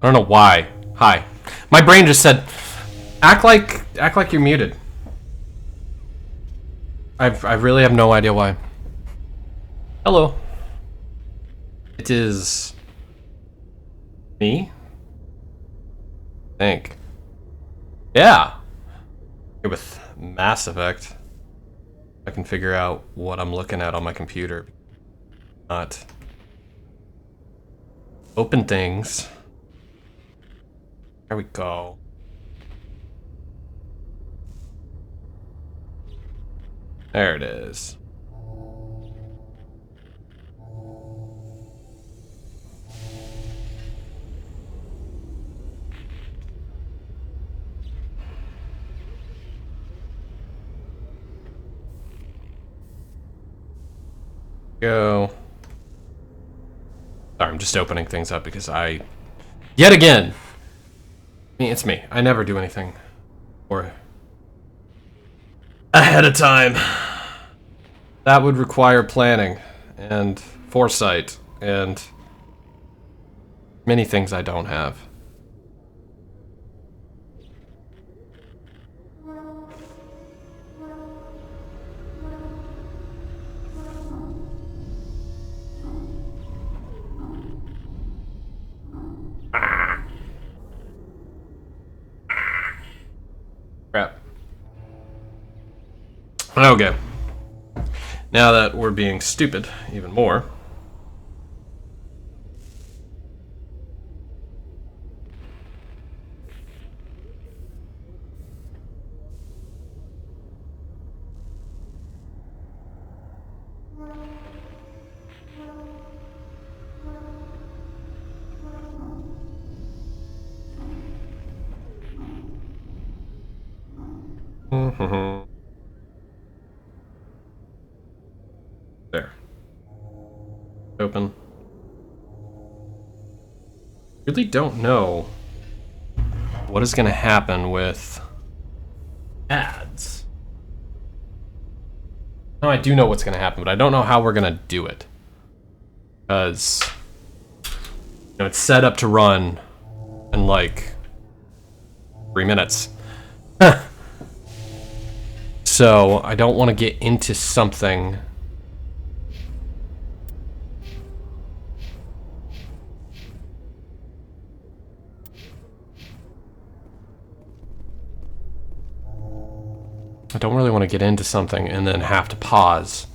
I don't know why. Hi. My brain just said, act like you're muted. I really have no idea why. Hello. It is me? I think. Yeah. With Mass Effect. I can figure out what I'm looking at on my computer. Not open things. There we go. There it is. Go. Sorry, I'm just opening things up because yet again, it's me. I never do anything or ahead of time. That would require planning and foresight and many things I don't have. Crap. Okay. Now that we're being stupid even more. There. Open. Really don't know what is going to happen with ads. No, I do know what's going to happen, but I don't know how we're going to do it. Because, it's set up to run in like 3 minutes. So, I don't want to get into something I don't really want to get into something and then have to pause,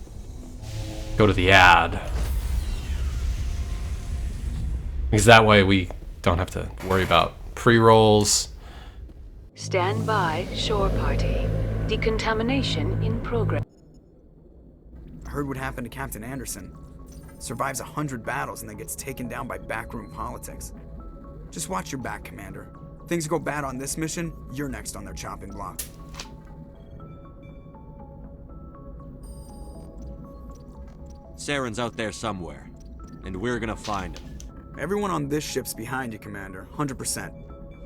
go to the ad. Because that way we don't have to worry about pre-rolls. Stand by, shore party. Decontamination in progress. I heard what happened to Captain Anderson. Survives 100 battles and then gets taken down by backroom politics. Just watch your back, Commander. Things go bad on this mission, you're next on their chopping block. Saren's out there somewhere, and we're gonna find him. Everyone on this ship's behind you, Commander. 100%.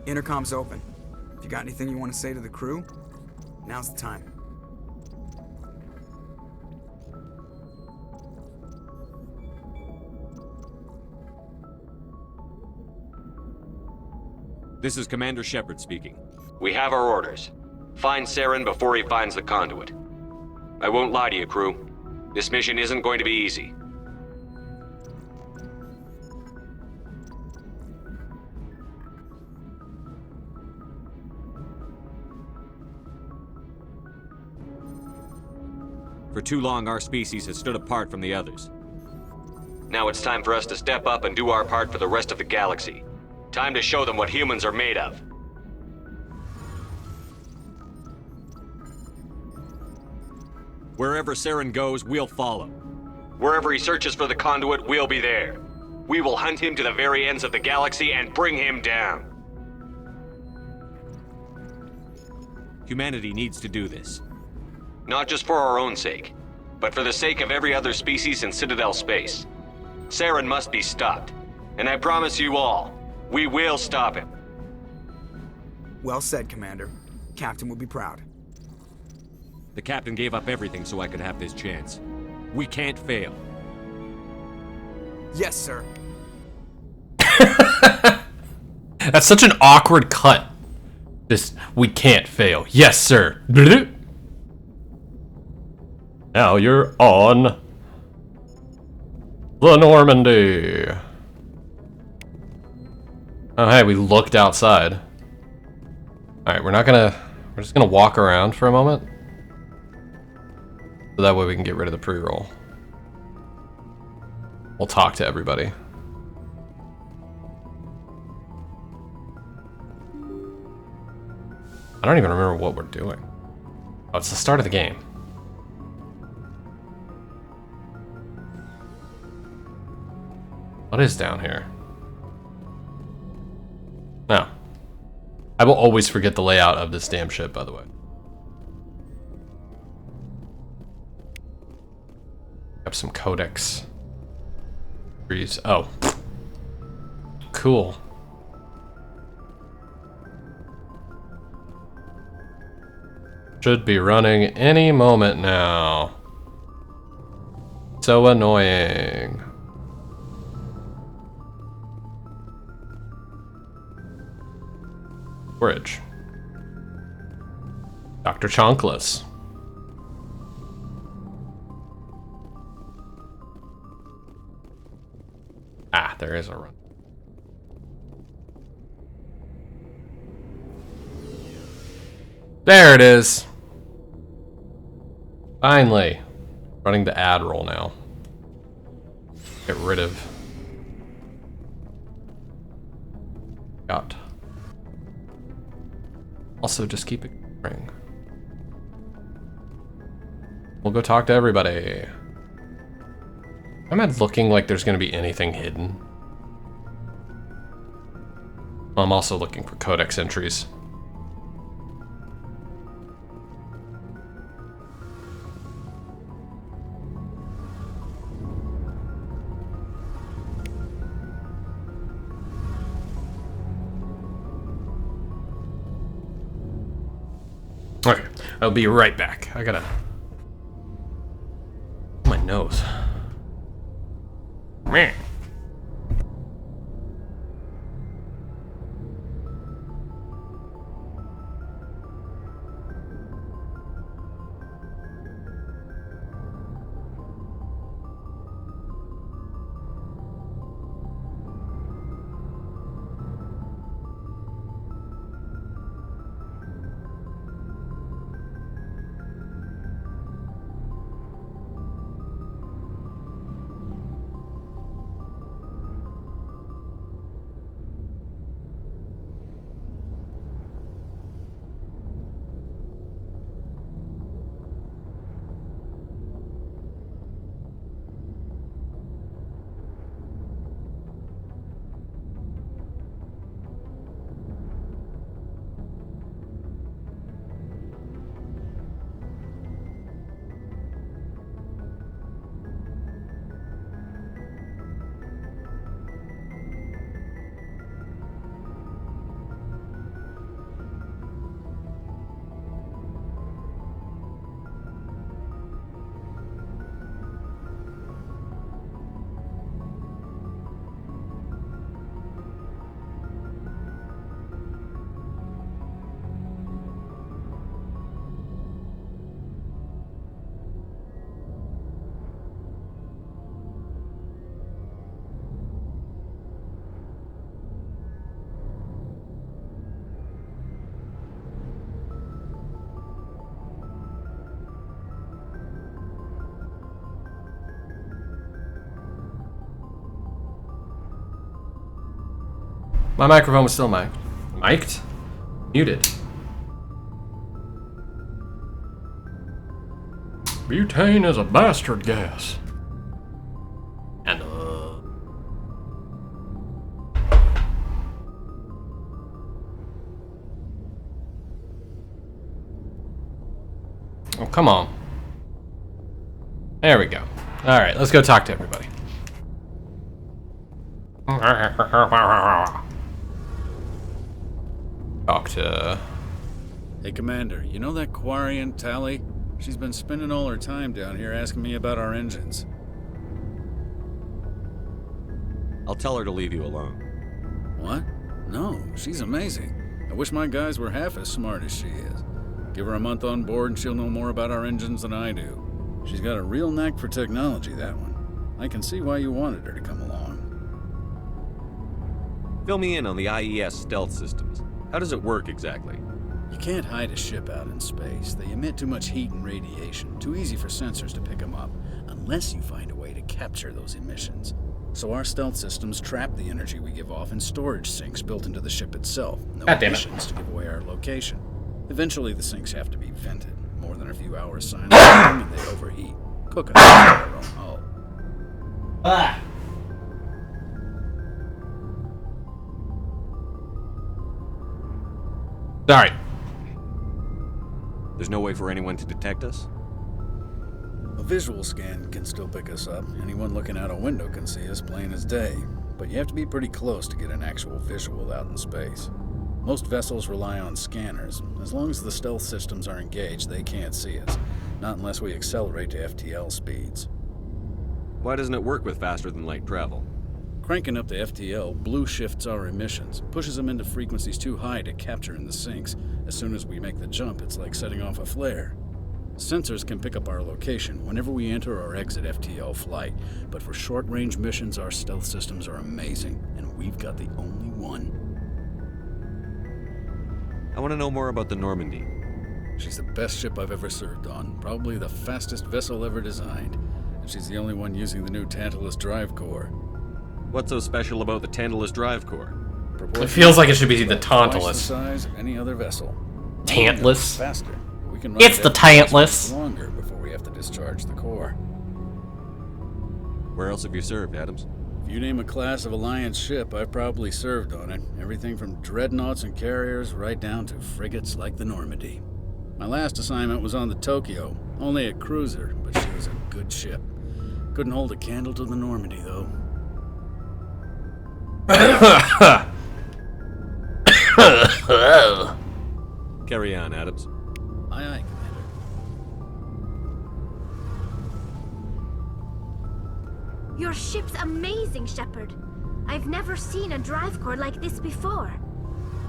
Intercom's open. If you got anything you want to say to the crew, now's the time. This is Commander Shepard speaking. We have our orders. Find Saren before he finds the conduit. I won't lie to you, crew. This mission isn't going to be easy. For too long, our species has stood apart from the others. Now it's time for us to step up and do our part for the rest of the galaxy. Time to show them what humans are made of. Wherever Saren goes, we'll follow. Wherever he searches for the conduit, we'll be there. We will hunt him to the very ends of the galaxy and bring him down. Humanity needs to do this. Not just for our own sake, but for the sake of every other species in Citadel space. Saren must be stopped. And I promise you all, we will stop him. Well said, Commander. Captain will be proud. The captain gave up everything so I could have this chance. We can't fail. Yes, sir. That's such an awkward cut. Just, we can't fail. Yes, sir. Now you're on the Normandy. Oh, hey, we looked outside. Alright, we're just gonna walk around for a moment. So that way we can get rid of the pre-roll. We'll talk to everybody. I don't even remember what we're doing. Oh, it's the start of the game. What is down here? No. I will always forget the layout of this damn ship, by the way. Have some codex. Trees. Oh. Cool. Should be running any moment now. So annoying. Bridge. Dr. Chonkless. Ah, there is a run. There it is. Finally. Running the ad roll now. Get rid of. Got. Also, just keep it going. We'll go talk to everybody. I'm not looking like there's going to be anything hidden. I'm also looking for codex entries. Okay, I'll be right back. I gotta... My nose. Man. My microphone was still mic'd? Muted. Butane is a bastard gas. And oh, come on. There we go. Alright, let's go talk to everybody. Talk to... Hey, Commander, you know that Quarian Tally? She's been spending all her time down here asking me about our engines. I'll tell her to leave you alone. What? No, she's amazing. I wish my guys were half as smart as she is. Give her a month on board and she'll know more about our engines than I do. She's got a real knack for technology, that one. I can see why you wanted her to come along. Fill me in on the IES stealth systems. How does it work exactly? You can't hide a ship out in space. They emit too much heat and radiation. Too easy for sensors to pick them up, unless you find a way to capture those emissions. So our stealth systems trap the energy we give off in storage sinks built into the ship itself. No God damn it. emissions to give away our location. Eventually the sinks have to be vented. More than a few hours silent and they overheat. Cooking us out of our own hull. Ah. Sorry. There's no way for anyone to detect us? A visual scan can still pick us up. Anyone looking out a window can see us plain as day. But you have to be pretty close to get an actual visual out in space. Most vessels rely on scanners. As long as the stealth systems are engaged, they can't see us. Not unless we accelerate to FTL speeds. Why doesn't it work with faster than light travel? Cranking up to FTL blue shifts our emissions, pushes them into frequencies too high to capture in the sinks. As soon as we make the jump, it's like setting off a flare. Sensors can pick up our location whenever we enter or exit FTL flight, but for short-range missions, our stealth systems are amazing, and we've got the only one. I want to know more about the Normandy. She's the best ship I've ever served on, probably the fastest vessel ever designed, and she's the only one using the new Tantalus drive core. What's so special about the Tantalus drive core? It feels like it should be the Twice the Tantalus. size of any other vessel. Tantalus? Faster. We can run It's it the at times Tantalus. longer before we have to discharge the core. Where else have you served, Adams? If you name a class of Alliance ship, I've probably served on it. Everything from dreadnoughts and carriers right down to frigates like the Normandy. My last assignment was on the Tokyo, only a cruiser, but she was a good ship. Couldn't hold a candle to the Normandy, though. Carry on, Adams. Aye, aye, Commander. Your ship's amazing, Shepard. I've never seen a drive core like this before.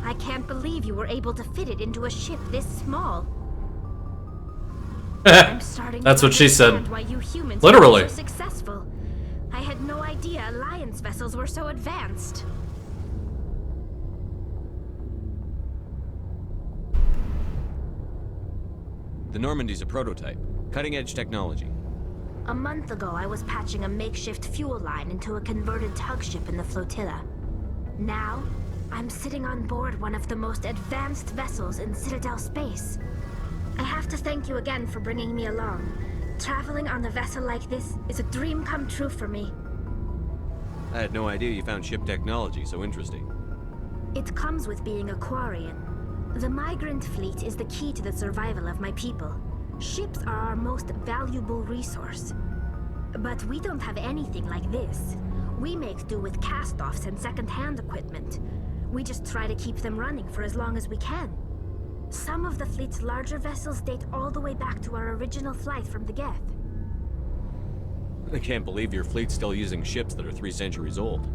I can't believe you were able to fit it into a ship this small. I'm starting That's to what she said. understand why you humans Literally. were so successful. I had no idea Alliance vessels were so advanced. The Normandy's a prototype. Cutting-edge technology. A month ago, I was patching a makeshift fuel line into a converted tug ship in the flotilla. Now, I'm sitting on board one of the most advanced vessels in Citadel space. I have to thank you again for bringing me along. Traveling on a vessel like this is a dream come true for me. I had no idea you found ship technology so interesting. It comes with being a Quarian. The migrant fleet is the key to the survival of my people. Ships are our most valuable resource. But we don't have anything like this. We make do with cast-offs and second-hand equipment. We just try to keep them running for as long as we can. Some of the fleet's larger vessels date all the way back to our original flight from the Geth. I can't believe your fleet's still using ships that are 3 centuries old.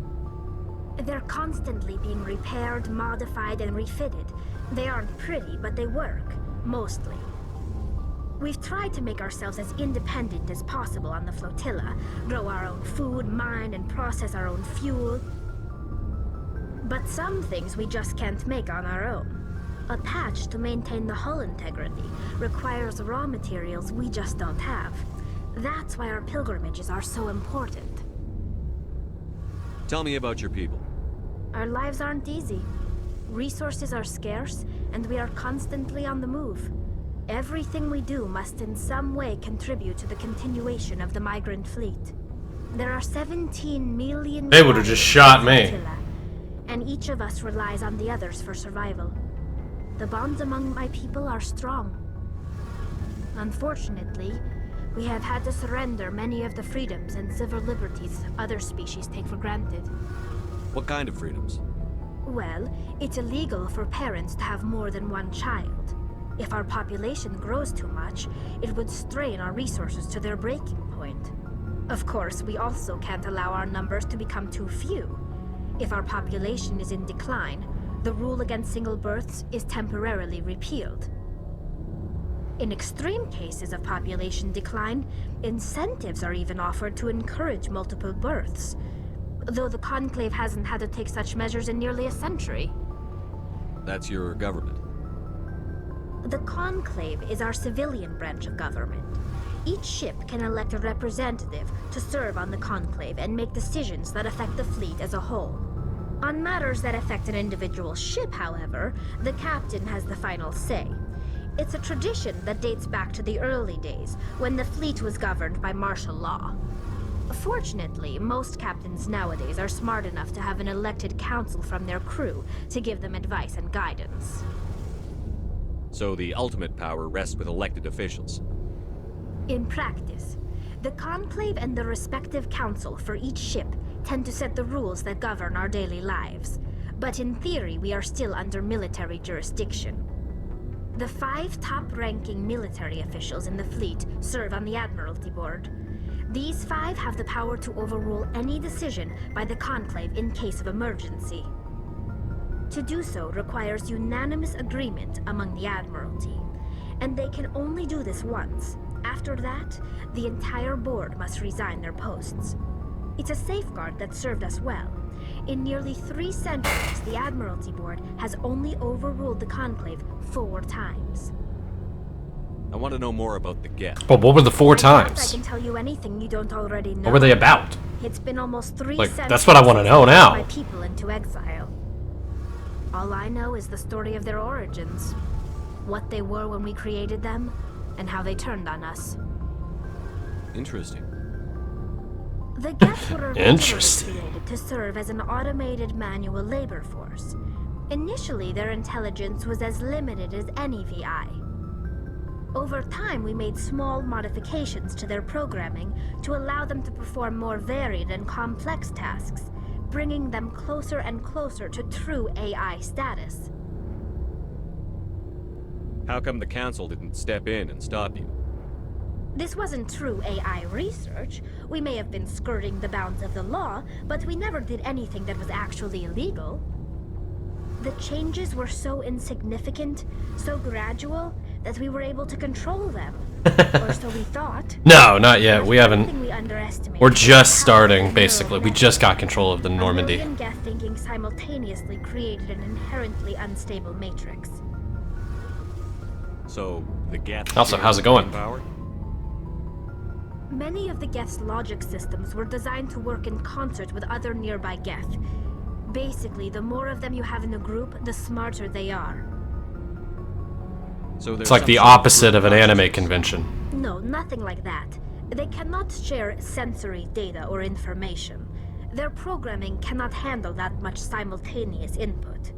They're constantly being repaired, modified, and refitted. They aren't pretty, but they work, mostly. We've tried to make ourselves as independent as possible on the flotilla, grow our own food, mine, and process our own fuel. But some things we just can't make on our own. A patch to maintain the hull integrity requires raw materials we just don't have. That's why our pilgrimages are so important. Tell me about your people. Our lives aren't easy. Resources are scarce, and we are constantly on the move. Everything we do must in some way contribute to the continuation of the migrant fleet. There are 17 million... They would've just shot me. flotilla, and each of us relies on the others for survival. The bonds among my people are strong. Unfortunately, we have had to surrender many of the freedoms and civil liberties other species take for granted. What kind of freedoms? Well, it's illegal for parents to have more than one child. If our population grows too much, it would strain our resources to their breaking point. Of course, we also can't allow our numbers to become too few. If our population is in decline, the rule against single births is temporarily repealed. In extreme cases of population decline, incentives are even offered to encourage multiple births, though the Conclave hasn't had to take such measures in nearly a century. That's your government. The Conclave is our civilian branch of government. Each ship can elect a representative to serve on the Conclave and make decisions that affect the fleet as a whole. On matters that affect an individual ship, however, the captain has the final say. It's a tradition that dates back to the early days, when the fleet was governed by martial law. Fortunately, most captains nowadays are smart enough to have an elected council from their crew to give them advice and guidance. So the ultimate power rests with elected officials. In practice, the Conclave and the respective council for each ship tend to set the rules that govern our daily lives. But in theory, we are still under military jurisdiction. The 5 top-ranking military officials in the fleet serve on the Admiralty Board. These 5 have the power to overrule any decision by the Conclave in case of emergency. To do so requires unanimous agreement among the Admiralty, and they can only do this once. After that, the entire board must resign their posts. It's a safeguard that served us well. In nearly 3 centuries, the Admiralty Board has only overruled the Conclave 4 times. I want to know more about the Geth. But what were the 4 I doubt times? I can tell you anything you don't already know. What were they about? It's been almost 3 Like, centuries that's what I wanna know since now. my people into exile. All I know is the story of their origins, what they were when we created them, and how they turned on us. Interesting. The Geth were originally Interesting. created to serve as an automated manual labor force. Initially, their intelligence was as limited as any VI. Over time, we made small modifications to their programming to allow them to perform more varied and complex tasks, bringing them closer and closer to true AI status. How come the council didn't step in and stop you? This wasn't true AI research. We may have been skirting the bounds of the law, but we never did anything that was actually illegal. The changes were so insignificant, so gradual, that we were able to control them. Or so we thought. No, not yet. We haven't. Something we underestimated. We're just How starting, the basically. neural We just got control of the network. Normandy. A million Geth thinking simultaneously created an inherently unstable matrix. So, the Geth... Also, how's it going? Power? Many of the Geth's logic systems were designed to work in concert with other nearby Geth. Basically, the more of them you have in a group, the smarter they are. So It's like the opposite of an anime convention. No, nothing like that. They cannot share sensory data or information. Their programming cannot handle that much simultaneous input.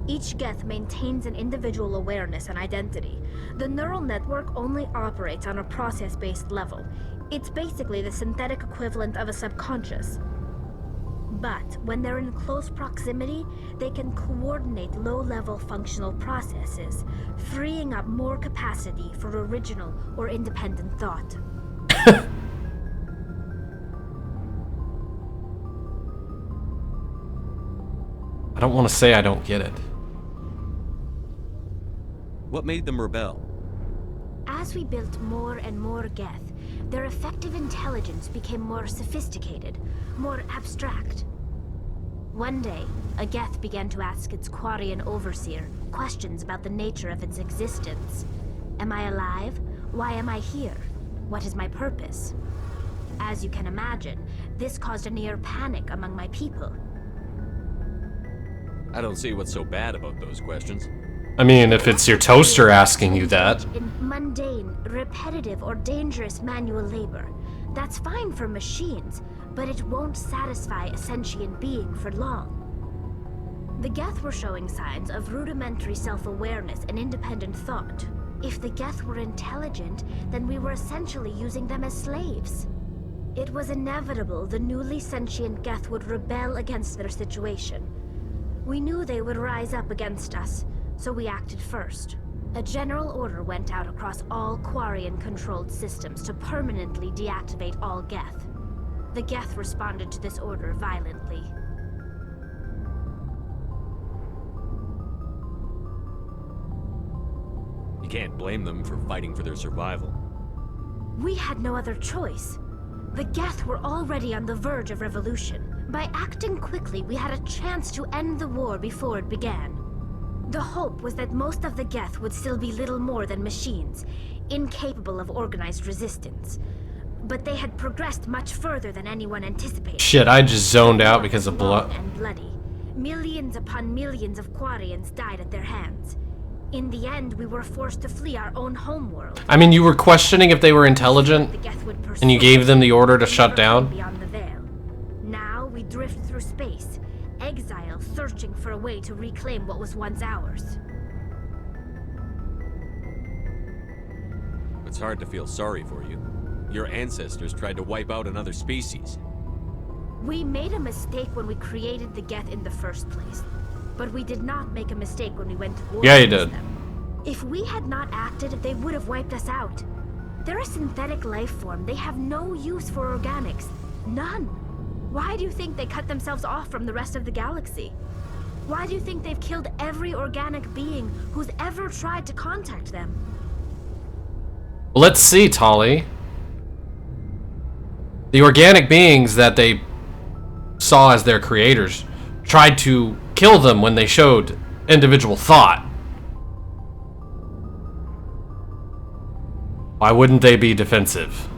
Each Geth maintains an individual awareness and identity. The neural network only operates on a process-based level. It's basically the synthetic equivalent of a subconscious. But when they're in close proximity, they can coordinate low-level functional processes, freeing up more capacity for original or independent thought. I don't want to say I don't get it. What made them rebel? As we built more and more Geth, their effective intelligence became more sophisticated, more abstract. One day, a Geth began to ask its Quarian overseer questions about the nature of its existence. Am I alive? Why am I here? What is my purpose? As you can imagine, this caused a near panic among my people. I don't see what's so bad about those questions. I mean, if it's your toaster asking you that. In mundane, repetitive, or dangerous manual labor, that's fine for machines, but it won't satisfy a sentient being for long. The Geth were showing signs of rudimentary self-awareness and independent thought. If the Geth were intelligent, then we were essentially using them as slaves. It was inevitable the newly sentient Geth would rebel against their situation. We knew they would rise up against us, so we acted first. A general order went out across all Quarian-controlled systems to permanently deactivate all Geth. The Geth responded to this order violently. Can't blame them for fighting for their survival. We had no other choice. The Geth were already on the verge of revolution. By acting quickly, we had a chance to end the war before it began. The hope was that most of the Geth would still be little more than machines, incapable of organized resistance. But they had progressed much further than anyone anticipated. Shit, I just zoned out because of blood. And bloody. Millions upon millions of Quarians died at their hands. In the end, we were forced to flee our own homeworld. I mean, you were questioning if they were intelligent, and you gave them the order to shut down? Beyond the veil. Now we drift through space, exile, searching for a way to reclaim what was once ours. It's hard to feel sorry for you. Your ancestors tried to wipe out another species. We made a mistake when we created the Geth in the first place. But we did not make a mistake when we went to war. Yeah, you did. Them. If we had not acted, they would have wiped us out. They're a synthetic life form. They have no use for organics. None. Why do you think they cut themselves off from the rest of the galaxy? Why do you think they've killed every organic being who's ever tried to contact them? Let's see, Tali. The organic beings that they saw as their creators tried to kill them when they showed individual thought. Why wouldn't they be defensive?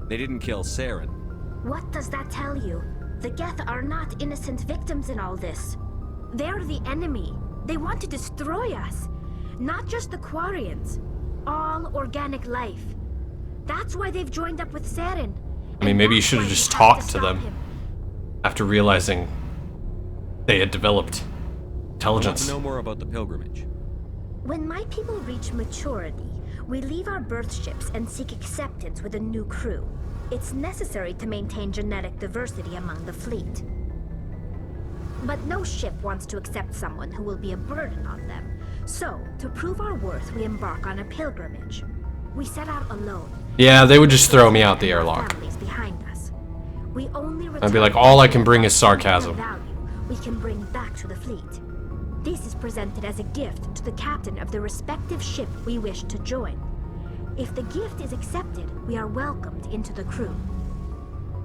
They didn't kill Saren. What does that tell you? The Geth are not innocent victims in all this. They're the enemy. They want to destroy us. Not just the Quarians. All organic life. That's why they've joined up with Saren. I mean, maybe you should have just talked to them after realizing they had developed intelligence. I want to know more about the pilgrimage. When my people reach maturity, we leave our birth ships and seek acceptance with a new crew. It's necessary to maintain genetic diversity among the fleet. But no ship wants to accept someone who will be a burden on them. So, to prove our worth, we embark on a pilgrimage. We set out alone. Yeah, they would just throw me out the airlock. Families behind us. We only I'd be like, all I can bring is sarcasm. Value we can bring back to the fleet. This is presented as a gift to the captain of the respective ship we wish to join. If the gift is accepted, we are welcomed into the crew.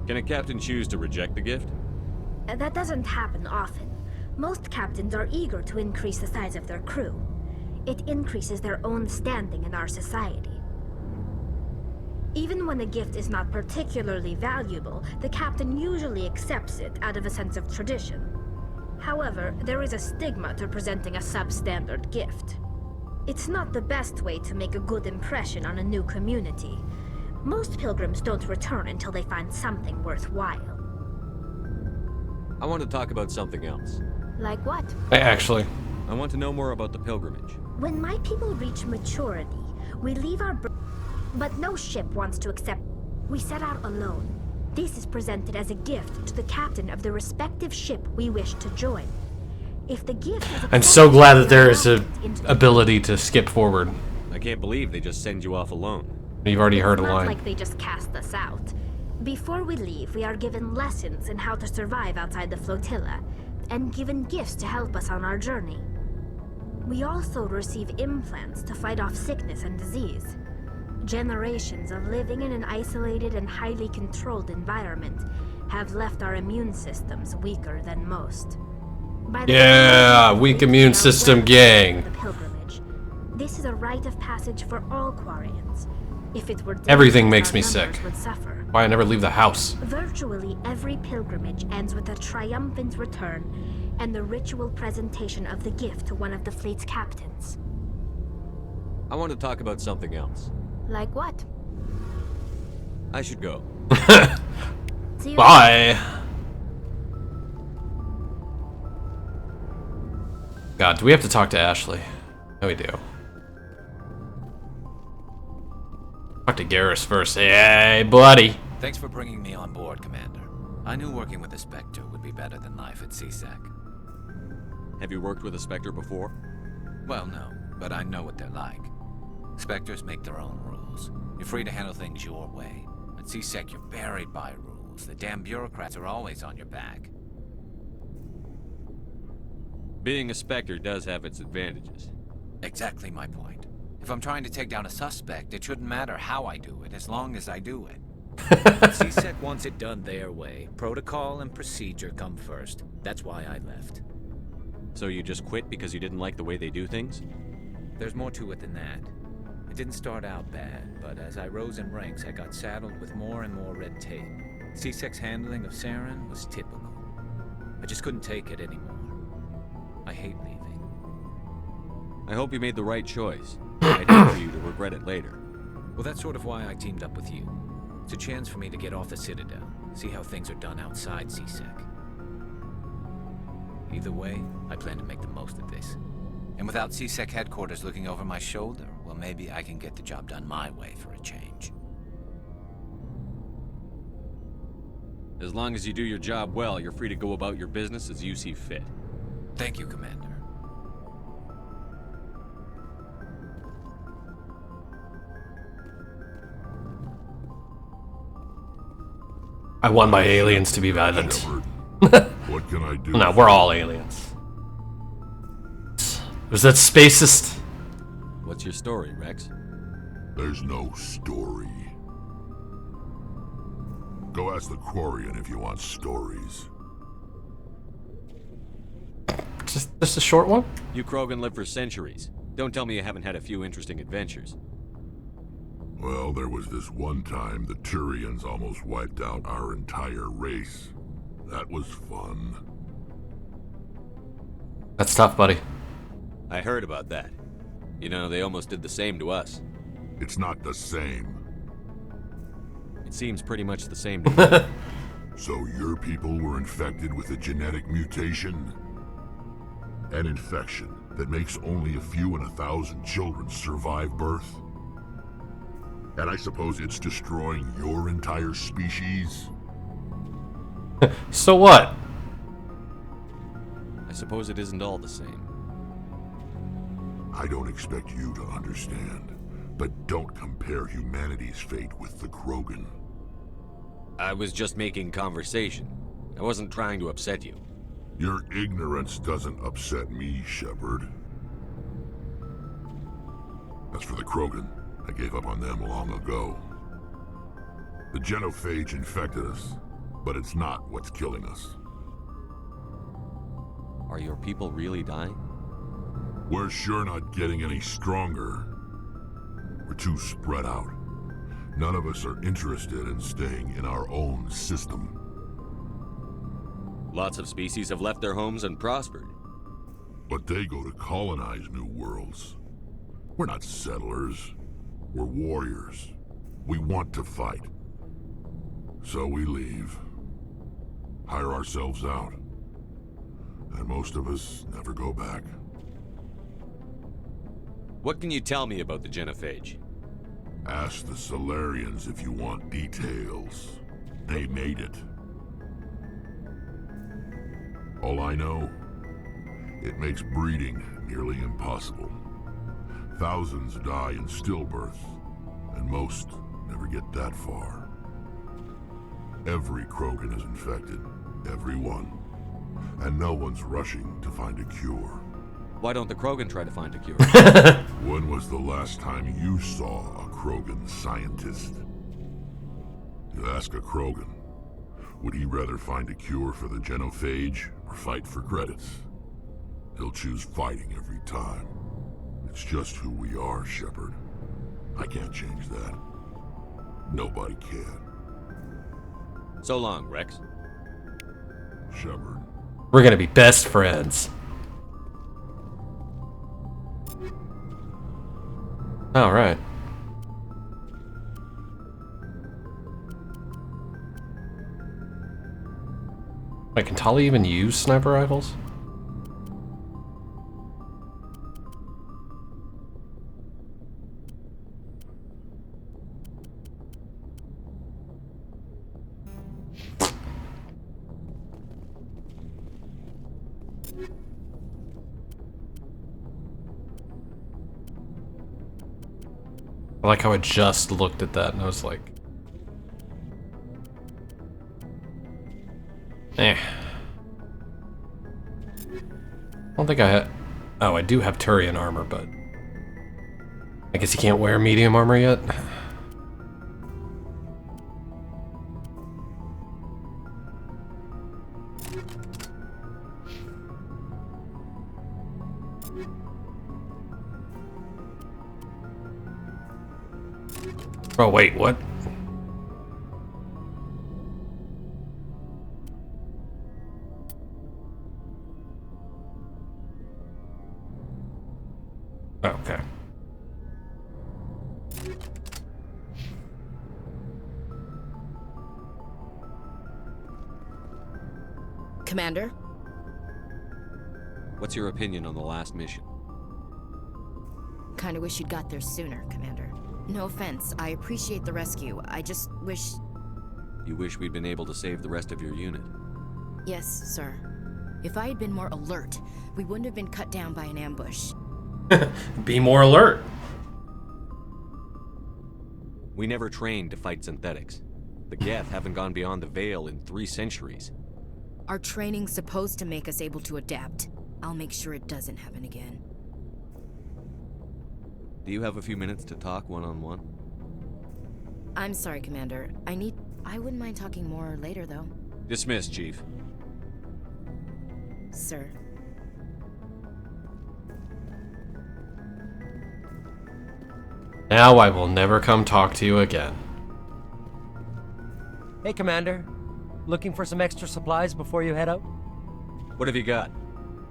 Can a captain choose to reject the gift? That doesn't happen often. Most captains are eager to increase the size of their crew. It increases their own standing in our society. Even when the gift is not particularly valuable, the captain usually accepts it out of a sense of tradition. However, there is a stigma to presenting a substandard gift. It's not the best way to make a good impression on a new community. Most pilgrims don't return until they find something worthwhile. I want to talk about something else. Like what? Actually. I want to know more about the pilgrimage. When my people reach maturity, we leave our but no ship wants to accept. We set out alone. This is presented as a gift to the captain of the respective ship we wish to join. If the gift is I'm so glad that there is an ability to skip forward. I can't believe they just send you off alone. You've already heard a It's not line. like they just cast us out. Before we leave, we are given lessons in how to survive outside the flotilla, and given gifts to help us on our journey. We also receive implants to fight off sickness and disease. Generations of living in an isolated and highly controlled environment have left our immune systems weaker than most. By the Yeah, time weak we immune are system welcomed gang. to the pilgrimage. This is a rite of passage for all Quarians. If it were Everything dangerous, makes our me numbers sick. would suffer. Why I never leave the house. Virtually every pilgrimage ends with a triumphant return and the ritual presentation of the gift to one of the fleet's captains. I want to talk about something else. Like what? I should go. See you Bye. God, do we have to talk to Ashley? No, we do. Talk to Garrus first. Hey, buddy. Thanks for bringing me on board, Commander. I knew working with a Spectre would be better than life at CSAC. Have you worked with a Spectre before? Well, no, but I know what they're like. Spectres make their own rules. You're free to handle things your way. At CSEC, you're buried by rules. The damn bureaucrats are always on your back. Being a Spectre does have its advantages. Exactly my point. If I'm trying to take down a suspect, it shouldn't matter how I do it, as long as I do it. CSEC wants it done their way. Protocol and procedure come first. That's why I left. So you just quit because you didn't like the way they do things? There's more to it than that. It didn't start out bad, but as I rose in ranks, I got saddled with more and more red tape. CSEC's handling of Saren was typical. I just couldn't take it anymore. I hate leaving. I hope you made the right choice. I'd hate for you to regret it later. Well, that's sort of why I teamed up with you. It's a chance for me to get off the Citadel, see how things are done outside CSEC. Either way, I plan to make the most of this. And without CSEC headquarters looking over my shoulder, well, maybe I can get the job done my way for a change. As long as you do your job well, you're free to go about your business as you see fit. Thank you, Commander. I want my aliens to be violent. What can I do? No, we're all aliens. Was that spacist? What's your story, Rex? There's no story. Go ask the Quarian if you want stories. Just a short one? You Krogan live for centuries. Don't tell me you haven't had a few interesting adventures. Well, there was this one time the Turians almost wiped out our entire race. That was fun. That's tough, buddy. I heard about that. You know, they almost did the same to us. It's not the same. It seems pretty much the same to me. So your people were infected with a genetic mutation? An infection that makes only a few in 1,000 children survive birth? And I suppose it's destroying your entire species? So what? I suppose it isn't all the same. I don't expect you to understand, but don't compare humanity's fate with the Krogan. I was just making conversation. I wasn't trying to upset you. Your ignorance doesn't upset me, Shepard. As for the Krogan, I gave up on them long ago. The genophage infected us, but it's not what's killing us. Are your people really dying? We're sure not getting any stronger. We're too spread out. None of us are interested in staying in our own system. Lots of species have left their homes and prospered. But they go to colonize new worlds. We're not settlers. We're warriors. We want to fight. So we leave. Hire ourselves out. And most of us never go back. What can you tell me about the genophage? Ask the Solarians if you want details. They made it. All I know, it makes breeding nearly impossible. Thousands die in stillbirth, and most never get that far. Every Krogan is infected, every one. And no one's rushing to find a cure. Why don't the Krogan try to find a cure? When was the last time you saw a Krogan scientist? You ask a Krogan, would he rather find a cure for the genophage or fight for credits? He'll choose fighting every time. It's just who we are, Shepard. I can't change that. Nobody can. So long, Rex. Shepard. We're gonna be best friends. Alright. Wait, can Tali even use sniper rifles? I like how I just looked at that and I was like, eh. don't think I had... Oh, I do have Turian armor, but... I guess you can't wear medium armor yet? Oh, wait, what? Okay. Commander? What's your opinion on the last mission? Kinda wish you'd got there sooner, Commander. No offense, I appreciate the rescue. I just wish... You wish we'd been able to save the rest of your unit? Yes, sir. If I had been more alert, we wouldn't have been cut down by an ambush. Be more alert. We never trained to fight synthetics. The Geth haven't gone beyond the Veil in 3 centuries. Our training's supposed to make us able to adapt. I'll make sure it doesn't happen again. Do you have a few minutes to talk one-on-one? I'm sorry, Commander. I wouldn't mind talking more later, though. Dismissed, Chief. Sir. Now I will never come talk to you again. Hey, Commander. Looking for some extra supplies before you head out? What have you got?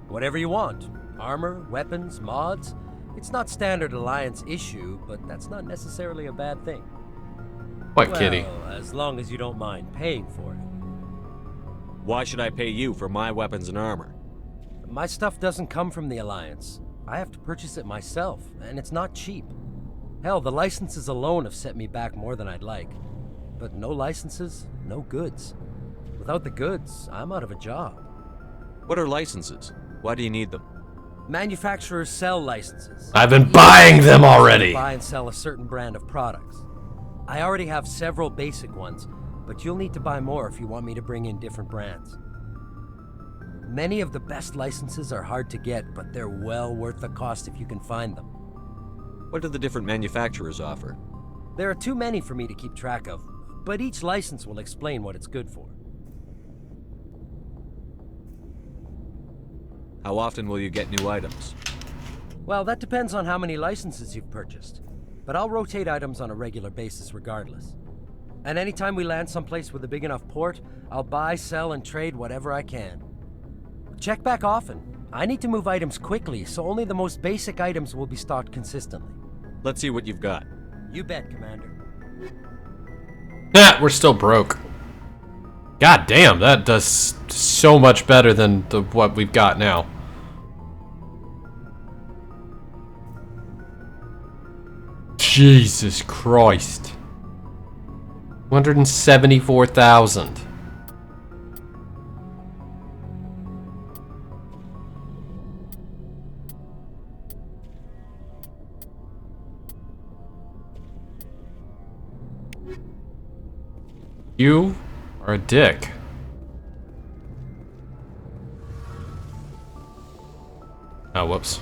Whatever you want. Armor, weapons, mods. It's not standard Alliance issue, but that's not necessarily a bad thing. What, kitty? As long as you don't mind paying for it. Why should I pay you for my weapons and armor? My stuff doesn't come from the Alliance. I have to purchase it myself, and it's not cheap. Hell, the licenses alone have set me back more than I'd like. But no licenses, no goods. Without the goods, I'm out of a job. What are licenses? Why do you need them? Manufacturers sell licenses. I've been buying them already. Buy and sell a certain brand of products. I already have several basic ones, but you'll need to buy more if you want me to bring in different brands. Many of the best licenses are hard to get, but they're well worth the cost if you can find them. What do the different manufacturers offer? There are too many for me to keep track of, but each license will explain what it's good for. How often will you get new items? Well, that depends on how many licenses you've purchased, but I'll rotate items on a regular basis regardless. And anytime we land someplace with a big enough port, I'll buy, sell, and trade whatever I can. Check back often. I need to move items quickly, so only the most basic items will be stocked consistently. Let's see what you've got. You bet, Commander. We're still broke. God damn, that does so much better than what we've got now. Jesus Christ. 174,000. You are a dick. Oh, whoops.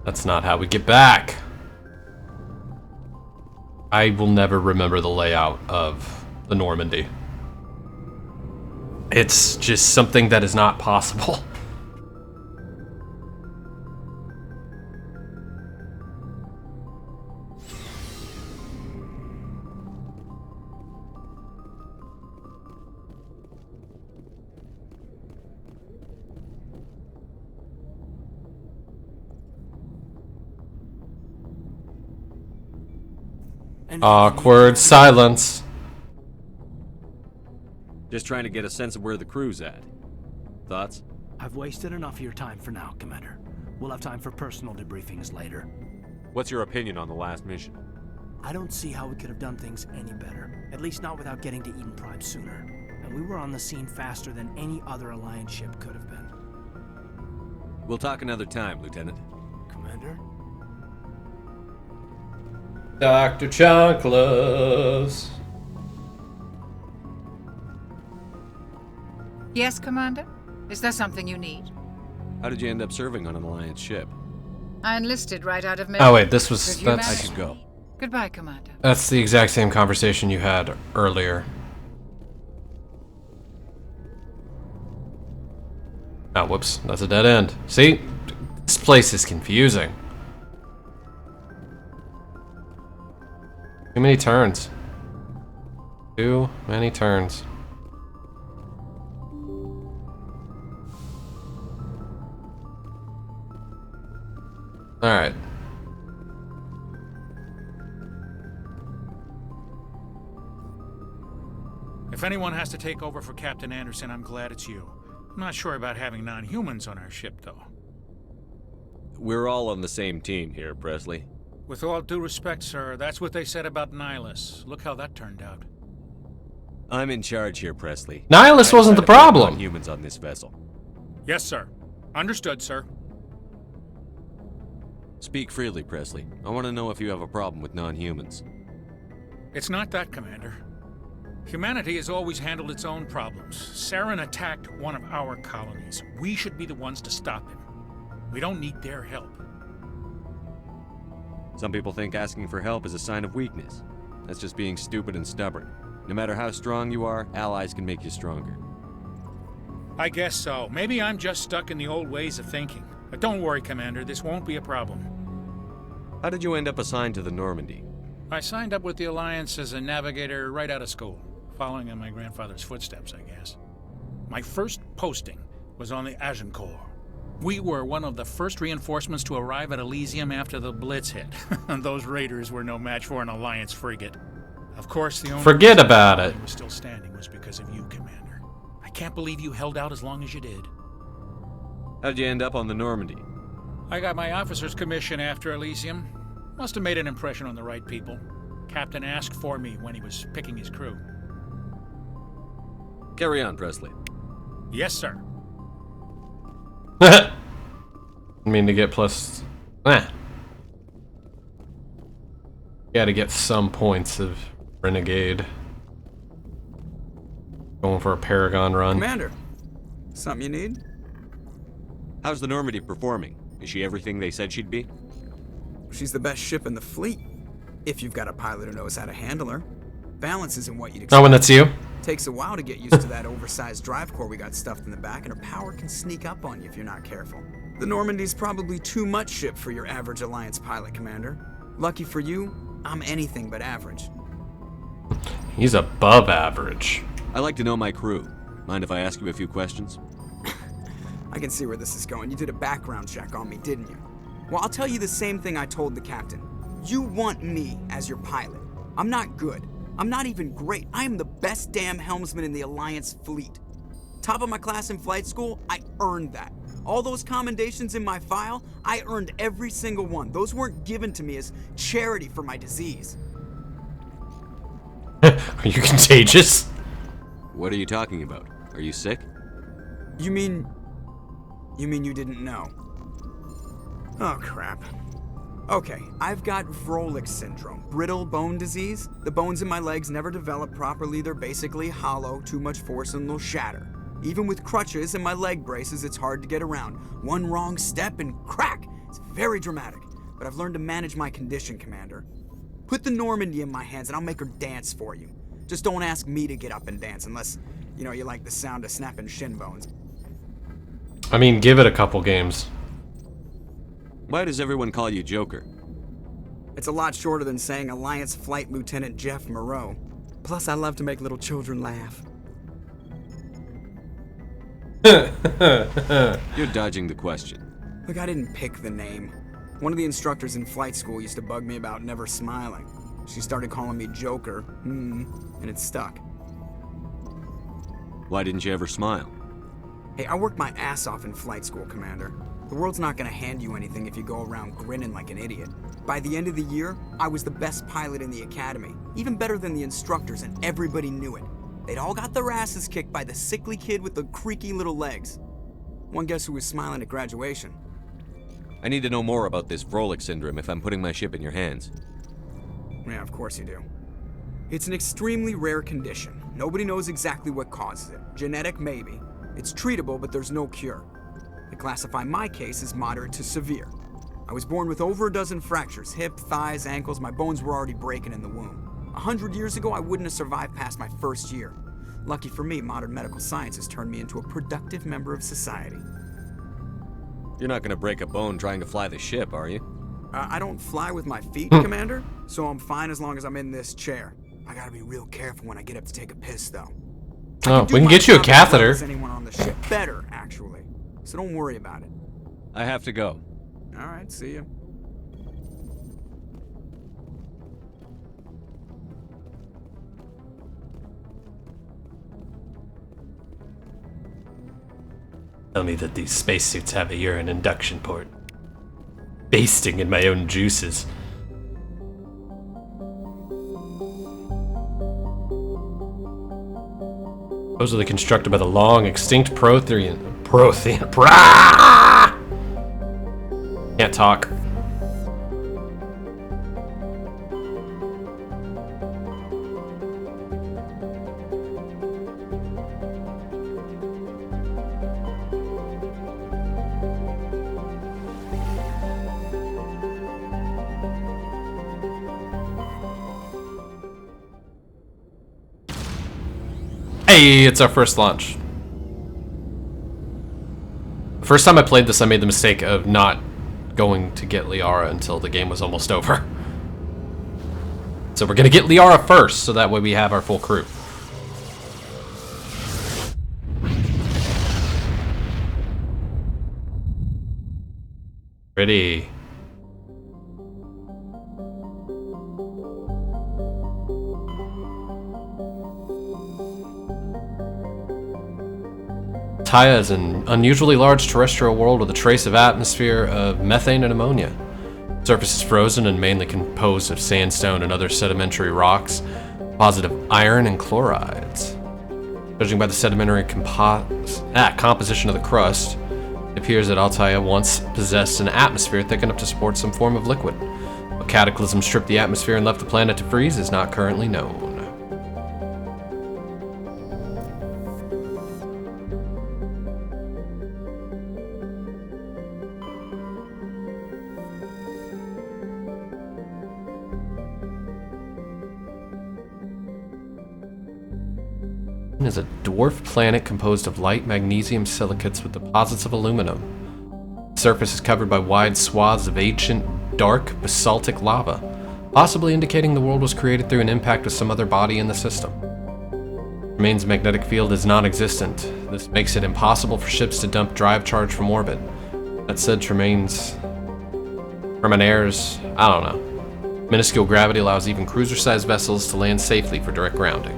That's not how we get back. I will never remember the layout of the Normandy. It's just something that is not possible. Awkward silence. Just trying to get a sense of where the crew's at. Thoughts? I've wasted enough of your time for now, Commander. We'll have time for personal debriefings later. What's your opinion on the last mission? I don't see how we could have done things any better. At least not without getting to Eden Prime sooner. And we were on the scene faster than any other Alliance ship could have been. We'll talk another time, Lieutenant. Commander? Dr. Chanclas. Yes, Commander? Is there something you need? How did you end up serving on an Alliance ship? I enlisted right out of Oh wait, this was Could you that's I should go. Goodbye, Commander. that's the exact same conversation you had earlier. Oh, whoops, that's a dead end. See? This place is confusing. Too many turns. Too many turns. Alright. If anyone has to take over for Captain Anderson, I'm glad it's you. I'm not sure about having non-humans on our ship, though. We're all on the same team here, Presley. With all due respect, sir, that's what they said about Nihilus. Look how that turned out. I'm in charge here, Presley. Nihilus wasn't the problem. Humans on this vessel. Yes, sir. Understood, sir. Speak freely, Presley. I want to know if you have a problem with non-humans. It's not that, Commander. Humanity has always handled its own problems. Saren attacked one of our colonies. We should be the ones to stop him. We don't need their help. Some people think asking for help is a sign of weakness. That's just being stupid and stubborn. No matter how strong you are, allies can make you stronger. I guess so. Maybe I'm just stuck in the old ways of thinking. But don't worry, Commander. This won't be a problem. How did you end up assigned to the Normandy? I signed up with the Alliance as a navigator right out of school. Following in my grandfather's footsteps, I guess. My first posting was on the Agincourt. We were one of the first reinforcements to arrive at Elysium after the Blitz hit. And those raiders were no match for an Alliance frigate. Of course, the only Forget about it. I was still standing was because of you, Commander. I can't believe you held out as long as you did. How'd you end up on the Normandy? I got my officer's commission after Elysium. Must have made an impression on the right people. Captain asked for me when he was picking his crew. Carry on, Presley. Yes, sir. I mean to get plus... Gotta get some points of Renegade. Going for a Paragon run. Commander, something you need? How's the Normandy performing? Is she everything they said she'd be? She's the best ship in the fleet. If you've got a pilot who knows how to handle her. Balance isn't what you'd expect. Oh, and that's you? Takes a while to get used to that oversized drive core we got stuffed in the back, and her power can sneak up on you if you're not careful. The Normandy's probably too much ship for your average Alliance pilot, Commander. Lucky for you, I'm anything but average. He's above average. I like to know my crew. Mind if I ask you a few questions? I can see where this is going. You did a background check on me, didn't you? Well, I'll tell you the same thing I told the captain. You want me as your pilot. I'm not good. I'm not even great. I am the best damn helmsman in the Alliance fleet. Top of my class in flight school, I earned that. All those commendations in my file, I earned every single one. Those weren't given to me as charity for my disease. Are you contagious? What are you talking about? Are you sick? You mean you didn't know? Oh, crap. Okay, I've got Vrolik syndrome, brittle bone disease. The bones in my legs never develop properly. They're basically hollow, too much force and they'll shatter. Even with crutches and my leg braces, it's hard to get around. One wrong step and crack! It's very dramatic, but I've learned to manage my condition, Commander. Put the Normandy in my hands and I'll make her dance for you. Just don't ask me to get up and dance unless, you like the sound of snapping shin bones. I mean, give it a couple games. Why does everyone call you Joker? It's a lot shorter than saying Alliance Flight Lieutenant Jeff Moreau. Plus, I love to make little children laugh. You're dodging the question. Look, I didn't pick the name. One of the instructors in flight school used to bug me about never smiling. She started calling me Joker, and it stuck. Why didn't you ever smile? Hey, I worked my ass off in flight school, Commander. The world's not gonna hand you anything if you go around grinning like an idiot. By the end of the year, I was the best pilot in the academy, even better than the instructors, and everybody knew it. They'd all got their asses kicked by the sickly kid with the creaky little legs. One guess who was smiling at graduation? I need to know more about this Vrolik syndrome if I'm putting my ship in your hands. Yeah, of course you do. It's an extremely rare condition. Nobody knows exactly what causes it. Genetic, maybe. It's treatable, but there's no cure. They classify my case as moderate to severe. I was born with over a dozen fractures, hip, thighs, ankles. My bones were already breaking in the womb. 100 years ago, I wouldn't have survived past my first year. Lucky for me, modern medical science has turned me into a productive member of society. You're not gonna break a bone trying to fly the ship, are you? I don't fly with my feet, Commander, so I'm fine as long as I'm in this chair. I gotta be real careful when I get up to take a piss, though. Oh, we can get you a catheter. As anyone on the ship. Better, actually. So don't worry about it. I have to go. All right, see you. Tell me that these spacesuits have a urine induction port. Basting in my own juices. Supposedly constructed by the long extinct Prothean. Can't talk. Hey, it's our first launch. The first time I played this, I made the mistake of not going to get Liara until the game was almost over. So we're gonna get Liara first, so that way we have our full crew. Ready. Taya is an unusually large terrestrial world with a trace of atmosphere of methane and ammonia. The surface is frozen and mainly composed of sandstone and other sedimentary rocks, deposit of iron and chlorides. Judging by the sedimentary composition of the crust, it appears that Altaia once possessed an atmosphere thick enough to support some form of liquid. What cataclysm stripped the atmosphere and left the planet to freeze is not currently known. Is a dwarf planet composed of light magnesium silicates with deposits of aluminum. The surface is covered by wide swaths of ancient, dark, basaltic lava, possibly indicating the world was created through an impact with some other body in the system. Tremaine's magnetic field is non-existent. This makes it impossible for ships to dump drive charge from orbit. That said, Tremaine's I don't know. Minuscule gravity allows even cruiser-sized vessels to land safely for direct grounding.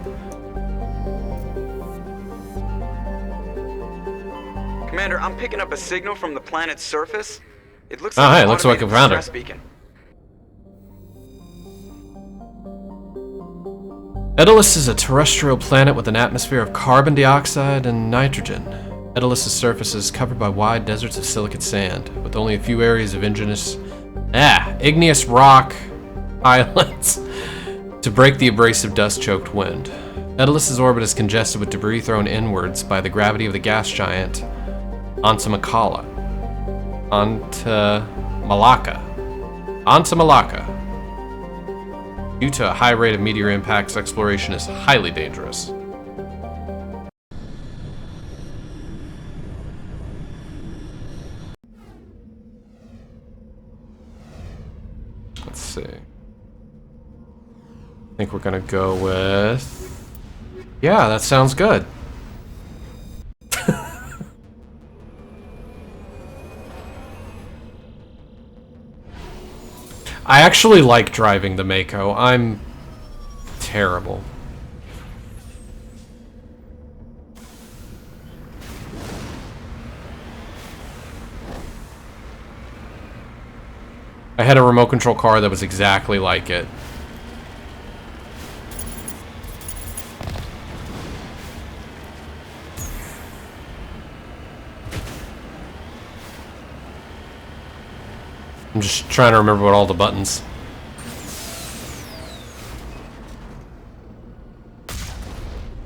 Commander, I'm picking up a signal from the planet's surface. It looks like it looks like a founder. Beacon. Daedalus is a terrestrial planet with an atmosphere of carbon dioxide and nitrogen. Daedalus' surface is covered by wide deserts of silicate sand, with only a few areas of igneous rock islands to break the abrasive dust-choked wind. Daedalus' orbit is congested with debris thrown inwards by the gravity of the gas giant Antamalaka. Due to a high rate of meteor impacts, exploration is highly dangerous. Let's see. I think we're gonna go with... Yeah, that sounds good. I actually like driving the Mako. I'm terrible. I had a remote control car that was exactly like it. I'm just trying to remember what all the buttons.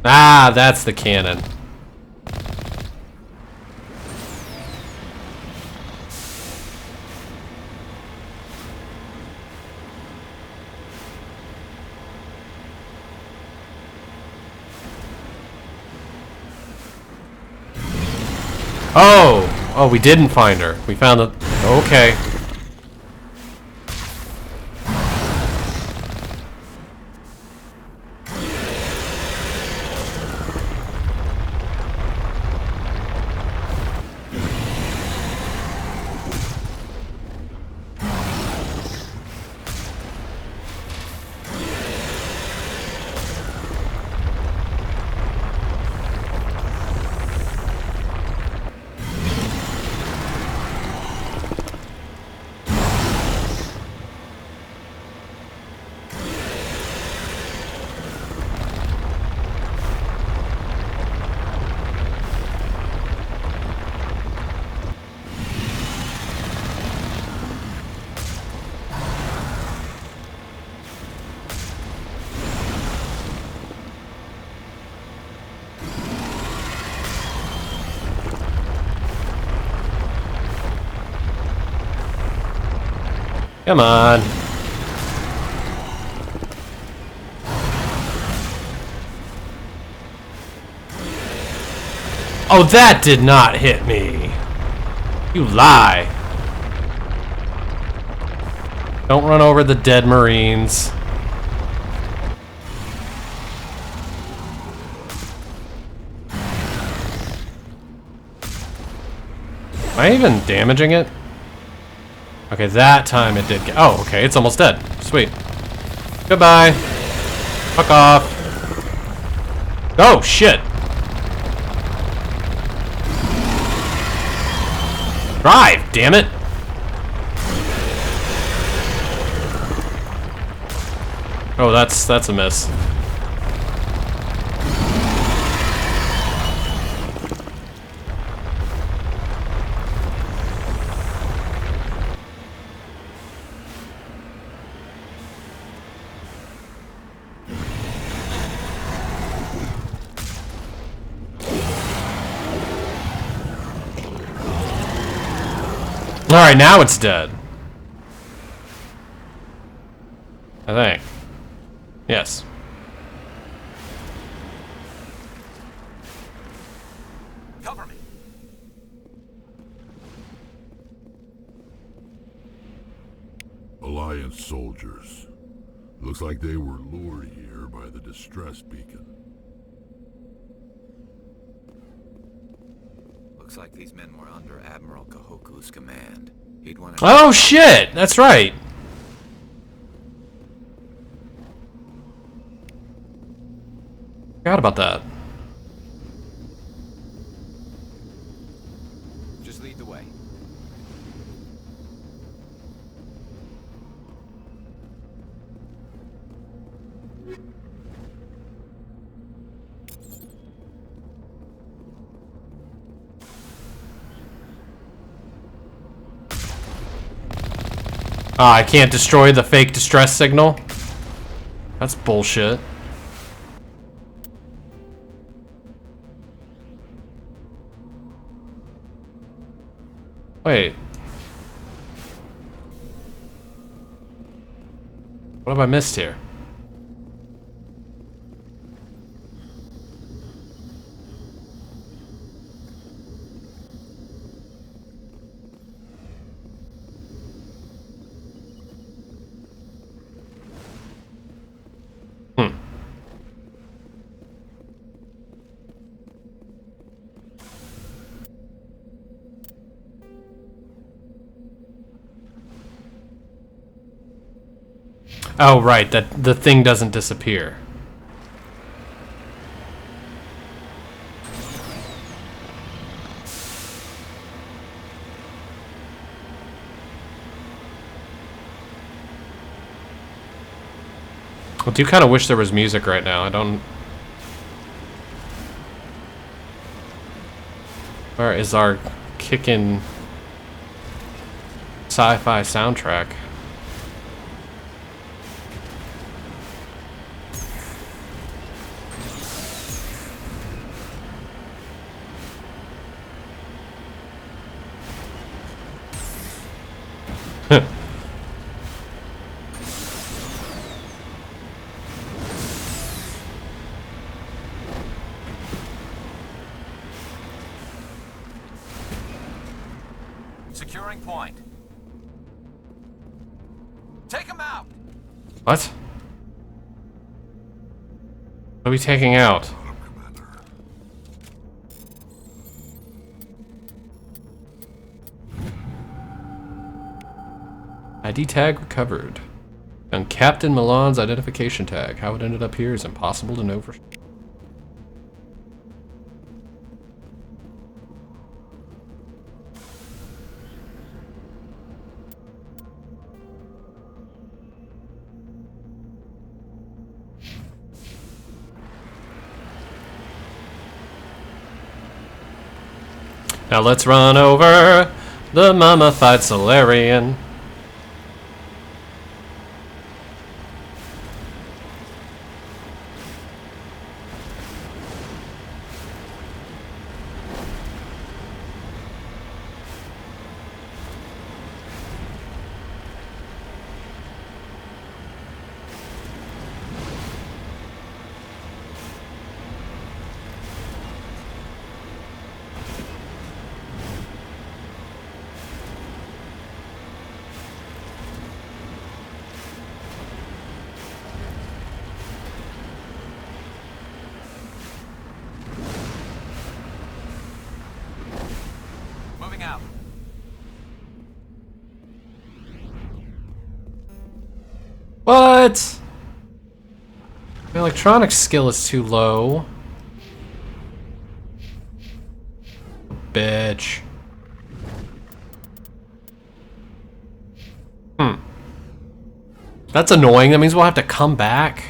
Ah, that's the cannon. Oh! Oh, we didn't find her. We found the... Okay. Come on. Oh, that did not hit me. You lie. Don't run over the dead Marines. Am I even damaging it? Okay, that time it did get... Oh, okay, it's almost dead. Sweet. Goodbye. Fuck off. Oh, shit. Drive, damn it. Oh, that's a miss. Alright, now it's dead. I think. Yes. Cover me. Alliance soldiers. Looks like they were lured here by the distress beacon. Looks like these men were under Admiral Kahoku's command. He'd want to... Oh shit! That's right! Forgot about that. Just lead the way. Ah, I can't destroy the fake distress signal? That's bullshit. Wait. What have I missed here? Oh, right, that the thing doesn't disappear. I do kind of wish there was music right now. I don't... Where is our kickin' sci-fi soundtrack? Securing point. Take him out! What? What are we taking out? ID tag recovered. Found Captain Milan's identification tag. How it ended up here is impossible to know for sure. Now let's run over the mummified Solarian. Moving out. What? My electronics skill is too low. Bitch. That's annoying. That means we'll have to come back.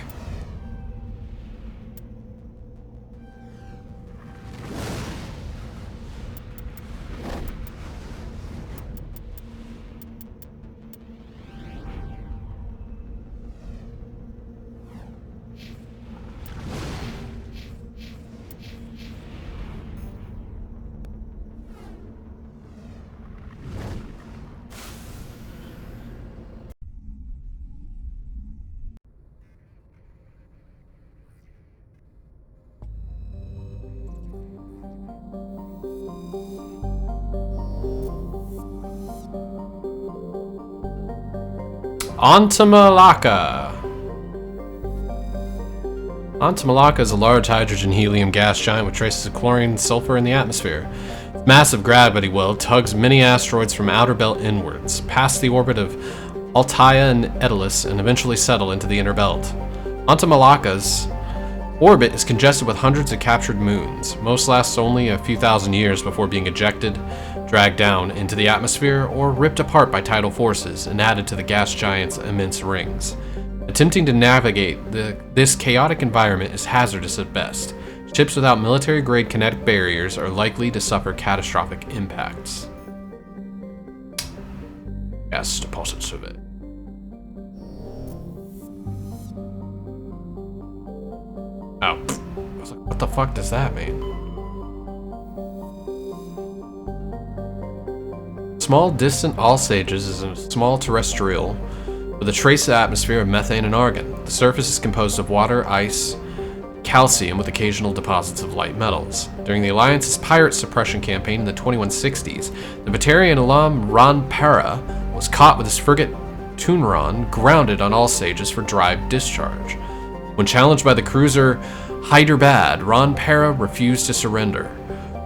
Onto Malacca is a large hydrogen-helium gas giant with traces of chlorine and sulfur in the atmosphere. Its massive gravity well tugs many asteroids from outer belt inwards, past the orbit of Altaia and Daedalus, and eventually settle into the inner belt. Onto Malacca's orbit is congested with hundreds of captured moons. Most last only a few thousand years before being ejected, dragged down into the atmosphere, or ripped apart by tidal forces and added to the gas giant's immense rings. Attempting to navigate this chaotic environment is hazardous at best. Ships without military-grade kinetic barriers are likely to suffer catastrophic impacts. Gas deposit survey. Oh. I was like, what the fuck does that mean? Small distant All-Sages is a small terrestrial with a trace atmosphere of methane and argon. The surface is composed of water, ice, calcium with occasional deposits of light metals. During the Alliance's pirate suppression campaign in the 2160s, the Batarian alum Ron Para was caught with his frigate Tunron grounded on All-Sages for drive discharge. When challenged by the cruiser Hyderabad, Ron Para refused to surrender.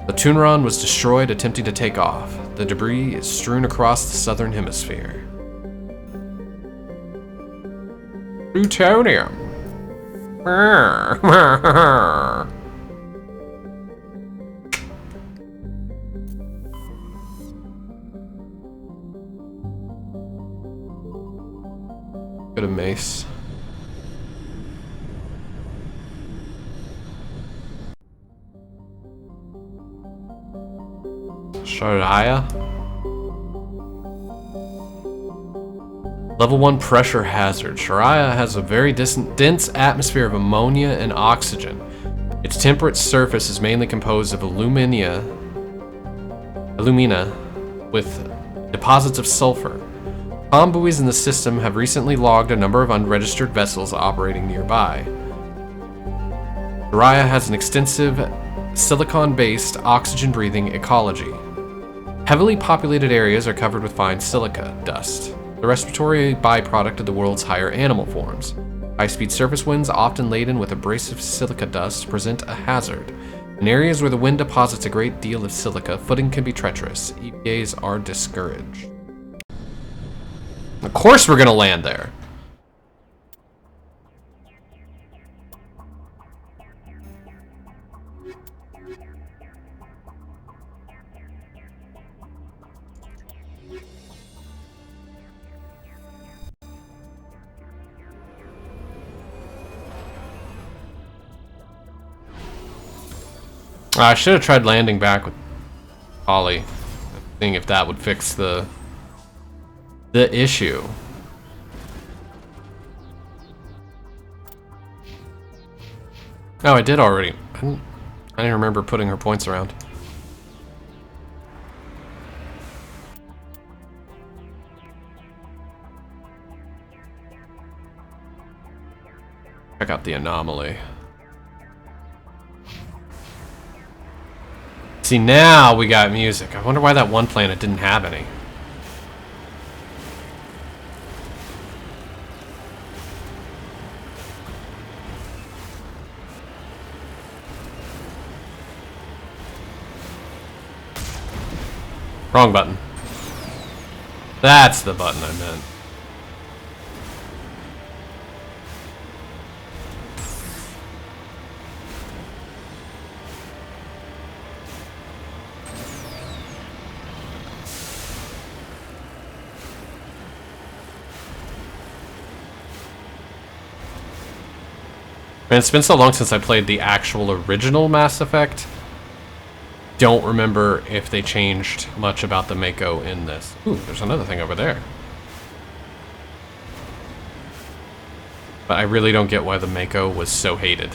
The Tunron was destroyed attempting to take off. The debris is strewn across the southern hemisphere. Plutonium. Got a mace. Shariah. Level 1 pressure hazard. Shariah has a very dense atmosphere of ammonia and oxygen. Its temperate surface is mainly composed of alumina with deposits of sulfur. Convoys in the system have recently logged a number of unregistered vessels operating nearby. Shariah has an extensive silicon-based oxygen-breathing ecology. Heavily populated areas are covered with fine silica dust, the respiratory byproduct of the world's higher animal forms. High-speed surface winds, often laden with abrasive silica dust, present a hazard. In areas where the wind deposits a great deal of silica, footing can be treacherous. EVAs are discouraged. Of course we're gonna land there. I should have tried landing back with Ollie, seeing if that would fix the issue. Oh, I did already. I didn't remember putting her points around. Check out the anomaly. See, now we got music. I wonder why that one planet didn't have any. Wrong button. That's the button I meant. Man, it's been so long since I played the actual original Mass Effect. Don't remember if they changed much about the Mako in this. Ooh, there's another thing over there. But I really don't get why the Mako was so hated.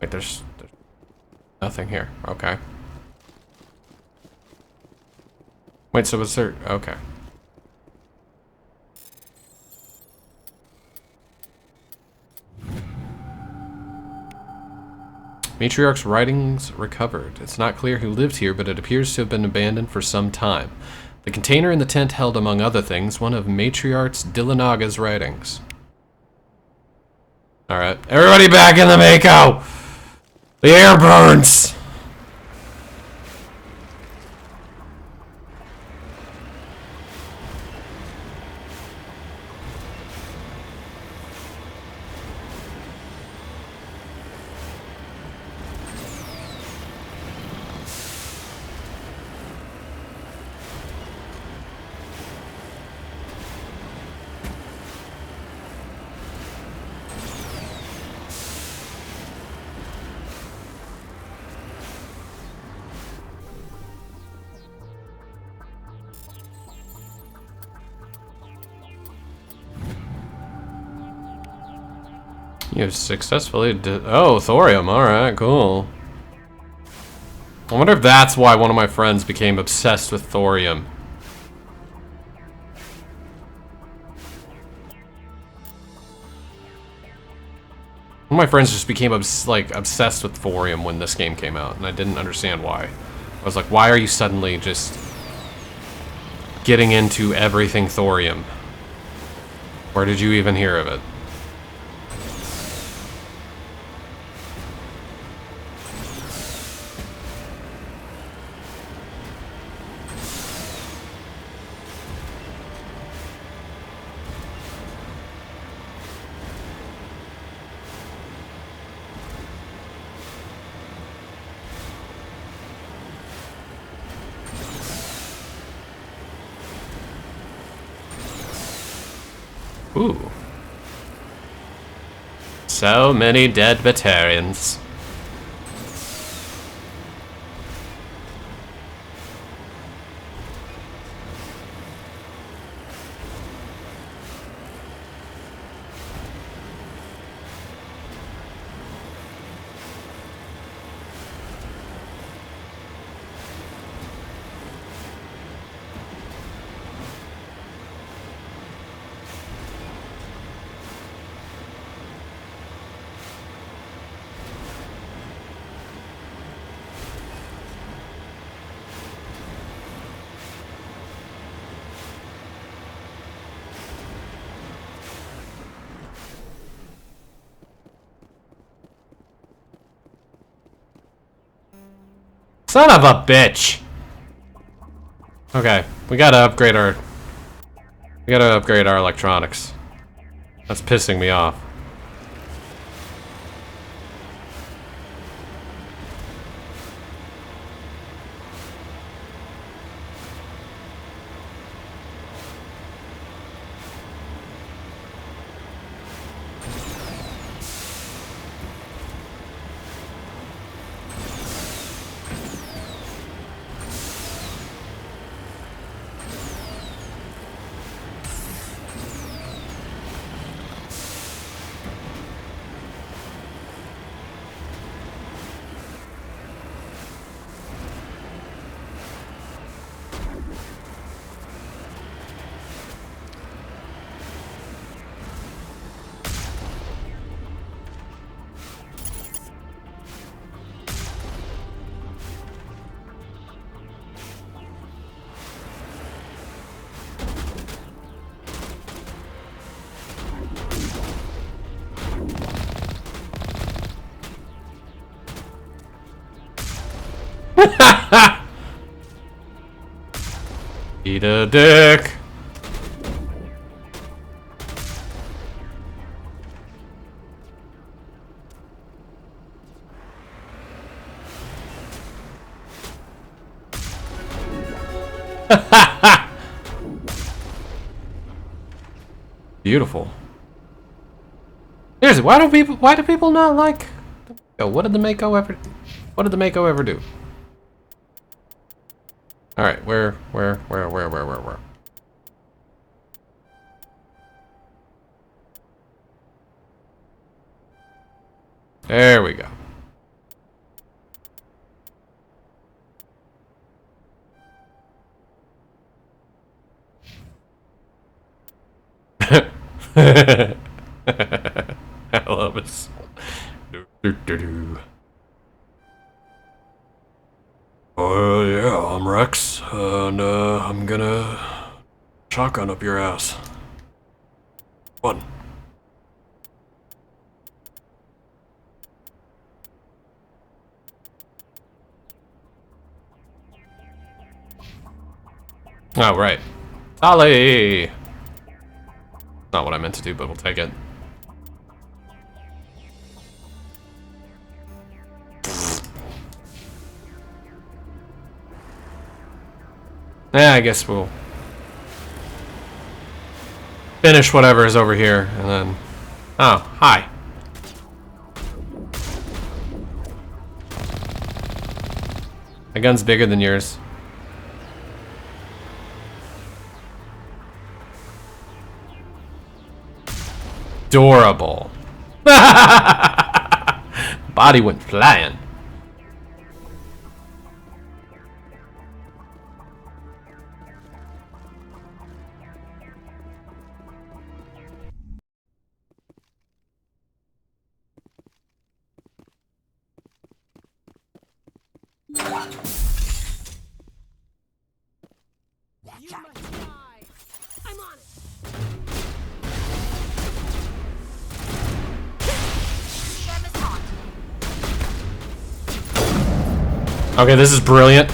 Wait, there's nothing here. Okay. Wait, so was there... Okay. Matriarch's writings recovered. It's not clear who lived here, but it appears to have been abandoned for some time. The container in the tent held, among other things, one of Matriarch Dillinaga's writings. Alright. Everybody back in the Mako! The air burns! You've successfully oh, thorium. Alright, cool. I wonder if that's why one of my friends became obsessed with thorium. One of my friends just became obsessed with thorium when this game came out, and I didn't understand why. I was like, why are you suddenly just getting into everything thorium? Where did you even hear of it? Ooh. So many dead Batarians. Son of a bitch! Okay, we gotta upgrade our electronics. That's pissing me off. Eat a dick. Beautiful. Seriously, why do people not like? Oh, what did the Mako ever do? All right, where? There we go. I love it. Oh yeah, I'm Rex, and I'm gonna shotgun up your ass. One. Oh right, Ollie. Not what I meant to do, but we'll take it. Yeah, I guess we'll finish whatever is over here, and then... Oh, hi. My gun's bigger than yours. Adorable. Body went flying. Okay, this is brilliant.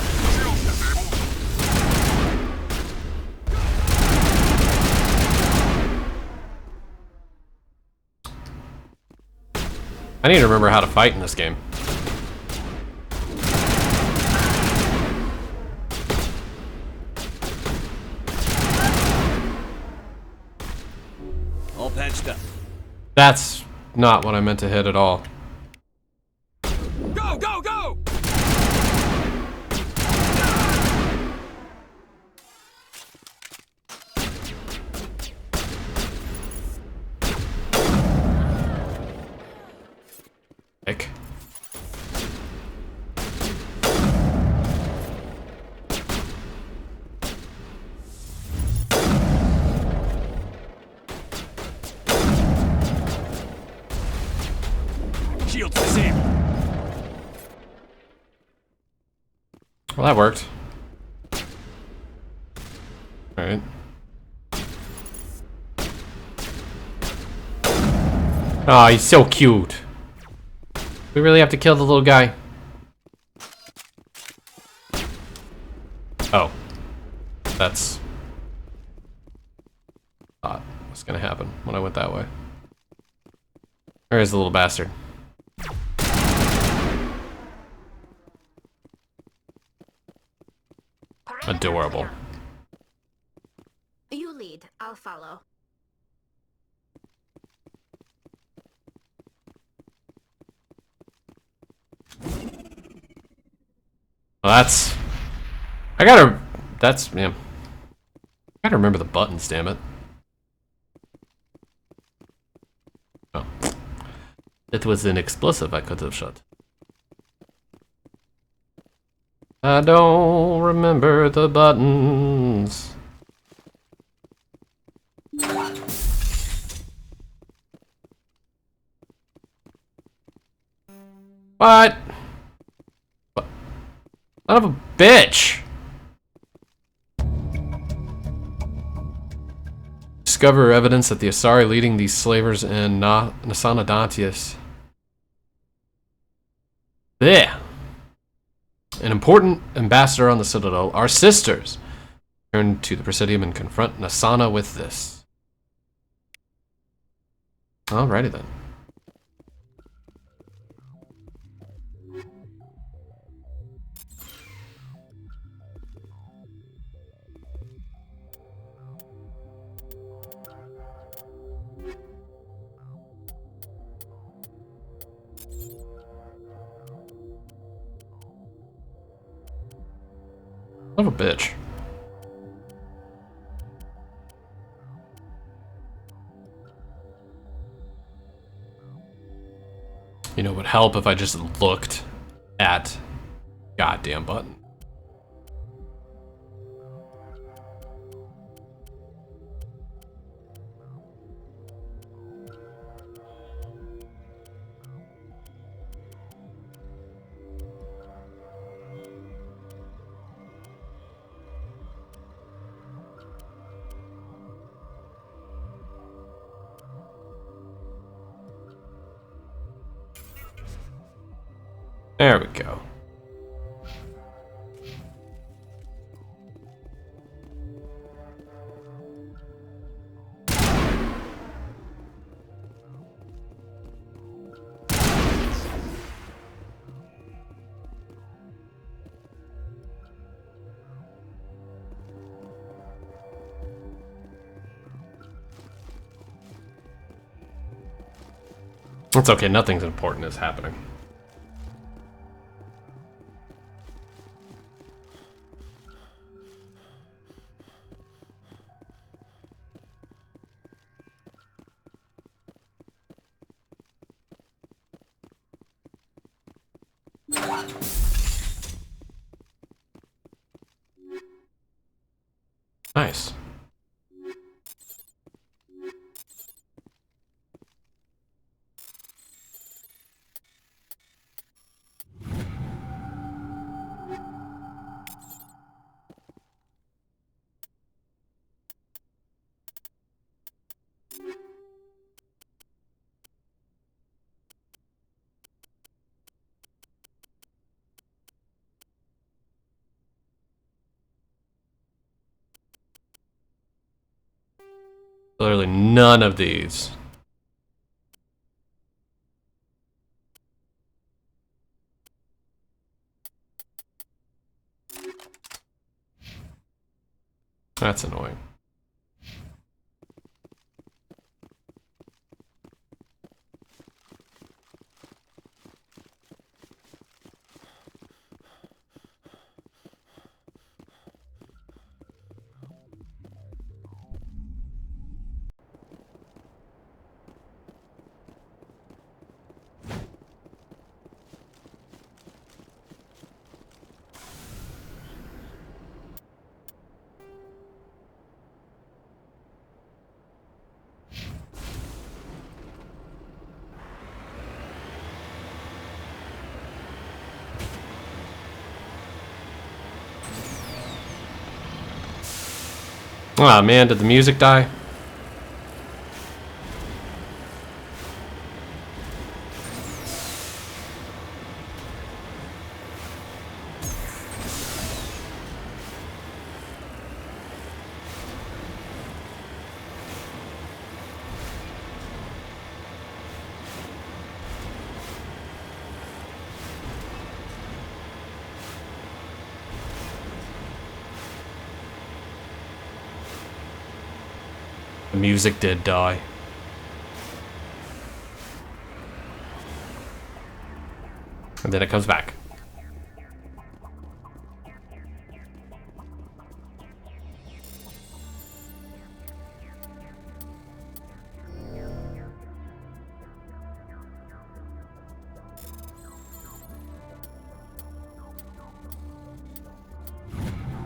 I need to remember how to fight in this game. All patched up. That's not what I meant to hit at all. Go, go, go! Ick. Shields disabled. Well, that worked. Alright. Oh, he's so cute. We really have to kill the little guy. Oh. That's... thought was gonna happen when I went that way. There's the little bastard. Adorable. You lead, I'll follow. Well, that's... I gotta... That's... yeah. I gotta remember the buttons, damn it. Oh. It was an explosive I could have shot. I don't remember the buttons. What? Son of a bitch! Discover evidence that the Asari leading these slavers in Nasanadontius. Blech. An important ambassador on the Citadel, our sisters, turn to the Presidium and confront Nasana with this. Alrighty then. Son of a bitch. You know, it would help if I just looked at goddamn button. There we go. It's okay, nothing's important is happening. Nice. Literally none of these. That's annoying. Aw, man, did the music die? The music did die. And then it comes back.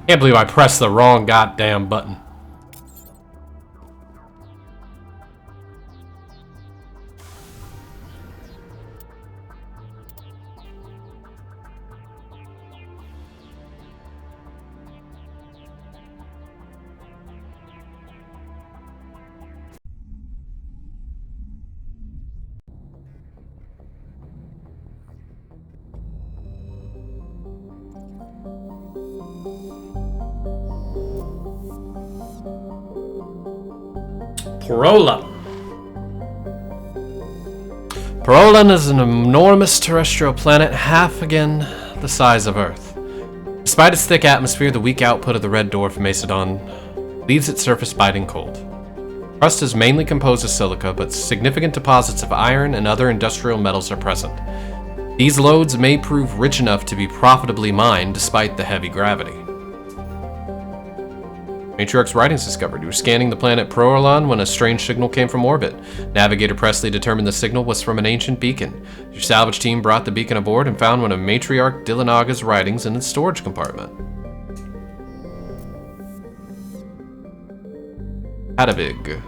Can't believe I pressed the wrong goddamn button. Parolan. Parolan is an enormous terrestrial planet, half again the size of Earth. Despite its thick atmosphere, the weak output of the red dwarf Macedon leaves its surface biting cold. Crust is mainly composed of silica, but significant deposits of iron and other industrial metals are present. These lodes may prove rich enough to be profitably mined despite the heavy gravity. Matriarch's writings discovered. You were scanning the planet Parolan when a strange signal came from orbit. Navigator Presley determined the signal was from an ancient beacon. Your salvage team brought the beacon aboard and found one of Matriarch Dillinaga's writings in its storage compartment. Patavig.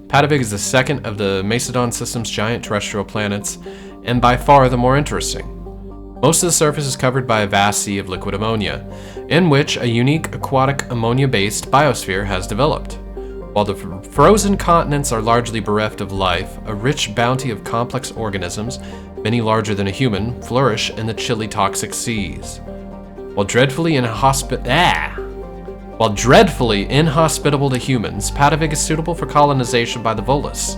Patavig is the second of the Macedon system's giant terrestrial planets, and by far the more interesting. Most of the surface is covered by a vast sea of liquid ammonia, in which a unique aquatic ammonia-based biosphere has developed. While the frozen continents are largely bereft of life, a rich bounty of complex organisms, many larger than a human, flourish in the chilly toxic seas. While dreadfully inhospitable to humans, Patavig is suitable for colonization by the Volus.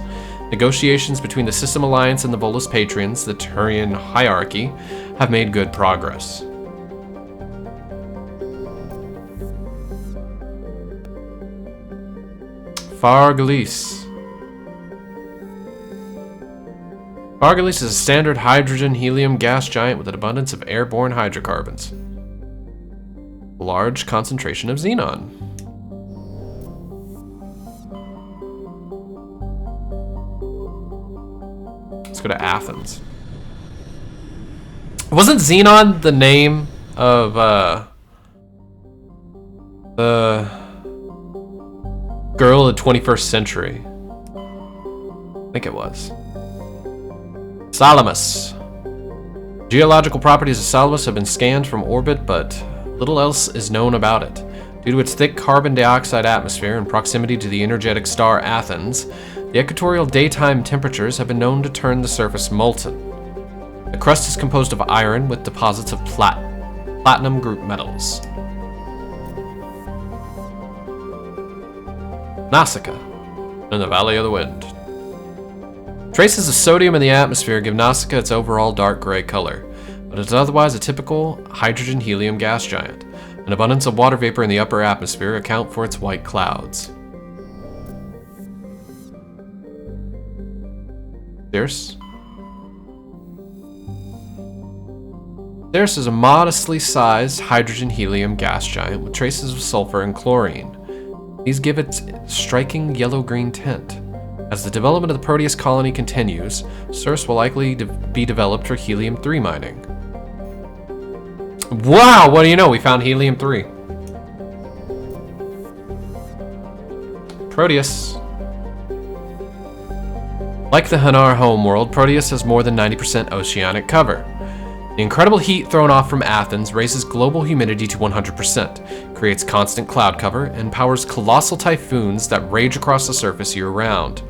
Negotiations between the System Alliance and the Volus Patrons, the Turian hierarchy, have made good progress. Fargalis. Fargalis is a standard hydrogen-helium gas giant with an abundance of airborne hydrocarbons. A large concentration of xenon. Let's go to Athens. Wasn't xenon the name of the girl of the 21st century? I think it was. Salamis. Geological properties of Salamis have been scanned from orbit, but little else is known about it. Due to its thick carbon dioxide atmosphere and proximity to the energetic star Athens, the equatorial daytime temperatures have been known to turn the surface molten. The crust is composed of iron with deposits of platinum group metals. Nausicaa, in the Valley of the Wind. Traces of sodium in the atmosphere give Nausicaa its overall dark gray color, but it's otherwise a typical hydrogen-helium gas giant. An abundance of water vapor in the upper atmosphere account for its white clouds. There's is a modestly sized hydrogen-helium gas giant with traces of sulfur and chlorine. These give it striking yellow-green tint. As the development of the Proteus colony continues, Cirrus will likely be developed for helium-3 mining. Wow, what do you know? We found helium-3. Proteus. Like the Hanar homeworld, Proteus has more than 90% oceanic cover. The incredible heat thrown off from Athens raises global humidity to 100%, creates constant cloud cover, and powers colossal typhoons that rage across the surface year-round.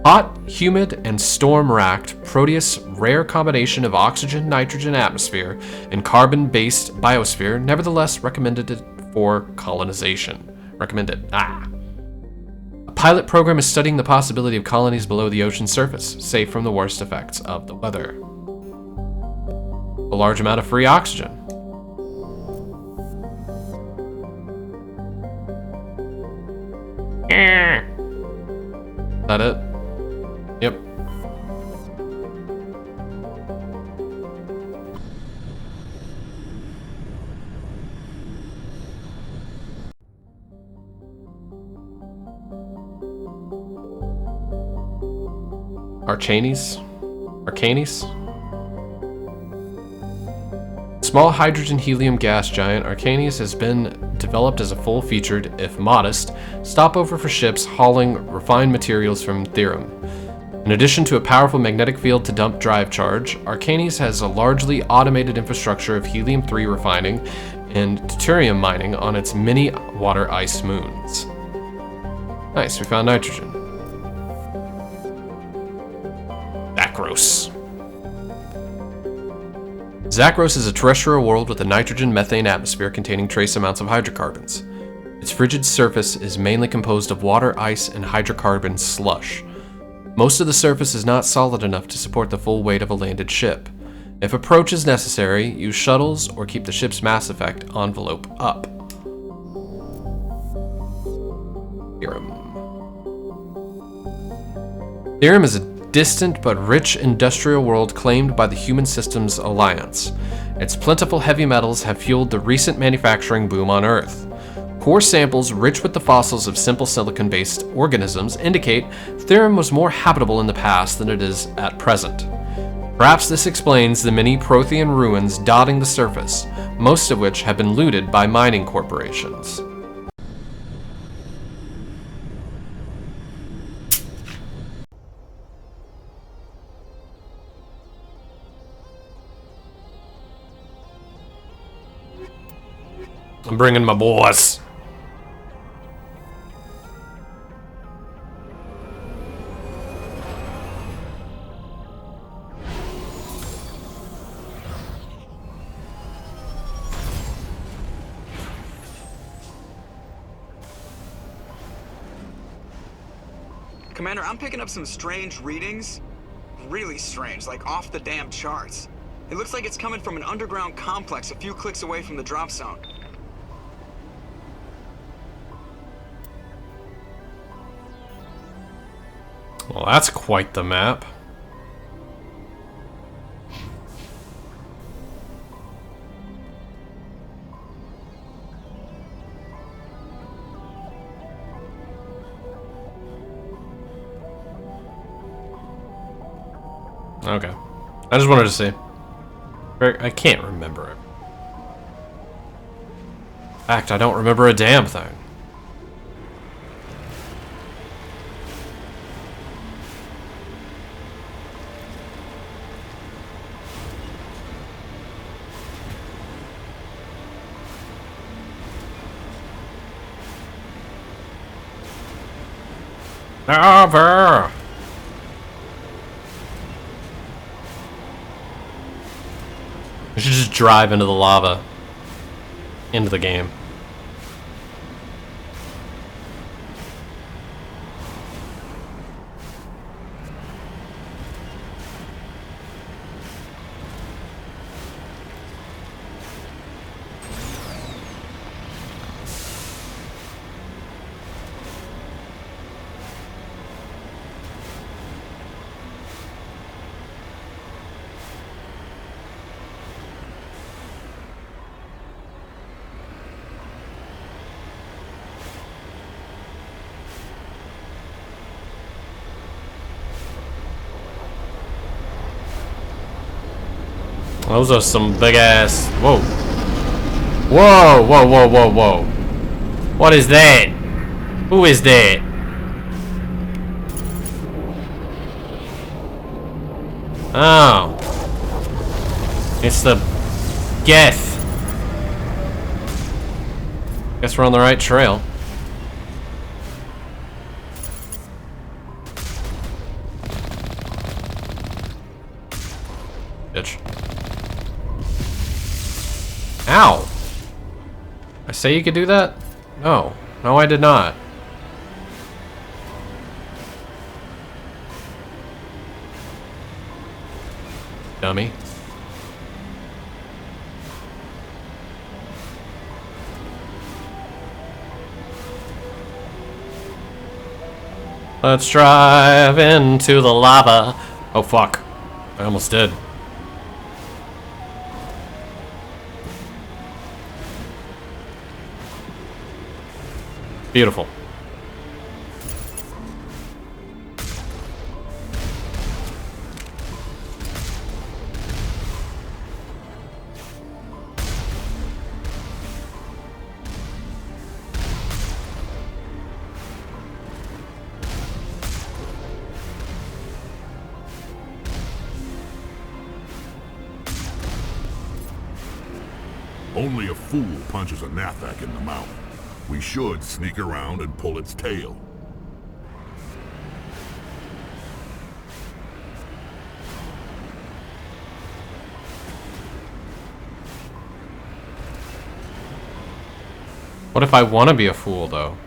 Hot, humid, and storm-racked, Proteus' rare combination of oxygen, nitrogen atmosphere, and carbon-based biosphere nevertheless recommended for colonization. A pilot program is studying the possibility of colonies below the ocean surface, safe from the worst effects of the weather. A large amount of free oxygen. That it? Yep. Archanes? Small hydrogen helium gas giant, Archanes has been developed as a full-featured, if modest, stopover for ships hauling refined materials from Therum. In addition to a powerful magnetic field to dump drive charge, Archanes has a largely automated infrastructure of helium-3 refining and deuterium mining on its many water ice moons. Nice, we found nitrogen. Zakros. Zakros is a terrestrial world with a nitrogen-methane atmosphere containing trace amounts of hydrocarbons. Its frigid surface is mainly composed of water, ice, and hydrocarbon slush. Most of the surface is not solid enough to support the full weight of a landed ship. If approach is necessary, use shuttles or keep the ship's mass effect envelope up. Therum is a distant but rich industrial world claimed by the Human Systems Alliance. Its plentiful heavy metals have fueled the recent manufacturing boom on Earth. Core samples rich with the fossils of simple silicon-based organisms indicate Therum was more habitable in the past than it is at present. Perhaps this explains the many Prothean ruins dotting the surface, most of which have been looted by mining corporations. I'm bringing my boys. Commander, I'm picking up some strange readings. Really strange, like off the damn charts. It looks like it's coming from an underground complex a few clicks away from the drop zone. Well, that's quite the map. Okay. I just wanted to see. I can't remember it. In fact, I don't remember a damn thing. Over! We should just drive into the lava. Into the game. Those are some big ass. Whoa. Whoa, whoa, whoa, whoa, whoa. What is that? Who is that? Oh. It's the Geth. Guess we're on the right trail. Bitch. Ow! I say you could do that? No. No, I did not. Dummy. Let's drive into the lava. Oh, fuck. I almost did. Beautiful. Only a fool punches a Nathak in the mouth. We should sneak around and pull its tail. What if I want to be a fool, though?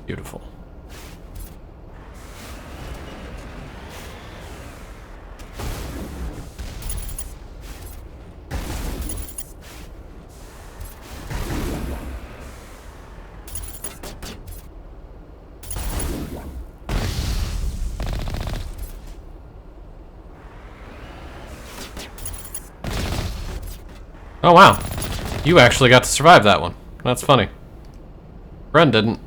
Beautiful. Oh wow, you actually got to survive that one. That's funny. Ren didn't.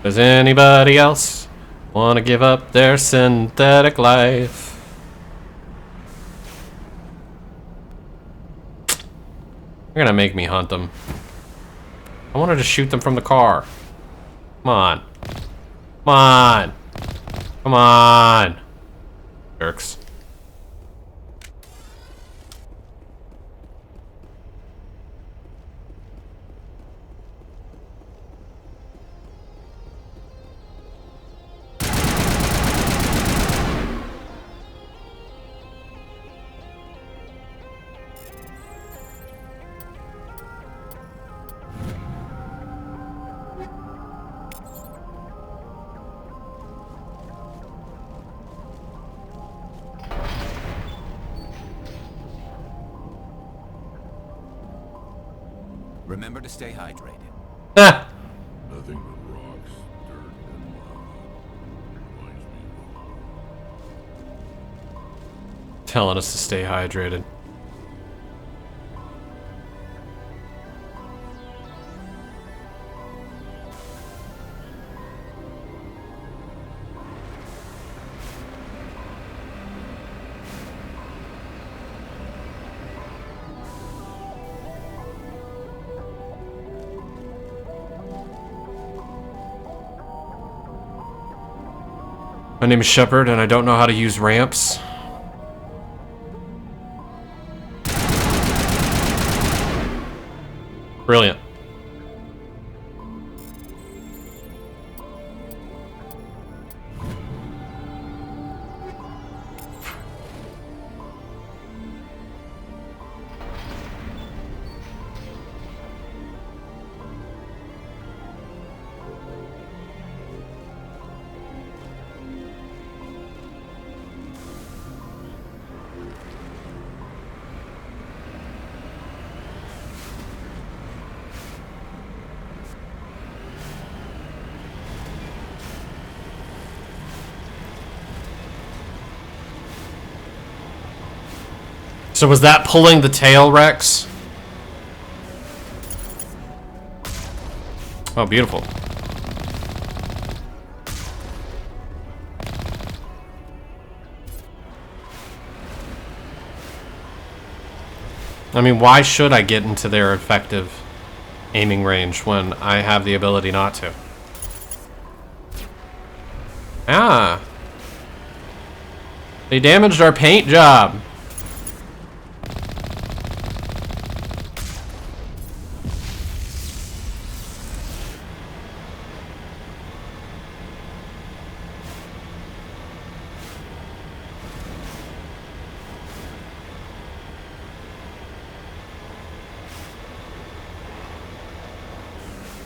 Does anybody else want to give up their synthetic life? You're gonna make me hunt them. I wanted to shoot them from the car. Come on. Come on. Come on. Jerks. Remember to stay hydrated. Ah. Nothing but rocks, dirt, and lava. Reminds me of Telling us to stay hydrated. My name is Shepard, and I don't know how to use ramps. Brilliant. So was that pulling the tail, Rex? Oh, beautiful. I mean, why should I get into their effective aiming range when I have the ability not to? Ah. They damaged our paint job.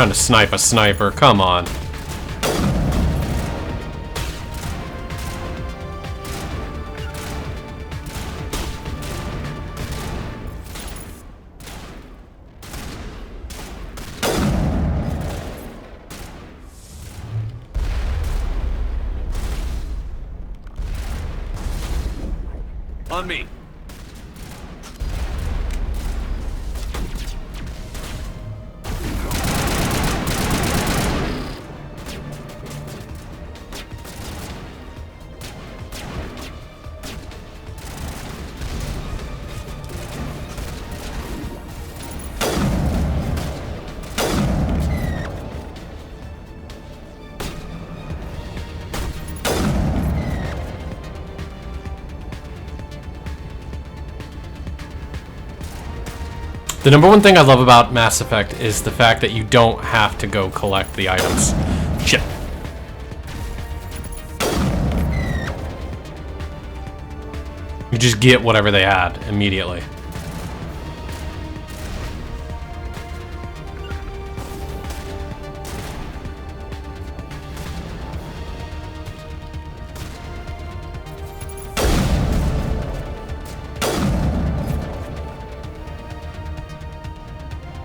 Trying to snipe a sniper, come on. On me. The number one thing I love about Mass Effect is the fact that you don't have to go collect the items. Shit. You just get whatever they had immediately.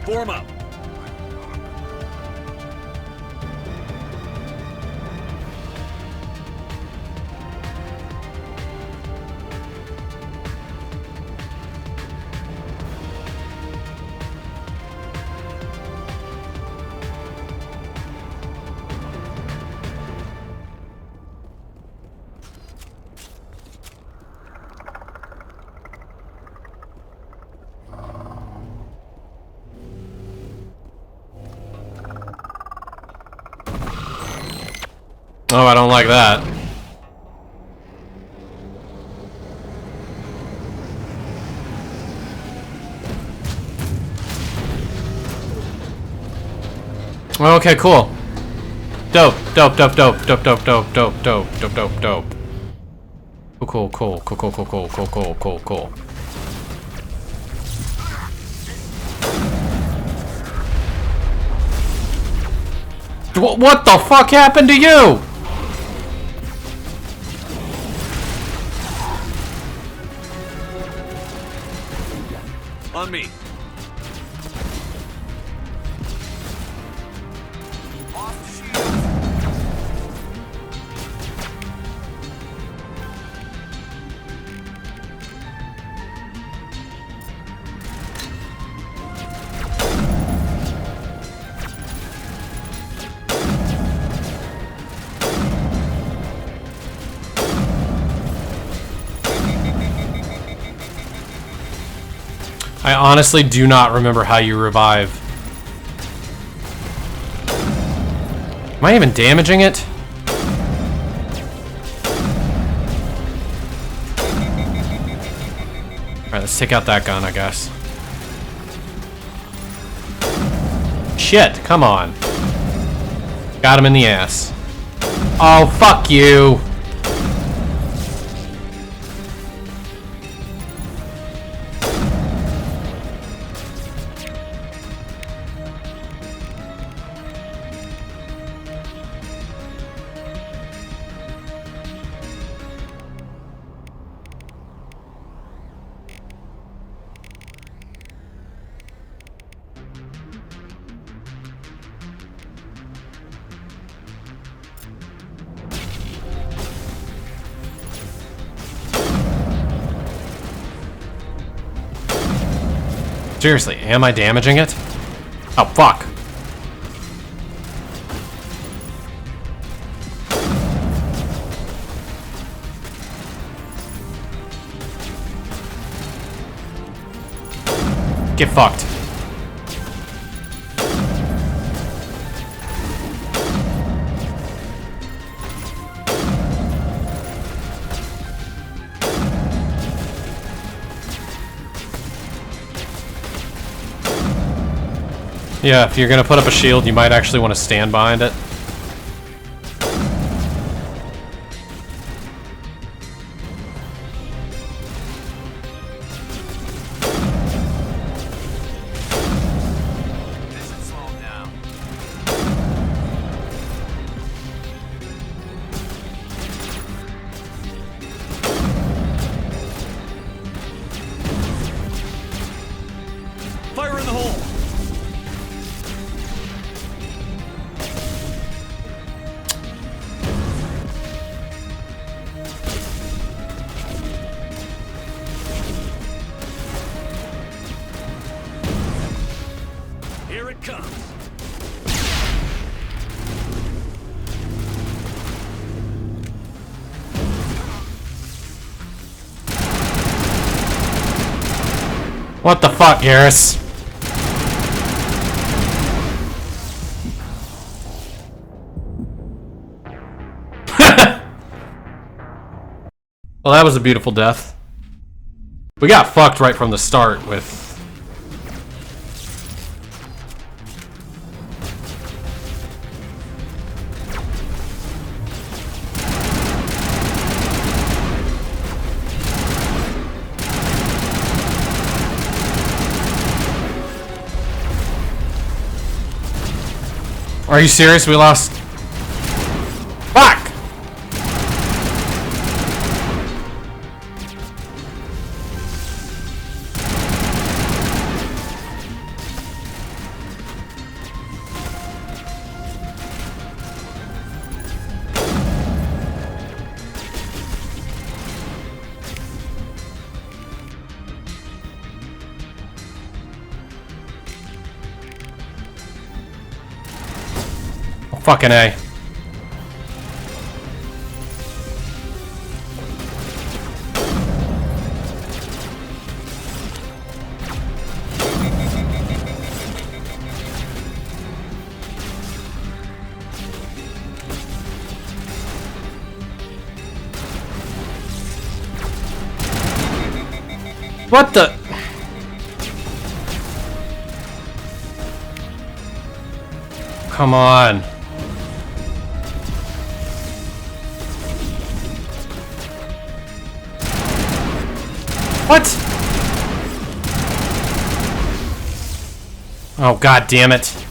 Form up. Oh, I don't like that. Okay, cool. Dope, dope, dope, dope, dope, dope, dope, dope, dope, dope, dope, dope. Cool, cool, cool, cool, cool, cool, cool, cool, cool, cool. What the fuck happened to you? On me. I honestly do not remember how you revive. Am I even damaging it? Alright, let's take out that gun, I guess. Shit, come on. Got him in the ass. Oh, fuck you! Seriously, am I damaging it? Oh, fuck. Get fucked. Yeah, if you're gonna put up a shield, you might actually want to stand behind it. comes. What the fuck, Garrus? Well, that was a beautiful death. We got fucked right from the start with... Are you serious? We lost... Fuck! Fucking A. What the? Come on. What? Oh, god damn it.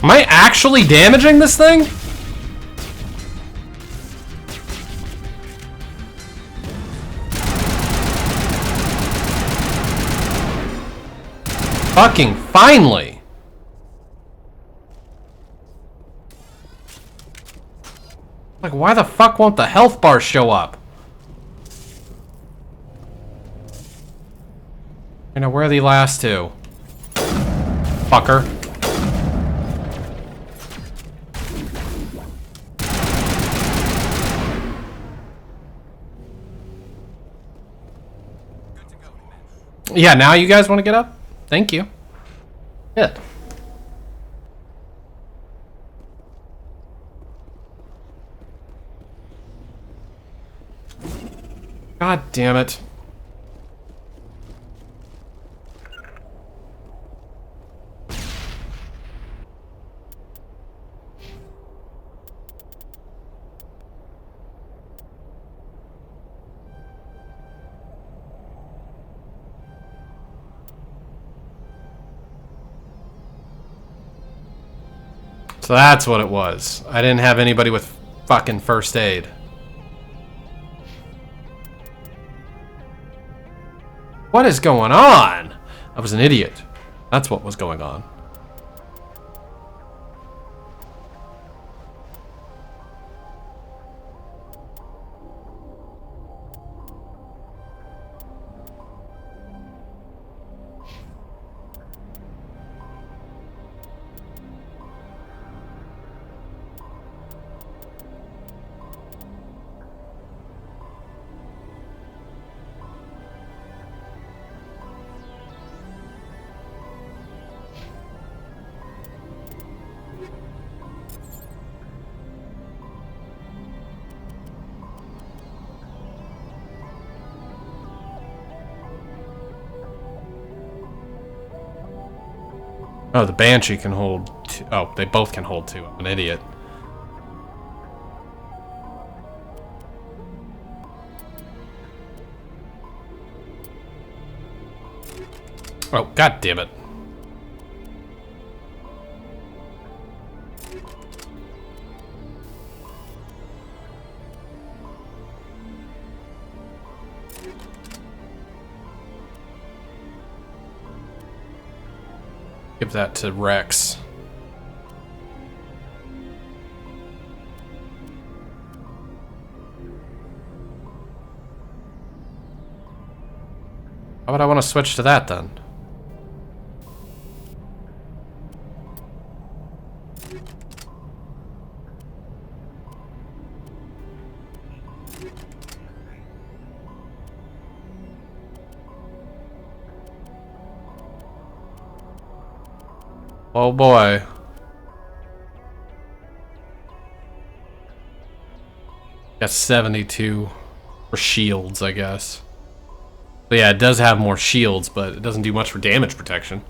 Am I actually damaging this thing? Fucking finally! Like, why the fuck won't the health bar show up? You know, where are the last two? Fucker. Yeah, now you guys want to get up? Thank you. Good. God damn it. So that's what it was. I didn't have anybody with fucking first aid. What is going on? I was an idiot. That's what was going on. Oh, the Banshee can hold two. Oh, they both can hold two. I'm an idiot. Oh, god damn it. Give that to Rex. Why would I want to switch to that then? Oh boy. Got 72 for shields, I guess. But yeah, it does have more shields, but it doesn't do much for damage protection.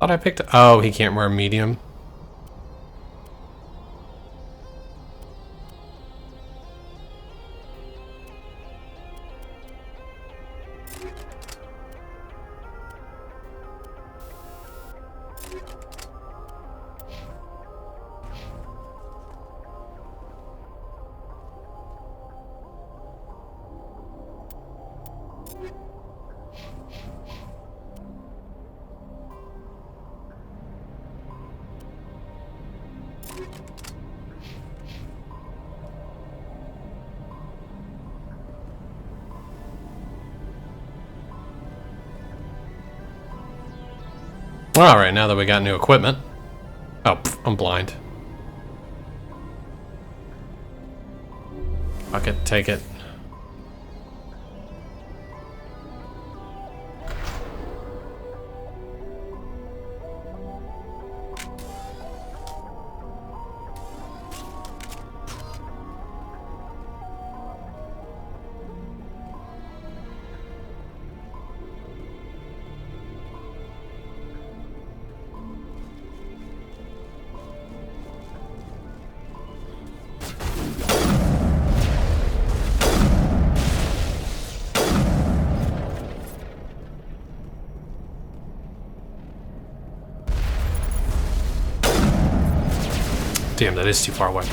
Thought I picked. Oh, he can't wear medium. Alright, now that we got new equipment. Oh, pff, I'm blind. Fuck it, take it. Damn, that is too far away.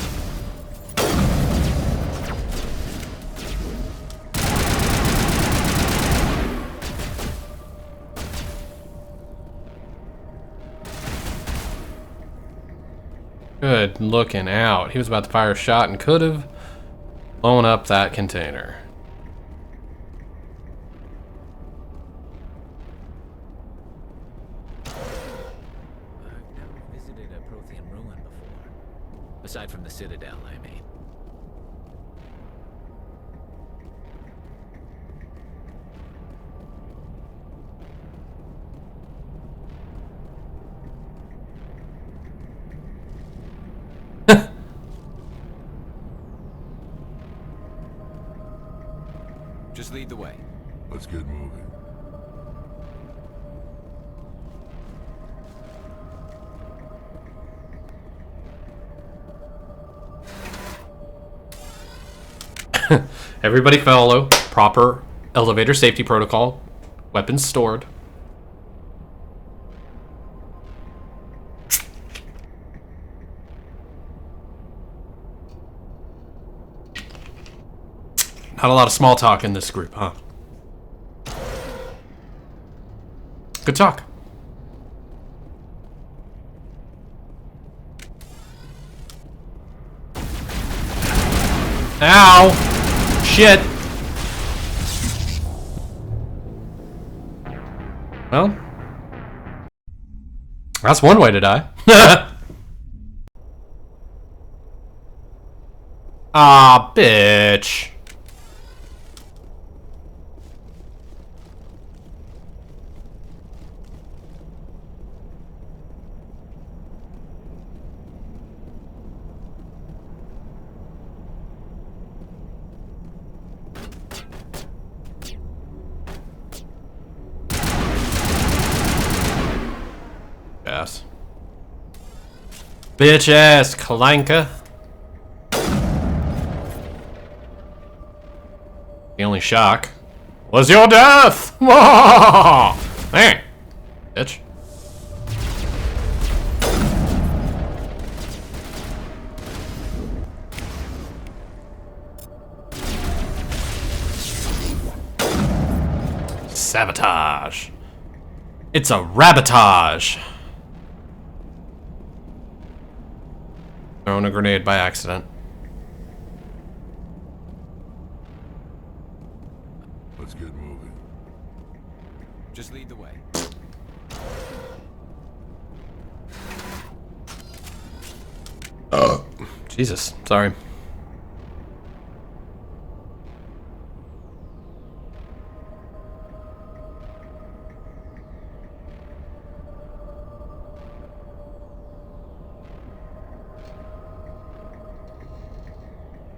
Good looking out. He was about to fire a shot and could have blown up that container. Aside from the Citadel, I mean. Just lead the way. Let's get moving. Everybody follow proper elevator safety protocol. Weapons stored. Not a lot of small talk in this group, huh? Good talk. Ow! Shit! Well, that's one way to die. Ah, bitch. Ass. Bitch ass clanker. The only shock was your death! Hey, bitch. Sabotage. It's a rabotage. Throwing a grenade by accident. Let's get moving. Just lead the way. Jesus, sorry.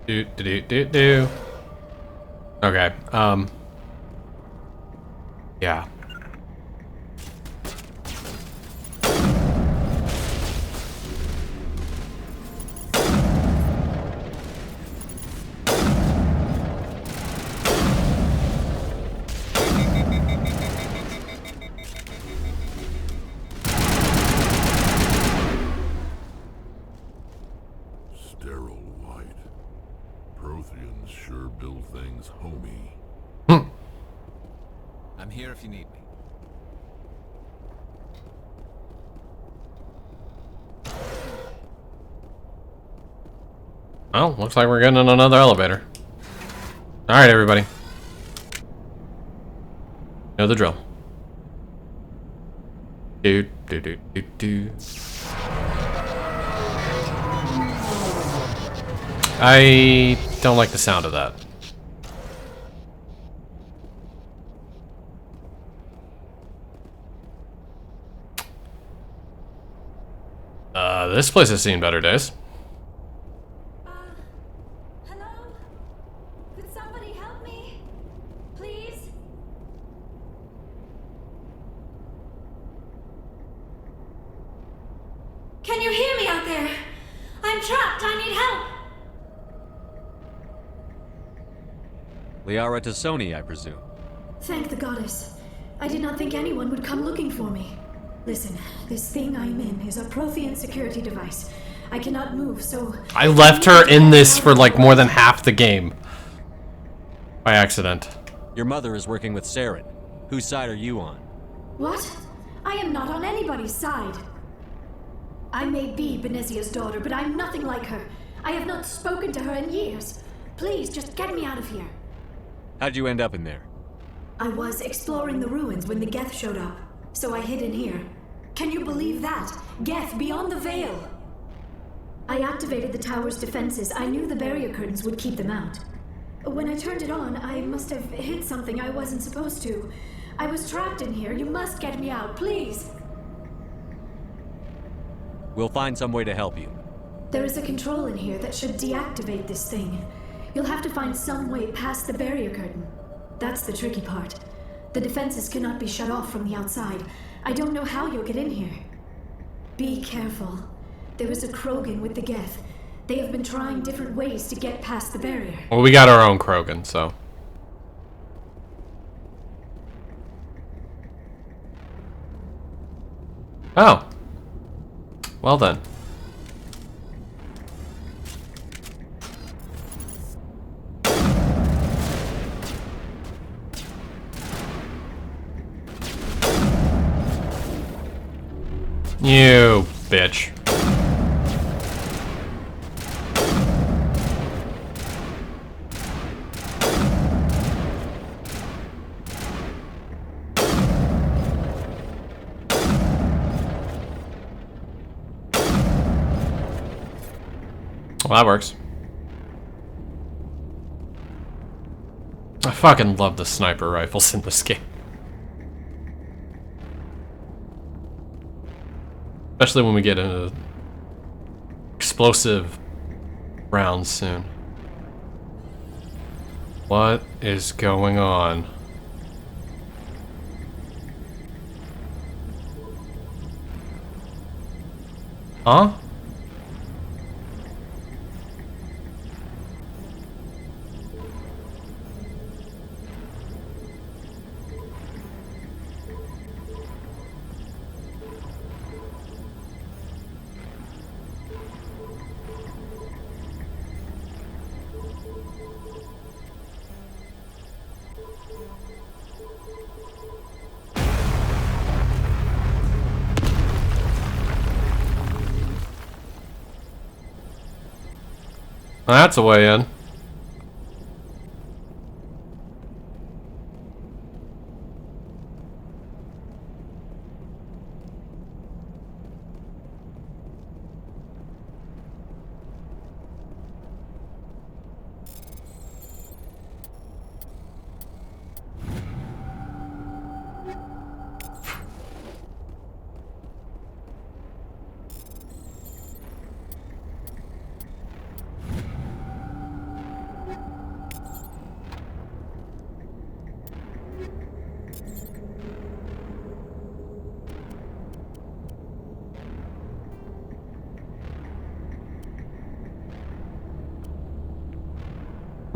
Do. Okay, yeah. Sterile white. Protheans sure build things homey. I'm here if you need me. Well, looks like we're getting in another elevator. Alright, everybody. Know the drill. Do. I don't like the sound of that. This place has seen better days. Hello? Could somebody help me? Please? Can you hear me out there? I'm trapped. I need help. Liara Tassoni, I presume. Thank the goddess. I did not think anyone would come looking for me. Listen, this thing I'm in is a Prothean security device. I cannot move, so... I left her in this for like more than half the game. By accident. Your mother is working with Saren. Whose side are you on? What? I am not on anybody's side. I may be Benezia's daughter, but I'm nothing like her. I have not spoken to her in years. Please, just get me out of here. How'd you end up in there? I was exploring the ruins when the Geth showed up, so I hid in here. Can you believe that? Geth beyond the veil! I activated the tower's defenses. I knew the barrier curtains would keep them out. When I turned it on, I must have hit something I wasn't supposed to. I was trapped in here. You must get me out, please! We'll find some way to help you. There is a control in here that should deactivate this thing. You'll have to find some way past the barrier curtain. That's the tricky part. The defenses cannot be shut off from the outside. I don't know how you'll get in here. Be careful. There is a Krogan with the Geth. They have been trying different ways to get past the barrier. Well, we got our own Krogan, so. Oh. Well then. You bitch. Well, that works. I fucking love the sniper rifles in this game. Especially when we get into explosive rounds soon. What is going on? Huh? That's a way in.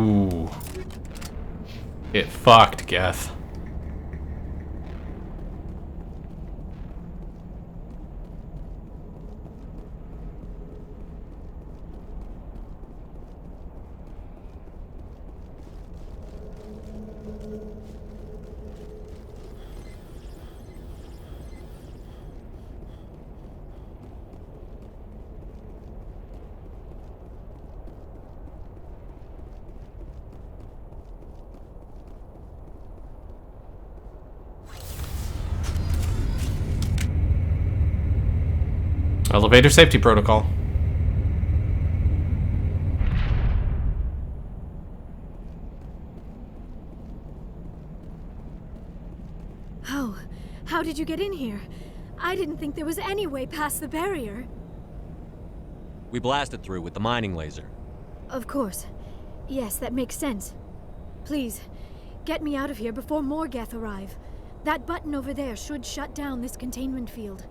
Ooh. Get fucked, Geth. Elevator safety protocol. Oh, how did you get in here? I didn't think there was any way past the barrier. We blasted through with the mining laser. Of course. Yes, that makes sense. Please, get me out of here before more Geth arrive. That button over there should shut down this containment field.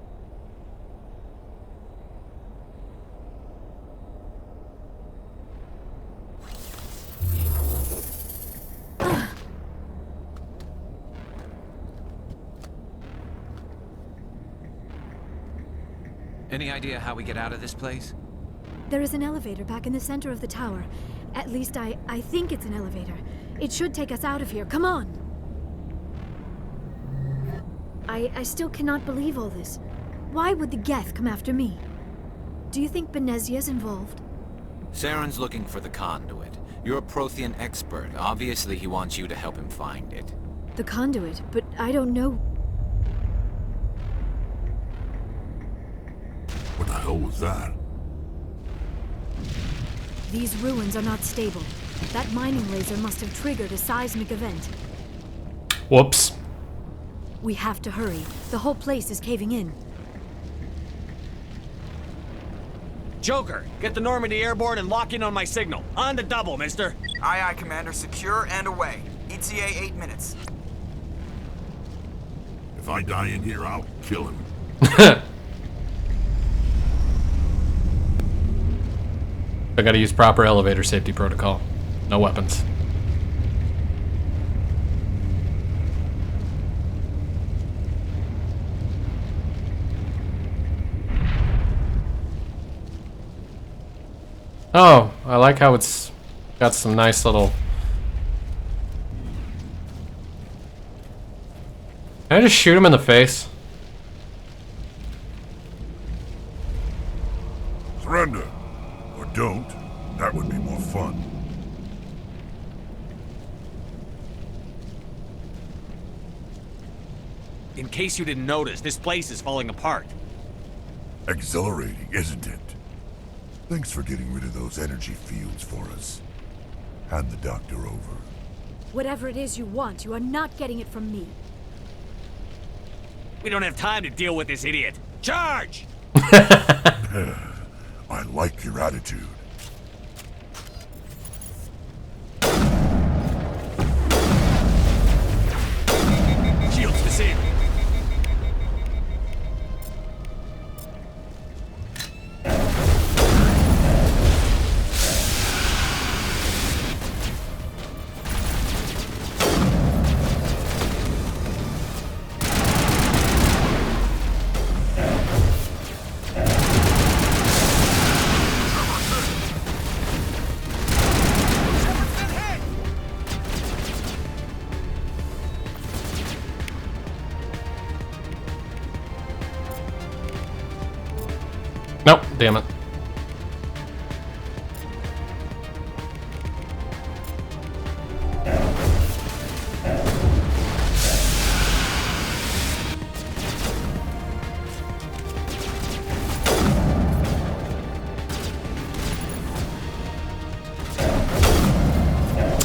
Any idea how we get out of this place? There is an elevator back in the center of the tower. At least I think it's an elevator. It should take us out of here. Come on! I still cannot believe all this. Why would the Geth come after me? Do you think Benezia's involved? Saren's looking for the conduit. You're a Prothean expert. Obviously, he wants you to help him find it. The conduit, but I don't know. What the hell was that? These ruins are not stable. That mining laser must have triggered a seismic event. Whoops. We have to hurry. The whole place is caving in. Joker, get the Normandy airborne and lock in on my signal. On the double, mister. Aye, aye, Commander. Secure and away. ETA 8 minutes. If I die in here, I'll kill him. I gotta use proper elevator safety protocol. No weapons. Oh, I like how it's got some nice little... Can I just shoot him in the face? Surrender. Or don't. That would be more fun. In case you didn't notice, this place is falling apart. Exhilarating, isn't it? Thanks for getting rid of those energy fields for us. Hand the doctor over. Whatever it is you want, you are not getting it from me. We don't have time to deal with this idiot. Charge! I like your attitude. Shields disabled. Nope, damn it.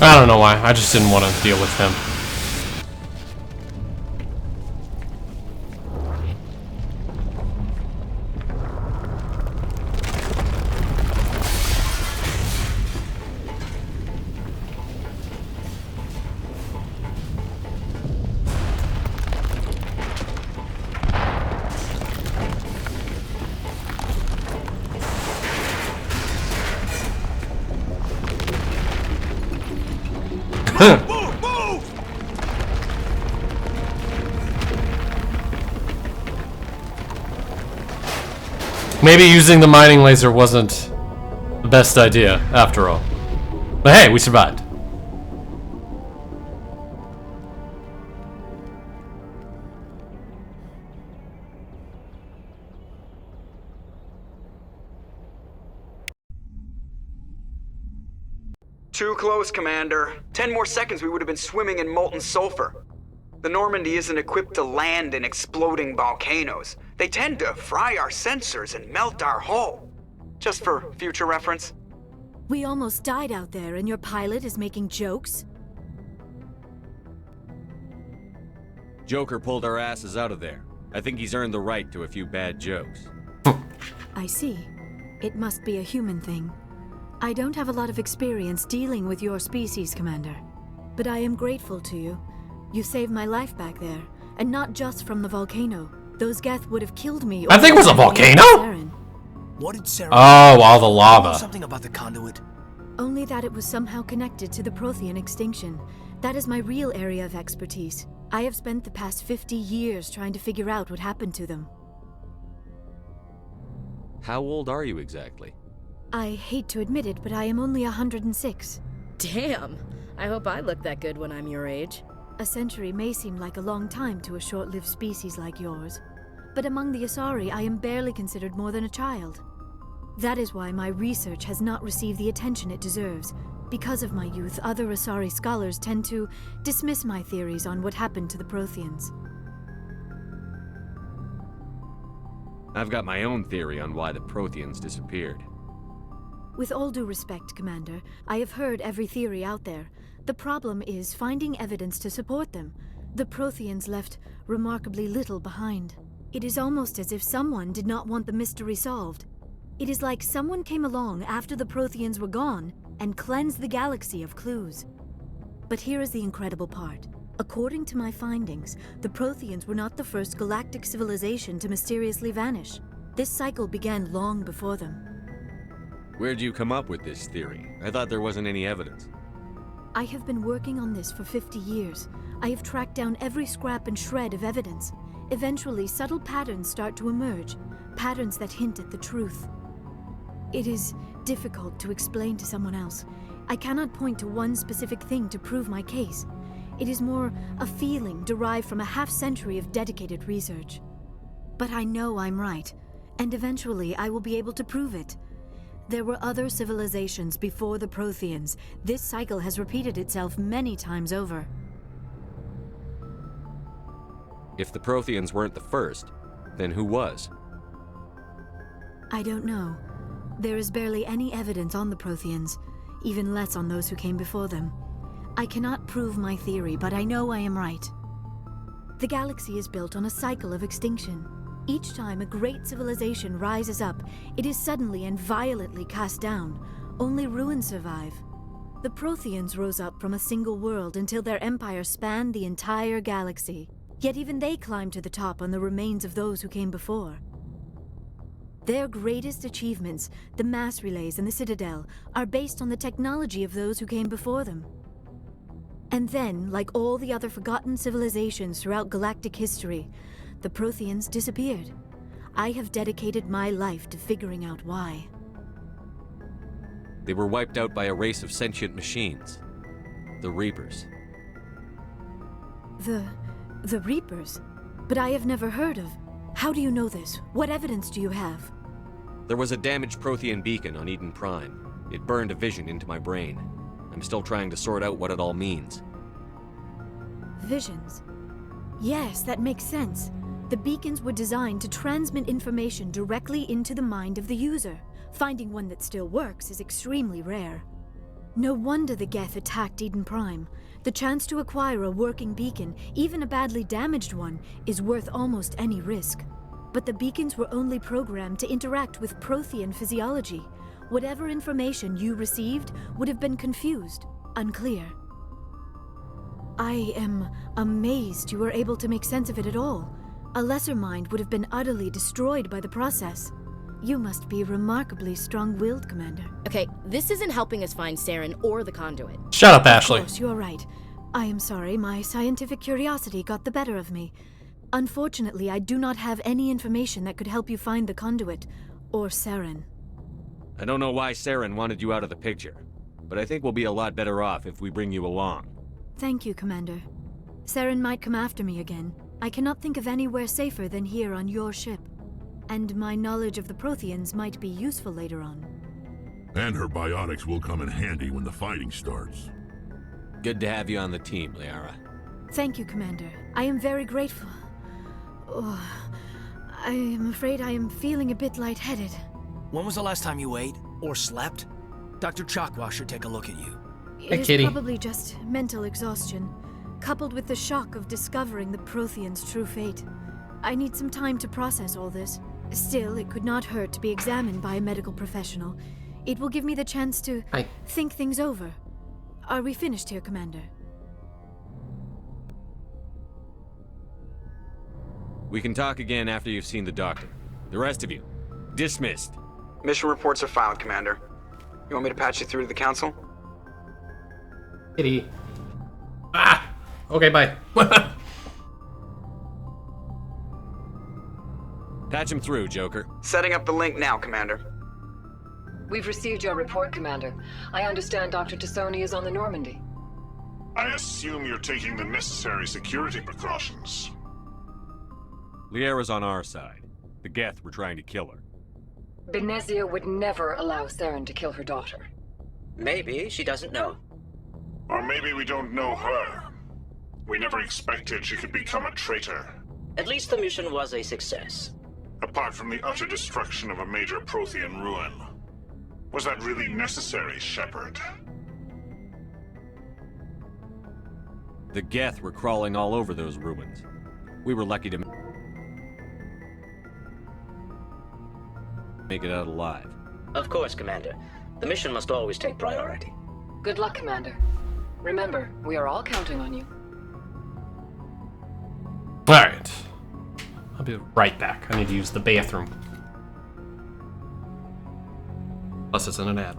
I don't know why, I just didn't want to deal with him. Maybe using the mining laser wasn't the best idea, after all. But hey, we survived. Too close, Commander. 10 more seconds we would have been swimming in molten sulfur. The Normandy isn't equipped to land in exploding volcanoes. They tend to fry our sensors and melt our hull. Just for future reference. We almost died out there and your pilot is making jokes? Joker pulled our asses out of there. I think he's earned the right to a few bad jokes. I see. It must be a human thing. I don't have a lot of experience dealing with your species, Commander. But I am grateful to you. You saved my life back there, and not just from the volcano. Those Geth would have killed me. I think it was a volcano? What did Sarah... Oh, all the lava. Something about the conduit. Only that it was somehow connected to the Prothean extinction. That is my real area of expertise. I have spent the past 50 years trying to figure out what happened to them. How old are you exactly? I hate to admit it, but I am only 106. Damn! I hope I look that good when I'm your age. A century may seem like a long time to a short-lived species like yours, but among the Asari, I am barely considered more than a child. That is why my research has not received the attention it deserves. Because of my youth, other Asari scholars tend to dismiss my theories on what happened to the Protheans. I've got my own theory on why the Protheans disappeared. With all due respect, Commander, I have heard every theory out there. The problem is finding evidence to support them. The Protheans left remarkably little behind. It is almost as if someone did not want the mystery solved. It is like someone came along after the Protheans were gone and cleansed the galaxy of clues. But here is the incredible part. According to my findings, the Protheans were not the first galactic civilization to mysteriously vanish. This cycle began long before them. Where'd you come up with this theory? I thought there wasn't any evidence. I have been working on this for 50 years. I have tracked down every scrap and shred of evidence. Eventually, subtle patterns start to emerge, patterns that hint at the truth. It is difficult to explain to someone else. I cannot point to one specific thing to prove my case. It is more a feeling derived from a half-century of dedicated research. But I know I'm right, and eventually I will be able to prove it. There were other civilizations before the Protheans. This cycle has repeated itself many times over. If the Protheans weren't the first, then who was? I don't know. There is barely any evidence on the Protheans, even less on those who came before them. I cannot prove my theory, but I know I am right. The galaxy is built on a cycle of extinction. Each time a great civilization rises up, it is suddenly and violently cast down. Only ruins survive. The Protheans rose up from a single world until their empire spanned the entire galaxy. Yet even they climbed to the top on the remains of those who came before. Their greatest achievements, the mass relays and the Citadel, are based on the technology of those who came before them. And then, like all the other forgotten civilizations throughout galactic history, the Protheans disappeared. I have dedicated my life to figuring out why. They were wiped out by a race of sentient machines. The Reapers. The Reapers? But I have never heard of. How do you know this? What evidence do you have? There was a damaged Prothean beacon on Eden Prime. It burned a vision into my brain. I'm still trying to sort out what it all means. Visions? Yes, that makes sense. The beacons were designed to transmit information directly into the mind of the user. Finding one that still works is extremely rare. No wonder the Geth attacked Eden Prime. The chance to acquire a working beacon, even a badly damaged one, is worth almost any risk. But the beacons were only programmed to interact with Prothean physiology. Whatever information you received would have been confused, unclear. I am amazed you were able to make sense of it at all. A lesser mind would have been utterly destroyed by the process. You must be remarkably strong-willed, Commander. Okay, this isn't helping us find Saren or the conduit. Shut up, Ashley. Of course, you're right. I am sorry, my scientific curiosity got the better of me. Unfortunately, I do not have any information that could help you find the conduit, or Saren. I don't know why Saren wanted you out of the picture, but I think we'll be a lot better off if we bring you along. Thank you, Commander. Saren might come after me again. I cannot think of anywhere safer than here on your ship. And my knowledge of the Protheans might be useful later on. And her biotics will come in handy when the fighting starts. Good to have you on the team, Liara. Thank you, Commander. I am very grateful. Oh, I am afraid I am feeling a bit lightheaded. When was the last time you ate? Or slept? Dr. Chakwa should take a look at you. It is probably just mental exhaustion, coupled with the shock of discovering the Protheans' true fate. I need some time to process all this. Still, it could not hurt to be examined by a medical professional. It will give me the chance to think things over. Are we finished here, Commander? We can talk again after you've seen the doctor. The rest of you, dismissed. Mission reports are filed, Commander. You want me to patch you through to the Council? Kitty. Ah! Okay, bye. Patch him through, Joker. Setting up the link now, Commander. We've received your report, Commander. I understand Dr. Tassoni is on the Normandy. I assume you're taking the necessary security precautions. Liara's on our side. The Geth were trying to kill her. Benezia would never allow Saren to kill her daughter. Maybe she doesn't know. Or maybe we don't know her. We never expected she could become a traitor. At least the mission was a success. Apart from the utter destruction of a major Prothean ruin. Was that really necessary, Shepard? The Geth were crawling all over those ruins. We were lucky to make it out alive. Of course, Commander. The mission must always take priority. Good luck, Commander. Remember, we are all counting on you. Alright. I'll be right back. I need to use the bathroom. Plus, it's in an ad.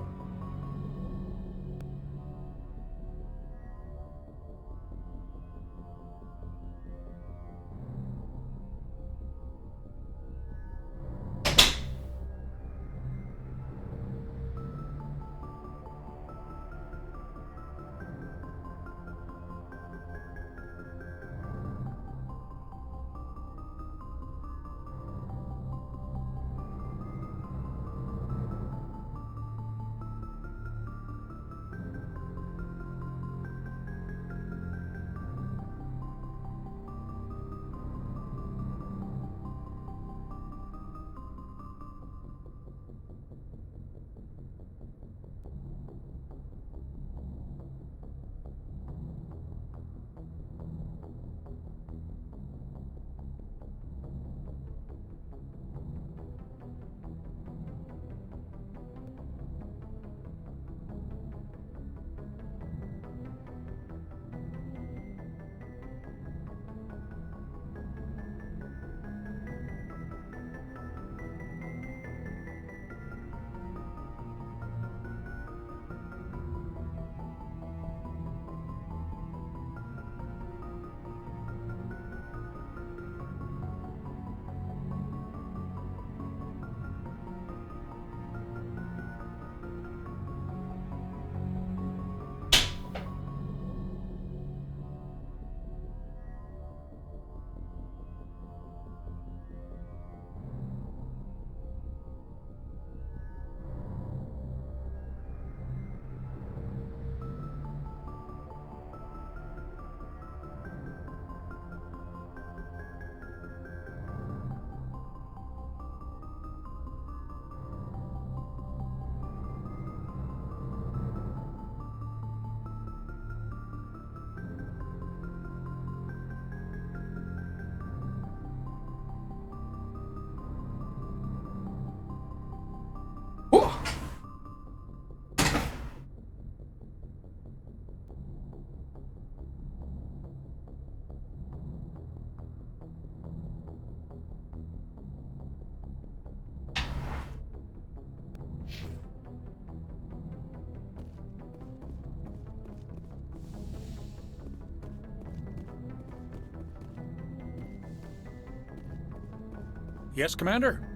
Yes, Commander?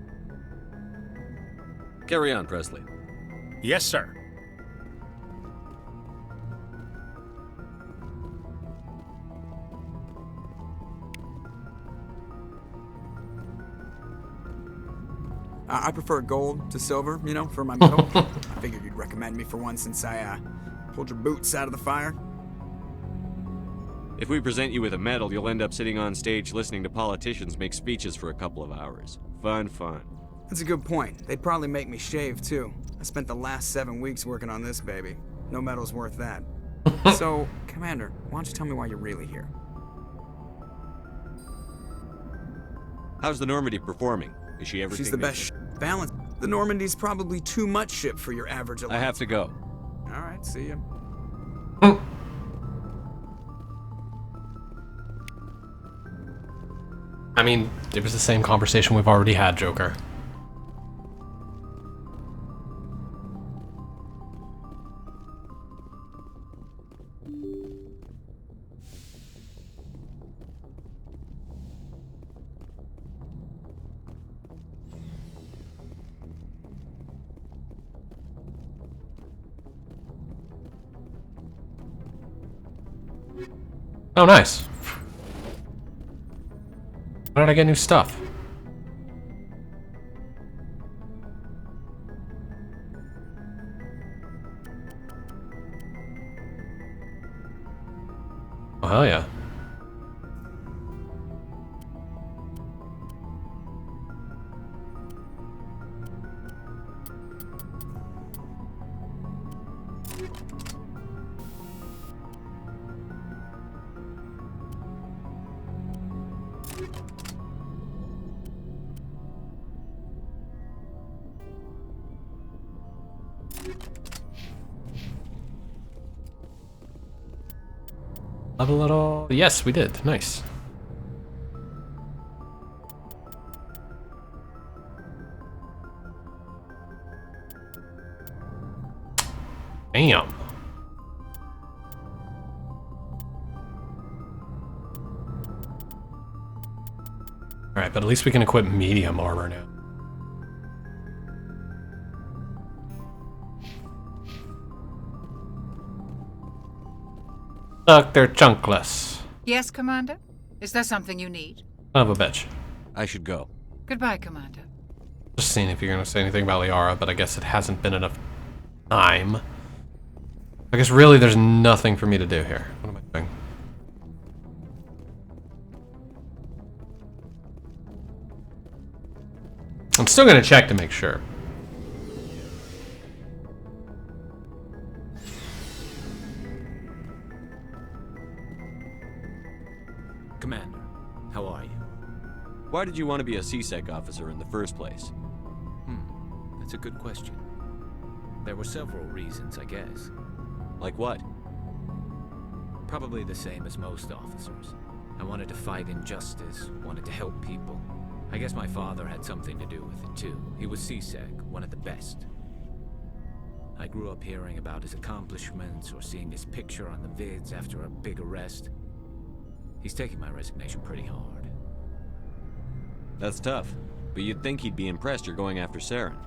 Carry on, Presley. Yes, sir. I prefer gold to silver, you know, for my medal. I figured you'd recommend me for one since I pulled your boots out of the fire. If we present you with a medal, you'll end up sitting on stage listening to politicians make speeches for a couple of hours. Fun. That's a good point. They'd probably make me shave, too. I spent the last 7 weeks working on this baby. No medal's worth that. So, Commander, why don't you tell me why you're really here? How's the Normandy performing? Is she everything? She's the best balance. The Normandy's probably too much ship for your average alliance. I have to go. All right, see ya. I mean, it was the same conversation we've already had, Joker. Oh, nice. Why did I get new stuff? Oh, hell yeah. Level it all? Yes, we did. Nice. Damn. Alright, but at least we can equip medium armor now. Dr. Chunkless. Yes, Commander? Is there something you need? Son of a bitch. I should go. Goodbye, Commander. Just seeing if you're going to say anything about Liara, but I guess it hasn't been enough time. I guess really there's nothing for me to do here. What am I doing? I'm still going to check to make sure. Commander, how are you? Why did you want to be a CSEC officer in the first place? That's a good question. There were several reasons, I guess. Like what? Probably the same as most officers. I wanted to fight injustice, wanted to help people. I guess my father had something to do with it too. He was CSEC, one of the best. I grew up hearing about his accomplishments or seeing his picture on the vids after a big arrest. He's taking my resignation pretty hard. That's tough, but you'd think he'd be impressed you're going after Saren.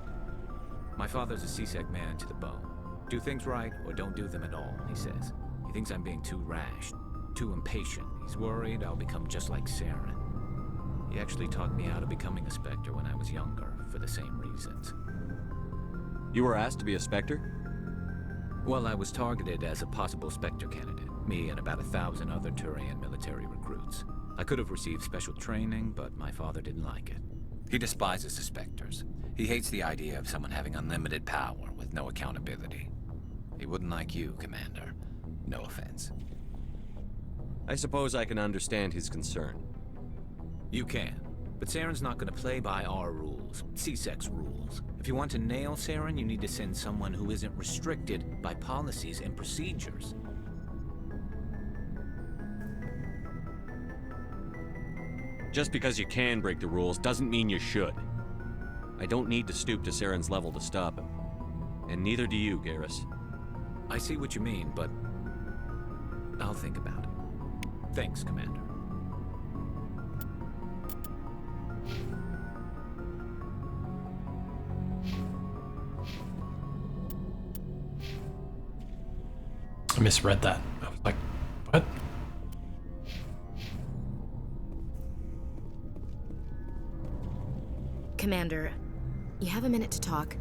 My father's a CSEC man to the bone. Do things right or don't do them at all, he says. He thinks I'm being too rash, too impatient. He's worried I'll become just like Saren. He actually talked me out of becoming a Spectre when I was younger, for the same reasons. You were asked to be a Spectre? Well, I was targeted as a possible Spectre candidate. Me and about 1,000 other Turian military recruits. I could have received special training, but my father didn't like it. He despises the Spectres. He hates the idea of someone having unlimited power with no accountability. He wouldn't like you, Commander. No offense. I suppose I can understand his concern. You can. But Saren's not going to play by our rules, CSEC's rules. If you want to nail Saren, you need to send someone who isn't restricted by policies and procedures. Just because you can break the rules doesn't mean you should. I don't need to stoop to Saren's level to stop him. And neither do you, Garrus. I see what you mean, but I'll think about it. Thanks, Commander. I misread that. I was like, what? Commander, you have a minute to talk?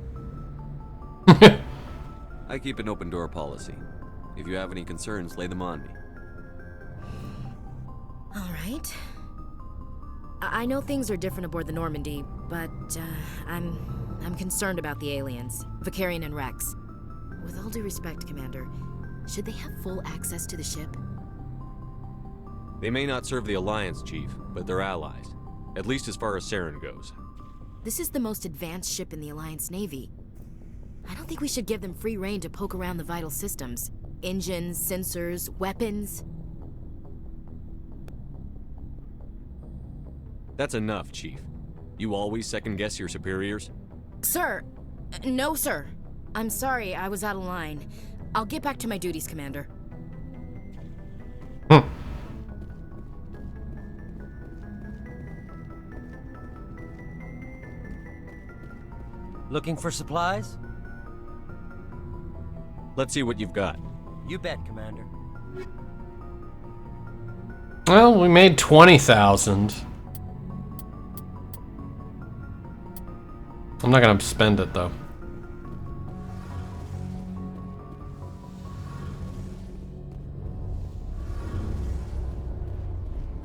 I keep an open door policy. If you have any concerns, lay them on me. All right. I know things are different aboard the Normandy, but I'm concerned about the aliens, Vicarian and Rex. With all due respect, Commander, should they have full access to the ship? They may not serve the Alliance, Chief, but they're allies. At least as far as Saren goes. This is the most advanced ship in the Alliance Navy. I don't think we should give them free rein to poke around the vital systems. Engines, sensors, weapons. That's enough, Chief. You always second-guess your superiors? Sir! No, sir. I'm sorry, I was out of line. I'll get back to my duties, Commander. Looking for supplies? Let's see what you've got. You bet, Commander. Well, we made 20,000. I'm not gonna spend it though.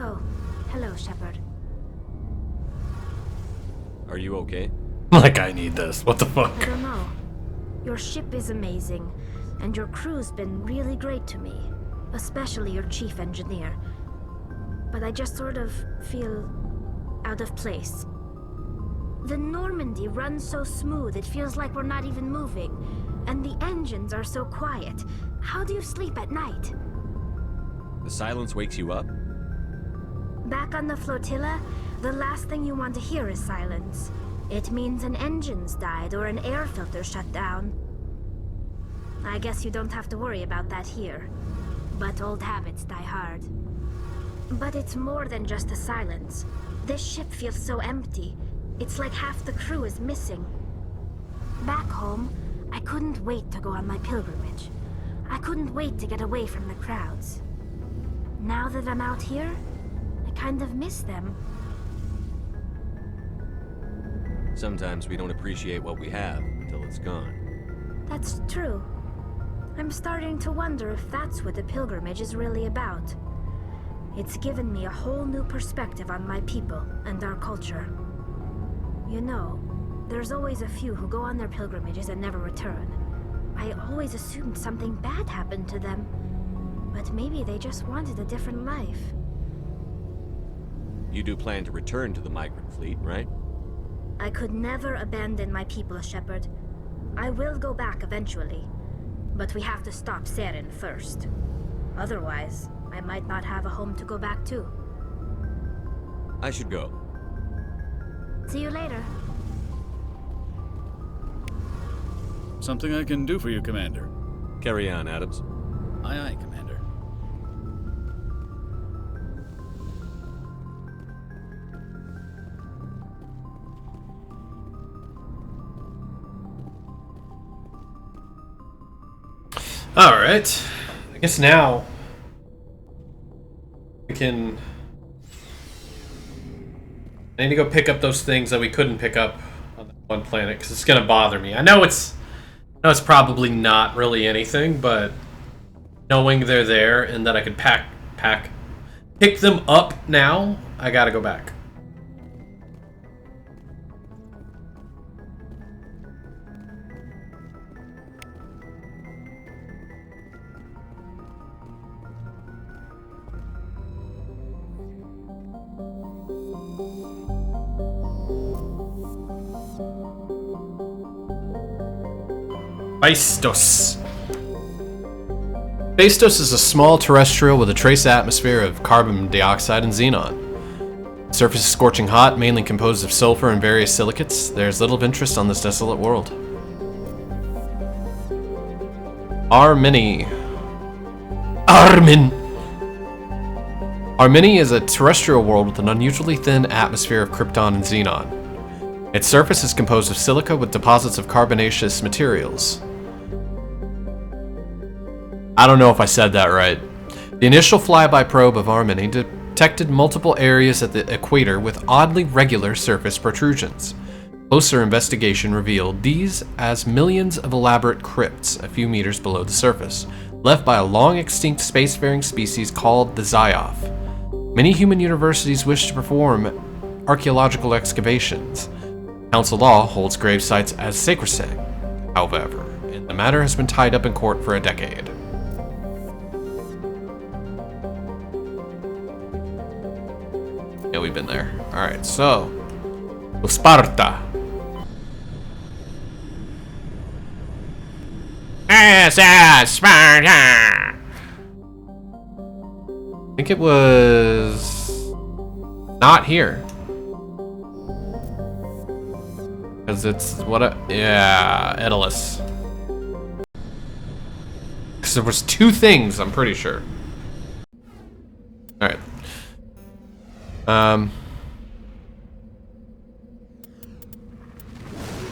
Oh, hello, Shepard. Are you okay? Like I need this. What the fuck? I don't know. Your ship is amazing, and your crew's been really great to me, especially your chief engineer. But I just sort of feel out of place. The Normandy runs so smooth it feels like we're not even moving, and the engines are so quiet. How do you sleep at night? The silence wakes you up? Back on the flotilla, the last thing you want to hear is silence. It means an engine's died or an air filter shut down. I guess you don't have to worry about that here. But old habits die hard. But it's more than just the silence. This ship feels so empty. It's like half the crew is missing. Back home, I couldn't wait to go on my pilgrimage. I couldn't wait to get away from the crowds. Now that I'm out here, I kind of miss them. Sometimes we don't appreciate what we have until it's gone. That's true. I'm starting to wonder if that's what the pilgrimage is really about. It's given me a whole new perspective on my people and our culture. You know, there's always a few who go on their pilgrimages and never return. I always assumed something bad happened to them. But maybe they just wanted a different life. You do plan to return to the migrant fleet, right? I could never abandon my people, Shepard. I will go back eventually. But we have to stop Saren first. Otherwise, I might not have a home to go back to. I should go. See you later. Something I can do for you, Commander. Carry on, Adams. Aye, aye, Commander. Alright. I guess now we can... I need to go pick up those things that we couldn't pick up on that one planet, because it's going to bother me. I know it's probably not really anything, but knowing they're there and that I could pick them up now, I gotta go back. Bastos. Bastos is a small terrestrial with a trace atmosphere of carbon dioxide and xenon. The surface is scorching hot, mainly composed of sulfur and various silicates. There's little of interest on this desolate world. Armini is a terrestrial world with an unusually thin atmosphere of krypton and xenon. Its surface is composed of silica with deposits of carbonaceous materials. I don't know if I said that right. The initial flyby probe of Armini detected multiple areas at the equator with oddly regular surface protrusions. Closer investigation revealed these as millions of elaborate crypts a few meters below the surface, left by a long-extinct spacefaring species called the Zioff. Many human universities wish to perform archaeological excavations. Council law holds grave sites as sacrosanct, however, and the matter has been tied up in court for a decade. Yeah, we've been there. Alright, so... Sparta. Sparta! I think it was... not here. Because it's what a... yeah, Edalus. Because there was two things, I'm pretty sure. Alright.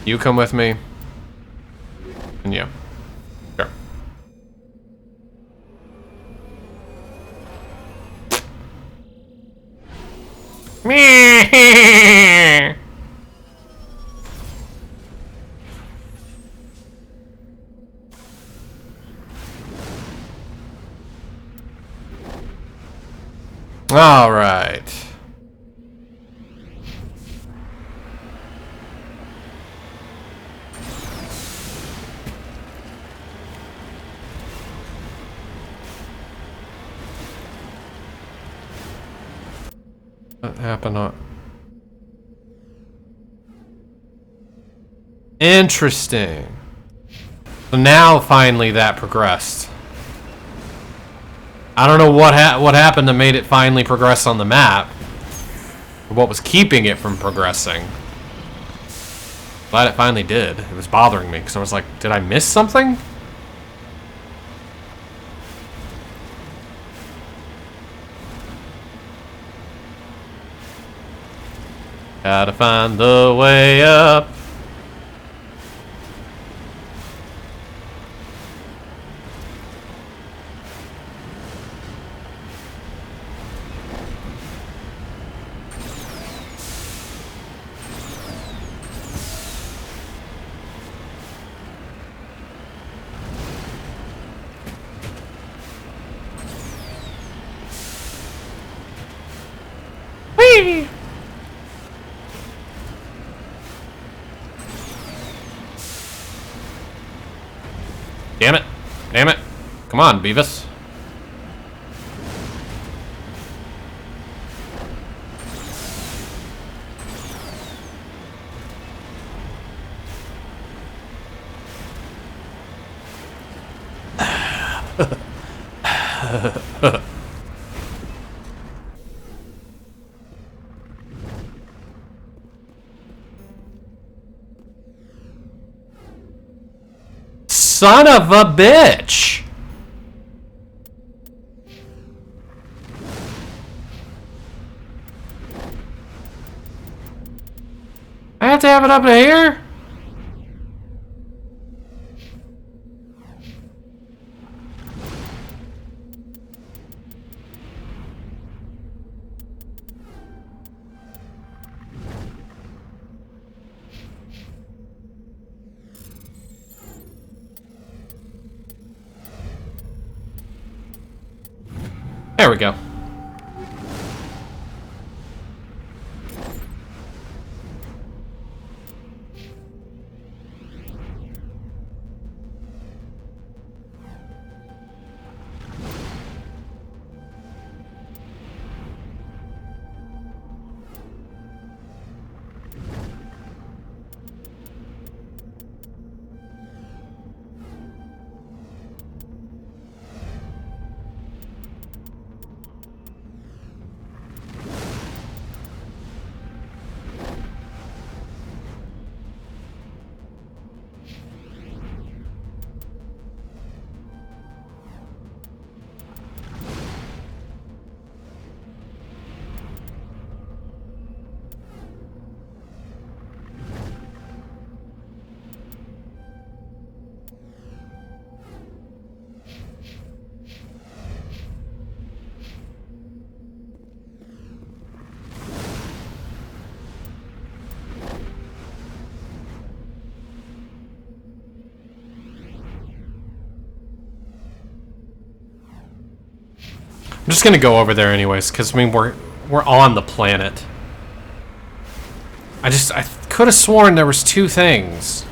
You come with me. And you. Sure. Me. All right. What happened on... Interesting. So now finally that progressed. I don't know what happened that made it finally progress on the map. Or what was keeping it from progressing. Glad it finally did. It was bothering me because I was like, did I miss something? Gotta find the way up. Whee! Damn it. Damn it. Come on, Beavis. Son of a bitch! I have to have it up here? There we go. I'm just gonna go over there anyways, because I mean we're on the planet. I could have sworn there was two things.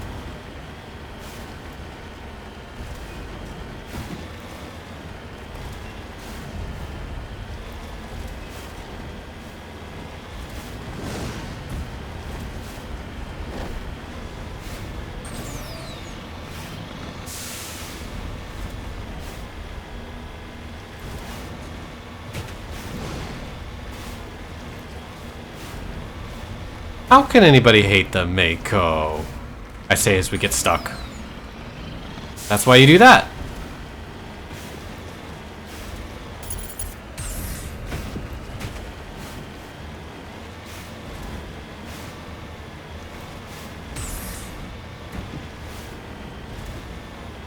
How can anybody hate the Mako? I say as we get stuck. That's why you do that.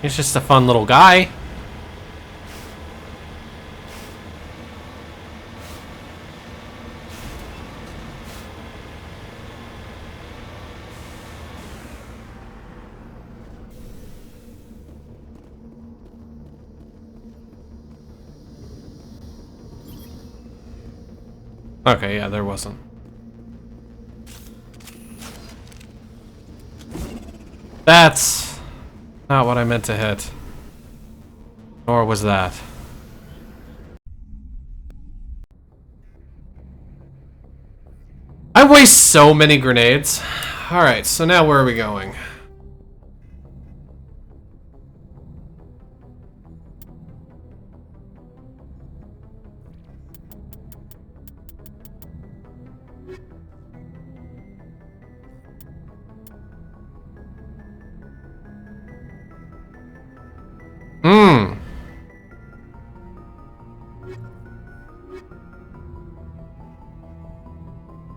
He's just a fun little guy. Okay, yeah, there wasn't. That's not what I meant to hit. Nor was that. I waste so many grenades. Alright, so now where are we going?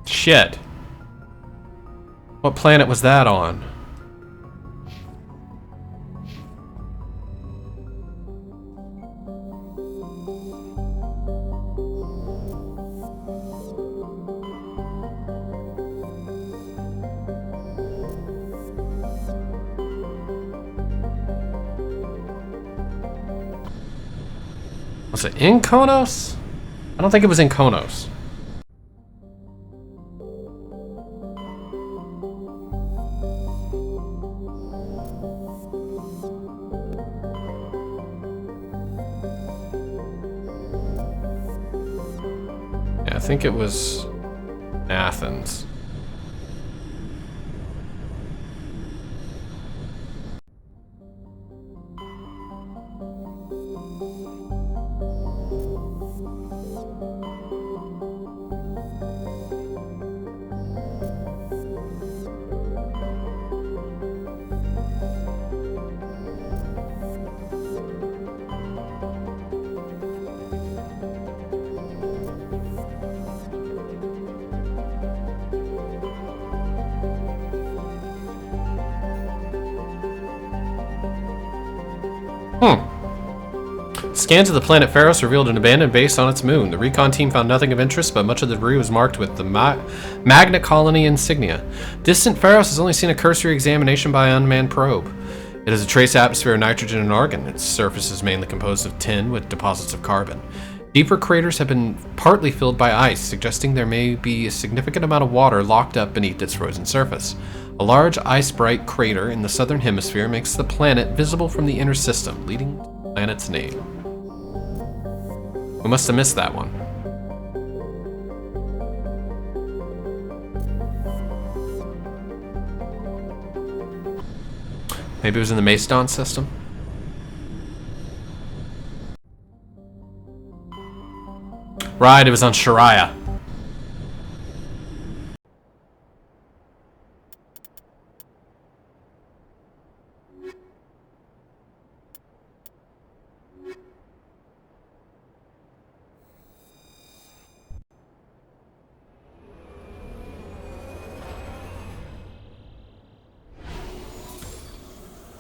Shit. What planet was that on? Was it in Konos? I don't think it was in Konos. Yeah, I think it was in Athens. Scans of the planet Pharos revealed an abandoned base on its moon. The recon team found nothing of interest, but much of the debris was marked with the Magna Colony insignia. Distant Pharos has only seen a cursory examination by an unmanned probe. It has a trace atmosphere of nitrogen and argon. Its surface is mainly composed of tin with deposits of carbon. Deeper craters have been partly filled by ice, suggesting there may be a significant amount of water locked up beneath its frozen surface. A large ice-bright crater in the southern hemisphere makes the planet visible from the inner system, leading to the planet's name. We must have missed that one. Maybe it was in the Macedon system? Right, it was on Shariah.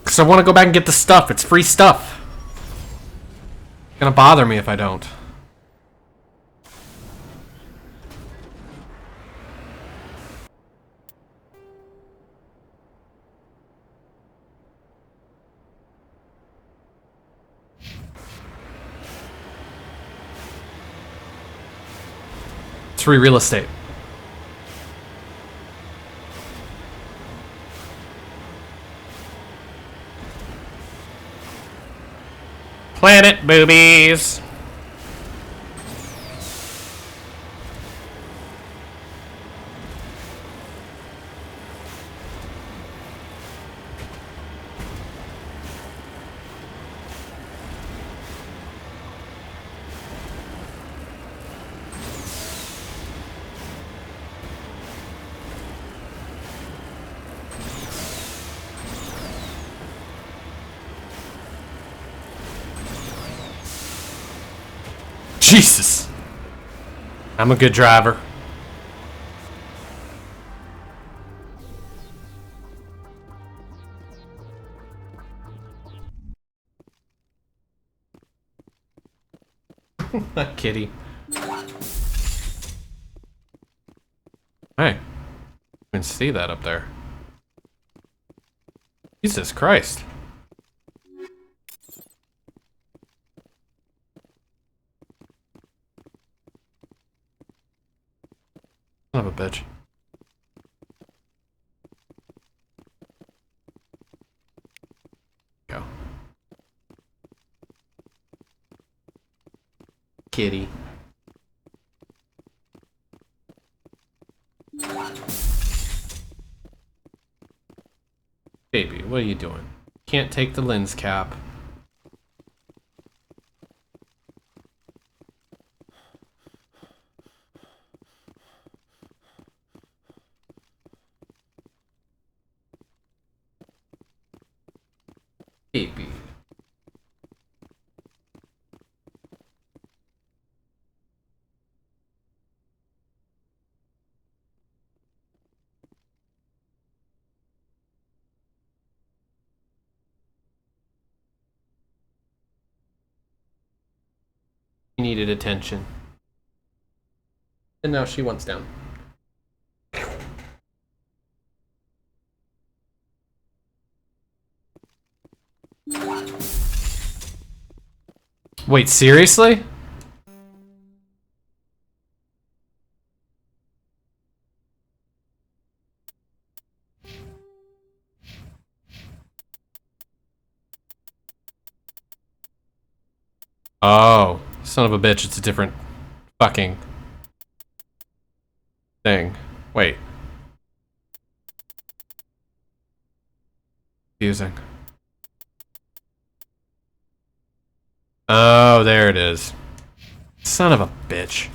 Because I want to go back and get the stuff. It's free stuff. It's gonna bother me if I don't. It's free real estate. Planet boobies. Jesus. I'm a good driver. That kitty. Hey. You can see that up there. Jesus Christ. Son of a bitch. Go. Kitty. Baby, what are you doing? Can't take the lens cap. Baby. needed attention. And now she wants down. Wait, seriously? Oh, son of a bitch, it's a different fucking thing. Wait. Confusing. Oh, there it is. Son of a bitch.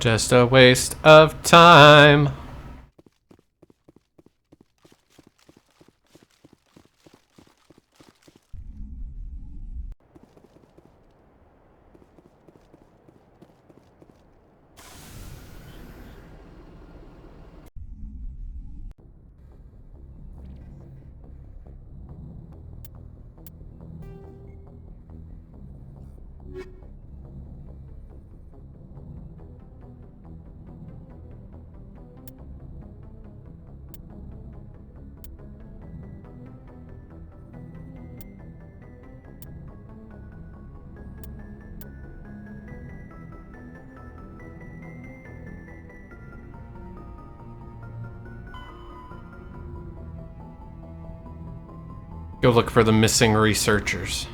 Just a waste of time. Go look for the missing researchers.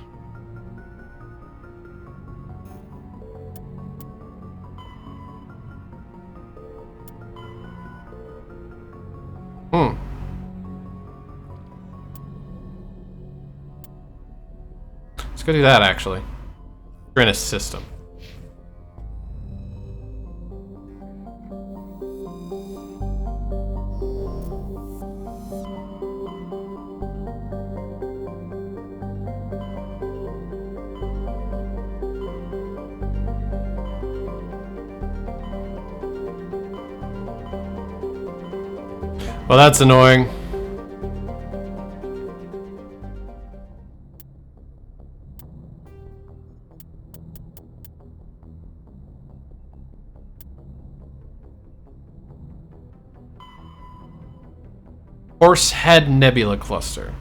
Let's go do that, actually. We're in a system. Well, that's annoying. Horsehead Nebula Cluster.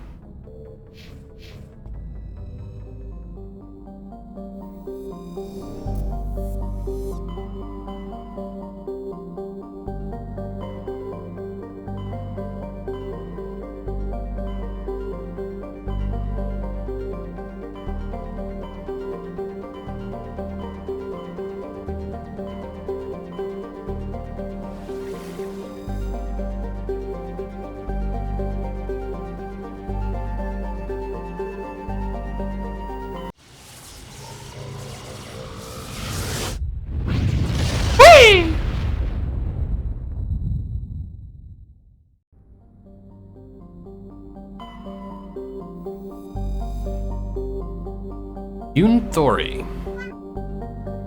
Thori.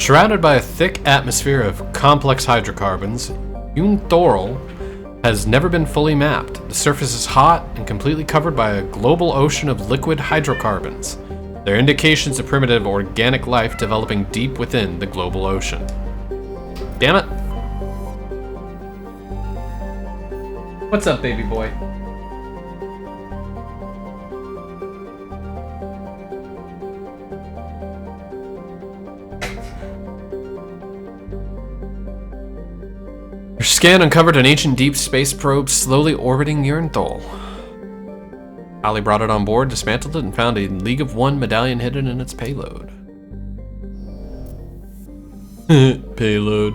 Surrounded by a thick atmosphere of complex hydrocarbons, Thorol has never been fully mapped. The surface is hot and completely covered by a global ocean of liquid hydrocarbons. There are indications of primitive organic life developing deep within the global ocean. Damn it. What's up, baby boy? Your scan uncovered an ancient deep space probe slowly orbiting Yurnthol. Ali brought it on board, dismantled it, and found a League of One medallion hidden in its payload. Payload.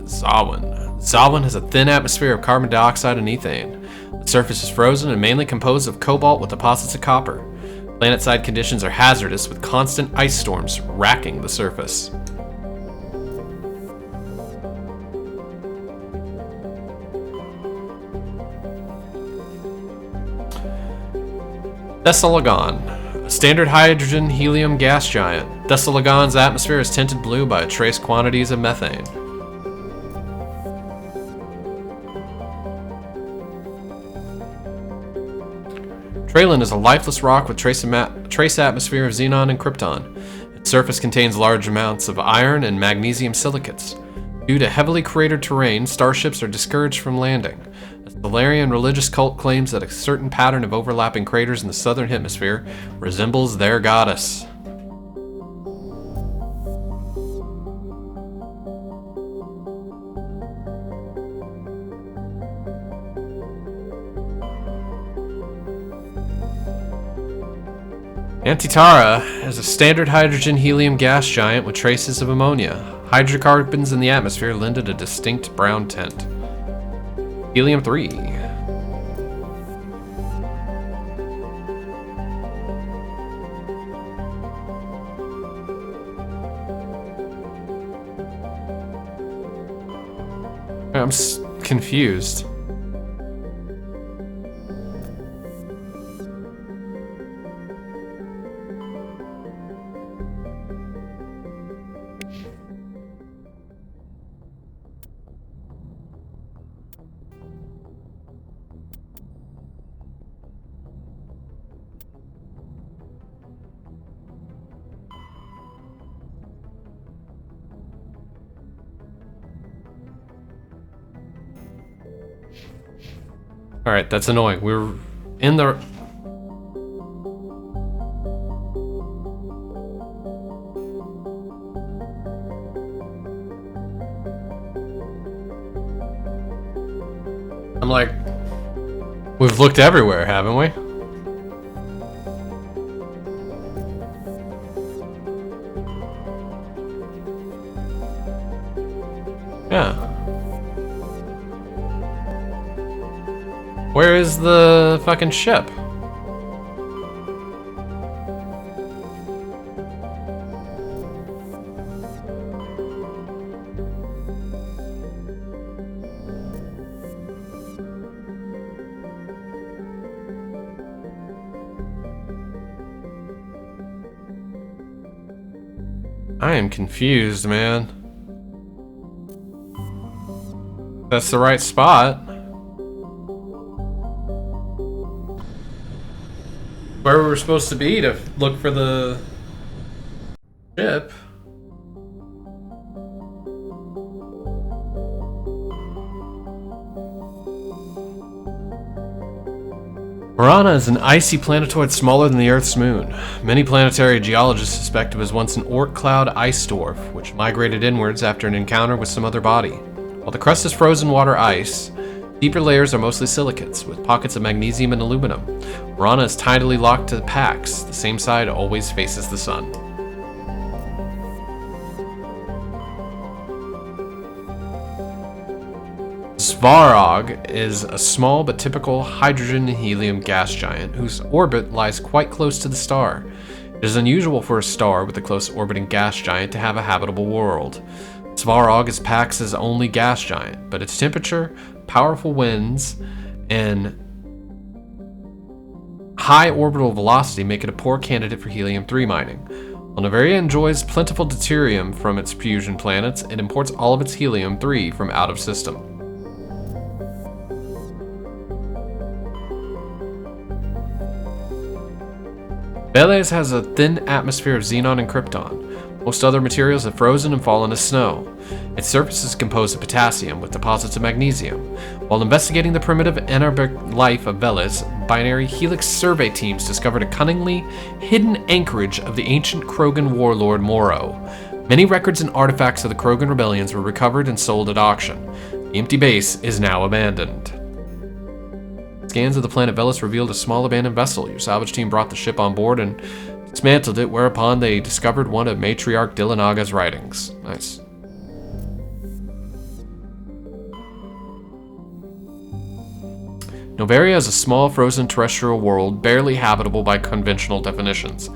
Zawin. Zawin has a thin atmosphere of carbon dioxide and ethane. The surface is frozen and mainly composed of cobalt with deposits of copper. Planetside conditions are hazardous with constant ice storms racking the surface. Thessalagon, a standard hydrogen helium gas giant. Thessalagon's atmosphere is tinted blue by trace quantities of methane. Traylon is a lifeless rock with trace atmosphere of xenon and krypton. Its surface contains large amounts of iron and magnesium silicates. Due to heavily cratered terrain, starships are discouraged from landing. A Solarian religious cult claims that a certain pattern of overlapping craters in the southern hemisphere resembles their goddess. Antitara is a standard hydrogen helium gas giant with traces of ammonia. Hydrocarbons in the atmosphere lend it a distinct brown tint. Helium-3. I'm confused. Alright, that's annoying. We're in the... I'm like... We've looked everywhere, haven't we? Yeah. Where is the fucking ship? I am confused, man. That's the right spot. Where we were supposed to be to look for the ship. Marana is an icy planetoid smaller than the Earth's moon. Many planetary geologists suspect it was once an Oort cloud ice dwarf, which migrated inwards after an encounter with some other body. While the crust is frozen water ice, deeper layers are mostly silicates, with pockets of magnesium and aluminum. Marana is tidally locked to the Pax. The same side always faces the sun. Svarog is a small but typical hydrogen and helium gas giant whose orbit lies quite close to the star. It is unusual for a star with a close orbiting gas giant to have a habitable world. Svarog is Pax's only gas giant, but its temperature, powerful winds, and high orbital velocity make it a poor candidate for helium-3 mining. While Noveria enjoys plentiful deuterium from its fusion planets, it imports all of its helium-3 from out of system. Veles has a thin atmosphere of xenon and krypton. Most other materials have frozen and fallen as snow. Its surface is composed of potassium with deposits of magnesium. While investigating the primitive anaerobic life of Veles, binary helix survey teams discovered a cunningly hidden anchorage of the ancient Krogan warlord Moro. Many records and artifacts of the Krogan rebellions were recovered and sold at auction. The empty base is now abandoned. Scans of the planet Veles revealed a small abandoned vessel. Your salvage team brought the ship on board and dismantled it, whereupon they discovered one of Matriarch Dillanaga's writings. Nice. Noveria is a small frozen terrestrial world, barely habitable by conventional definitions.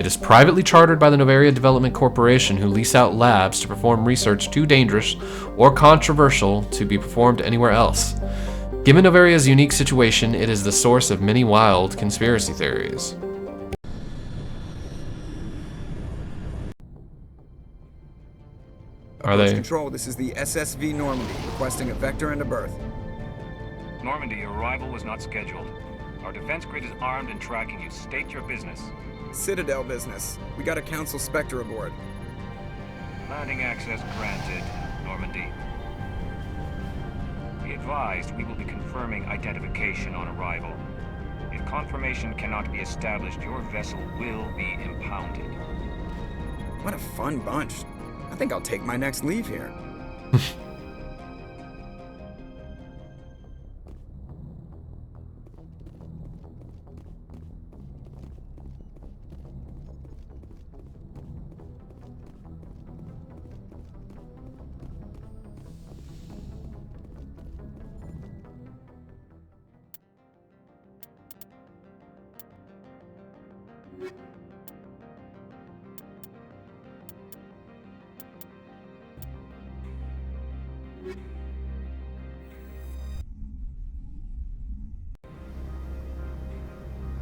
It is privately chartered by the Noveria Development Corporation, who lease out labs to perform research too dangerous or controversial to be performed anywhere else. Given Novaria's unique situation, it is the source of many wild conspiracy theories. Are Approach they? Control, this is the SSV Normandy, requesting a vector and a berth. Normandy, your arrival was not scheduled. Our defense grid is armed and tracking you. State your business. Citadel business. We got a Council Spectre aboard. Landing access granted, Normandy. Be advised, we will be confirming identification on arrival. If confirmation cannot be established, your vessel will be impounded. What a fun bunch. I think I'll take my next leave here.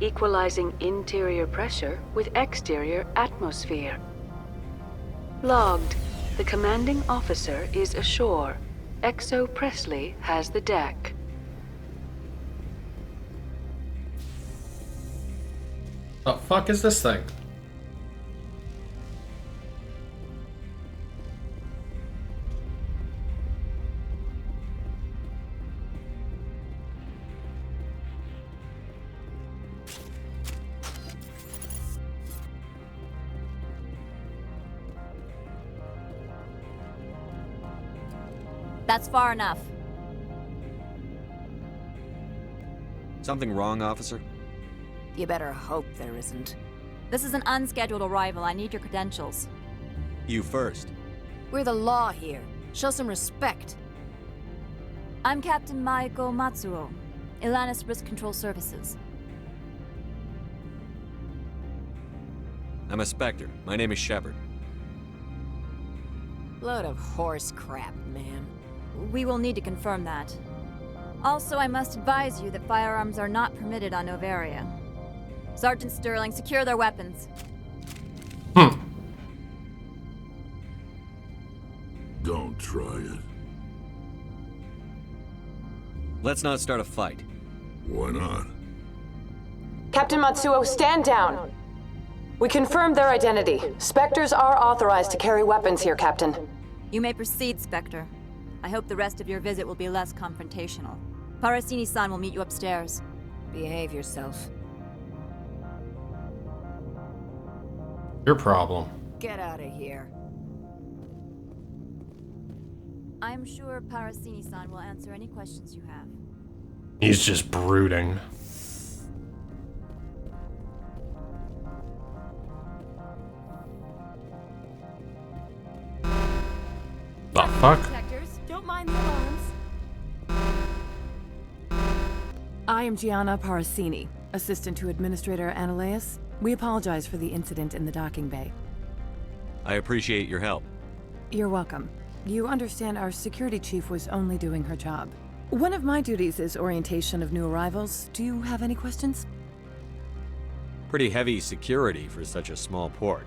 Equalizing interior pressure with exterior atmosphere. Logged. The commanding officer is ashore. Exo Presley has the deck. The fuck is this thing? That's far enough. Something wrong, officer? You better hope there isn't. This is an unscheduled arrival. I need your credentials. You first. We're the law here. Show some respect. I'm Captain Maiko Matsuo, Ilanis Risk Control Services. I'm a Spectre. My name is Shepard. Load of horse crap, man. We will need to confirm that. Also, I must advise you that firearms are not permitted on Novaria. Sergeant Sterling, secure their weapons. Don't try it. Let's not start a fight. Why not? Captain Matsuo, stand down. We confirmed their identity. Spectres are authorized to carry weapons here, Captain. You may proceed, Spectre. I hope the rest of your visit will be less confrontational. Parasini-san will meet you upstairs. Behave yourself. Your problem. Get out of here. I'm sure Parasini-san will answer any questions you have. He's just brooding. The fuck? Detectors, don't mind the alarms. I am Gianna Parasini, assistant to Administrator Ananias. We apologize for the incident in the docking bay. I appreciate your help. You're welcome. You understand our security chief was only doing her job. One of my duties is orientation of new arrivals. Do you have any questions? Pretty heavy security for such a small port.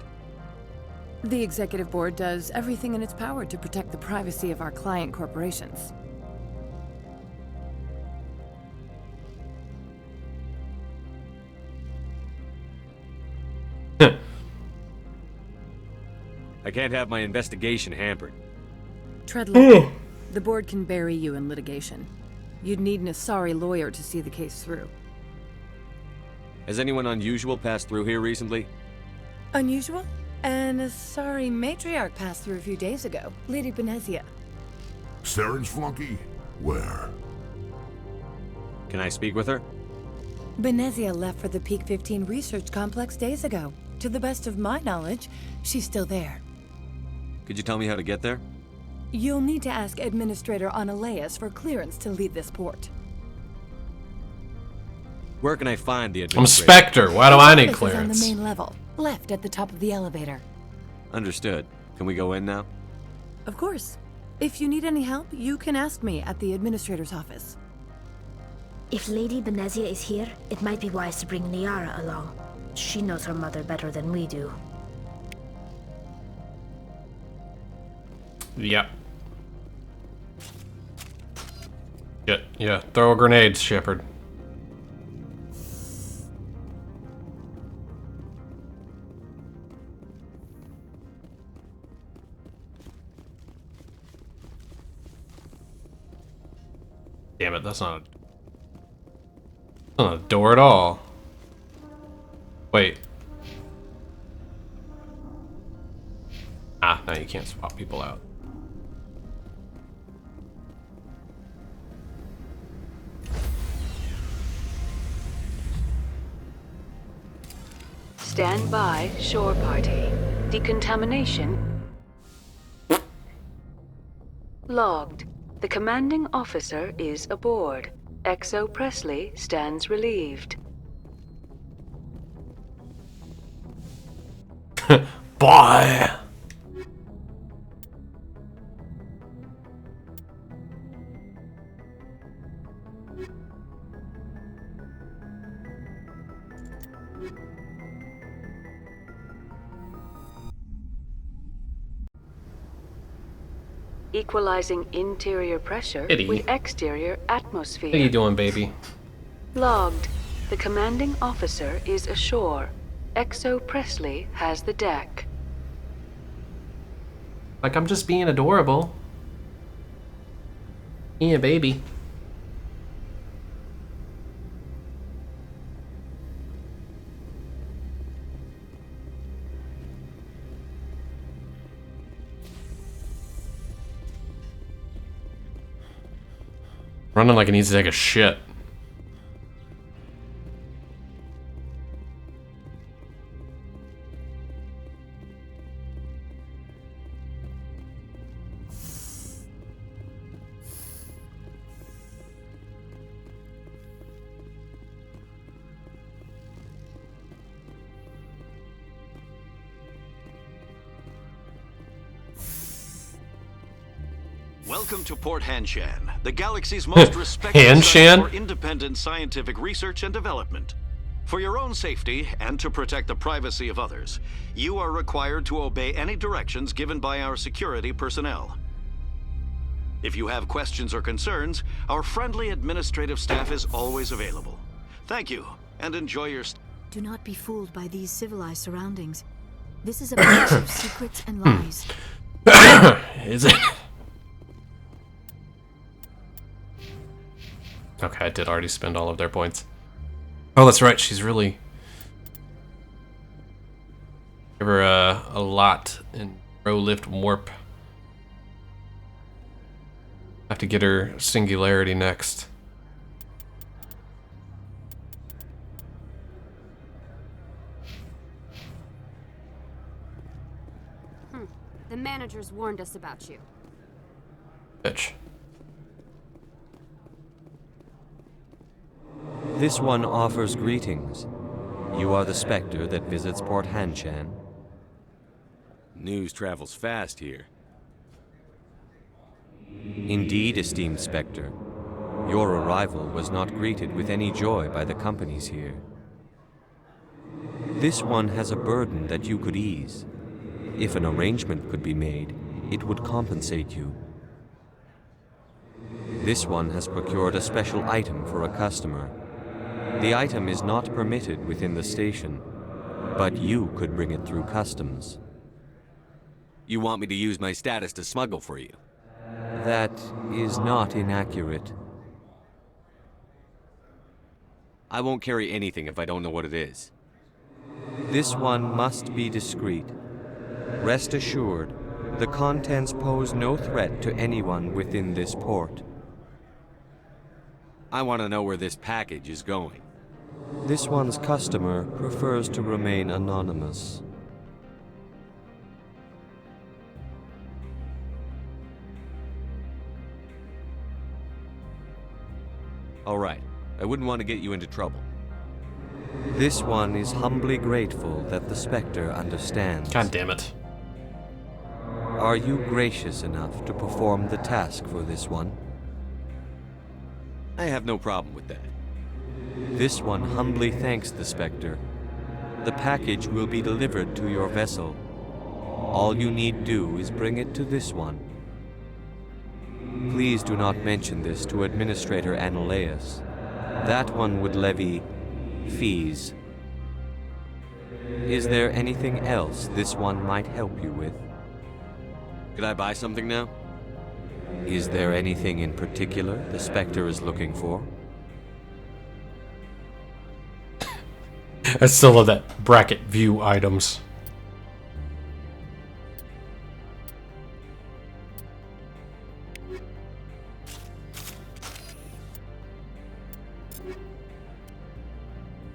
The executive board does everything in its power to protect the privacy of our client corporations. I can't have my investigation hampered. Tread lightly. The board can bury you in litigation. You'd need an Asari lawyer to see the case through. Has anyone unusual passed through here recently? Unusual? An Asari matriarch passed through a few days ago. Lady Benezia. Saren's flunky? Where? Can I speak with her? Benezia left for the Peak 15 research complex days ago. To the best of my knowledge, she's still there. Could you tell me how to get there? You'll need to ask Administrator Ananias for clearance to leave this port. Where can I find the I'm administrator? Spectre. Why do I need Office is clearance? on the main level, left at the top of the elevator. Understood. Can we go in now? Of course. If you need any help, you can ask me at the Administrator's office. If Lady Benezia is here, it might be wise to bring Niara along. She knows her mother better than we do. Yep. Yeah. Throw a grenade, Shepard. Damn it, that's not a door at all. Wait. Ah, no, you can't swap people out. Stand by, shore party. Decontamination logged. The commanding officer is aboard. XO Presley stands relieved. Bye. Equalizing interior pressure Eddie. with exterior atmosphere. How you doing, baby? Logged. The commanding officer is ashore. XO Presley has the deck. Like, I'm just being adorable. Yeah, baby. Running like he needs to take a shit. Welcome to Port Hanshan, the galaxy's most respected site for independent scientific research and development. For your own safety and to protect the privacy of others, you are required to obey any directions given by our security personnel. If you have questions or concerns, our friendly administrative staff is always available. Thank you, and enjoy your stay. Do not be fooled by these civilized surroundings. This is a place of secrets and lies. Is it? Okay, I did already spend all of their points. Oh, that's right, she's really... Give her a lot in row lift warp. Have to get her singularity next. The managers warned us about you. Bitch. This one offers greetings. You are the Spectre that visits Port Hanshan. News travels fast here. Indeed, esteemed Spectre. Your arrival was not greeted with any joy by the companies here. This one has a burden that you could ease. If an arrangement could be made, it would compensate you. This one has procured a special item for a customer. The item is not permitted within the station, but you could bring it through customs. You want me to use my status to smuggle for you? That is not inaccurate. I won't carry anything if I don't know what it is. This one must be discreet. Rest assured, the contents pose no threat to anyone within this port. I want to know where this package is going. This one's customer prefers to remain anonymous. All right. I wouldn't want to get you into trouble. This one is humbly grateful that the Spectre understands. God damn it. Are you gracious enough to perform the task for this one? I have no problem with that. This one humbly thanks the Spectre. The package will be delivered to your vessel. All you need do is bring it to this one. Please do not mention this to Administrator Analaeus. That one would levy fees. Is there anything else this one might help you with? Could I buy something now? Is there anything in particular the Spectre is looking for? I still love that bracket view items.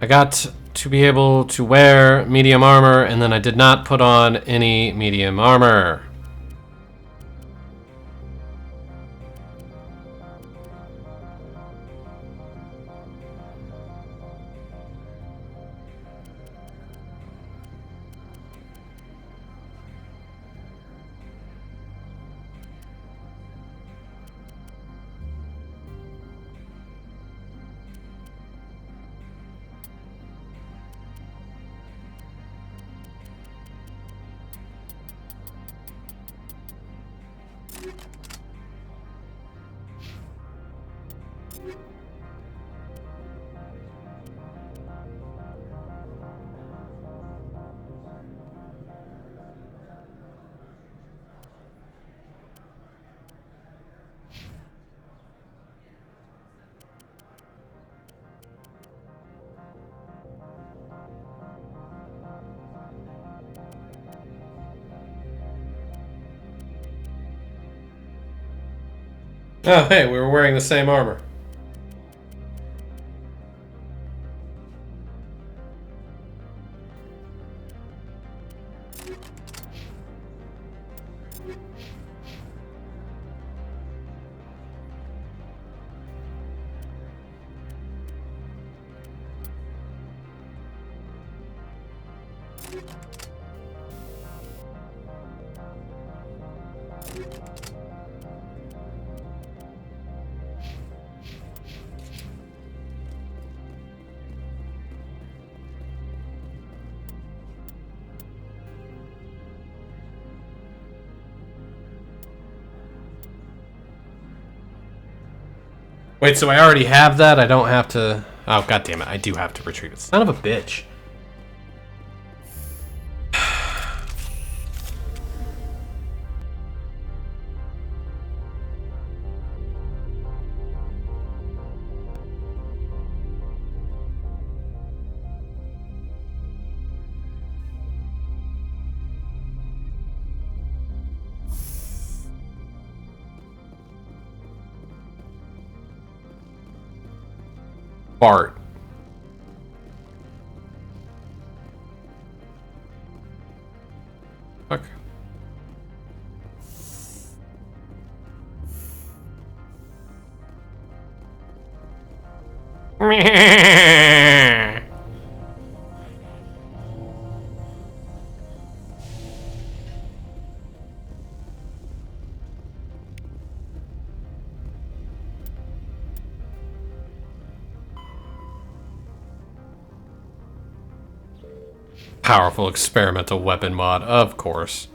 I got to be able to wear medium armor, and then I did not put on any medium armor. Oh, hey, we were wearing the same armor. Wait, so I already have that? I don't have to... Oh, god damn it. I do have to retrieve it. Son of a bitch. Bart. Fuck. Powerful experimental weapon mod, of course.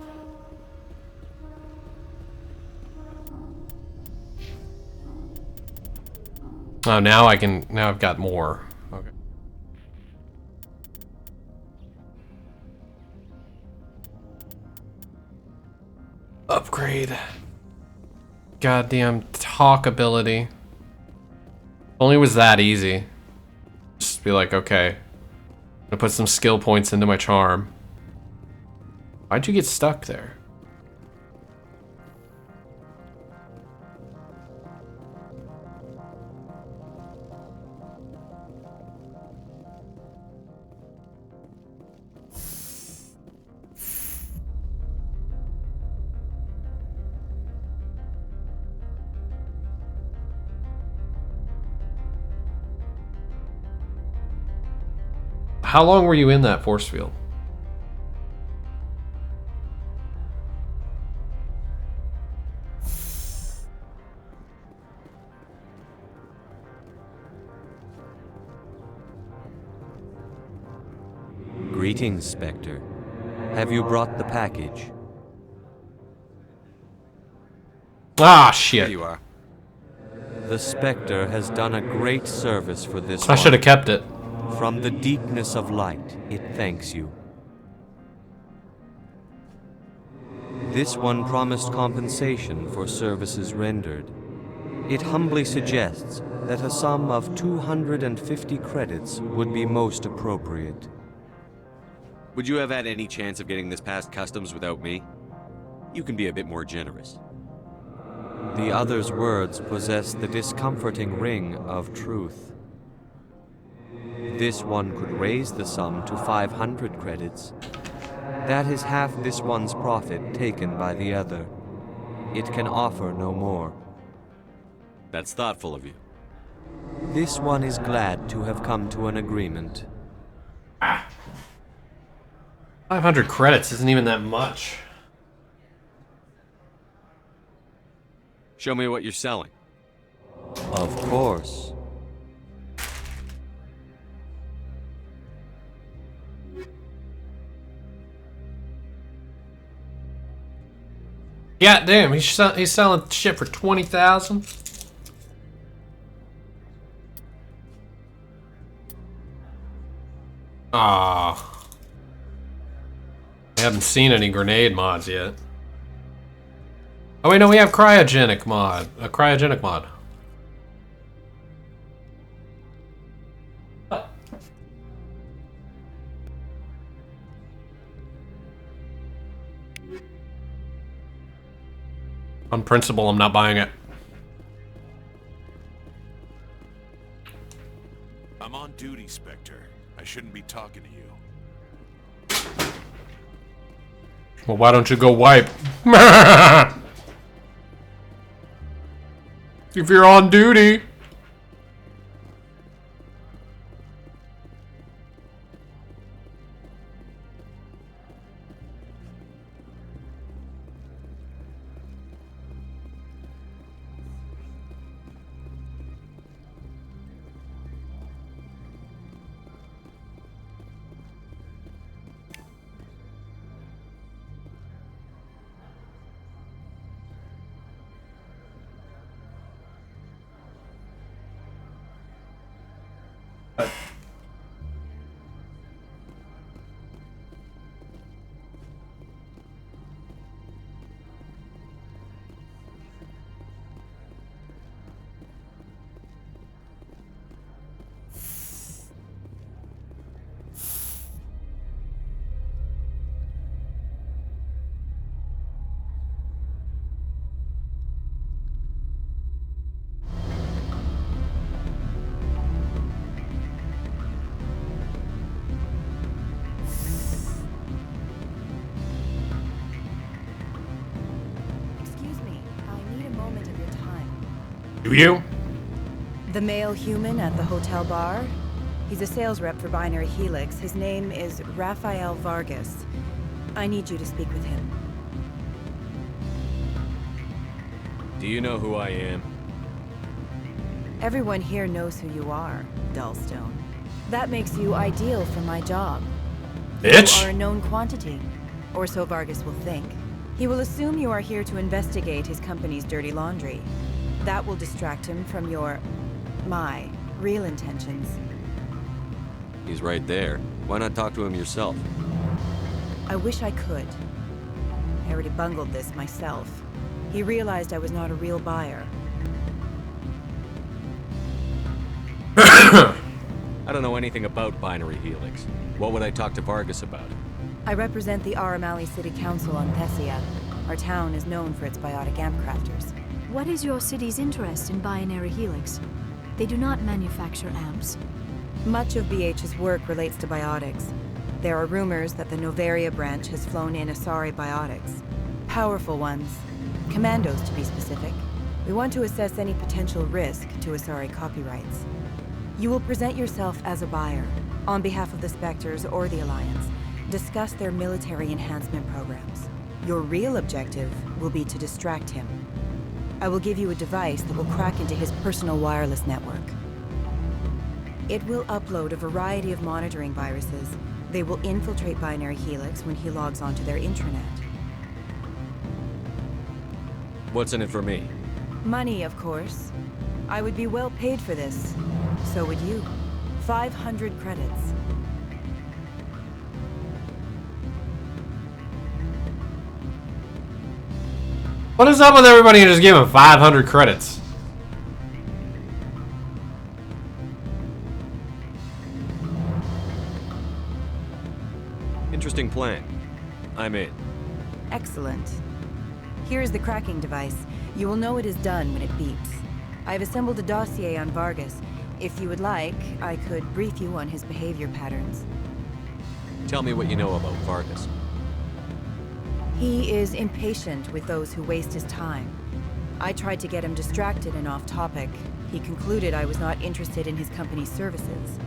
Oh, now I can... Now I've got more. Okay. Upgrade. Goddamn talk ability. Only was that easy. Just be like, okay. I'm gonna put some skill points into my charm. Why'd you get stuck there? How long were you in that force field? Greetings, Spectre. Have you brought the package? Ah, shit. There you are. The Spectre has done a great service for this I should have kept it. From the deepness of light, it thanks you. This one promised compensation for services rendered. It humbly suggests that a sum of 250 credits would be most appropriate. Would you have had any chance of getting this past customs without me? You can be a bit more generous. The other's words possess the discomforting ring of truth. This one could raise the sum to 500 credits. That is half this one's profit taken by the other. It can offer no more. That's thoughtful of you. This one is glad to have come to an agreement. 500 credits isn't even that much. Show me what you're selling. Of course. Yeah, damn, he's selling shit for 20,000. Ah, I haven't seen any grenade mods yet. Oh wait, no, we have cryogenic mod. A cryogenic mod. On principle, I'm not buying it. I'm on duty, Spectre. I shouldn't be talking to you. Well, why don't you go wipe? If you're on duty. Do you? The male human at the hotel bar? He's a sales rep for Binary Helix. His name is Rafael Vargas. I need you to speak with him. Do you know who I am? Everyone here knows who you are, Dullstone. That makes you ideal for my job. Bitch! You are a known quantity, or so Vargas will think. He will assume you are here to investigate his company's dirty laundry. That will distract him from my real intentions. He's right there. Why not talk to him yourself? I wish I could. I already bungled this myself. He realized I was not a real buyer. I don't know anything about Binary Helix. What would I talk to Vargas about? I represent the Aramali City Council on Thessia. Our town is known for its biotic amp crafters. What is your city's interest in Binary Helix? They do not manufacture amps. Much of BH's work relates to biotics. There are rumors that the Novaria branch has flown in Asari biotics. Powerful ones. Commandos, to be specific. We want to assess any potential risk to Asari copyrights. You will present yourself as a buyer, on behalf of the Spectres or the Alliance. Discuss their military enhancement programs. Your real objective will be to distract him. I will give you a device that will crack into his personal wireless network. It will upload a variety of monitoring viruses, They will infiltrate Binary Helix when he logs onto their intranet. What's in it for me? Money, of course. I would be well paid for this. So would you. 500 credits. What is up with everybody who just gave him 500 credits? Interesting plan. I'm in. Excellent. Here is the cracking device. You will know it is done when it beeps. I have assembled a dossier on Vargas. If you would like, I could brief you on his behavior patterns. Tell me what you know about Vargas. He is impatient with those who waste his time. I tried to get him distracted and off topic. He concluded I was not interested in his company's services.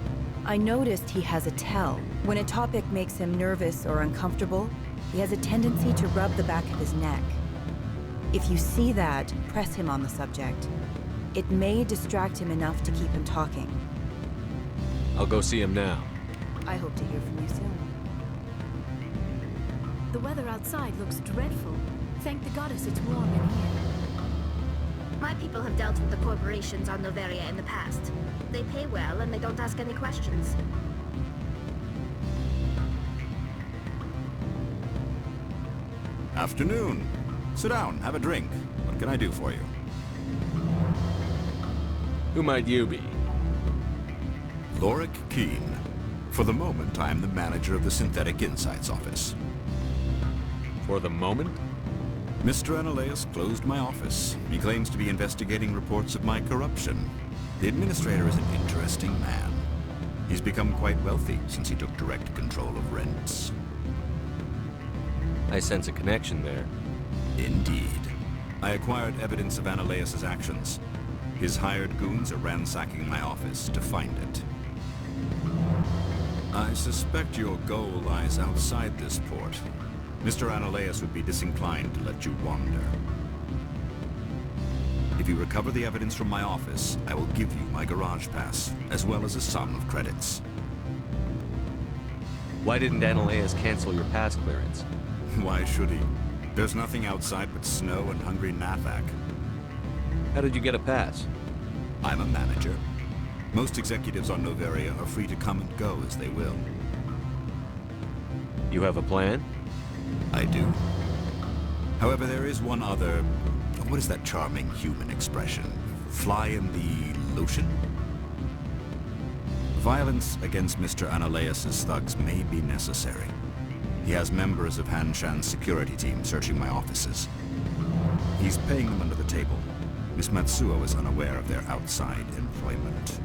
I noticed he has a tell. When a topic makes him nervous or uncomfortable, he has a tendency to rub the back of his neck. If you see that, press him on the subject. It may distract him enough to keep him talking. I'll go see him now. I hope to hear from you soon. The weather outside looks dreadful. Thank the goddess it's warm in here. My people have dealt with the corporations on Noveria in the past. They pay well and they don't ask any questions. Afternoon. Sit down, have a drink. What can I do for you? Who might you be? Lorik Keene. For the moment, I am the manager of the Synthetic Insights office. For the moment? Mr. Analaeus closed my office. He claims to be investigating reports of my corruption. The administrator is an interesting man. He's become quite wealthy since he took direct control of rents. I sense a connection there. Indeed. I acquired evidence of Analaeus' actions. His hired goons are ransacking my office to find it. I suspect your goal lies outside this port. Mr. Analaeus would be disinclined to let you wander. If you recover the evidence from my office, I will give you my garage pass, as well as a sum of credits. Why didn't Analaeus cancel your pass clearance? Why should he? There's nothing outside but snow and hungry Nathak. How did you get a pass? I'm a manager. Most executives on Noveria are free to come and go as they will. You have a plan? I do. However, there is one other... What is that charming human expression? Fly in the lotion? Violence against Mr. Analaeus' thugs may be necessary. He has members of Han Shan's security team searching my offices. He's paying them under the table. Miss Matsuo is unaware of their outside employment.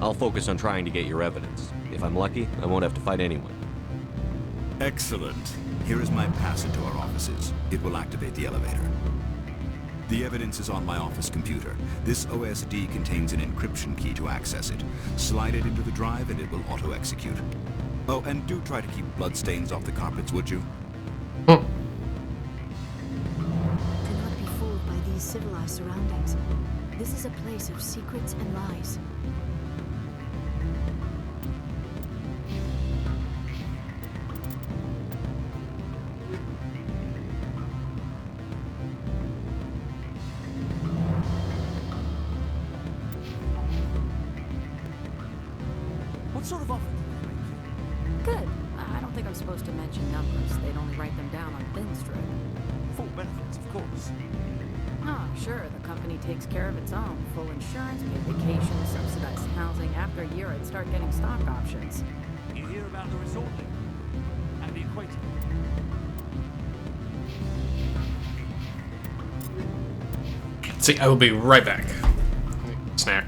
I'll focus on trying to get your evidence. If I'm lucky, I won't have to fight anyone. Excellent. Here is my pass into our offices. It will activate the elevator. The evidence is on my office computer. This OSD contains an encryption key to access it. Slide it into the drive and it will auto-execute. Oh, and do try to keep bloodstains off the carpets, would you? Do not be fooled by these civilized surroundings. This is a place of secrets and lies. What sort of offer did they make you? Good. I don't think I'm supposed to mention numbers. They'd only write them down on thin strip. Full benefits, of course. Oh, sure. The company takes care of its own. Full insurance, paid vacation, subsidized housing. After a year, I'd start getting stock options. You hear about the resort link? And the equator? See, I will be right back. Snack.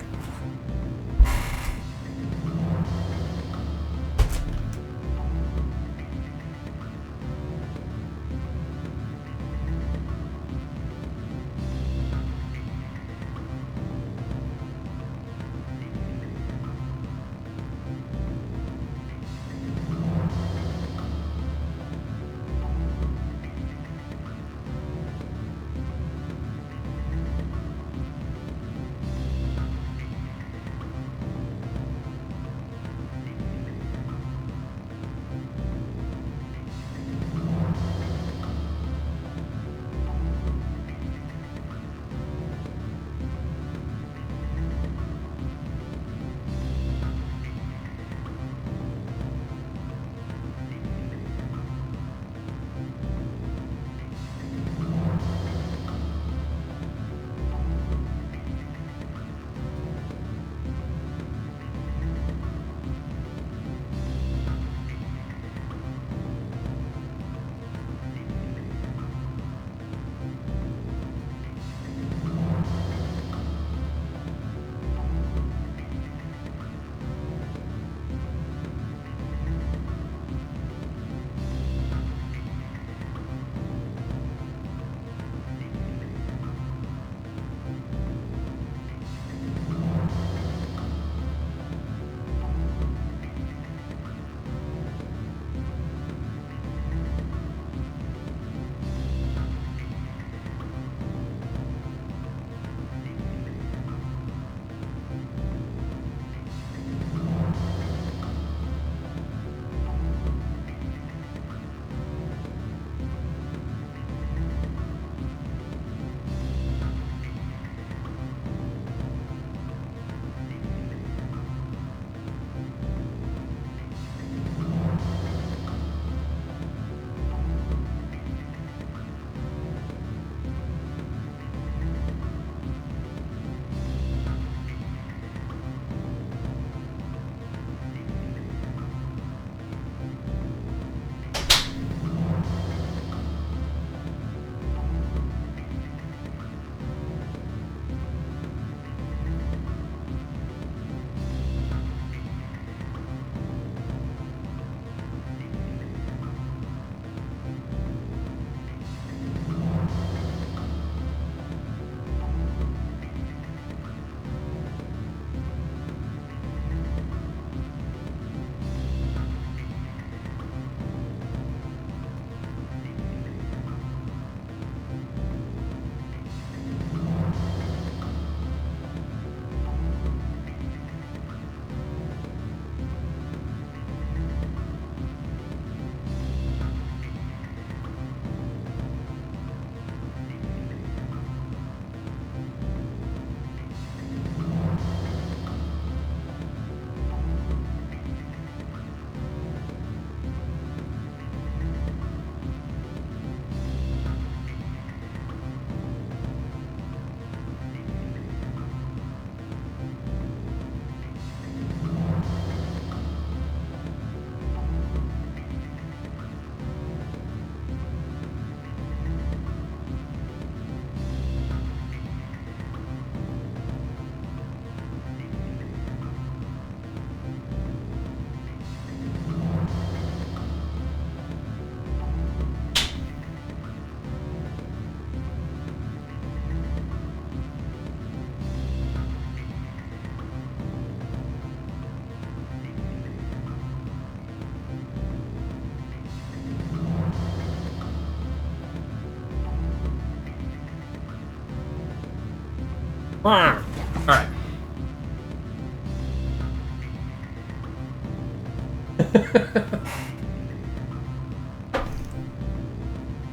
Alright.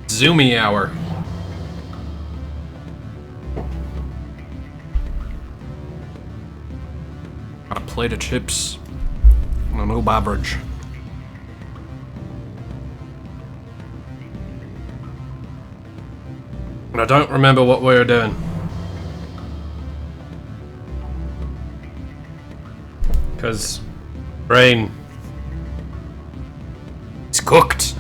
Zoomy hour. Got a plate of chips and a new beverage. And I don't remember what we were doing. Because brain is cooked.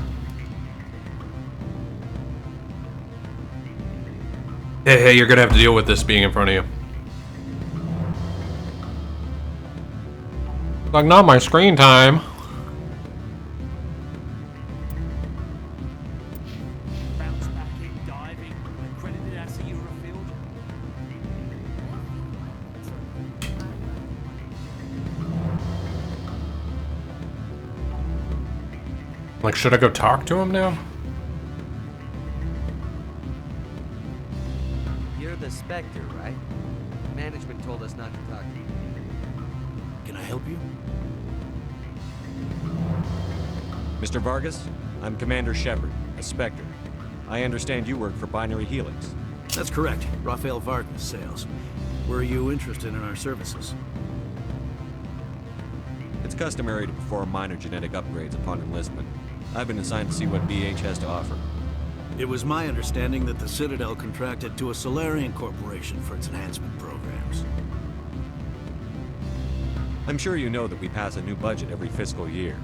Hey, you're gonna have to deal with this being in front of you. Like, not my screen time. Bounce back in diving, accredited as a Eurofield. Like, should I go talk to him now? You're the Spectre, right? Management told us not to talk to you. Can I help you? Mr. Vargas, I'm Commander Shepard, a Spectre. I understand you work for Binary Helix. That's correct. Rafael Vargas, sales. Were you interested in our services? It's customary to perform minor genetic upgrades upon enlistment. I've been assigned to see what BH has to offer. It was my understanding that the Citadel contracted to a Solarian corporation for its enhancement programs. I'm sure you know that we pass a new budget every fiscal year.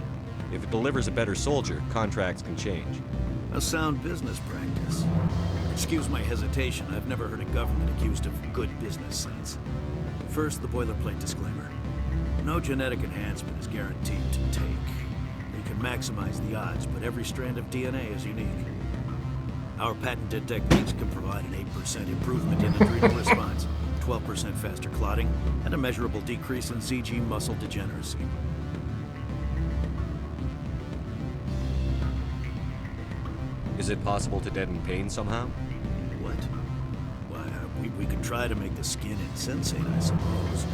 If it delivers a better soldier, contracts can change. A sound business practice. Excuse my hesitation, I've never heard a government accused of good business sense. First, the boilerplate disclaimer. No genetic enhancement is guaranteed to take. We can maximize the odds, but every strand of DNA is unique. Our patented techniques can provide an 8% improvement in adrenal response, 12% faster clotting, and a measurable decrease in CG muscle degeneracy. Is it possible to deaden pain somehow? What? Why, we could try to make the skin insensate, I suppose.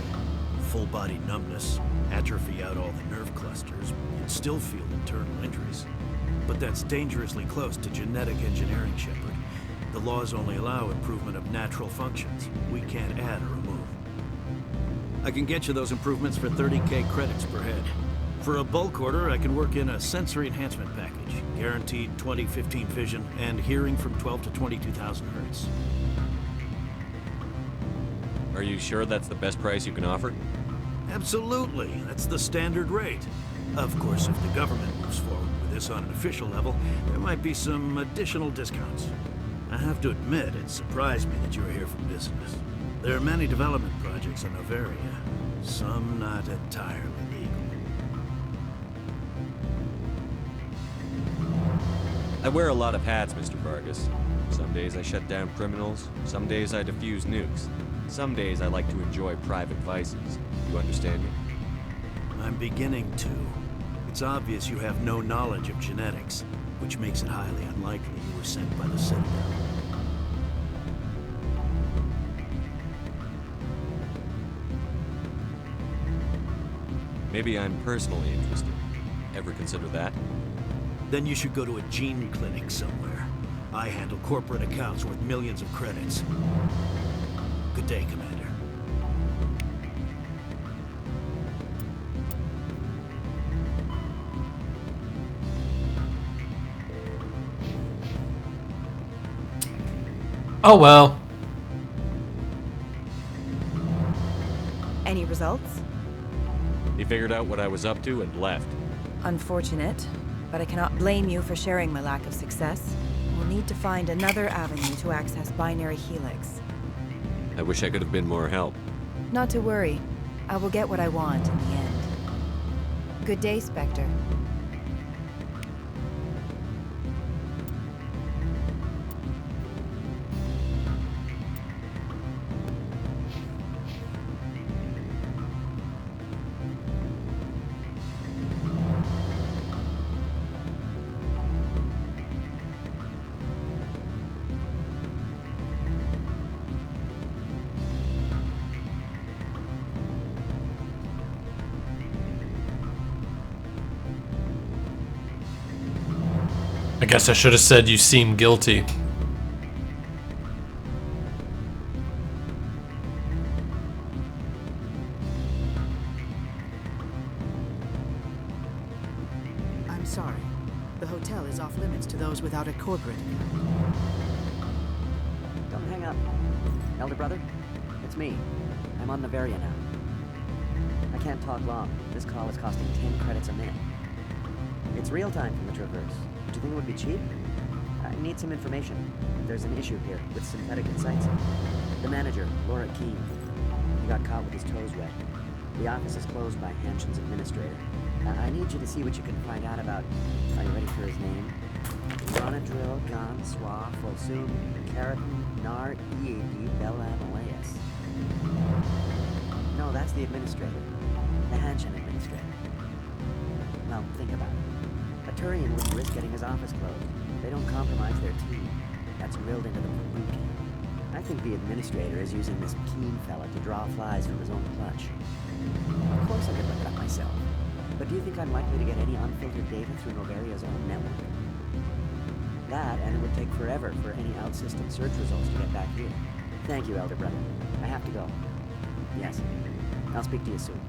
Full body numbness, atrophy out all the nerve clusters, you'd still feel internal injuries. But that's dangerously close to genetic engineering, Shepard. The laws only allow improvement of natural functions. We can't add or remove. I can get you those improvements for 30K credits per head. For a bulk order, I can work in a sensory enhancement package. Guaranteed 20/15 vision and hearing from 12 to 22,000 hertz. Are you sure that's the best price you can offer? Absolutely. That's the standard rate. Of course, if the government moves forward with this on an official level, there might be some additional discounts. I have to admit, it surprised me that you were here for business. There are many development projects on Noveria, some not entirely legal. I wear a lot of hats, Mr. Vargas. Some days I shut down criminals, some days I defuse nukes. Some days I like to enjoy private vices. You understand me? I'm beginning to. It's obvious you have no knowledge of genetics, which makes it highly unlikely you were sent by the Citadel. Maybe I'm personally interested. Ever consider that? Then you should go to a gene clinic somewhere. I handle corporate accounts worth millions of credits. Good day, Commander. Oh well. Any results? He figured out what I was up to and left. Unfortunate, but I cannot blame you for sharing my lack of success. We'll need to find another avenue to access Binary Helix. I wish I could have been more help. Not to worry. I will get what I want in the end. Good day, Spectre. guess I should have said you seem guilty. I'm sorry. The hotel is off limits to those without a corporate account. Don't hang up. Elder brother, it's me. I'm on Noveria now. I can't talk long. This call is costing 10 credits a minute. It's real time from the Traverse. Do you think it would be cheap? I need some information. There's an issue here with synthetic insights. The manager, Laura Keene, he got caught with his toes wet. The office is closed by Hanshen's administrator. I need you to see what you can find out about... Are you ready for his name? Ronadril Gan Swa Folsum Keratin Nar Ead Bella Malaeus. No, that's the administrator. The Hanshen administrator. Well, think about it. A Turian wouldn't risk getting his office closed. They don't compromise their team. That's drilled into them from boot camp. I think the administrator is using this Keene fella to draw flies from his own clutch. Of course I could look it up myself. But do you think I'm likely to get any unfiltered data through Noveria's own network? That, and it would take forever for any out-system search results to get back here. Thank you, Elder Brother. I have to go. Yes. I'll speak to you soon.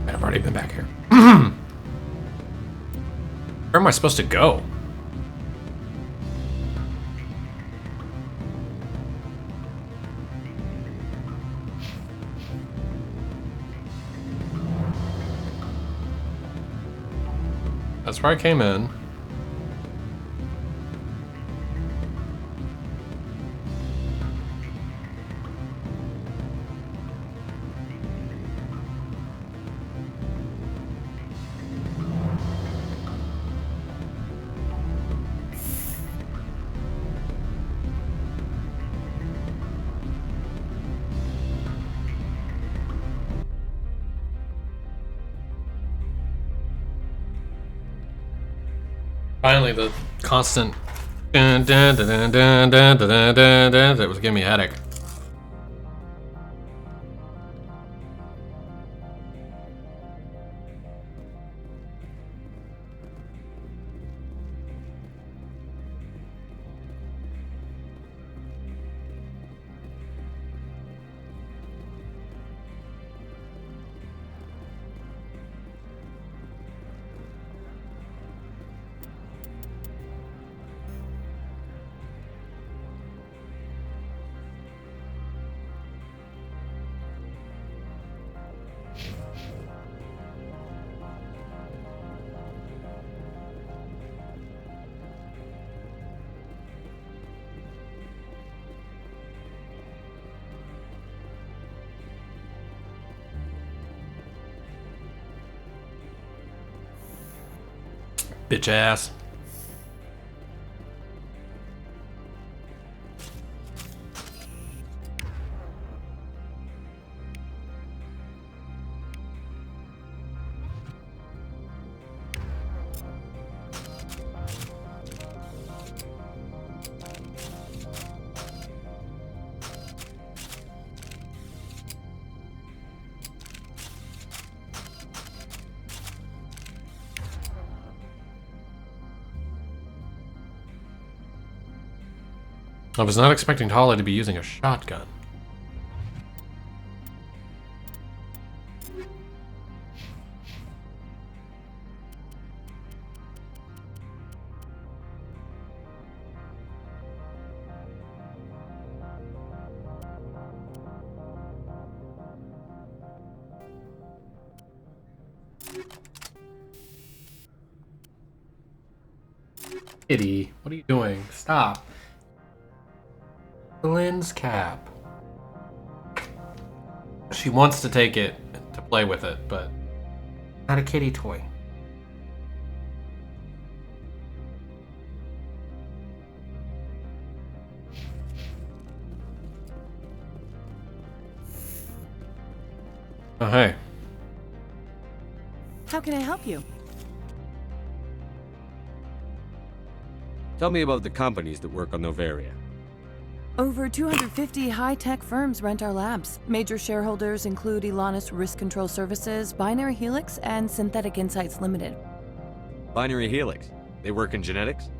I've already been back here. Where am I supposed to go? That's where I came in. Finally, the constant dun, dun, dun, dun, dun, dun, dun, dun, dun, that was giving me a headache. Bitch ass. I was not expecting Holly to be using a shotgun. Kitty, what are you doing? Stop. Lynn's cap. She wants to take it to play with it, but not a kitty toy. Oh, hey. How can I help you? Tell me about the companies that work on Novaria. Over 250 high-tech firms rent our labs. Major shareholders include Elanus Risk Control Services, Binary Helix, and Synthetic Insights Limited. Binary Helix. They work in genetics?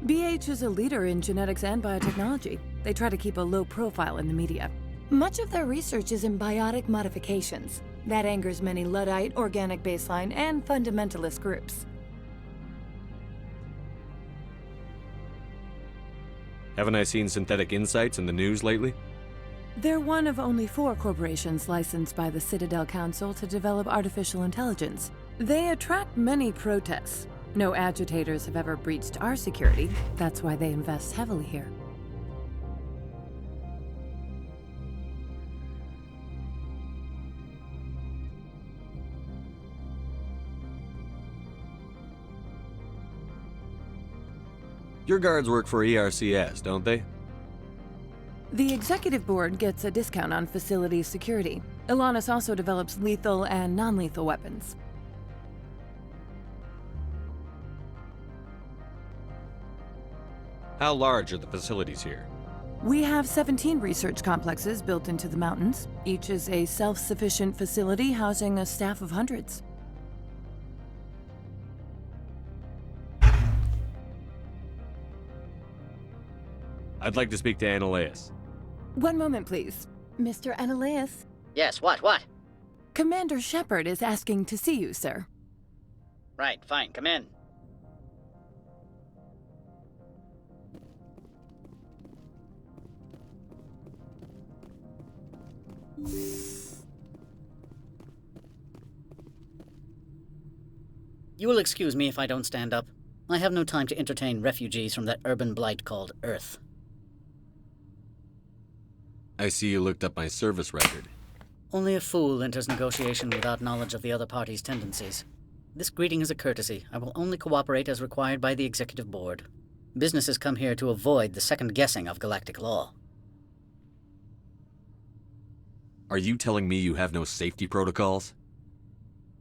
BH is a leader in genetics and biotechnology. They try to keep a low profile in the media. Much of their research is in biotic modifications. That angers many Luddite, organic baseline, and fundamentalist groups. Haven't I seen Synthetic Insights in the news lately? They're one of only 4 corporations licensed by the Citadel Council to develop artificial intelligence. They attract many protests. No agitators have ever breached our security. That's why they invest heavily here. Your guards work for ERCS, don't they? The executive board gets a discount on facility security. Elanus also develops lethal and non-lethal weapons. How large are the facilities here? We have 17 research complexes built into the mountains. Each is a self-sufficient facility housing a staff of hundreds. I'd like to speak to Annaleus. One moment, please. Mr. Annaleus? Yes, what? Commander Shepard is asking to see you, sir. Right, fine, come in. You will excuse me if I don't stand up. I have no time to entertain refugees from that urban blight called Earth. I see you looked up my service record. Only a fool enters negotiation without knowledge of the other party's tendencies. This greeting is a courtesy. I will only cooperate as required by the Executive Board. Businesses come here to avoid the second guessing of galactic law. Are you telling me you have no safety protocols?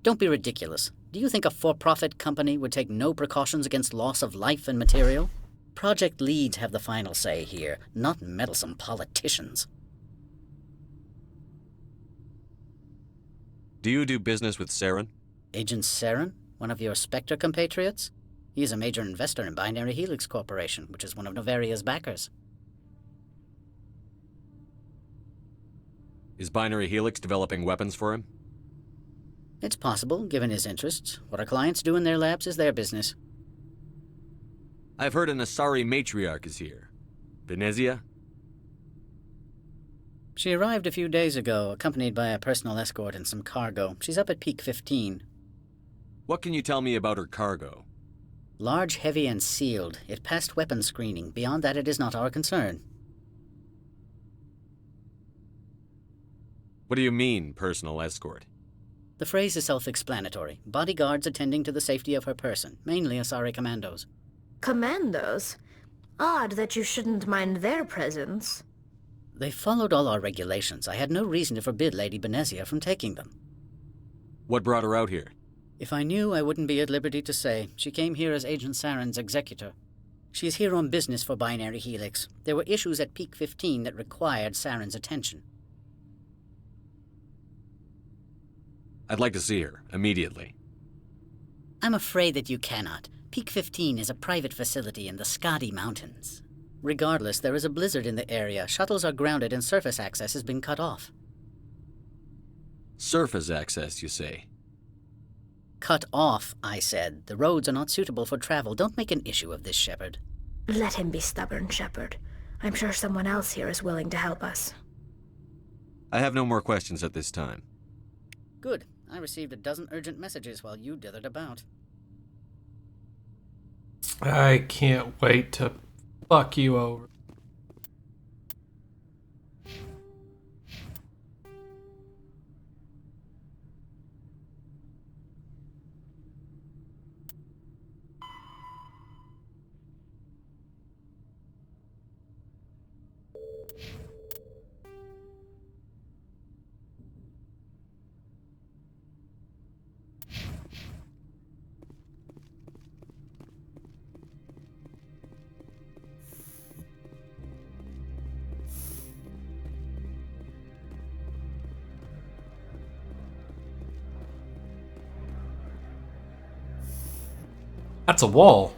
Don't be ridiculous. Do you think a for-profit company would take no precautions against loss of life and material? Project leads have the final say here, not meddlesome politicians. Do you do business with Saren? Agent Saren? One of your Spectre compatriots? He is a major investor in Binary Helix Corporation, which is one of Novaria's backers. Is Binary Helix developing weapons for him? It's possible, given his interests. What our clients do in their labs is their business. I've heard an Asari matriarch is here. Venezia? She arrived a few days ago, accompanied by a personal escort and some cargo. She's up at Peak 15. What can you tell me about her cargo? Large, heavy, and sealed. It passed weapons screening. Beyond that, it is not our concern. What do you mean, personal escort? The phrase is self-explanatory. Bodyguards attending to the safety of her person, mainly Asari commandos. Commandos? Odd that you shouldn't mind their presence. They followed all our regulations. I had no reason to forbid Lady Benezia from taking them. What brought her out here? If I knew, I wouldn't be at liberty to say. She came here as Agent Saren's executor. She is here on business for Binary Helix. There were issues at Peak 15 that required Saren's attention. I'd like to see her, immediately. I'm afraid that you cannot. Peak 15 is a private facility in the Skadi Mountains. Regardless, there is a blizzard in the area. Shuttles are grounded and surface access has been cut off. Surface access, you say? Cut off, I said. The roads are not suitable for travel. Don't make an issue of this, Shepard. Let him be stubborn, Shepard. I'm sure someone else here is willing to help us. I have no more questions at this time. Good. I received a dozen urgent messages while you dithered about. I can't wait to fuck you over. That's a wall.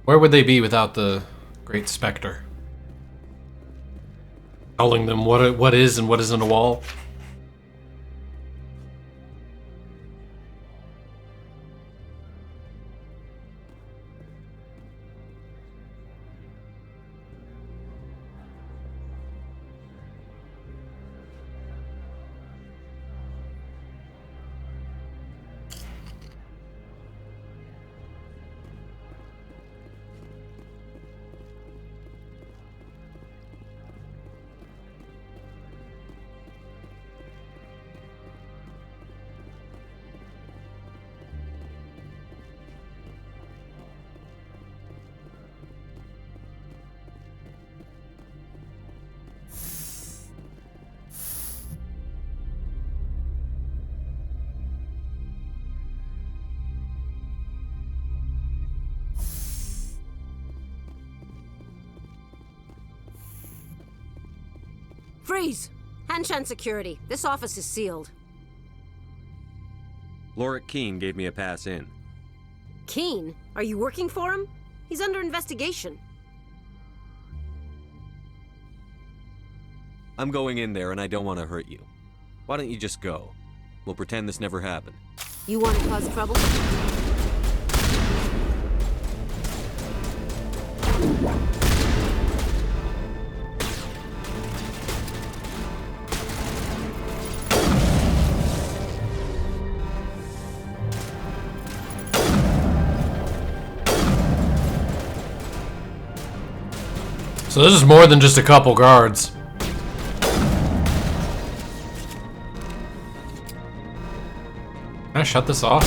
Where would they be without the Great Spectre? Telling them what is and what isn't a wall? Freeze! Hanshan security. This office is sealed. Lorik Keene gave me a pass in. Keene? Are you working for him? He's under investigation. I'm going in there and I don't want to hurt you. Why don't you just go? We'll pretend this never happened. You want to cause trouble? So this is more than just a couple guards. Can I shut this off?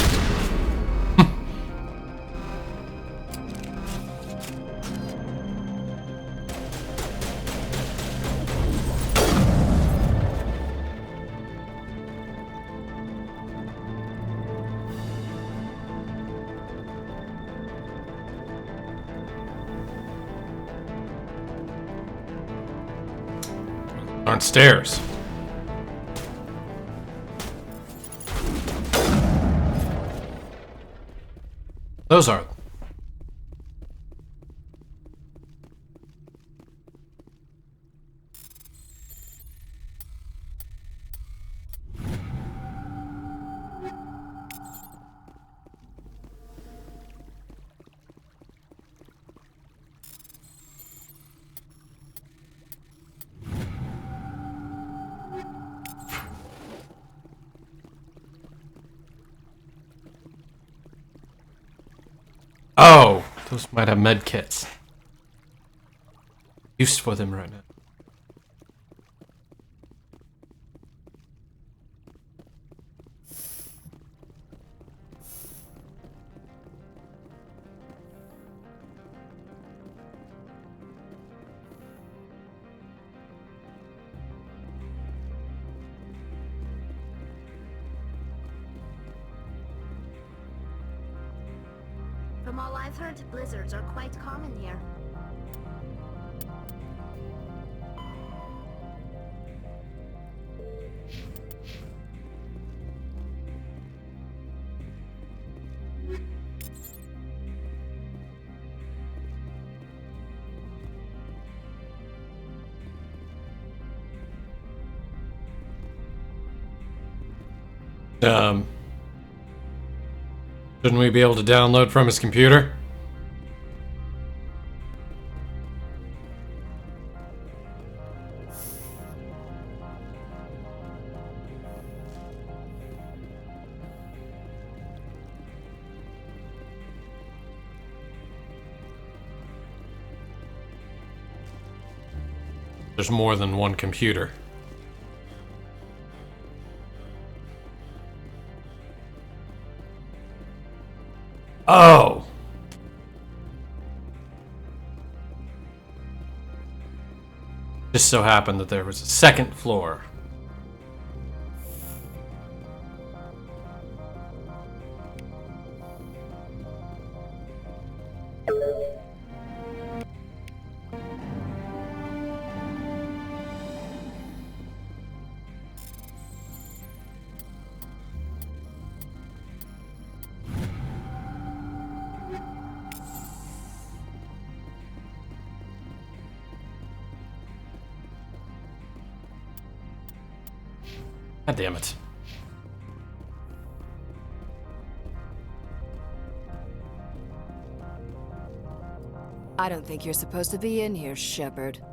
Aren't stairs. Those are. Oh, those might have med kits. Use for them right now. From all I've heard, blizzards are quite common here. Shouldn't we be able to download from his computer? There's more than one computer. Oh! Just so happened that there was a second floor. God damn it. I don't think you're supposed to be in here, Shepard.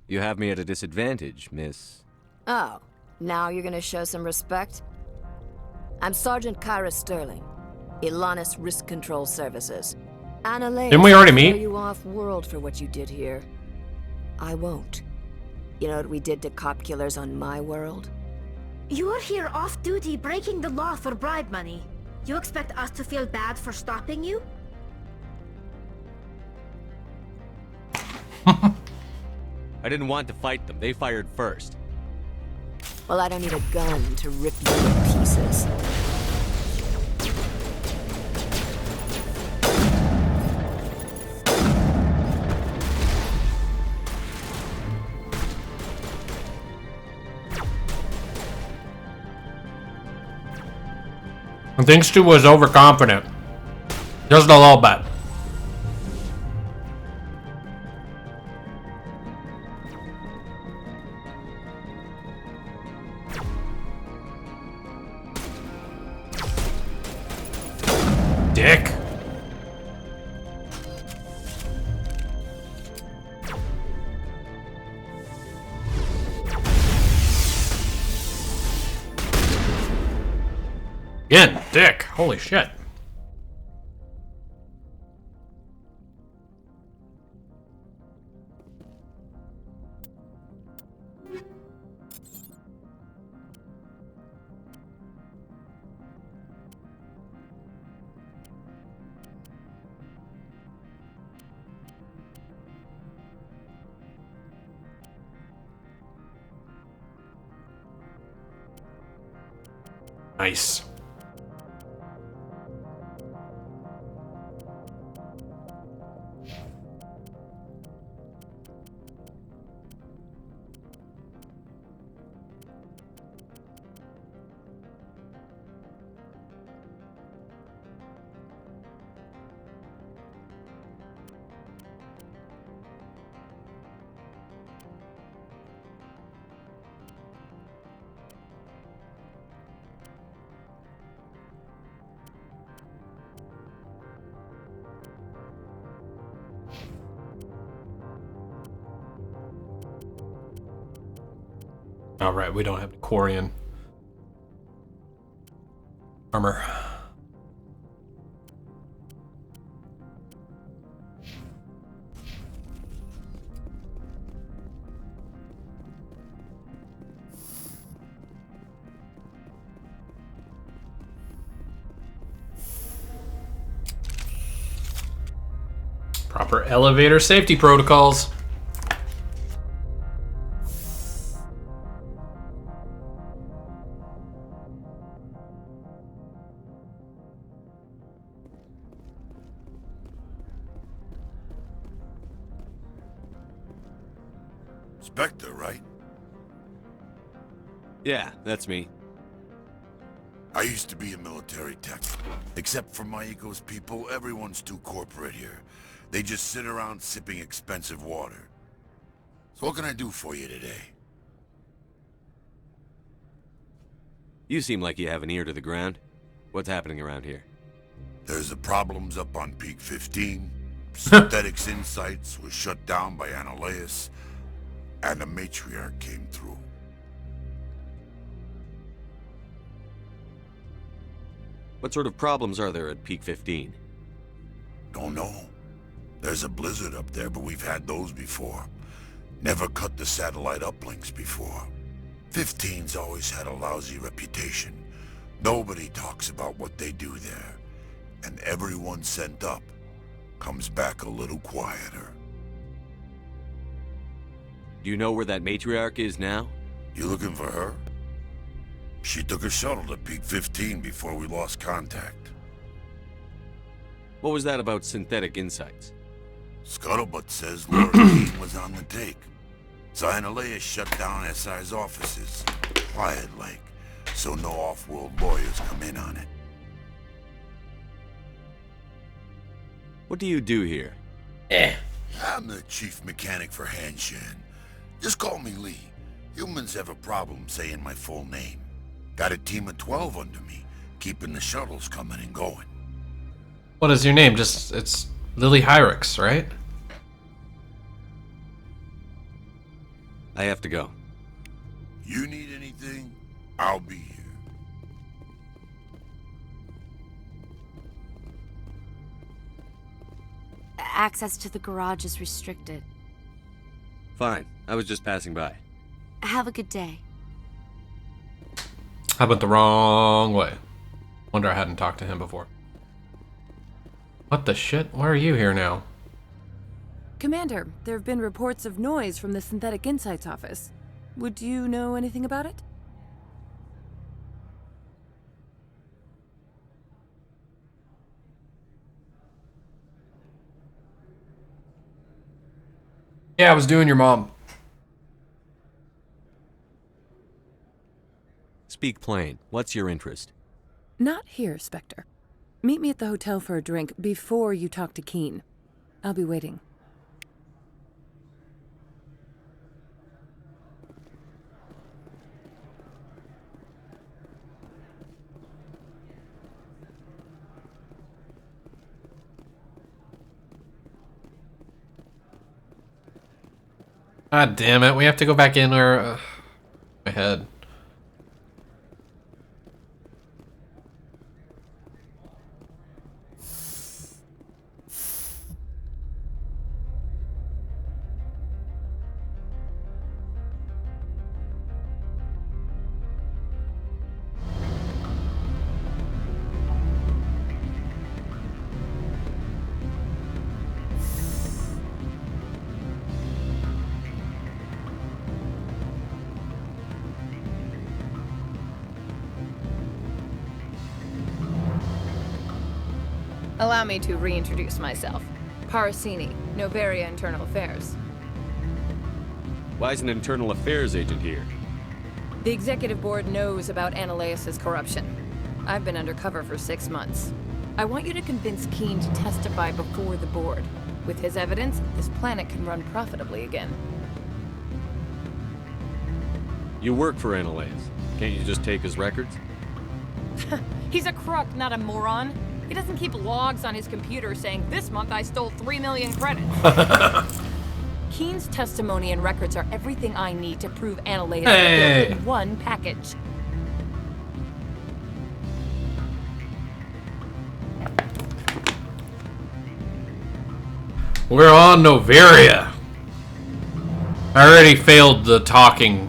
You have me at a disadvantage, miss. Oh, now you're gonna show some respect? I'm Sergeant Kyra Sterling, Ilanis Risk Control Services. Annalise, Didn't we already meet? throw you off-world for what you did here. I won't. You know what we did to cop killers on my world? You're here off-duty breaking the law for bribe money. You expect us to feel bad for stopping you? I didn't want to fight them. They fired first. Well, I don't need a gun to rip you to pieces. I think Stu was overconfident. Just a little bit. Dick. Again, dick. Holy shit. Nice. Alright, we don't have Quarian armor. Proper elevator safety protocols. Spectre, right? Yeah, that's me. I used to be a military tech. Except for my ego's people, everyone's too corporate here. They just sit around sipping expensive water. So what can I do for you today? You seem like you have an ear to the ground. What's happening around here? There's the problems up on Peak 15. Synthetics Insights was shut down by Annalise. And the matriarch came through. What sort of problems are there at Peak 15? Don't know. There's a blizzard up there, but we've had those before. Never cut the satellite uplinks before. 15's always had a lousy reputation. Nobody talks about what they do there. And everyone sent up comes back a little quieter. Do you know where that matriarch is now? You looking for her? She took a shuttle to Peak 15 before we lost contact. What was that about Synthetic Insights? Scuttlebutt says Lord Keane was on the take. So Annalise shut down SI's offices, quiet-like, so no off-world lawyers come in on it. What do you do here? I'm the chief mechanic for Hanshan. Just call me Lee. Humans have a problem saying my full name. Got a team of 12 under me, keeping the shuttles coming and going. What is your name? It's Lily Hyrix, right? I have to go. You need anything? I'll be here. Access to the garage is restricted. Fine. I was just passing by. Have a good day. I went the wrong way. Wonder I hadn't talked to him before. What the shit? Why are you here now? Commander, there have been reports of noise from the Synthetic Insights office. Would you know anything about it? Yeah, I was doing your mom. Speak plain. What's your interest? Not here, Spectre. Meet me at the hotel for a drink before you talk to Keen. I'll be waiting. God damn it, we have to go back in where... my head. Allow me to reintroduce myself. Parasini, Novaria Internal Affairs. Why is an internal affairs agent here? The executive board knows about Ananias' corruption. I've been undercover for 6 months. I want you to convince Keen to testify before the board. With his evidence, this planet can run profitably again. You work for Ananias. Can't you just take his records? He's a crook, not a moron. He doesn't keep logs on his computer saying, "This month I stole 3 million credits." Keen's testimony and records are everything I need to prove Ananias is in one package. We're on Novaria. I already failed the talking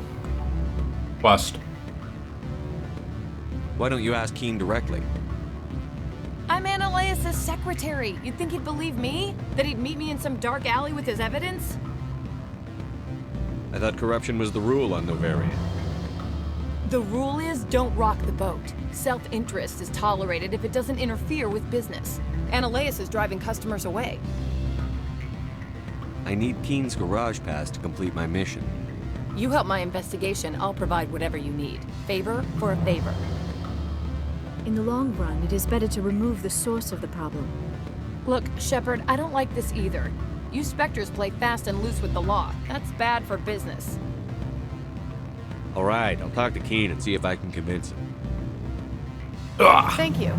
quest. Why don't you ask Keen directly? I'm Ananias' secretary. You'd think he'd believe me? That he'd meet me in some dark alley with his evidence? I thought corruption was the rule on Novaria. The rule is don't rock the boat. Self-interest is tolerated if it doesn't interfere with business. Ananias is driving customers away. I need Keen's garage pass to complete my mission. You help my investigation, I'll provide whatever you need. Favor for a favor. In the long run, it is better to remove the source of the problem. Look, Shepard, I don't like this either. You Spectres play fast and loose with the law. That's bad for business. All right, I'll talk to Keen and see if I can convince him. Thank you.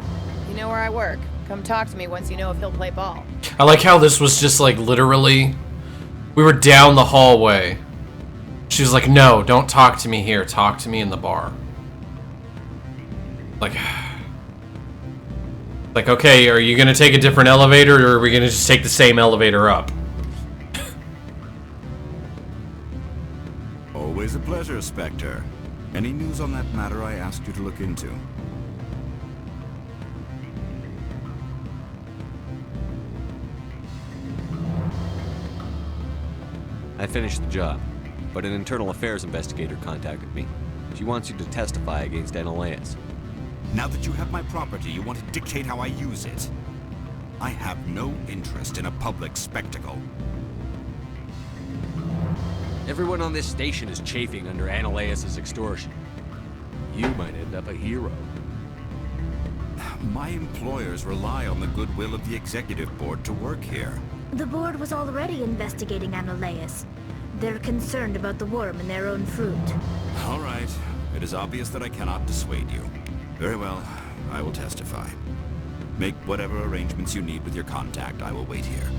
You know where I work. Come talk to me once you know if he'll play ball. I like how this was just like literally... We were down the hallway. She was like, no, don't talk to me here. Talk to me in the bar. Like, okay, are you gonna take a different elevator or are we gonna just take the same elevator up? Always a pleasure, Spectre. Any news on that matter I asked you to look into? I finished the job, but an internal affairs investigator contacted me. She wants you to testify against Ananias. Now that you have my property, you want to dictate how I use it. I have no interest in a public spectacle. Everyone on this station is chafing under Ananias' extortion. You might end up a hero. My employers rely on the goodwill of the executive board to work here. The board was already investigating Anoleus. They're concerned about the worm in their own fruit. All right. It is obvious that I cannot dissuade you. Very well. I will testify. Make whatever arrangements you need with your contact. I will wait here.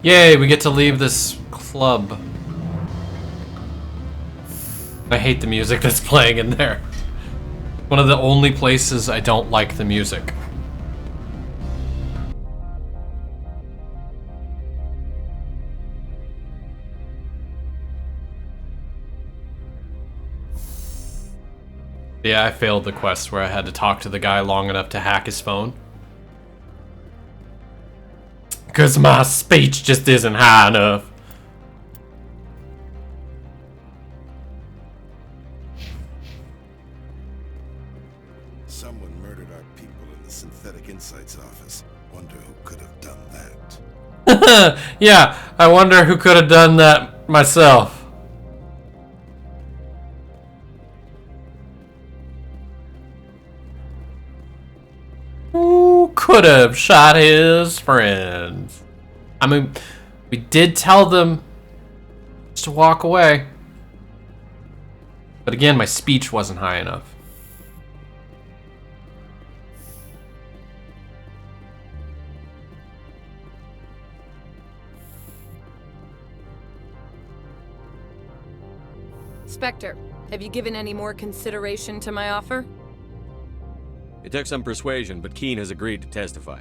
Yay, we get to leave this club. I hate the music that's playing in there. One of the only places I don't like the music. Yeah, I failed the quest where I had to talk to the guy long enough to hack his phone. Because my speech just isn't high enough. Someone murdered our people in the Synthetic Insights office. Wonder who could have done that. Yeah, I wonder who could have done that myself. Who could have shot his friends? I mean, we did tell them just to walk away. But again, my speech wasn't high enough. Spectre, have you given any more consideration to my offer? It took some persuasion, but Keen has agreed to testify.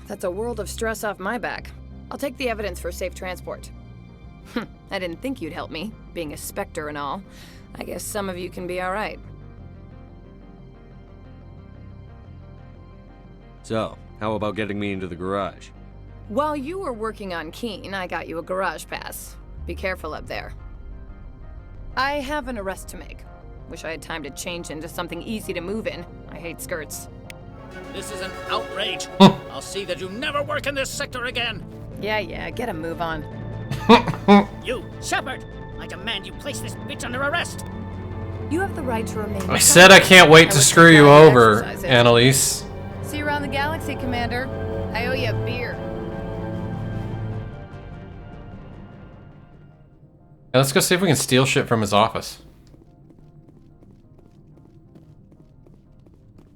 That's a world of stress off my back. I'll take the evidence for safe transport. I didn't think you'd help me, being a Spectre and all. I guess some of you can be alright. So, how about getting me into the garage? While you were working on Keen, I got you a garage pass. Be careful up there. I have an arrest to make. Wish I had time to change into something easy to move in. I hate skirts. This is an outrage. I'll see that you never work in this sector again. Yeah, get a move on. You, Shepard! I demand you place this bitch under arrest. You have the right to remain. I said I can't wait to screw you over, Annalise. See you around the galaxy, Commander. I owe you a beer. Yeah, let's go see if we can steal shit from his office.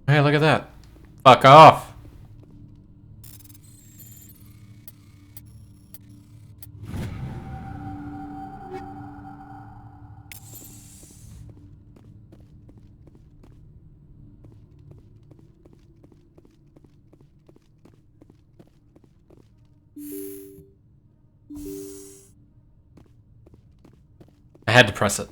Hey, look at that. Fuck off. I had to press it.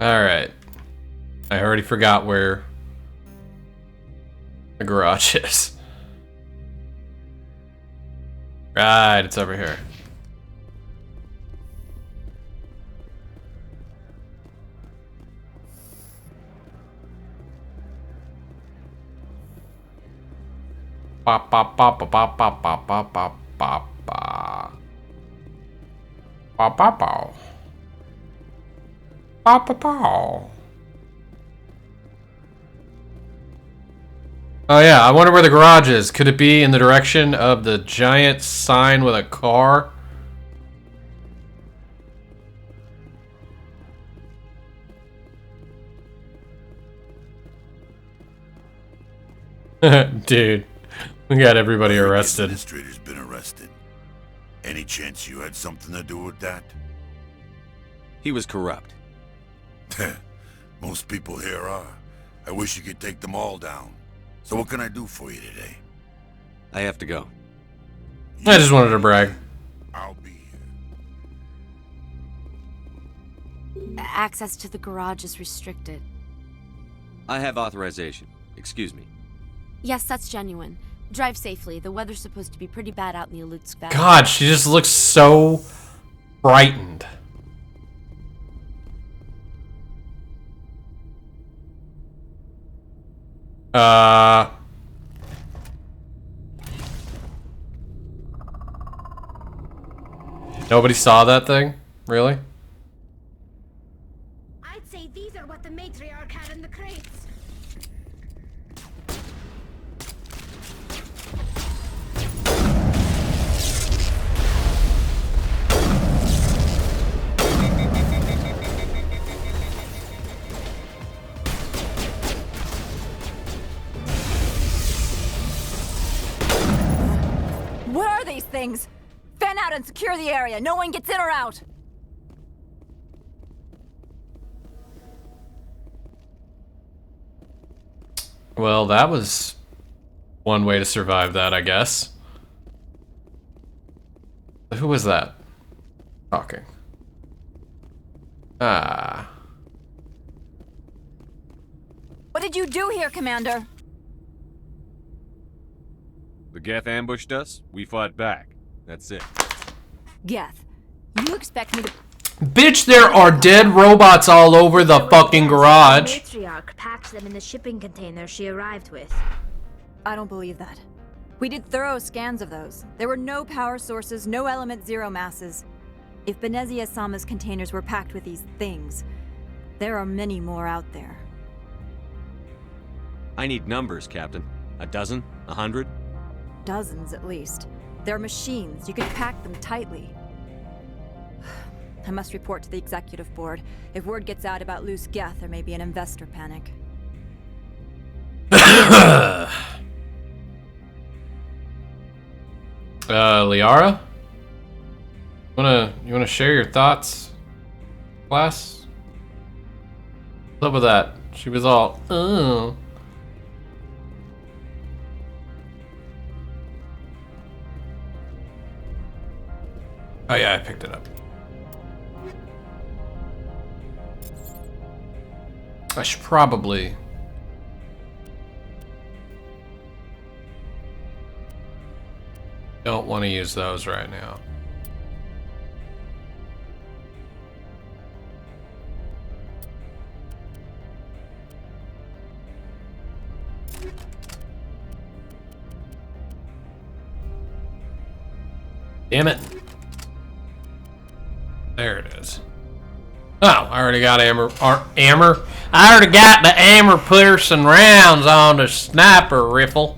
Alright. I already forgot where the garage is. Right, it's over here. Bop bop bop bop bop bop bop bop bop bop bop bop bop bop. Oh yeah, I wonder where the garage is. Could it be in the direction of the giant sign with a car? Dude, we got everybody arrested. The administrator's been arrested. Any chance you had something to do with that? He was corrupt. Most people here are. I wish you could take them all down. So what can I do for you today? I have to go. I just wanted to brag. I'll be here. Access to the garage is restricted. I have authorization. Excuse me. Yes, that's genuine. Drive safely. The weather's supposed to be pretty bad out in the Alutsk Valley. God, she just looks so frightened. Nobody saw that thing? Really? What are these things? Fan out and secure the area. No one gets in or out. Well, that was one way to survive that, I guess. Who was that talking? Ah. What did you do here, Commander? The Geth ambushed us, we fought back. That's it. Geth, you expect me to... Bitch, there are dead robots all over the fucking garage. The matriarch packed them in the shipping container she arrived with. I don't believe that. We did thorough scans of those. There were no power sources, no element zero masses. If Benezia Sama's containers were packed with these things, there are many more out there. I need numbers, Captain. A dozen? 100? Dozens, at least. They're machines. You can pack them tightly. I must report to the executive board. If word gets out about loose Geth, there may be an investor panic. Liara? You wanna share your thoughts, class? What's up with that? She was all, oh. Oh yeah, I picked it up. I should probably... Don't want to use those right now. Damn it. There it is. Oh, I already got I already got the armor piercing rounds on the sniper rifle.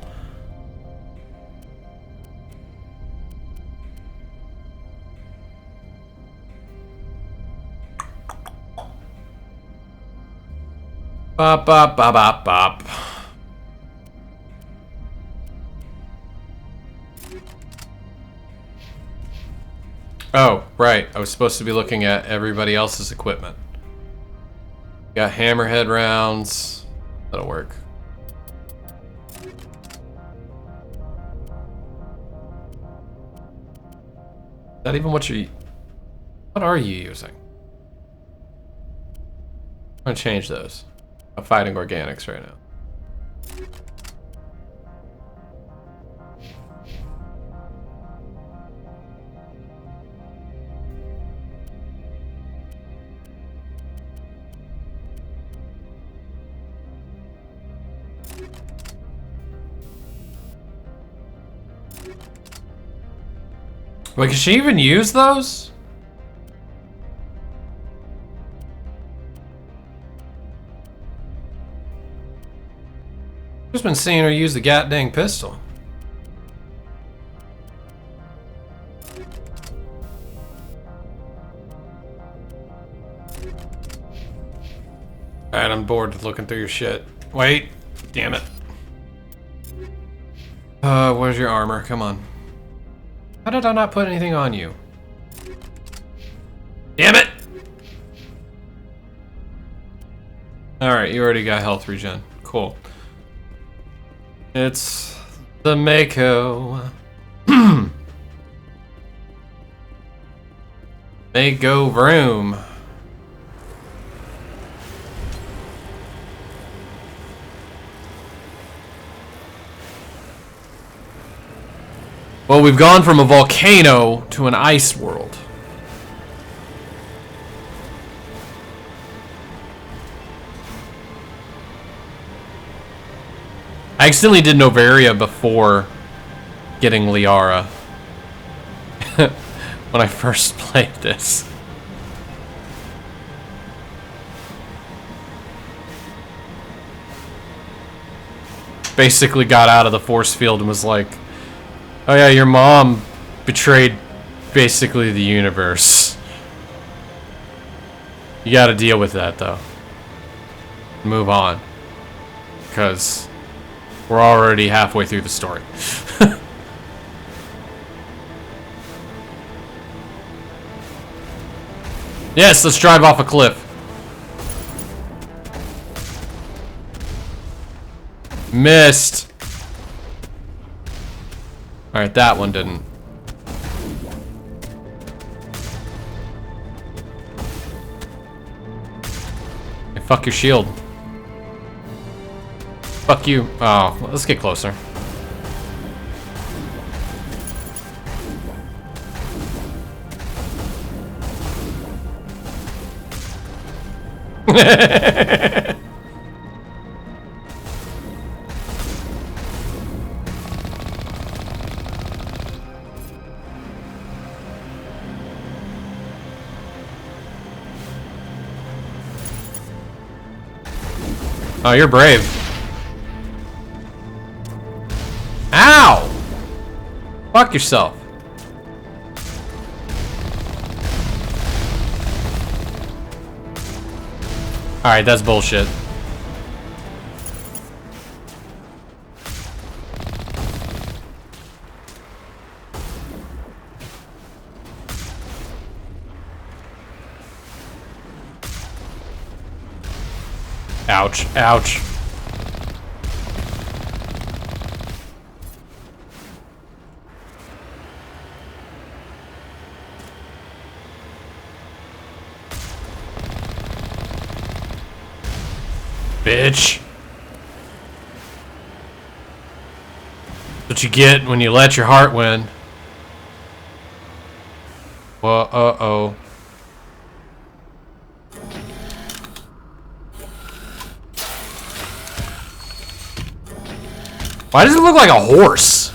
Bop bop bop bop bop. Oh, right. I was supposed to be looking at everybody else's equipment. Got hammerhead rounds. That'll work. Is that even what you're... What are you using? I'm gonna change those. I'm fighting organics right now. Wait, can she even use those? Just been seeing her use the goddamn pistol. Alright, I'm bored of looking through your shit. Wait, damn it. Where's your armor? Come on. How did I not put anything on you? Damn it! Alright, you already got health regen. Cool. It's the Mako. Mako Vroom. Well, we've gone from a volcano to an ice world. I accidentally did Novaria before getting Liara. When I first played this. Basically got out of the force field and was like, oh yeah, your mom betrayed basically the universe. You gotta deal with that though. Move on. Because we're already halfway through the story. Yes, let's drive off a cliff. Missed. Alright, that one didn't. Hey, fuck your shield. Fuck you. Oh, let's get closer. Oh, you're brave. Ow! Fuck yourself. Alright, that's bullshit. Ouch, ouch. Bitch. That's what you get when you let your heart win. Well, uh-oh. Why does it look like a horse?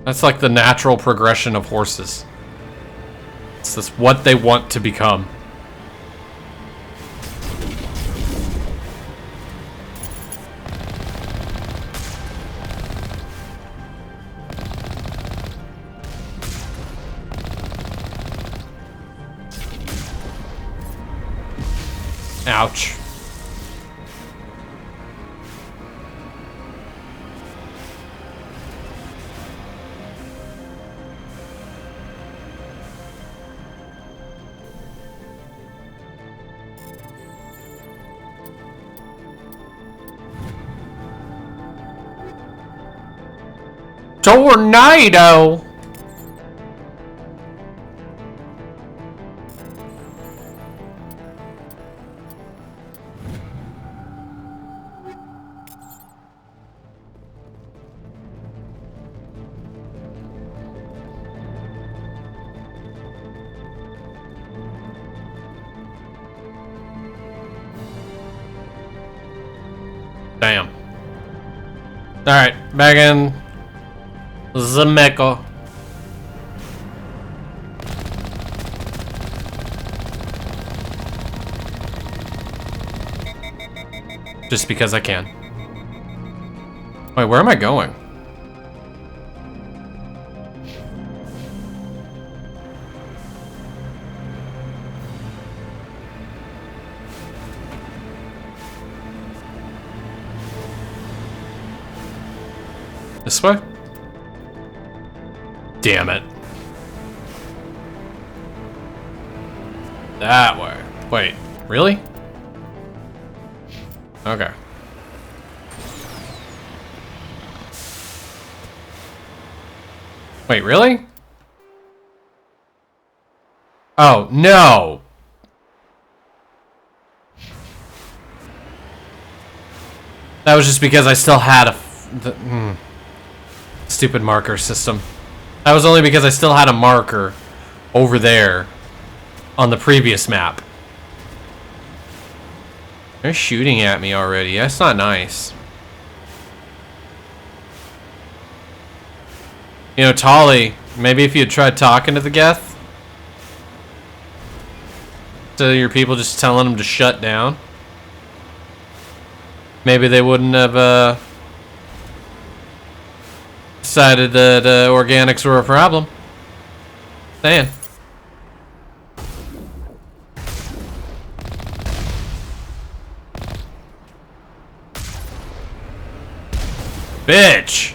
That's like the natural progression of horses. It's just what they want to become. Ouch. Tornado! Damn. Alright, back in the Mecca. Just because I can. Wait, where am I going? This way? Damn it. That way. Wait, really? Okay. Wait, really? Oh, no! That was just because I still had a... Stupid marker system. That was only because I still had a marker over there on the previous map. They're shooting at me already. That's not nice. You know, Tolly, maybe if you had tried talking to the Geth, to your people just telling them to shut down, maybe they wouldn't have decided that organics were a problem. Saying. Bitch!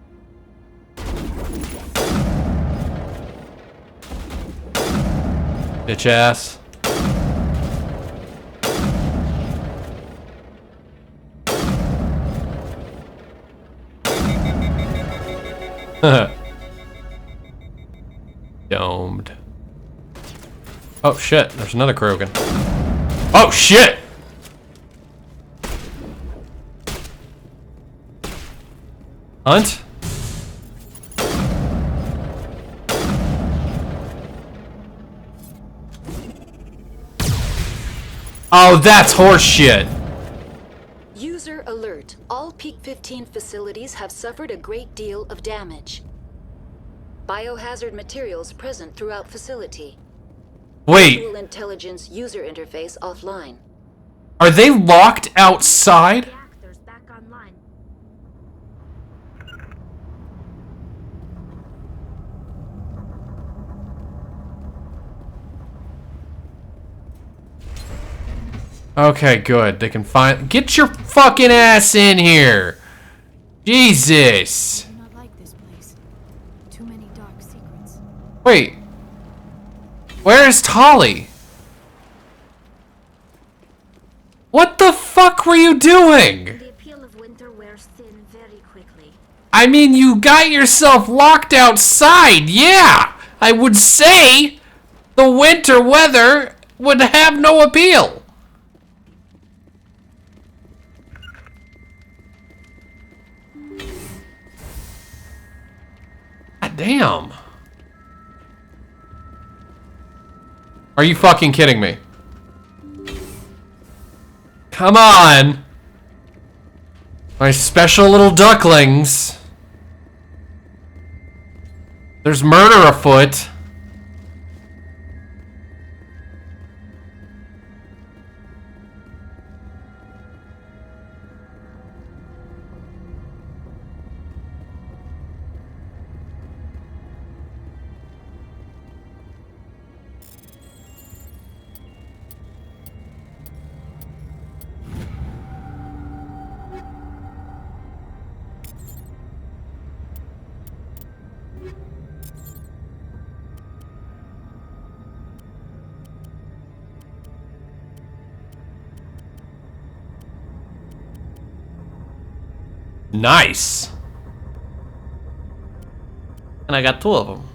Bitch ass. Domed. Oh shit, there's another Krogan. Oh shit! Hunt? Oh, that's horseshit. User alert. All Peak 15 facilities have suffered a great deal of damage. Biohazard materials present throughout facility. Wait. Visual intelligence user interface offline. Are they locked outside? Reactors back online. Okay, good. They can find. Get your fucking ass in here! Jesus! I do not like this place. Too many dark secrets. Wait. Where's Tolly? What the fuck were you doing? The appeal of winter wears thin very quickly. I mean, you got yourself locked outside, yeah! I would say the winter weather would have no appeal. God damn. Are you fucking kidding me? Come on! My special little ducklings. There's murder afoot. Nice. And I got 2 of them.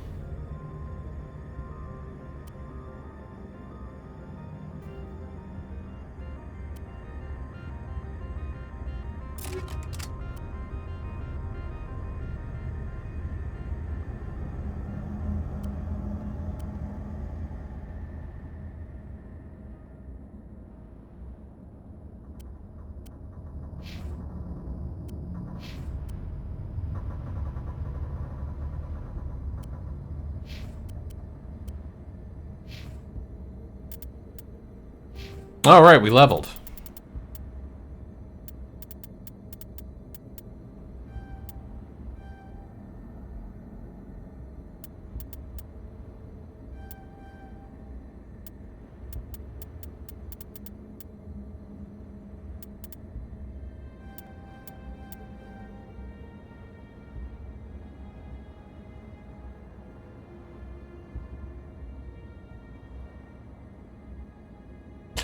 All right, we leveled.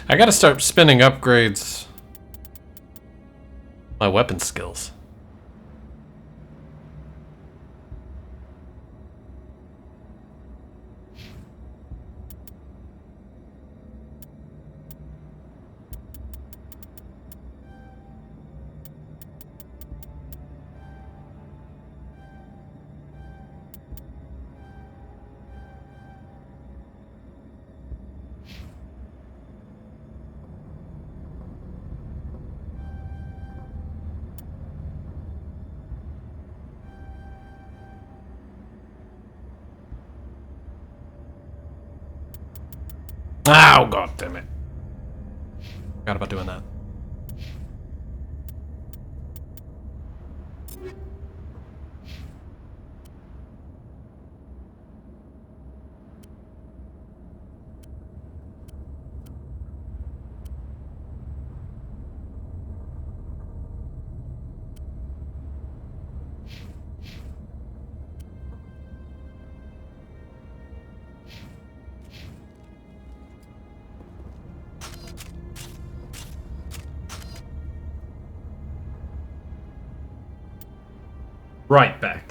I gotta start spinning upgrades. My weapon skills. Oh, god damn it. Forgot about doing that. right back.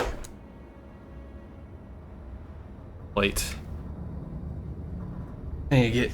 Late. And you get...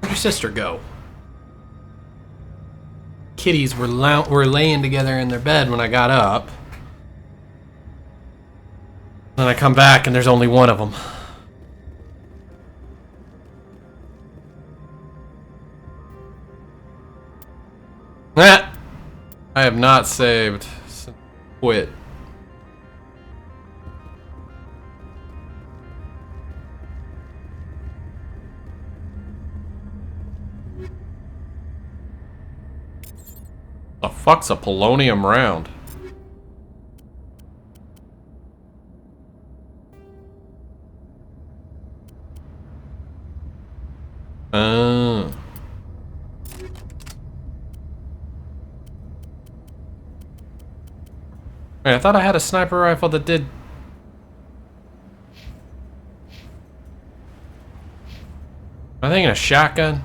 Where'd your sister go? Kitties were laying together in their bed when I got up. Then I come back and there's only one of them. Ah! I have not saved. Quit. The fuck's a polonium round? Wait, I thought I had a sniper rifle that did... Am I thinking a shotgun? I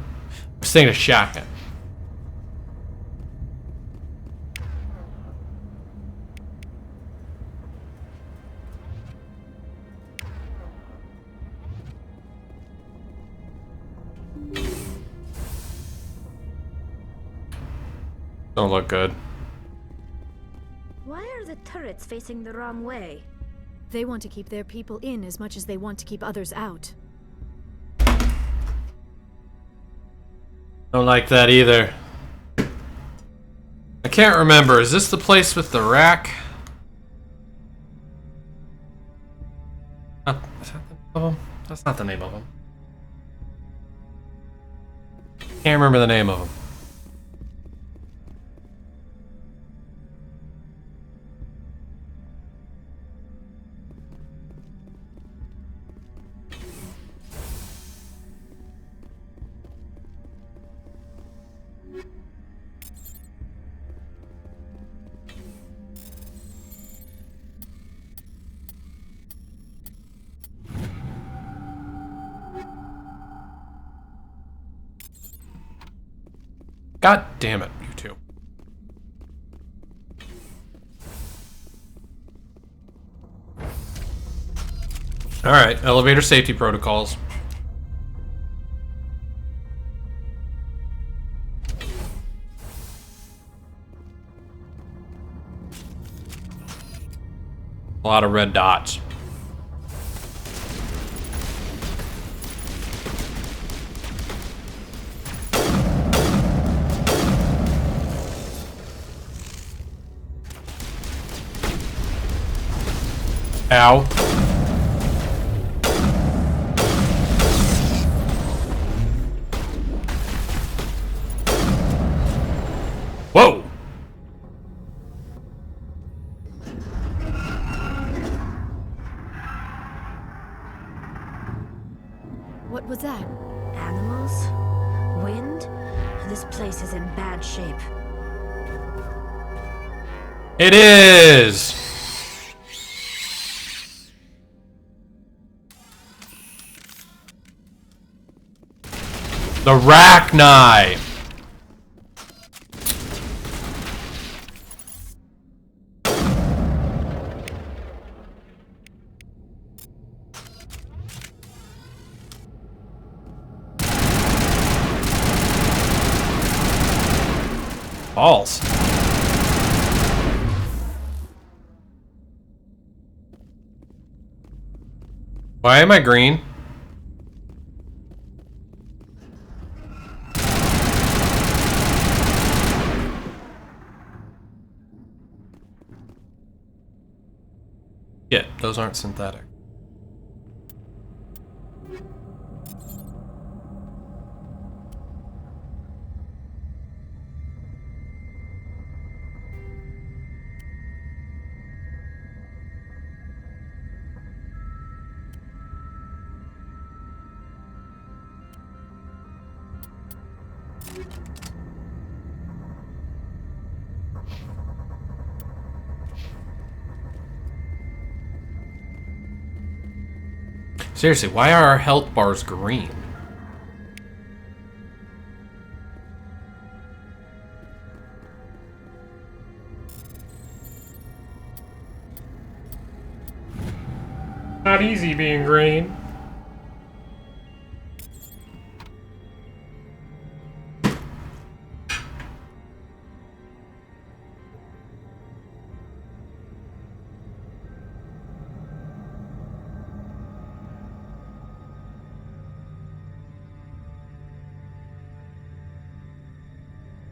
was thinking a shotgun. Don't look good. Why are the turrets facing the wrong way? They want to keep their people in as much as they want to keep others out. Don't like that either. I can't remember. Is this the place with the rack? Is that the name of them? That's not the name of them. Can't remember the name of them. God damn it, you two. Alright, elevator safety protocols. A lot of red dots. Ow. Whoa! What was that? Animals? Wind? This place is in bad shape. It is! The Rachni! Balls. Why am I green? Yeah, those aren't synthetic. Seriously, why are our health bars green? Not easy being green.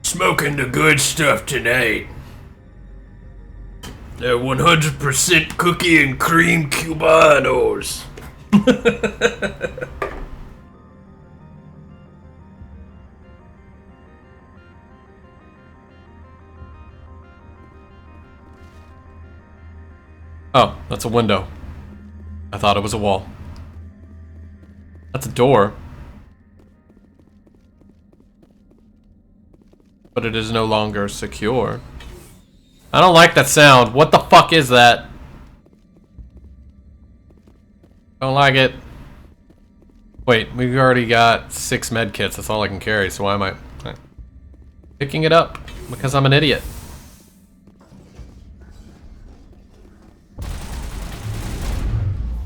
Smoking the good stuff tonight. They're 100% cookie and cream Cubanos. Oh, that's a window. I thought it was a wall. That's a door. But it is no longer secure. I don't like that sound. What the fuck is that? Don't like it. Wait, we've already got 6 med kits. That's all I can carry, so why am I picking it up? Because I'm an idiot.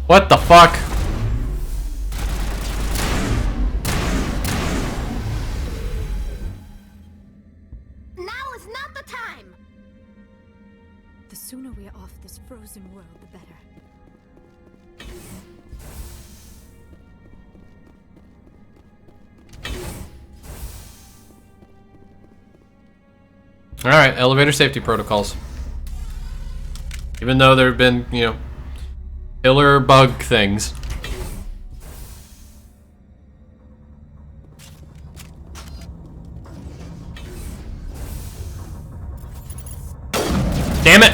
What the fuck? The sooner we're off this frozen world, the better. Alright, elevator safety protocols. Even though there have been, you know, killer bug things. Damn it!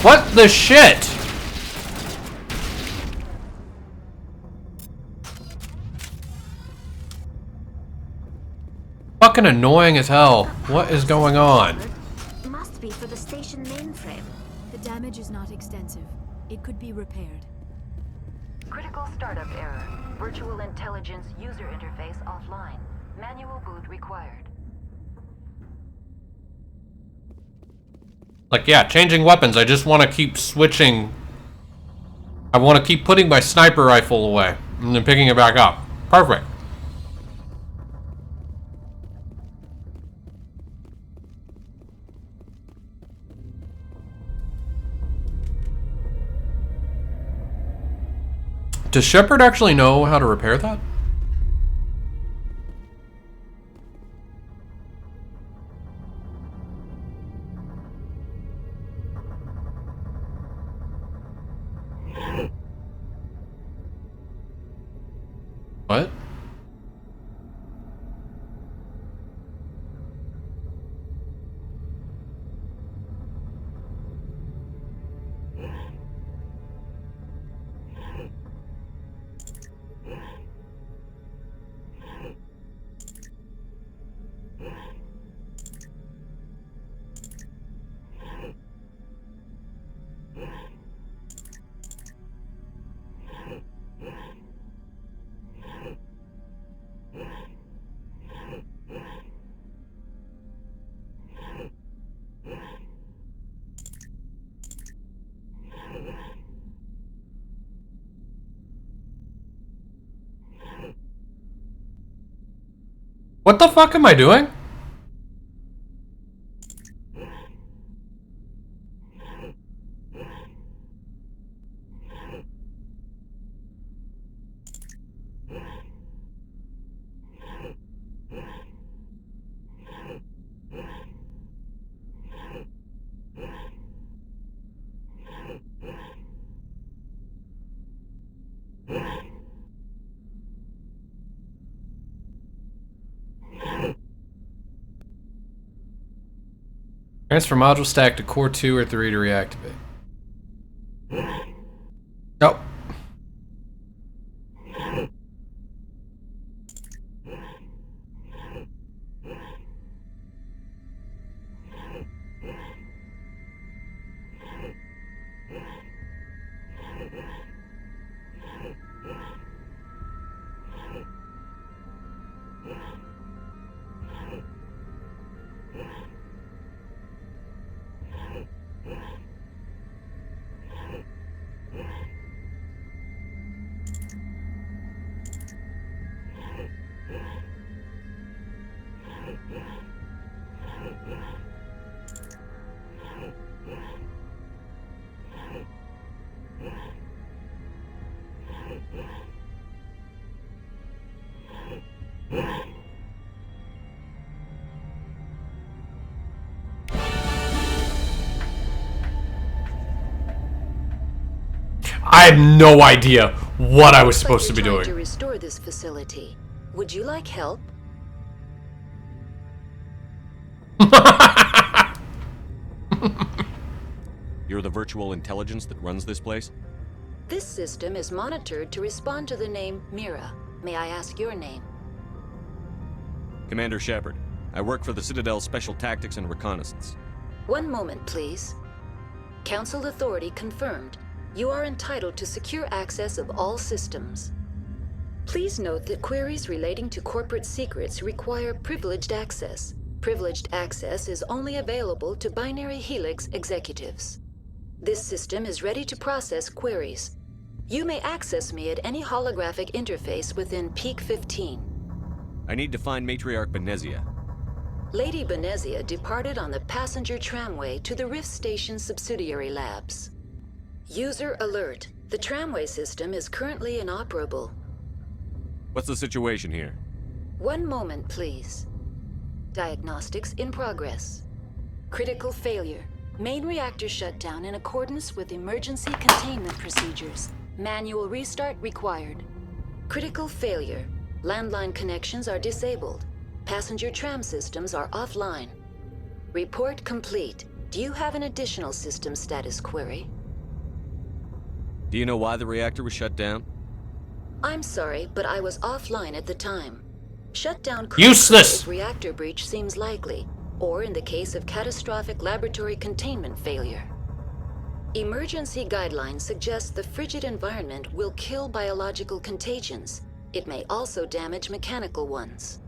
What the shit? Fucking annoying as hell. What is going on? Must be for the station mainframe. The damage is not extensive. It could be repaired. Critical startup error. Virtual intelligence user interface offline. Manual boot required. Like, yeah, changing weapons. I just want to keep switching. I want to keep putting my sniper rifle away and then picking it back up. Perfect. Does Shepard actually know how to repair that? What? What the fuck am I doing? Transfer module stack to core 2 or 3 to reactivate. Nope. I have no idea what I was supposed to be doing. To restore this facility. Would you like help? You're the virtual intelligence that runs this place? This system is monitored to respond to the name Mira. May I ask your name? Commander Shepard. I work for the Citadel Special Tactics and Reconnaissance. One moment, please. Council authority confirmed. You are entitled to secure access of all systems. Please note that queries relating to corporate secrets require privileged access. Privileged access is only available to Binary Helix executives. This system is ready to process queries. You may access me at any holographic interface within Peak 15. I need to find Matriarch Benezia. Lady Benezia departed on the passenger tramway to the Rift Station subsidiary labs. User alert. The tramway system is currently inoperable. What's the situation here? One moment, please. Diagnostics in progress. Critical failure. Main reactor shut down in accordance with emergency containment procedures. Manual restart required. Critical failure. Landline connections are disabled. Passenger tram systems are offline. Report complete. Do you have an additional system status query? Do you know why the reactor was shut down? I'm sorry, but I was offline at the time. Shutdown useless if reactor breach seems likely, or in the case of catastrophic laboratory containment failure. Emergency guidelines suggest the frigid environment will kill biological contagions. It may also damage mechanical ones.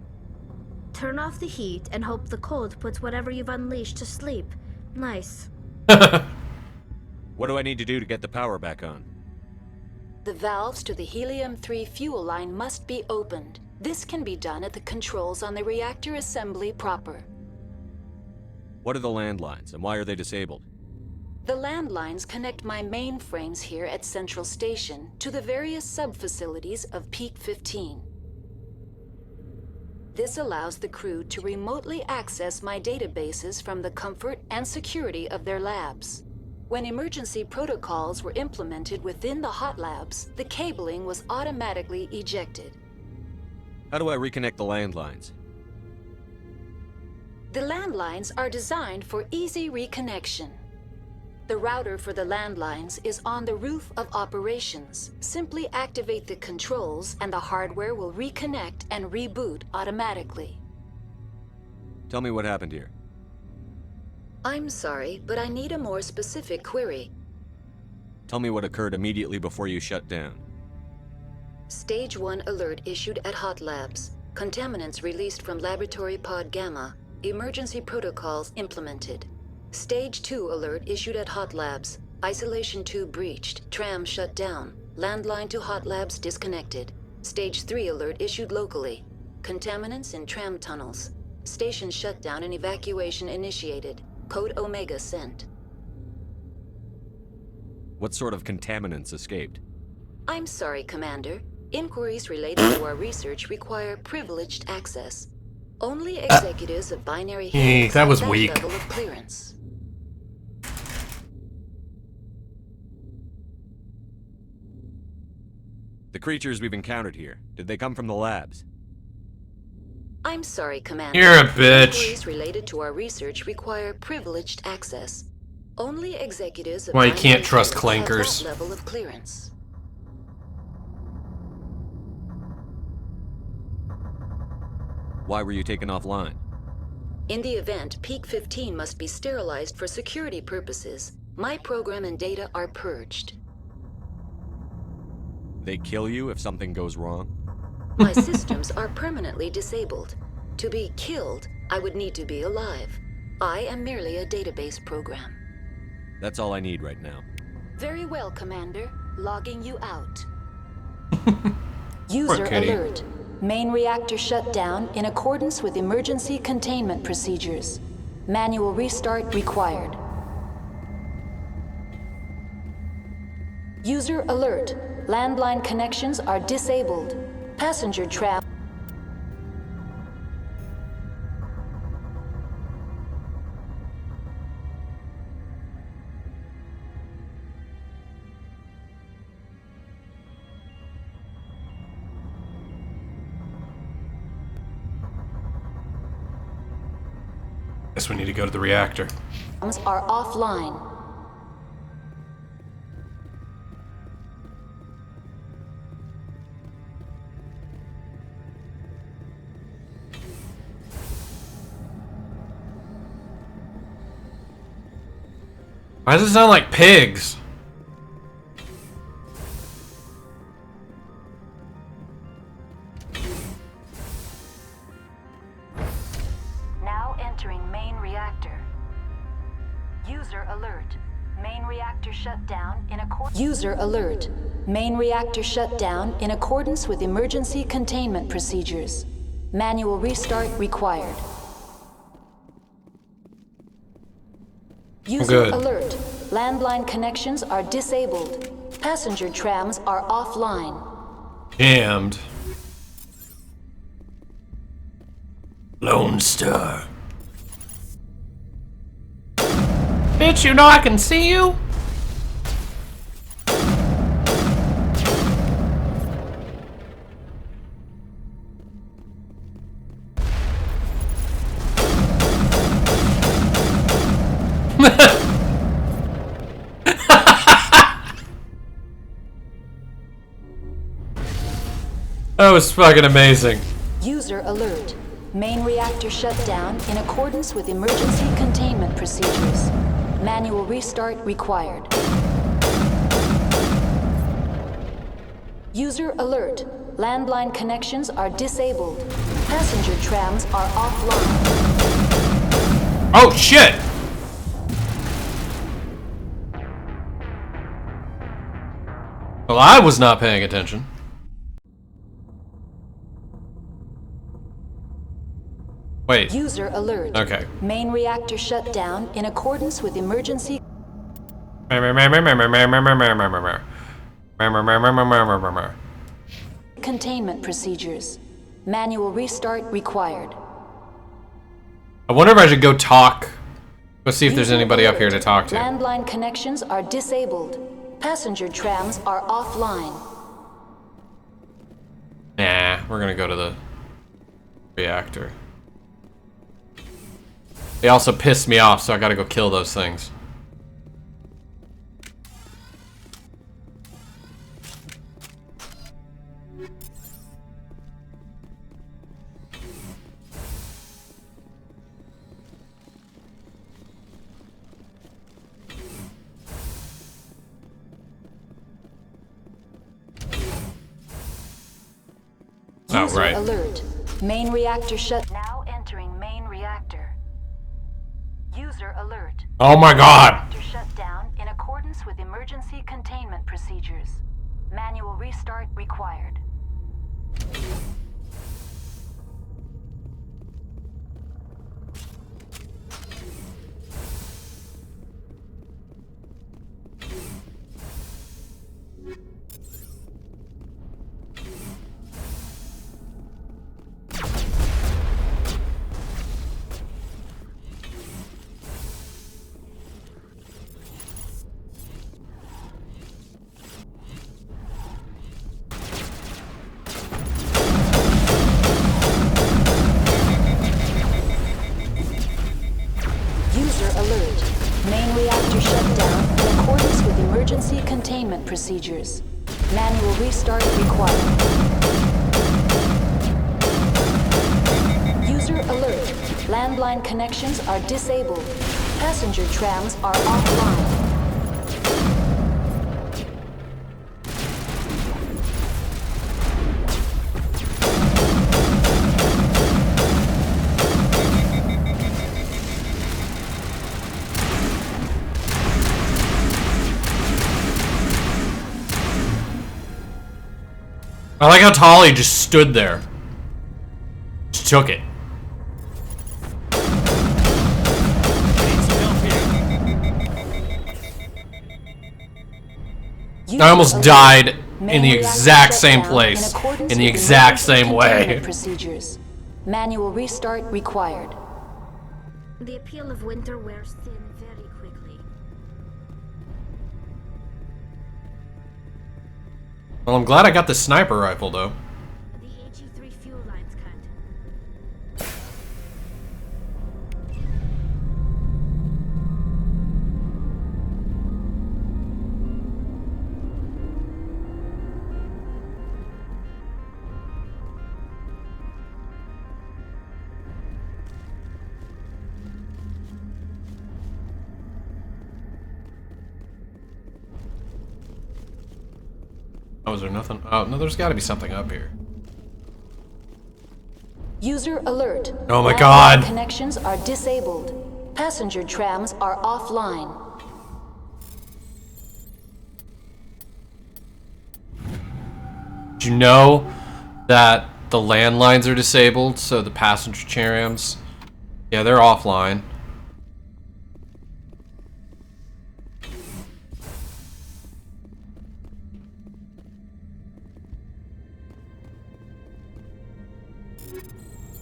Turn off the heat and hope the cold puts whatever you've unleashed to sleep. Nice. What do I need to do to get the power back on? The valves to the helium-3 fuel line must be opened. This can be done at the controls on the reactor assembly proper. What are the landlines, and why are they disabled? The landlines connect my mainframes here at Central Station to the various sub-facilities of Peak 15. This allows the crew to remotely access my databases from the comfort and security of their labs. When emergency protocols were implemented within the hot labs, the cabling was automatically ejected. How do I reconnect the landlines? The landlines are designed for easy reconnection. The router for the landlines is on the roof of operations. Simply activate the controls and the hardware will reconnect and reboot automatically. Tell me what happened here. I'm sorry, but I need a more specific query. Tell me what occurred immediately before you shut down. Stage 1 alert issued at Hot Labs. Contaminants released from Laboratory Pod Gamma. Emergency protocols implemented. Stage 2 alert issued at Hot Labs. Isolation 2 breached. Tram shut down. Landline to Hot Labs disconnected. Stage 3 alert issued locally. Contaminants in tram tunnels. Station shutdown and evacuation initiated. Code Omega sent. What sort of contaminants escaped? I'm sorry, Commander. Inquiries related to our research require privileged access. Only executives of binary that have was that weak. level of clearance. The creatures we've encountered here, did they come from the labs? I'm sorry, Commander. You're a bitch. Inquiries related to our research require privileged access. Only executives of Well, you binary can't trust fields have clankers. that level of clearance. Why were you taken offline? In the event, Peak 15 must be sterilized for security purposes. My program and data are purged. They kill you if something goes wrong? My systems are permanently disabled. To be killed, I would need to be alive. I am merely a database program. That's all I need right now. Very well, Commander. Logging you out. User Kitty. alert. Main reactor shut down in accordance with emergency containment procedures. Manual restart required. User alert. Landline connections are disabled. Passenger tram. Guess we need to go to the reactor. Are offline. Why does it sound like pigs? Now entering main reactor. User alert. Main reactor shut down in accordance. User alert. Main reactor shut down in accordance with emergency containment procedures. Manual restart required. User Good. alert. Landline connections are disabled. Passenger trams are offline. Jammed. Lone Star. Bitch, you know I can see you? That was fucking amazing. User alert. Main reactor shut down in accordance with emergency containment procedures. Manual restart required. User alert. Landline connections are disabled. Passenger trams are offline. Oh shit! Well, I was not paying attention. Wait. User alert. Okay. Main reactor shut down in accordance with emergency. Containment procedures. Manual restart required. I wonder if I should go talk. Let's see if there's anybody up here to talk to. Landline connections are disabled. Passenger trams are offline. Nah, we're gonna go to the reactor. They also pissed me off, so I gotta go kill those things. Oh, User right. alert. Main reactor shut. Now entering main reactor. User alert. Oh my god! Reactor shut down in accordance with emergency containment procedures. Manual restart required. Emergency containment procedures. Manual restart required. User alert. Landline connections are disabled. Passenger trams are offline. I like how Tali just stood there. Just took it. I almost died in the exact same place, in the exact same way. Procedures. Manual restart required. The appeal of winter wears thin very quickly. Well, I'm glad I got the sniper rifle, though. The AG3 fuel lines cut. Oh, is there nothing? Oh, no, there's got to be something up here. User alert. Oh my Landline god. Connections are disabled. Passenger trams are offline. Did you know that the landlines are disabled, so the passenger trams, yeah, they're offline.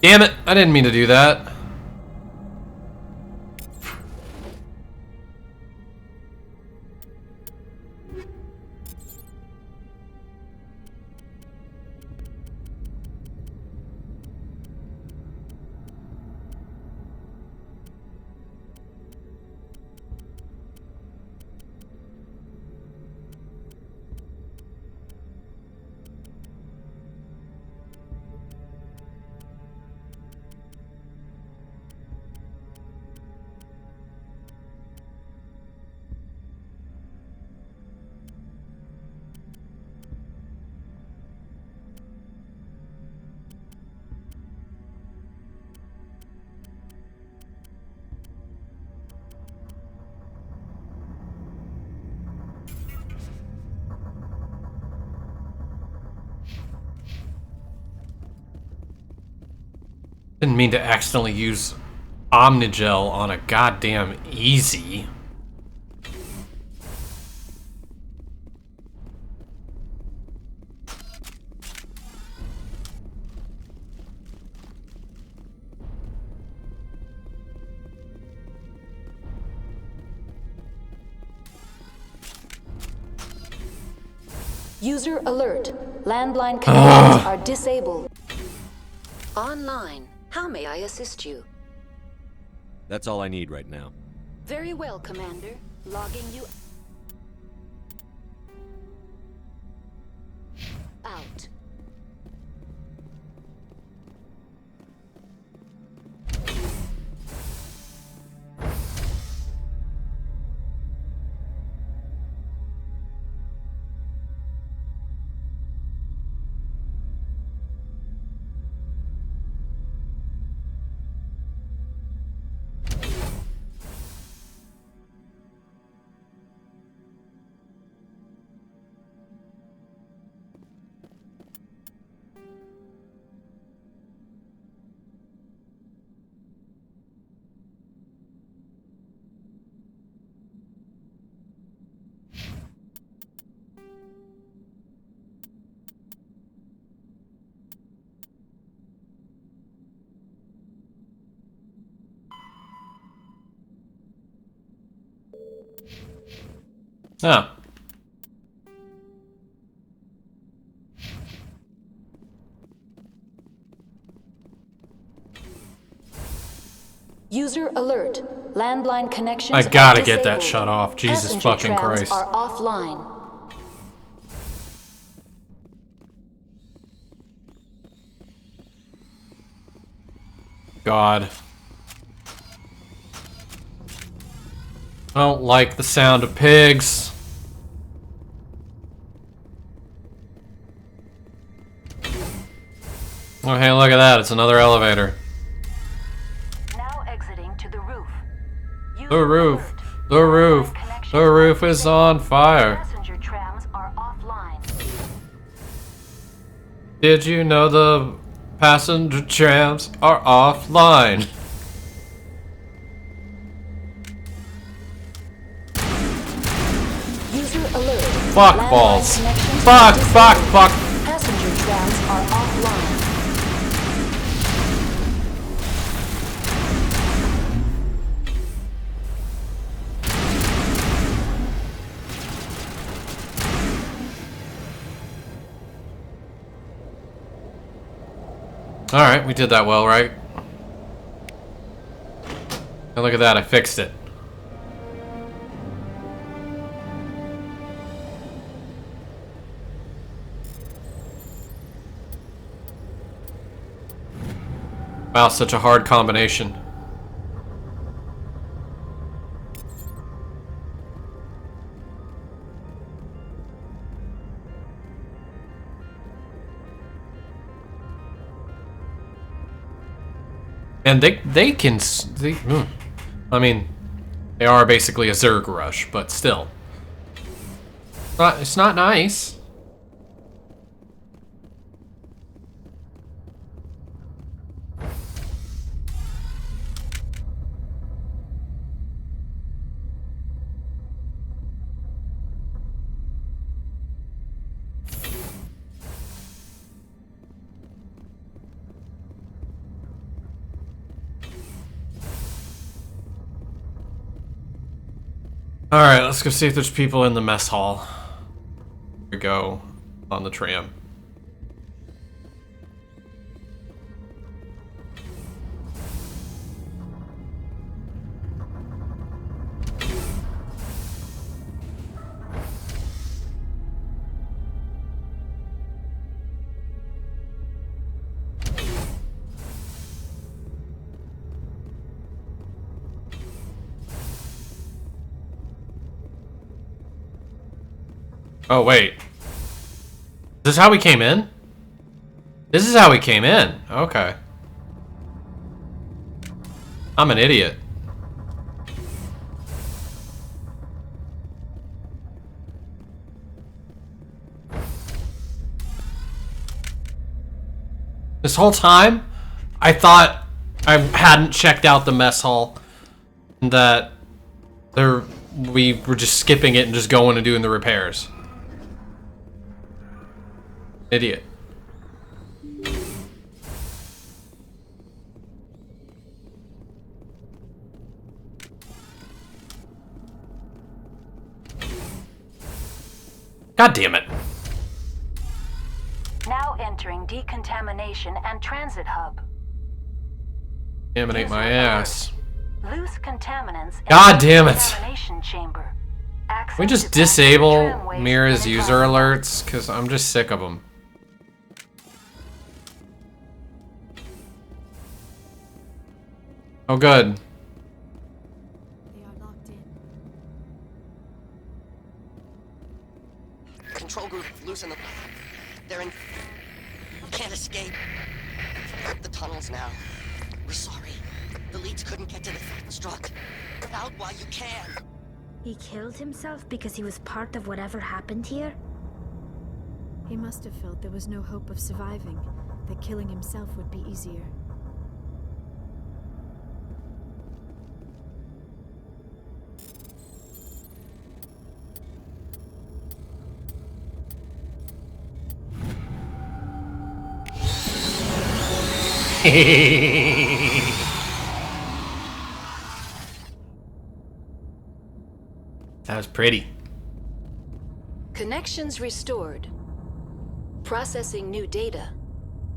Damn it, I didn't mean to do that. Didn't mean to accidentally use Omnigel on a goddamn easy. User alert. Landline connections are disabled. Online. How may I assist you? That's all I need right now. Very well, Commander. Logging you out. Oh. User alert. Landline connections I gotta are get that disabled. shut off. Jesus Passenger fucking trams Christ. are offline. God. I don't like the sound of pigs. Oh, hey, look at that. It's another elevator. Now exiting to the roof. The roof. The roof. The roof is on fire. Passenger trams are offline. Did you know the passenger trams are offline? User alert. Fuck Landline balls. connections Fuck, are fuck, disabled. fuck. Passenger trams are offline. Alright, we did that well, right? And look at that, I fixed it. Wow, such a hard combination. And they can, I mean, they are basically a Zerg rush, but still. It's not nice. Alright, let's go see if there's people in the mess hall. Here we go on the tram. Oh, wait. Is this how we came in? This is how we came in. Okay. I'm an idiot. This whole time, I thought I hadn't checked out the mess hall. That we were just skipping it and just going and doing the repairs. Idiot. God damn it. manufacturing, decontamination, and transit hub. Contaminate my ass. Loose contaminants. God damn it. Contamination chamber. Can we just disable Mira's user alerts? Because I'm just sick of them. Oh, good. They are locked in. Control group loosen the... They're in... Can't escape. The tunnels now. We're sorry. The leads couldn't get to the struct. Get out while you can. He killed himself because he was part of whatever happened here? He must have felt there was no hope of surviving, that killing himself would be easier. That was pretty. Connections restored. Processing new data.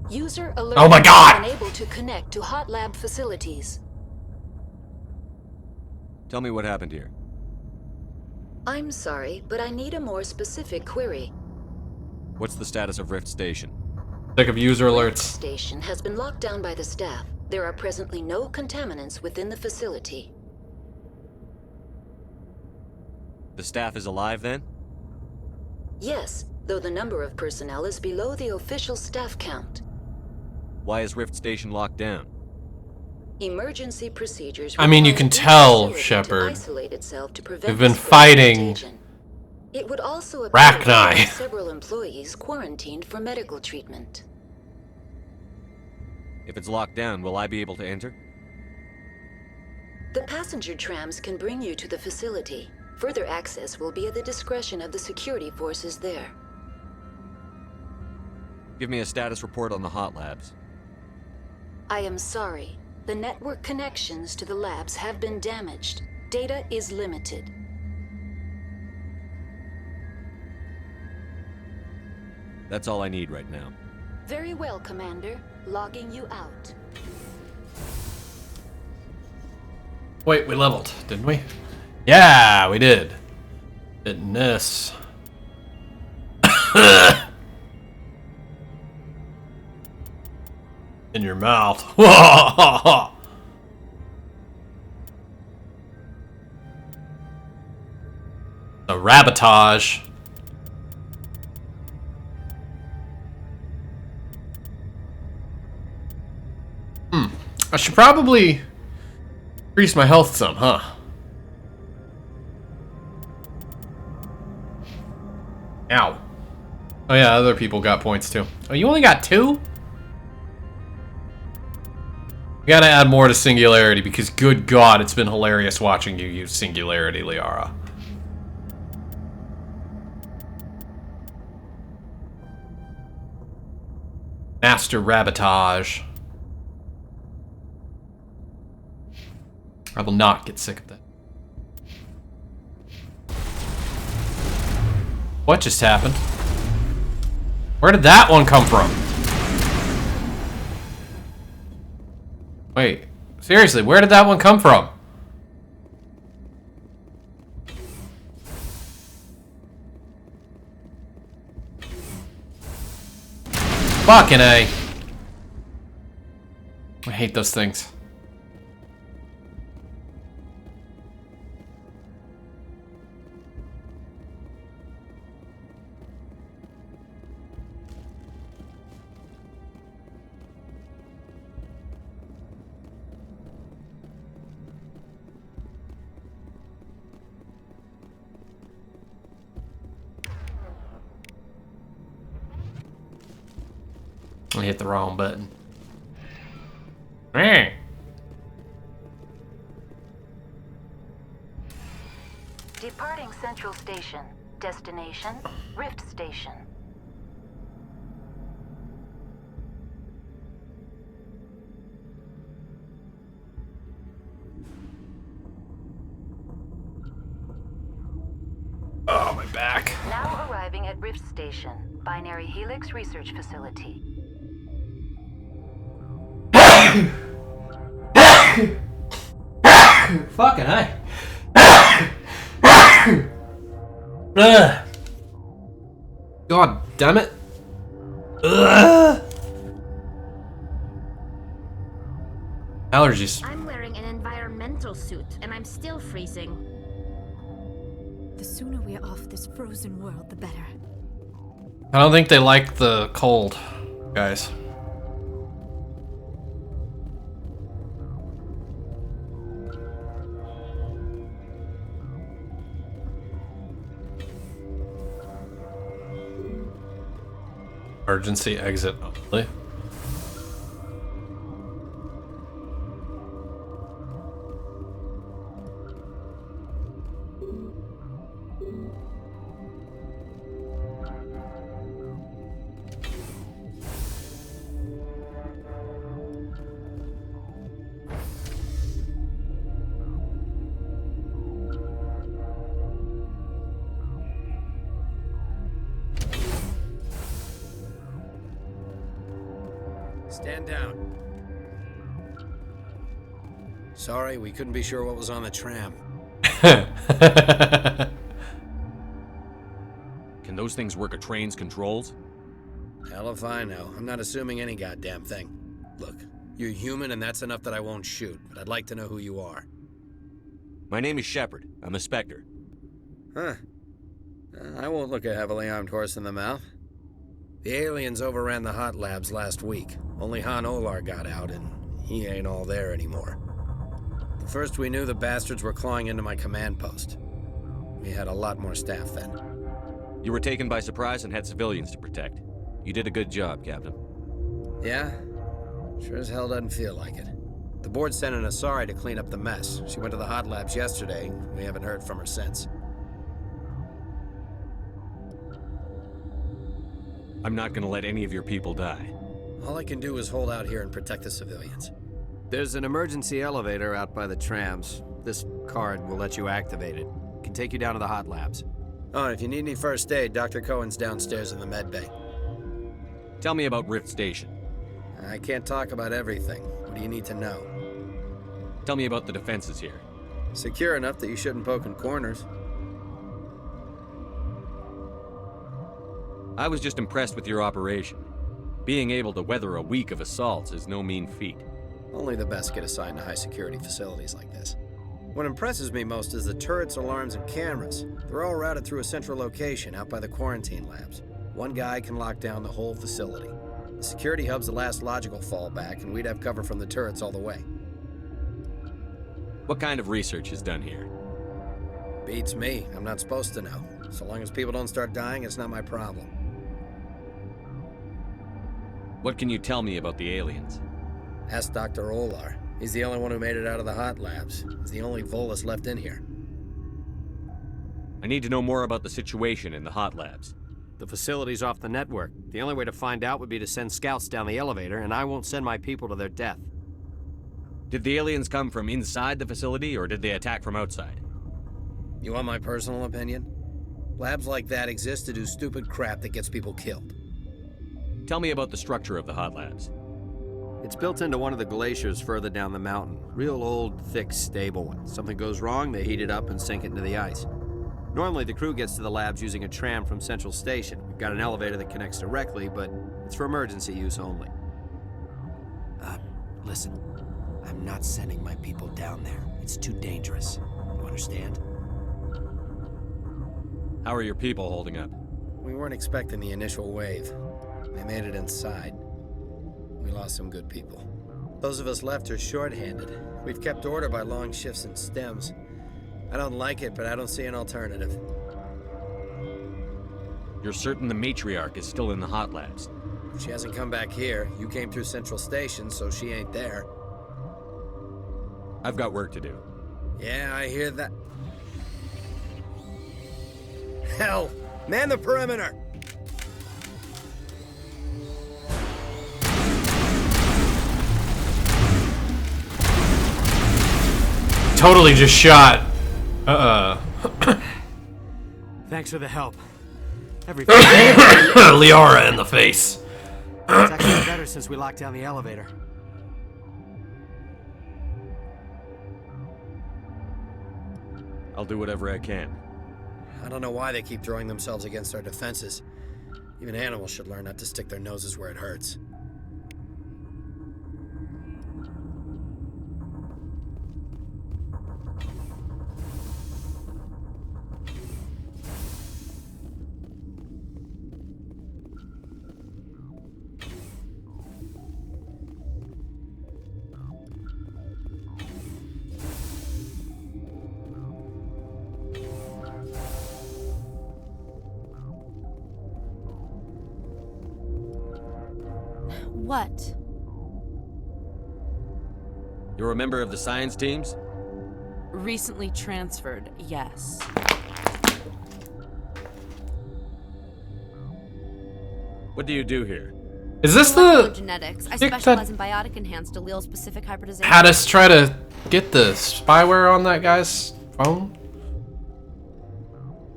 User alert. Oh my God! Unable to connect to hot lab facilities. Tell me what happened here. I'm sorry, but I need a more specific query. What's the status of Rift Station? Sick of user alerts. Station has been locked down by the staff. There are presently no contaminants within the facility. The staff is alive then? Yes, though the number of personnel is below the official staff count. Why is Rift Station locked down? Emergency procedures. I mean, you can tell, Shepard. We've been fighting It would also Rachni. Several employees quarantined for medical treatment. If it's locked down, will I be able to enter? The passenger trams can bring you to the facility. Further access will be at the discretion of the security forces there. Give me a status report on the hot labs. I am sorry. The network connections to the labs have been damaged. Data is limited. That's all I need right now. Very well, Commander. Logging you out. Wait, we leveled, didn't we? Yeah, we did. Fitness. In your mouth. A rabotage. I should probably increase my health some, huh? Ow. Oh yeah, other people got points too. Oh, you only got 2? We gotta add more to Singularity because good God, it's been hilarious watching you use Singularity, Liara. Master Rabotage. I will not get sick of that. What just happened? Where did that one come from? Wait, seriously, where did that one come from? Fucking A. I hate those things. I hit the wrong button. Departing Central Station. Destination, Rift Station. Oh, my back. Now arriving at Rift Station, Binary Helix Research Facility. Fucking hey. God damn it. Allergies. I'm wearing an environmental suit, and I'm still freezing. The sooner we're off this frozen world, the better. I don't think they like the cold, guys. Emergency exit only. Stand down. Sorry, we couldn't be sure what was on the tram. Can those things work a train's controls? Hell if I know. I'm not assuming any goddamn thing. Look, you're human and that's enough that I won't shoot, but I'd like to know who you are. My name is Shepard. I'm a Spectre. Huh. I won't look a heavily armed horse in the mouth. The aliens overran the hot labs last week. Only Han Olar got out, and he ain't all there anymore. The first we knew, the bastards were clawing into my command post. We had a lot more staff then. You were taken by surprise and had civilians to protect. You did a good job, Captain. Yeah? Sure as hell doesn't feel like it. The board sent an Asari to clean up the mess. She went to the hot labs yesterday. We haven't heard from her since. I'm not gonna let any of your people die. All I can do is hold out here and protect the civilians. There's an emergency elevator out by the trams. This card will let you activate it. It can take you down to the hot labs. Oh, and if you need any first aid, Dr. Cohen's downstairs in the med bay. Tell me about Rift Station. I can't talk about everything. What do you need to know? Tell me about the defenses here. Secure enough that you shouldn't poke in corners. I was just impressed with your operation. Being able to weather a week of assaults is no mean feat. Only the best get assigned to high-security facilities like this. What impresses me most is the turrets, alarms, and cameras. They're all routed through a central location out by the quarantine labs. One guy can lock down the whole facility. The security hub's the last logical fallback, and we'd have cover from the turrets all the way. What kind of research is done here? Beats me. I'm not supposed to know. So long as people don't start dying, it's not my problem. What can you tell me about the aliens? Ask Dr. Olar. He's the only one who made it out of the hot labs. He's the only Volus left in here. I need to know more about the situation in the hot labs. The facility's off the network. The only way to find out would be to send scouts down the elevator, and I won't send my people to their death. Did the aliens come from inside the facility, or did they attack from outside? You want my personal opinion? Labs like that exist to do stupid crap that gets people killed. Tell me about the structure of the hot labs. It's built into one of the glaciers further down the mountain. Real old, thick, stable one. Something goes wrong, they heat it up and sink it into the ice. Normally, the crew gets to the labs using a tram from Central Station. We've got an elevator that connects directly, but it's for emergency use only. Listen. I'm not sending my people down there. It's too dangerous. You understand? How are your people holding up? We weren't expecting the initial wave. They made it inside. We lost some good people. Those of us left are short-handed. We've kept order by long shifts and stems. I don't like it, but I don't see an alternative. You're certain the matriarch is still in the hot labs? She hasn't come back here. You came through Central Station, so she ain't there. I've got work to do. Yeah, I hear that. Hell! Man the perimeter! Totally just shot. Thanks for the help. Liara in the face. It's actually better since we locked down the elevator. I'll do whatever I can. I don't know why they keep throwing themselves against our defenses. Even animals should learn not to stick their noses where it hurts. What? You're a member of the science teams? Recently transferred, yes. What do you do here? Is this the Genetics. I chick specialize that in biotic enhanced allele-specific hybridization. had us try to get the spyware on that guy's phone?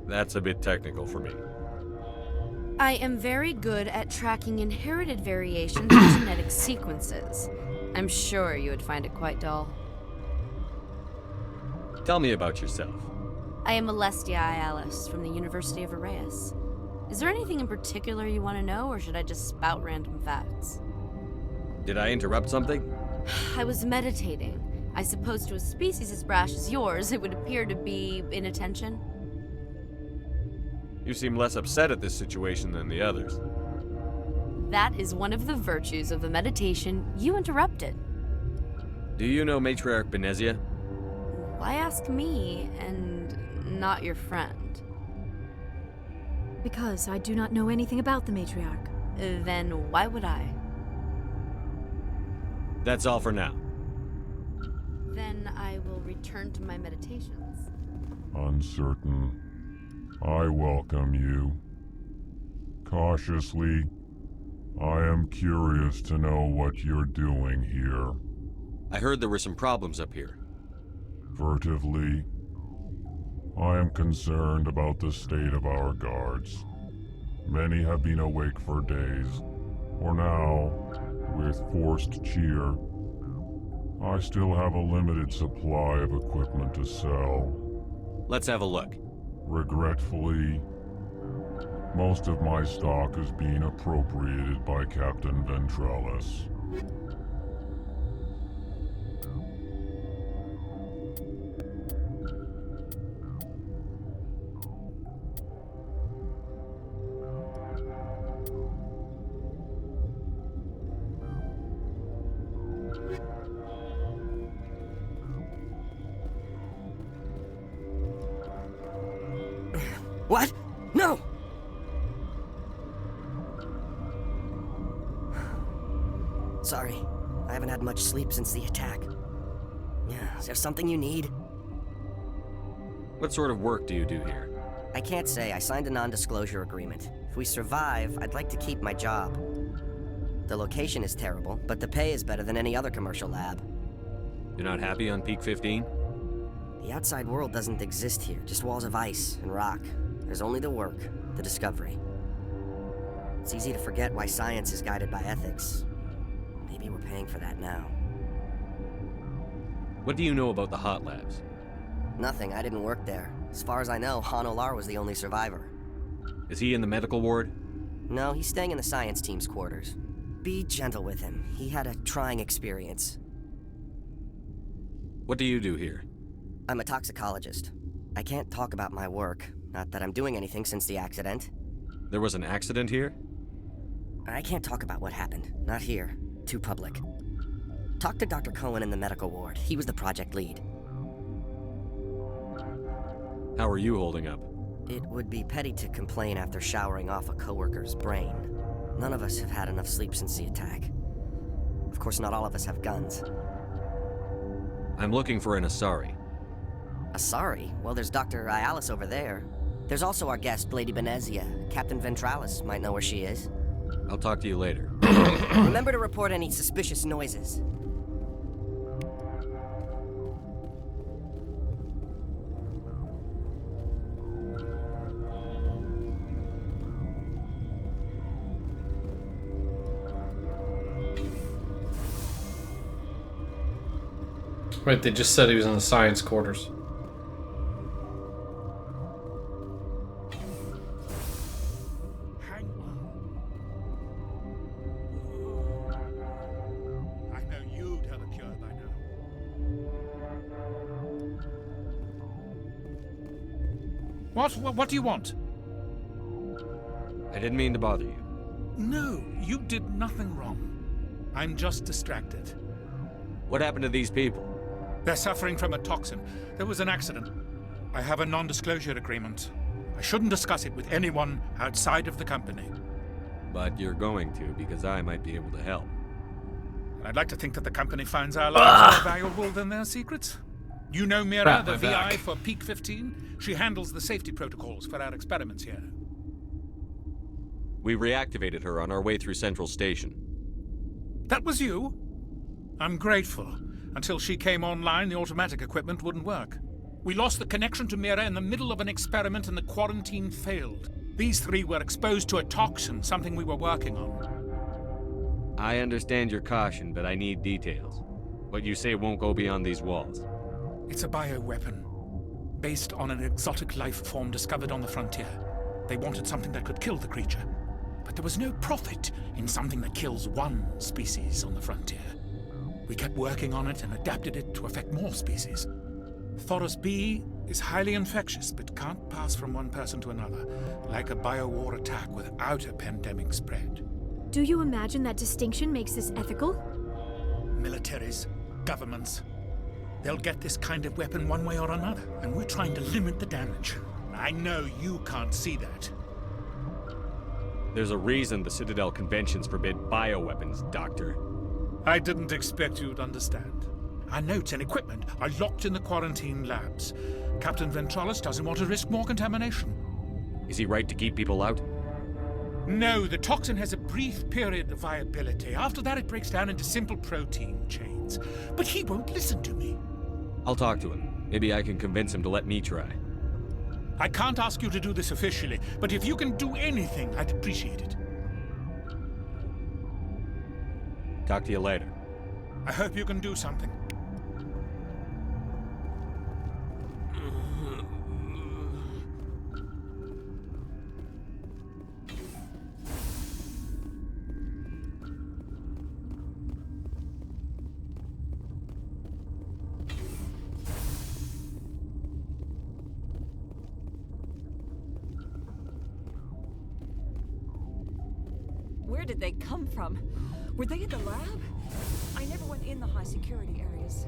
That's a bit technical for me. I am very good at tracking inherited variations in genetic sequences. I'm sure you would find it quite dull. Tell me about yourself. I am Alestia Ialis from the University of Arraeus. Is there anything in particular you want to know, or should I just spout random facts? Did I interrupt something? I was meditating. I suppose to a species as brash as yours, it would appear to be inattention. You seem less upset at this situation than the others. That is one of the virtues of the meditation you interrupted. Do you know Matriarch Benezia? Why ask me and not your friend? Because I do not know anything about the matriarch. Then why would I? That's all for now. Then I will return to my meditations. Uncertain. I welcome you. Cautiously, I am curious to know what you're doing here. I heard there were some problems up here. Furtively, I am concerned about the state of our guards. Many have been awake for days, or now, with forced cheer. I still have a limited supply of equipment to sell. Let's have a look. Regretfully, most of my stock is being appropriated by Captain Ventralis. What? No! Sorry, I haven't had much sleep since the attack. Yeah, is there something you need? What sort of work do you do here? I can't say. I signed a non-disclosure agreement. If we survive, I'd like to keep my job. The location is terrible, but the pay is better than any other commercial lab. You're not happy on Peak 15? The outside world doesn't exist here, just walls of ice and rock. There's only the work, the discovery. It's easy to forget why science is guided by ethics. Maybe we're paying for that now. What do you know about the hot labs? Nothing, I didn't work there. As far as I know, Han Olar was the only survivor. Is he in the medical ward? No, he's staying in the science team's quarters. Be gentle with him. He had a trying experience. What do you do here? I'm a toxicologist. I can't talk about my work. Not that I'm doing anything since the accident. There was an accident here? I can't talk about what happened. Not here. Too public. Talk to Dr. Cohen in the medical ward. He was the project lead. How are you holding up? It would be petty to complain after showering off a coworker's brain. None of us have had enough sleep since the attack. Of course, not all of us have guns. I'm looking for an Asari. Asari? Well, there's Dr. Ialis over there. There's also our guest, Lady Benezia. Captain Ventralis might know where she is. I'll talk to you later. Remember to report any suspicious noises. Wait, they just said he was in the science quarters. What do you want? I didn't mean to bother you. No, you did nothing wrong. I'm just distracted. What happened to these people? They're suffering from a toxin. There was an accident. I have a non-disclosure agreement. I shouldn't discuss it with anyone outside of the company. But you're going to, because I might be able to help. I'd like to think that the company finds our lives more valuable than their secrets. You know Mira, the VI for Peak 15? She handles the safety protocols for our experiments here. We reactivated her on our way through Central Station. That was you? I'm grateful. Until she came online, the automatic equipment wouldn't work. We lost the connection to Mira in the middle of an experiment and the quarantine failed. These three were exposed to a toxin, something we were working on. I understand your caution, but I need details. What you say won't go beyond these walls. It's a bioweapon, based on an exotic life form discovered on the frontier. They wanted something that could kill the creature. But there was no profit in something that kills one species on the frontier. We kept working on it and adapted it to affect more species. Thoros B is highly infectious, but can't pass from one person to another, like a biowar attack without a pandemic spread. Do you imagine that distinction makes this ethical? Militaries, governments, they'll get this kind of weapon one way or another, and we're trying to limit the damage. I know you can't see that. There's a reason the Citadel conventions forbid bioweapons, Doctor. I didn't expect you'd understand. Our notes and equipment are locked in the quarantine labs. Captain Ventralis doesn't want to risk more contamination. Is he right to keep people out? No, the toxin has a brief period of viability. After that, it breaks down into simple protein chains. But he won't listen to me. I'll talk to him. Maybe I can convince him to let me try. I can't ask you to do this officially, but if you can do anything, I'd appreciate it. Talk to you later. I hope you can do something. Where did they come from? Were they at the lab? I never went in the high security areas.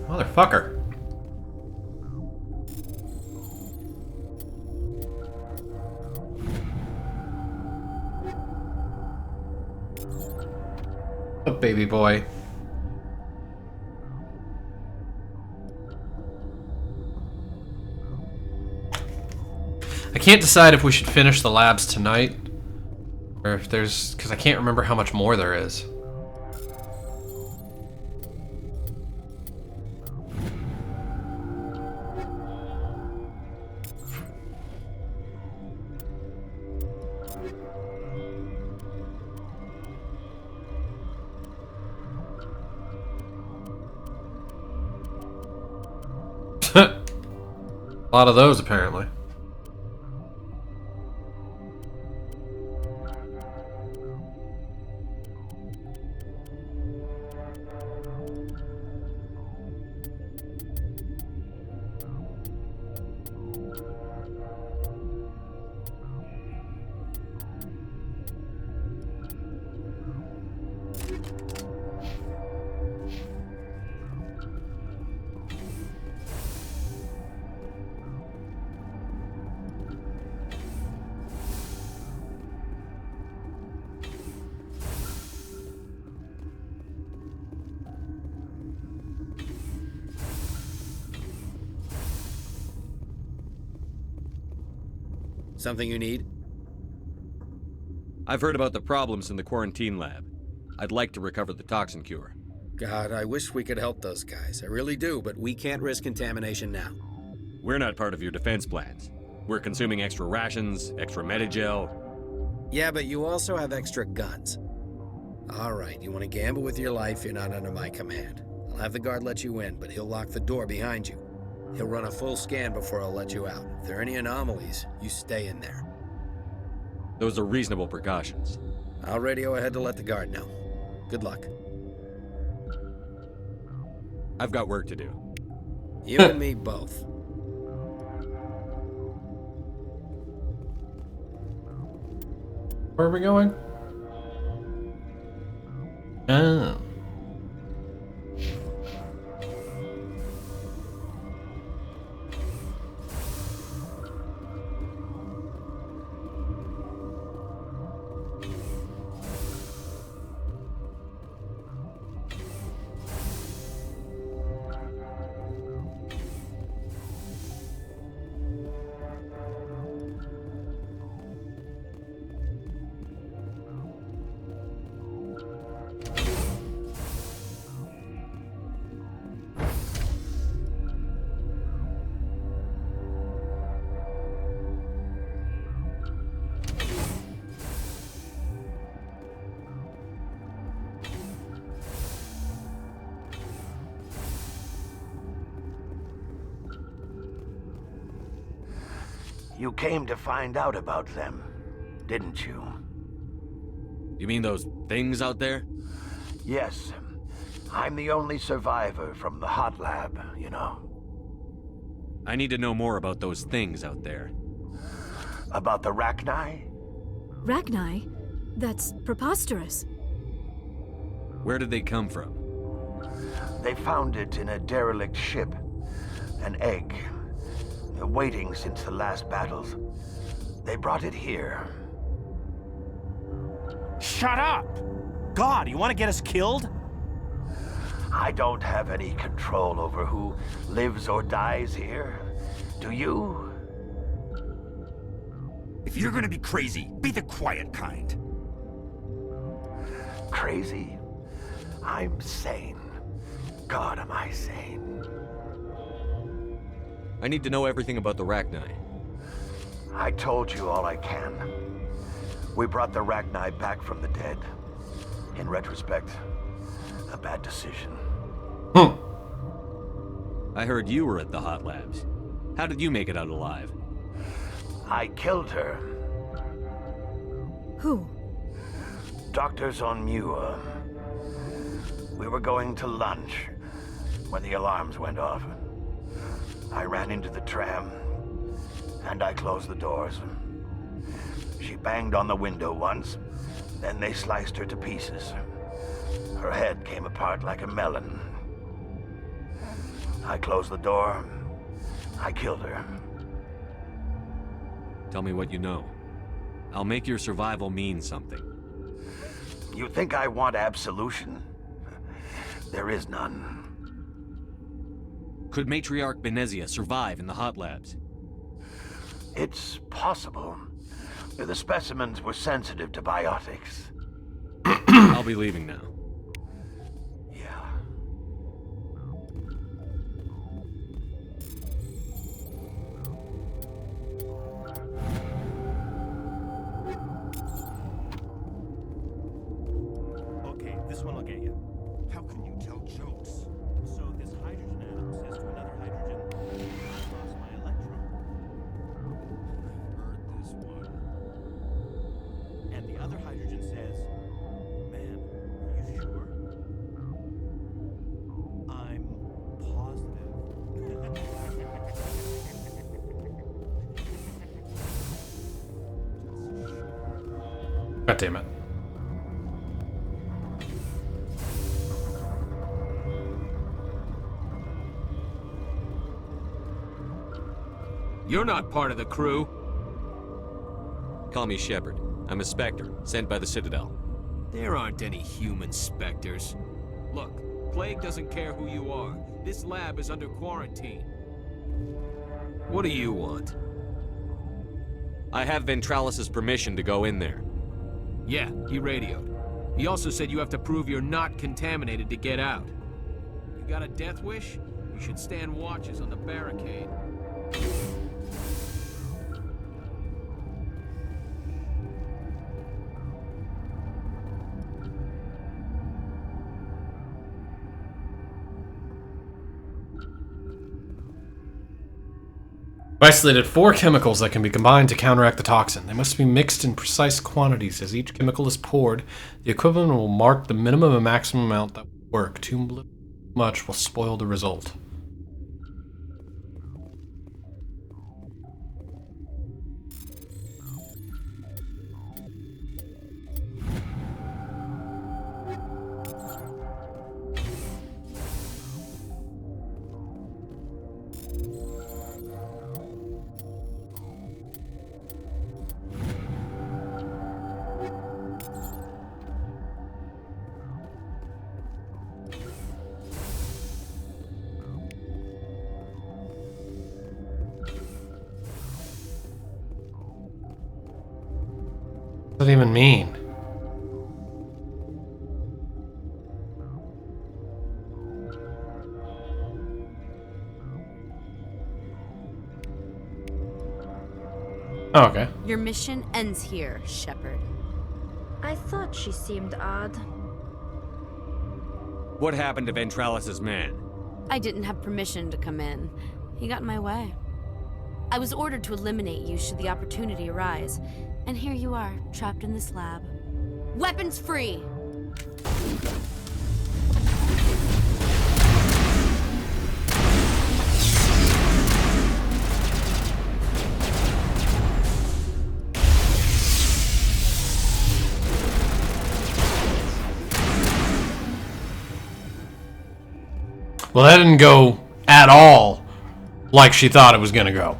Motherfucker. Oh, baby boy. I can't decide if we should finish the labs tonight. Or if there's... because I can't remember how much more there is. A lot of those, apparently. Something you need? I've heard about the problems in the quarantine lab. I'd like to recover the toxin cure. God, I wish we could help those guys. I really do, but we can't risk contamination now. We're not part of your defense plans. We're consuming extra rations, extra Medigel. Yeah, but you also have extra guns. All right, you want to gamble with your life, you're not under my command. I'll have the guard let you in, but he'll lock the door behind you. He'll run a full scan before I'll let you out. If there are any anomalies, you stay in there. Those are reasonable precautions. I'll radio ahead to let the guard know. Good luck. I've got work to do. You and me both. Where are we going? Oh. You came to find out about them, didn't you? You mean those things out there? Yes. I'm the only survivor from the hot lab, you know. I need to know more about those things out there. About the Rachni? Rachni? That's preposterous. Where did they come from? They found it in a derelict ship. An egg. Waiting since the last battles. They brought it here. Shut up! God, you want to get us killed? I don't have any control over who lives or dies here. Do you? If you're gonna be crazy, be the quiet kind. Crazy? I'm sane. God, am I sane. I need to know everything about the Rachni. I told you all I can. We brought the Rachni back from the dead. In retrospect, a bad decision. I heard you were at the hot labs. How did you make it out alive? I killed her. Who? Doctors on Muir. We were going to lunch when the alarms went off. I ran into the tram, and I closed the doors. She banged on the window once, then they sliced her to pieces. Her head came apart like a melon. I closed the door. I killed her. Tell me what you know. I'll make your survival mean something. You think I want absolution? There is none. Could Matriarch Benezia survive in the hot labs? It's possible. The specimens were sensitive to biotics. I'll be leaving now. Okay, this one will get you. How can you tell jokes? So this hydrogen atom says to another hydrogen, I lost my electron. I've heard this one. And the other hydrogen says, man, are you sure? I'm positive. God damn it. You're not part of the crew. Call me Shepard. I'm a Spectre, sent by the Citadel. There aren't any human specters. Look, Plague doesn't care who you are. This lab is under quarantine. What do you want? I have Ventralis's permission to go in there. Yeah, he radioed. He also said you have to prove you're not contaminated to get out. You got a death wish? You should stand watches on the barricade. I've isolated 4 chemicals that can be combined to counteract the toxin. They must be mixed in precise quantities. As each chemical is poured, the equivalent will mark the minimum and maximum amount that will work. Too much will spoil the result. What does that even mean? Oh, okay. Your mission ends here, Shepard. I thought she seemed odd. What happened to Ventralis's man? I didn't have permission to come in. He got in my way. I was ordered to eliminate you should the opportunity arise. And here you are, trapped in this lab. Weapons free! Well, that didn't go at all like she thought it was gonna go.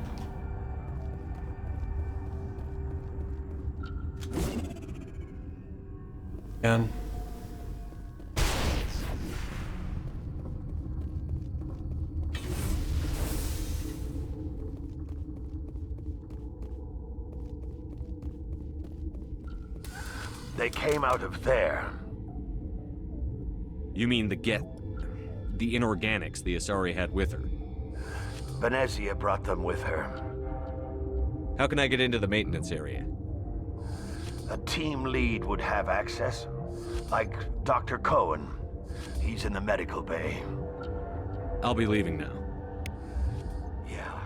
And they came out of there. You mean the inorganics the Asari had with her? Venezia brought them with her. How can I get into the maintenance area? A team lead would have access. Like Dr. Cohen. He's in the medical bay. I'll be leaving now. Yeah.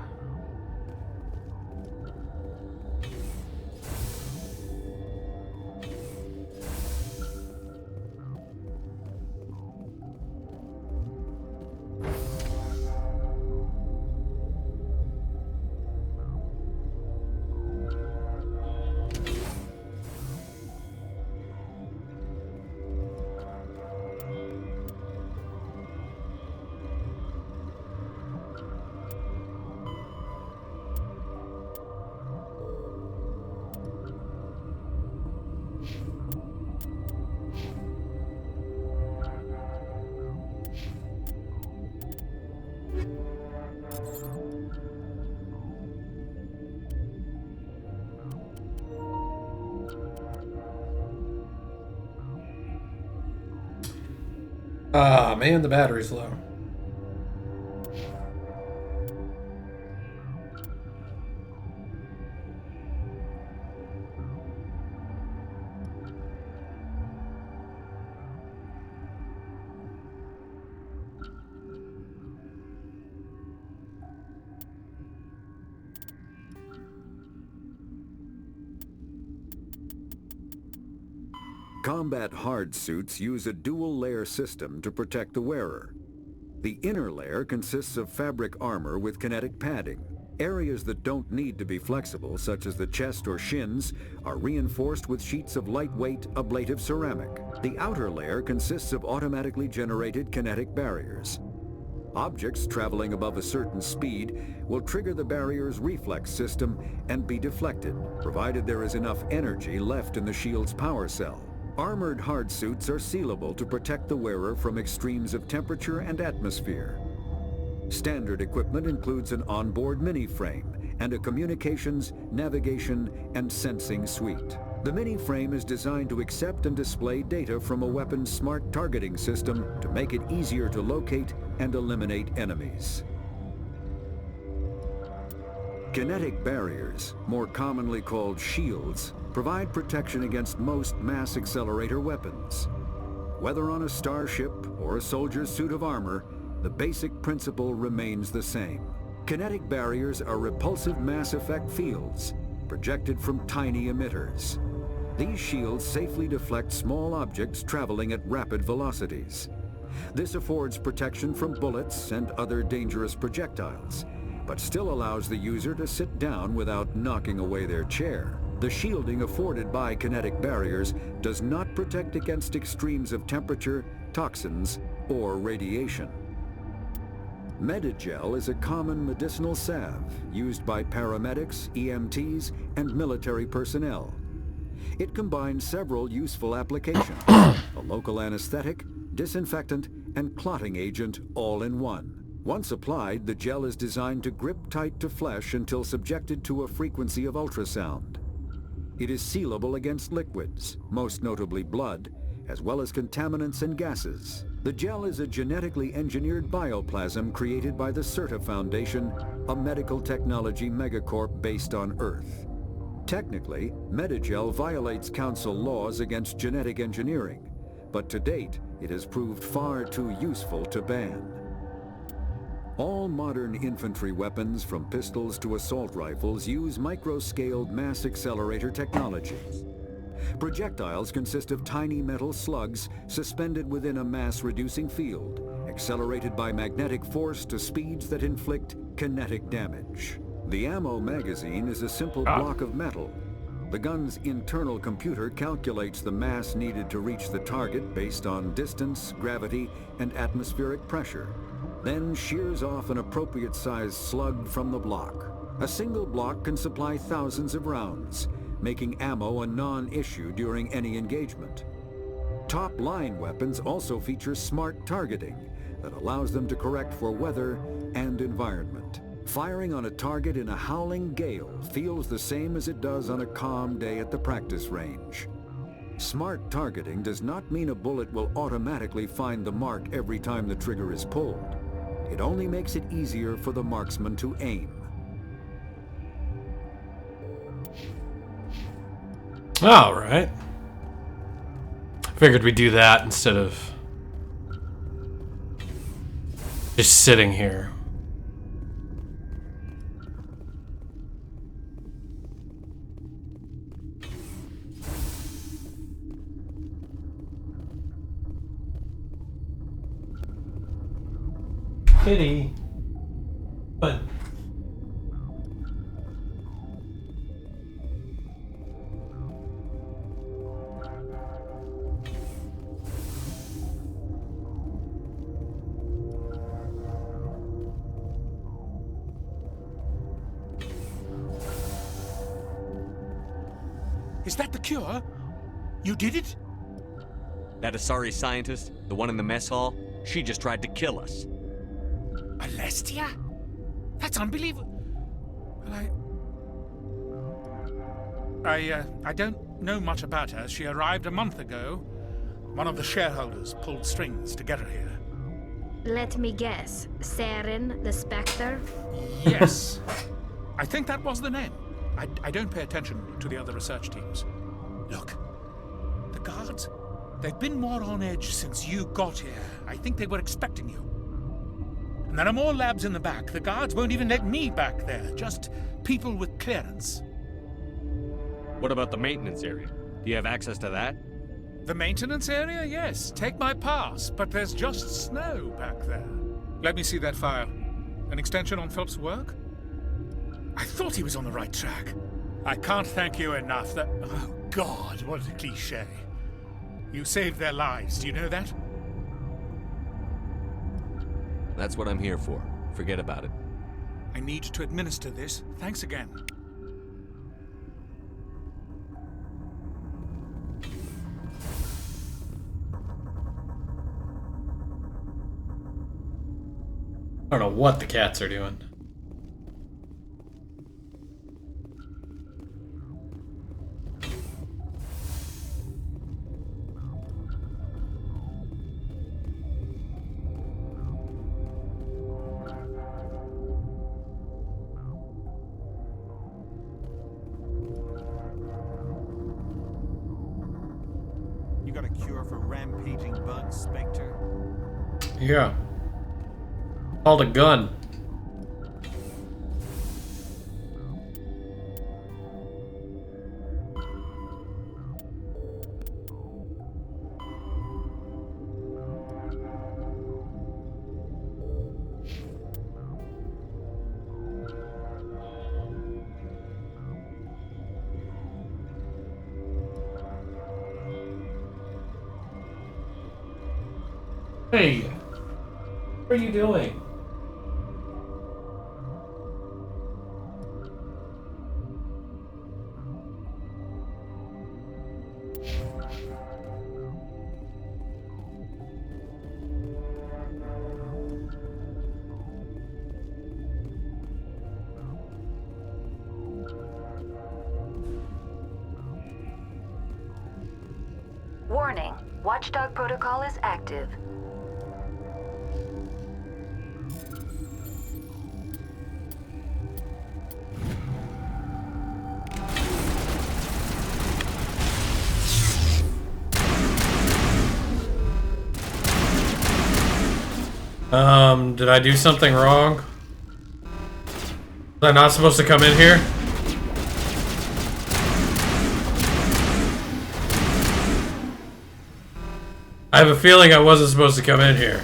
Ah, man, the battery's low. Combat hard suits use a dual-layer system to protect the wearer. The inner layer consists of fabric armor with kinetic padding. Areas that don't need to be flexible, such as the chest or shins, are reinforced with sheets of lightweight, ablative ceramic. The outer layer consists of automatically generated kinetic barriers. Objects traveling above a certain speed will trigger the barrier's reflex system and be deflected, provided there is enough energy left in the shield's power cell. Armored hard suits are sealable to protect the wearer from extremes of temperature and atmosphere. Standard equipment includes an onboard mini-frame and a communications, navigation, and sensing suite. The mini-frame is designed to accept and display data from a weapon's smart targeting system to make it easier to locate and eliminate enemies. Kinetic barriers, more commonly called shields, provide protection against most mass accelerator weapons. Whether on a starship or a soldier's suit of armor, the basic principle remains the same. Kinetic barriers are repulsive mass effect fields, projected from tiny emitters. These shields safely deflect small objects traveling at rapid velocities. This affords protection from bullets and other dangerous projectiles, but still allows the user to sit down without knocking away their chair. The shielding afforded by kinetic barriers does not protect against extremes of temperature, toxins, or radiation. Medigel is a common medicinal salve used by paramedics, EMTs, and military personnel. It combines several useful applications: a local anesthetic, disinfectant, and clotting agent all in one. Once applied, the gel is designed to grip tight to flesh until subjected to a frequency of ultrasound. It is sealable against liquids, most notably blood, as well as contaminants and gases. The gel is a genetically engineered bioplasm created by the CERTA Foundation, a medical technology megacorp based on Earth. Technically, Medigel violates Council laws against genetic engineering, but to date, it has proved far too useful to ban. All modern infantry weapons, from pistols to assault rifles, use micro-scaled mass accelerator technology. Projectiles consist of tiny metal slugs suspended within a mass-reducing field, accelerated by magnetic force to speeds that inflict kinetic damage. The ammo magazine is a simple block of metal. The gun's internal computer calculates the mass needed to reach the target based on distance, gravity, and atmospheric pressure, then shears off an appropriate-sized slug from the block. A single block can supply thousands of rounds, making ammo a non-issue during any engagement. Top-line weapons also feature smart targeting that allows them to correct for weather and environment. Firing on a target in a howling gale feels the same as it does on a calm day at the practice range. Smart targeting does not mean a bullet will automatically find the mark every time the trigger is pulled. It only makes it easier for the marksman to aim. All right. Figured we'd do that instead of just sitting here. Kitty. But Is that the cure? You did it? That Asari scientist, the one in the mess hall, she just tried to kill us. Alestia? That's unbelievable. Well, I don't know much about her. She arrived a month ago. One of the shareholders pulled strings to get her here. Let me guess. Saren, the Spectre? Yes. I think that was the name. I don't pay attention to the other research teams. Look, the guards, they've been more on edge since you got here. I think they were expecting you. And there are more labs in the back. The guards won't even let me back there. Just people with clearance. What about the maintenance area? Do you have access to that? The maintenance area? Yes. Take my pass. But there's just snow back there. Let me see that file. An extension on Philip's work? I thought he was on the right track. I can't thank you enough. That... Oh, God, what a cliché. You saved their lives. Do you know that? That's what I'm here for. Forget about it. I need to administer this. Thanks again. I don't know what the cats are doing. You got a cure for rampaging bugs, Spectre? Yeah. Called a gun. Hey, what are you doing? Warning, Watchdog protocol is active. Did I do something wrong? Was I not supposed to come in here? I have a feeling I wasn't supposed to come in here.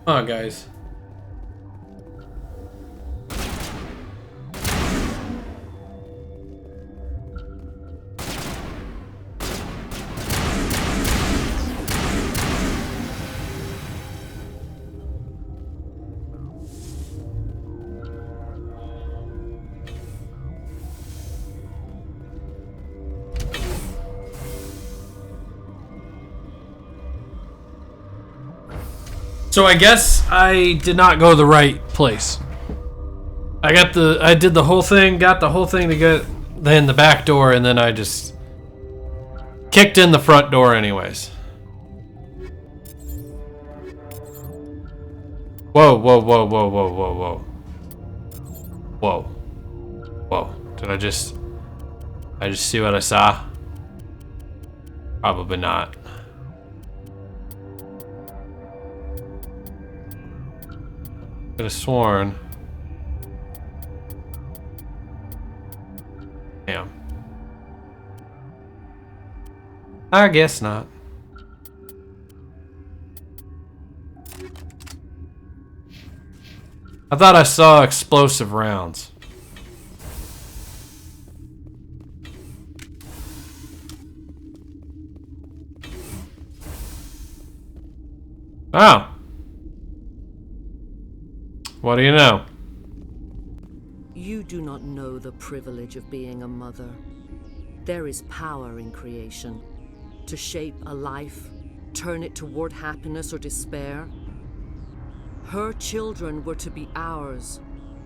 Come on, guys. So I guess I did not go the right place. I did the whole thing, got the whole thing to get in the back door, and then I just kicked in the front door anyways. Whoa, whoa, whoa, whoa, whoa, whoa, whoa. Whoa. Whoa. Did I just see what I saw? Probably not. Could have sworn. Damn. I guess not. I thought I saw explosive rounds. Oh. What do you know? You do not know the privilege of being a mother. There is power in creation. To shape a life, turn it toward happiness or despair. Her children were to be ours,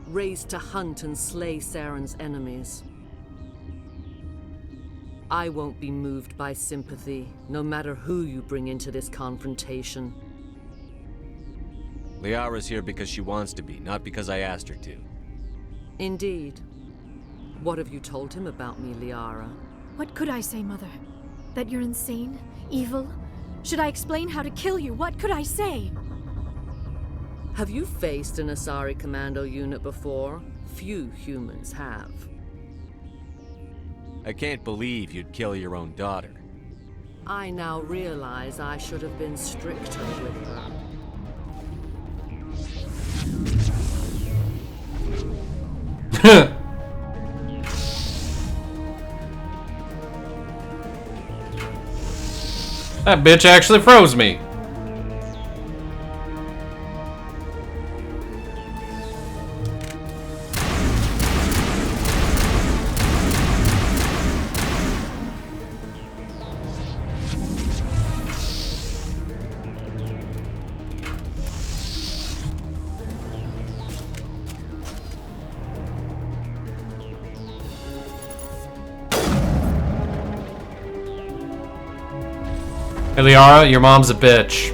raised to hunt and slay Saren's enemies. I won't be moved by sympathy, no matter who you bring into this confrontation. Liara's here because she wants to be, not because I asked her to. Indeed. What have you told him about me, Liara? What could I say, Mother? That you're insane? Evil? Should I explain how to kill you? What could I say? Have you faced an Asari commando unit before? Few humans have. I can't believe you'd kill your own daughter. I now realize I should have been stricter with her. That bitch actually froze me. Hey Liara, your mom's a bitch.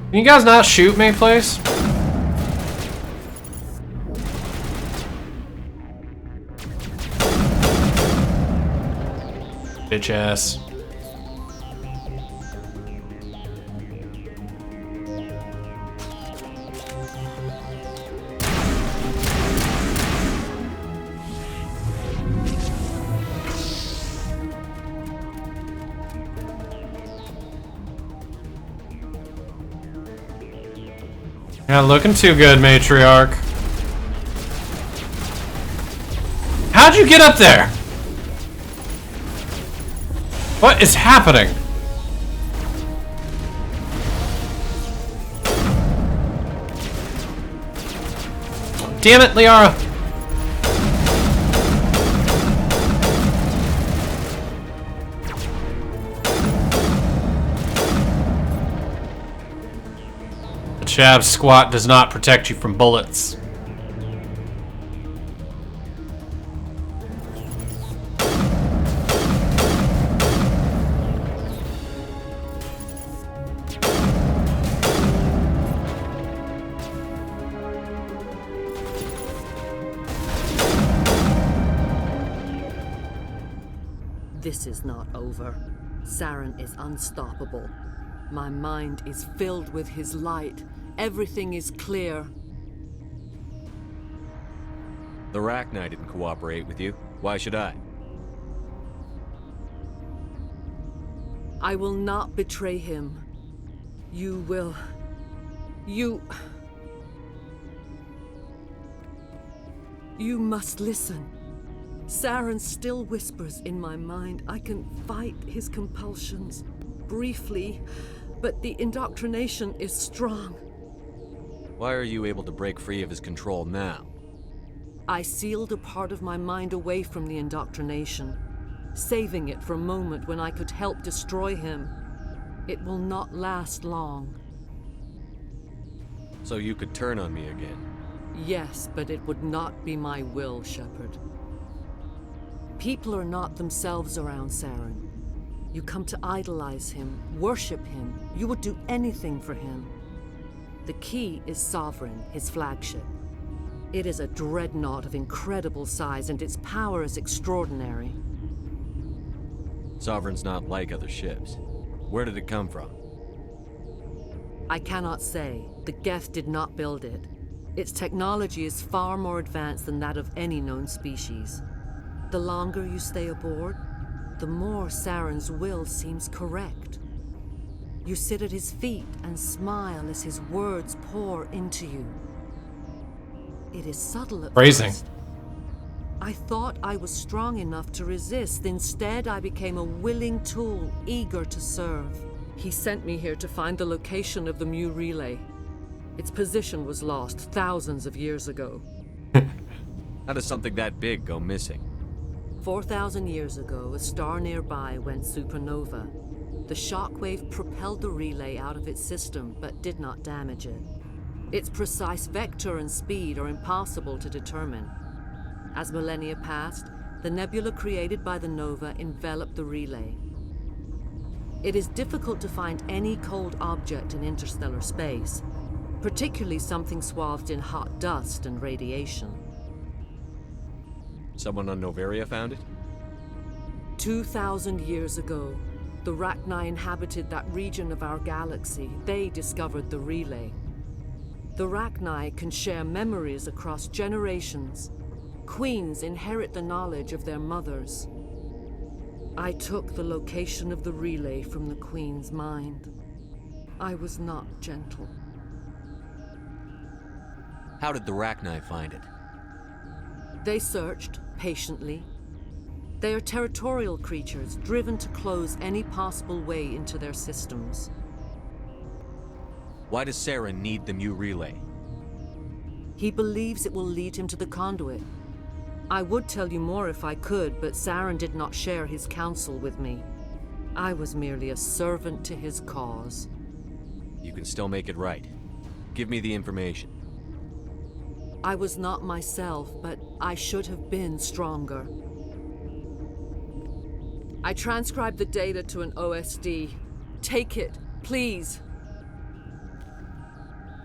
Can you guys not shoot me, please? Bitch ass. Not looking too good, matriarch. How'd you get up there? What is happening? Damn it, Liara! The Chav squat does not protect you from bullets. This is not over. Saren is unstoppable. My mind is filled with his light. Everything is clear. The Rachni didn't cooperate with you. Why should I? I will not betray him. You will... You must listen. Saren still whispers in my mind. I can fight his compulsions, briefly, but the indoctrination is strong. Why are you able to break free of his control now? I sealed a part of my mind away from the indoctrination, saving it for a moment when I could help destroy him. It will not last long. So you could turn on me again? Yes, but it would not be my will, Shepard. People are not themselves around Saren. You come to idolize him, worship him. You would do anything for him. The key is Sovereign, his flagship. It is a dreadnought of incredible size, and its power is extraordinary. Sovereign's not like other ships. Where did it come from? I cannot say. The Geth did not build it. Its technology is far more advanced than that of any known species. The longer you stay aboard, the more Saren's will seems correct. You sit at his feet and smile as his words pour into you. It is subtle at Phrasing. first. I thought I was strong enough to resist. Instead, I became a willing tool, eager to serve. He sent me here to find the location of the Mu relay. Its position was lost thousands of years ago. How does something that big go missing? 4,000 years ago, a star nearby went supernova. The shockwave propelled the relay out of its system, but did not damage it. Its precise vector and speed are impossible to determine. As millennia passed, the nebula created by the nova enveloped the relay. It is difficult to find any cold object in interstellar space, particularly something swathed in hot dust and radiation. Someone on Noveria found it? 2,000 years ago, the Rachni inhabited that region of our galaxy. They discovered the relay. The Rachni can share memories across generations. Queens inherit the knowledge of their mothers. I took the location of the relay from the Queen's mind. I was not gentle. How did the Rachni find it? They searched patiently. They are territorial creatures, driven to close any possible way into their systems. Why does Saren need the Mu relay? He believes it will lead him to the conduit. I would tell you more if I could, but Saren did not share his counsel with me. I was merely a servant to his cause. You can still make it right. Give me the information. I was not myself, but I should have been stronger. I transcribed the data to an OSD. Take it, please.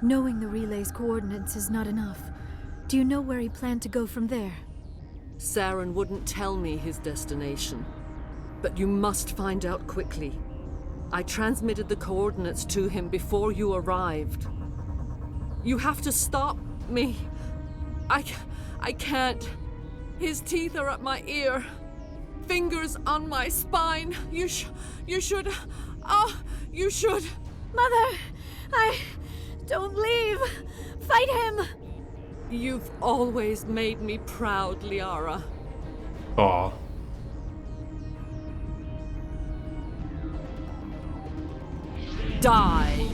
Knowing the relay's coordinates is not enough. Do you know where he planned to go from there? Saren wouldn't tell me his destination. But you must find out quickly. I transmitted the coordinates to him before you arrived. You have to stop me. I can't. His teeth are at my ear. Fingers on my spine. You should. You should. Mother! Don't leave! Fight him! You've always made me proud, Liara. Aw. Die!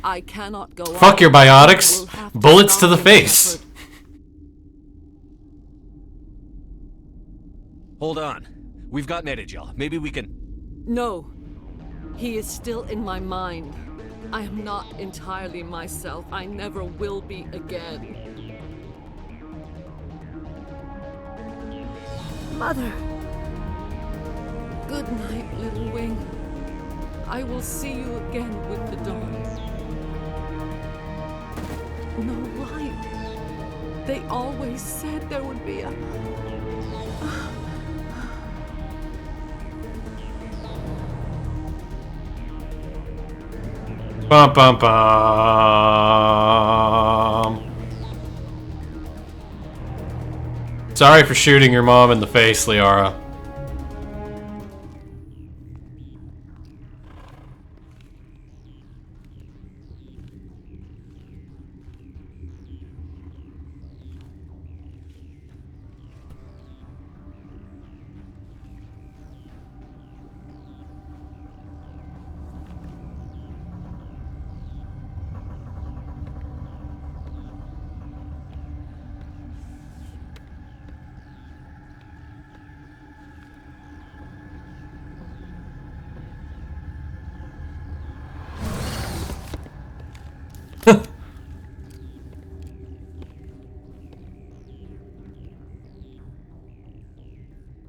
I cannot go on. Fuck your biotics. Bullets to the face. Hold on. We've got Netagel. Maybe we can... No. He is still in my mind. I am not entirely myself. I never will be again. Mother. Good night, little wing. I will see you again with the dawn. No light. They always said there would be a... Bum bum bum. Sorry for shooting your mom in the face, Liara.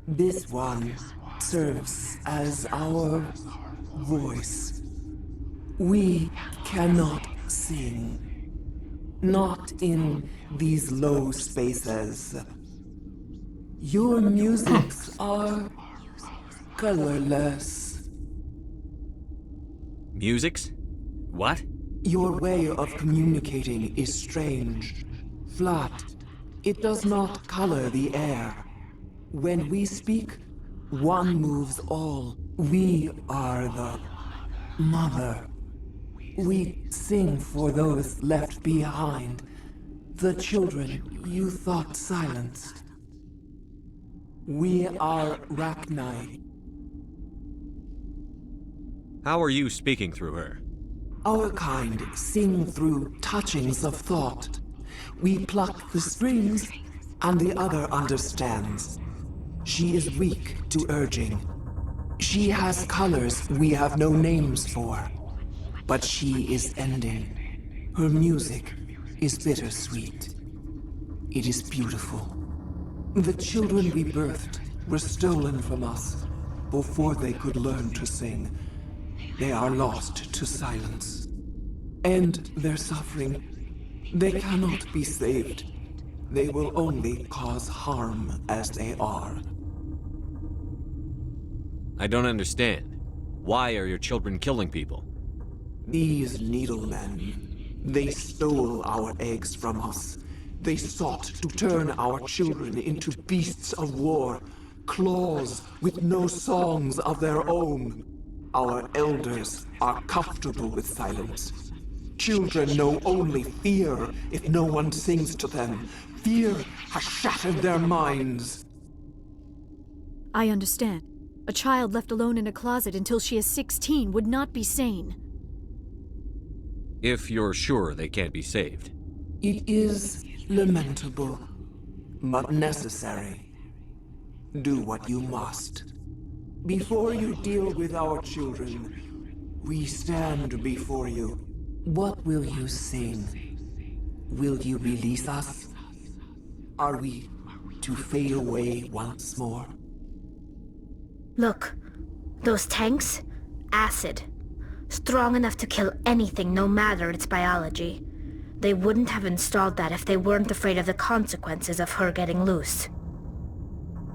This one serves as our voice. We cannot sing. Not in these low spaces. Your musics are colorless. Musics? What? Your way of communicating is strange. Flat. It does not color the air. When we speak, one moves all. We are the mother. We sing for those left behind. The children you thought silenced. We are Rachni. How are you speaking through her? Our kind sing through touchings of thought. We pluck the strings, and the other understands. She is weak to urging. She has colors we have no names for. But she is ending. Her music is bittersweet. It is beautiful. The children we birthed were stolen from us before they could learn to sing. They are lost to silence. And their suffering, they cannot be saved. They will only cause harm as they are. I don't understand. Why are your children killing people? These needlemen, they stole our eggs from us. They sought to turn our children into beasts of war, claws with no songs of their own. Our elders are comfortable with silence. Children know only fear if no one sings to them. Fear has shattered their minds. I understand. A child left alone in a closet until she is 16 would not be sane. If you're sure they can't be saved. It is lamentable, but necessary. Do what you must. Before you deal with our children, we stand before you. What will you sing? Will you release us? Are we to fade away once more? Look, those tanks? Acid. Strong enough to kill anything no matter its biology. They wouldn't have installed that if they weren't afraid of the consequences of her getting loose.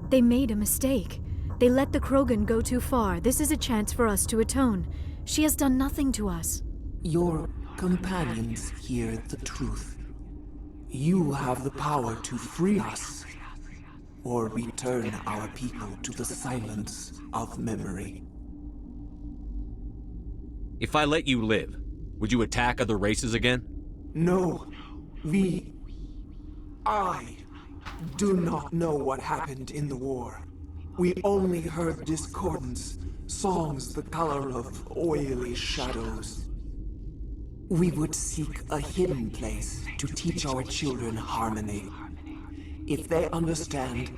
They made a mistake. They let the Krogan go too far. This is a chance for us to atone. She has done nothing to us. Your companions hear the truth. You have the power to free us, or return our people to the silence of memory. If I let you live, would you attack other races again? No, I do not know what happened in the war. We only heard discordance, songs the color of oily shadows. We would seek a hidden place to teach our children harmony. If they understand,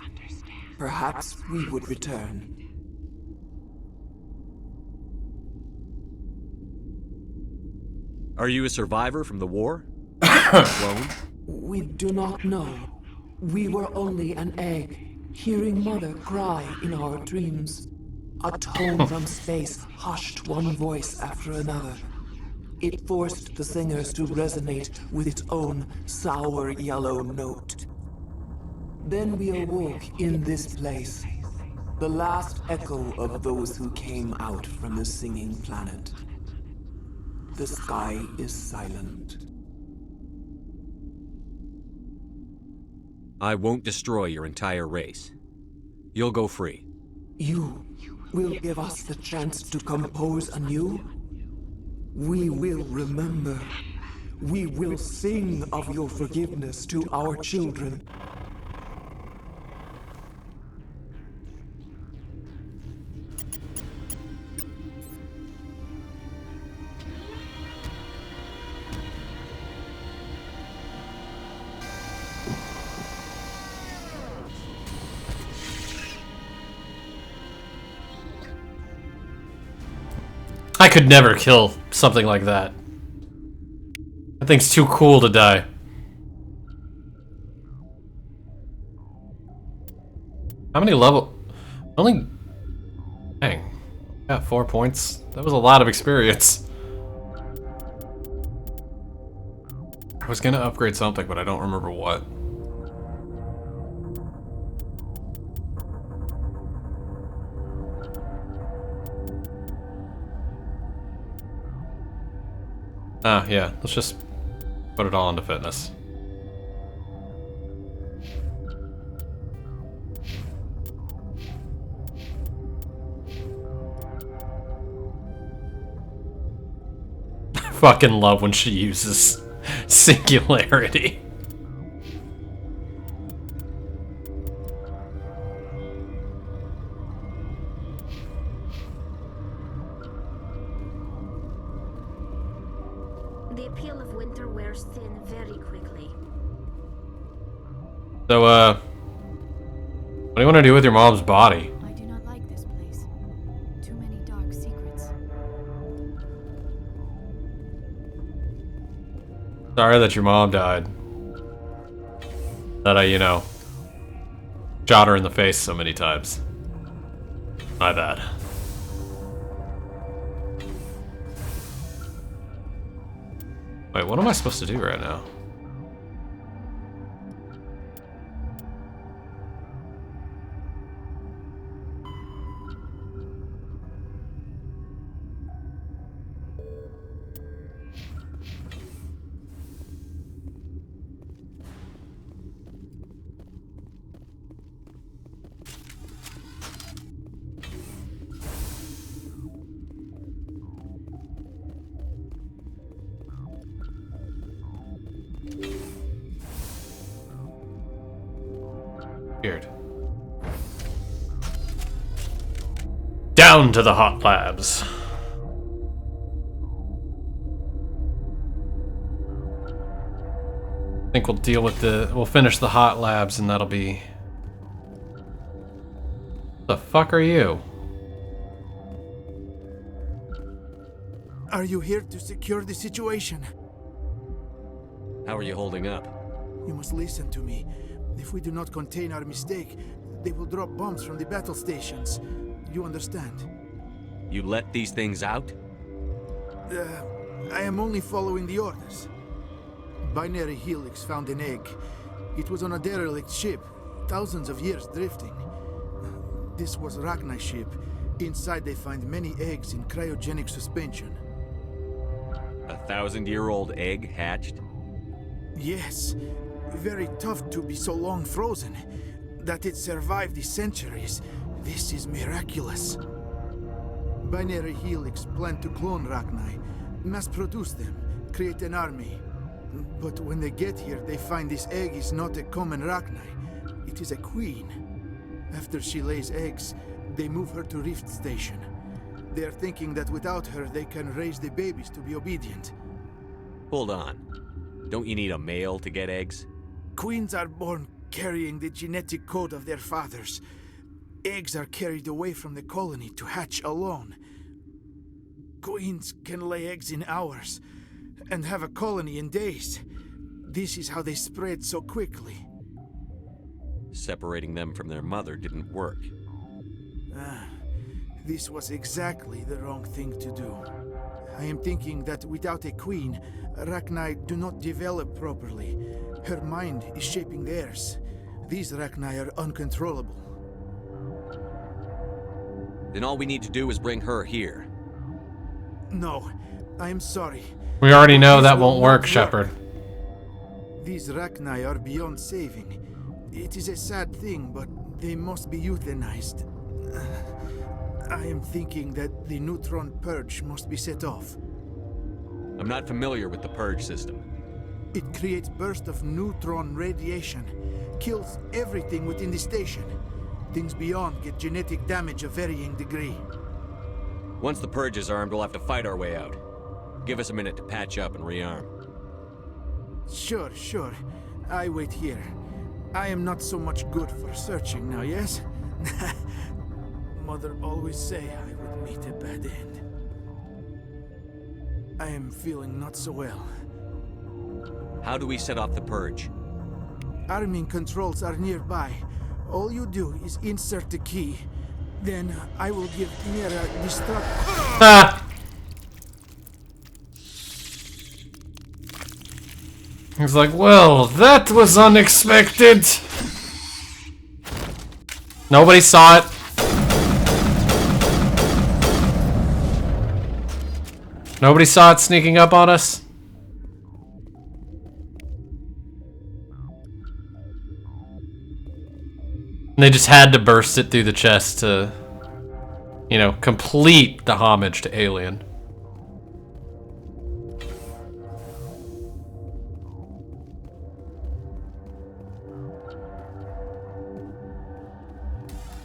perhaps we would return. Are you a survivor from the war? Clone? We do not know. We were only an egg, hearing Mother cry in our dreams. A tone from space hushed one voice after another. It forced the singers to resonate with its own sour yellow note. Then we awoke in this place, the last echo of those who came out from the singing planet. The sky is silent. I won't destroy your entire race. You'll go free. You will give us the chance to compose anew? We will remember. We will sing of your forgiveness to our children. I could never kill something like that. That thing's too cool to die. How many level? Only... Dang. Got 4 points. That was a lot of experience. I was gonna upgrade something, but I don't remember what. Ah, yeah, let's just put it all into fitness. I fucking love when she uses singularity. The appeal of winter wears thin very quickly. So, what do you want to do with your mom's body? I do not like this place. Too many dark secrets. Sorry that your mom died. That I, you know, shot her in the face so many times. My bad. Wait, what am I supposed to do right now? Weird. Down to the hot labs. I think we'll deal with we'll finish the hot labs and that'll be... The fuck are you? Are you here to secure the situation? How are you holding up? You must listen to me. If we do not contain our mistake, they will drop bombs from the battle stations. You understand? You let these things out? I am only following the orders. Binary Helix found an egg. It was on a derelict ship, thousands of years drifting. This was Rachni's ship. Inside they find many eggs in cryogenic suspension. A 1,000-year-old egg hatched? Yes. Very tough to be so long frozen. That it survived the centuries. This is miraculous. Binary Helix planned to clone Rachni, mass produce them, create an army. But when they get here, they find this egg is not a common Rachni. It is a queen. After she lays eggs, they move her to Rift Station. They are thinking that without her, they can raise the babies to be obedient. Hold on. Don't you need a male to get eggs? Queens are born carrying the genetic code of their fathers. Eggs are carried away from the colony to hatch alone. Queens can lay eggs in hours and have a colony in days. This is how they spread so quickly. Separating them from their mother didn't work. This was exactly the wrong thing to do. I am thinking that without a queen, Rachni do not develop properly. Her mind is shaping theirs. These Rachni are uncontrollable. Then all we need to do is bring her here. No, I am sorry. We already know that won't work, Shepard. These Rachni are beyond saving. It is a sad thing, but they must be euthanized. I am thinking that the neutron purge must be set off. I'm not familiar with the purge system. It creates bursts of neutron radiation, kills everything within the station. Things beyond get genetic damage of varying degree. Once the purge is armed, we'll have to fight our way out. Give us a minute to patch up and rearm. Sure. I wait here. I am not so much good for searching now, yes? Mother always say I would meet a bad end. I am feeling not so well. How do we set off the purge? Arming controls are nearby. All you do is insert the key. Then I will give Mira destruct. He's like, well, that was unexpected. Nobody saw it. Nobody saw it sneaking up on us. And they just had to burst it through the chest to, you know, complete the homage to Alien.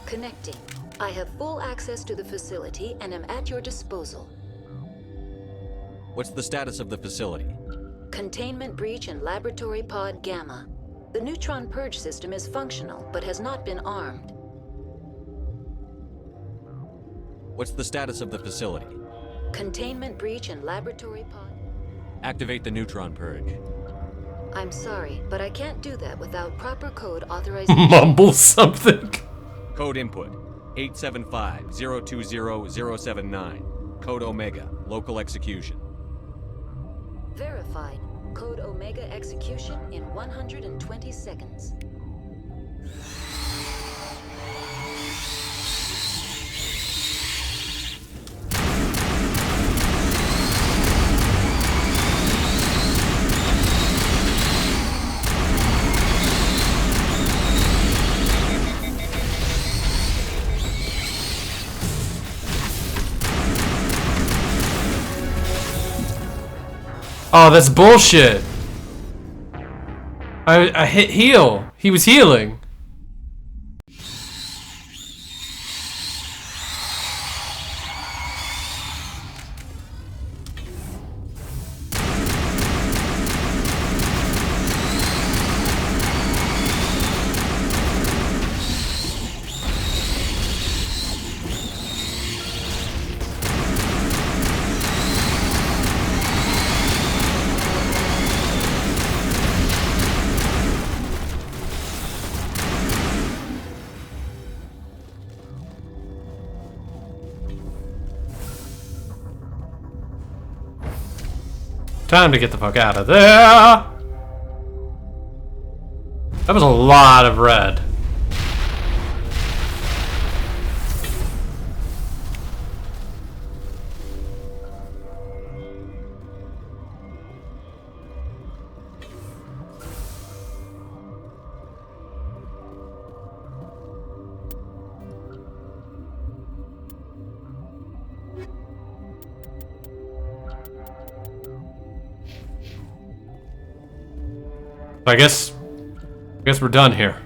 Connecting. I have full access to the facility and am at your disposal. What's the status of the facility? Containment breach in Laboratory Pod Gamma. The neutron purge system is functional, but has not been armed. What's the status of the facility? Containment breach in Laboratory Pod... Activate the neutron purge. I'm sorry, but I can't do that without proper code authorization. Mumble something. Code input, 875-020-079. Code Omega, local execution. Verified. Code Omega execution in 120 seconds. Oh, that's bullshit. I hit heal. He was healing. Time to get the fuck out of there! That was a lot of red. I guess we're done here.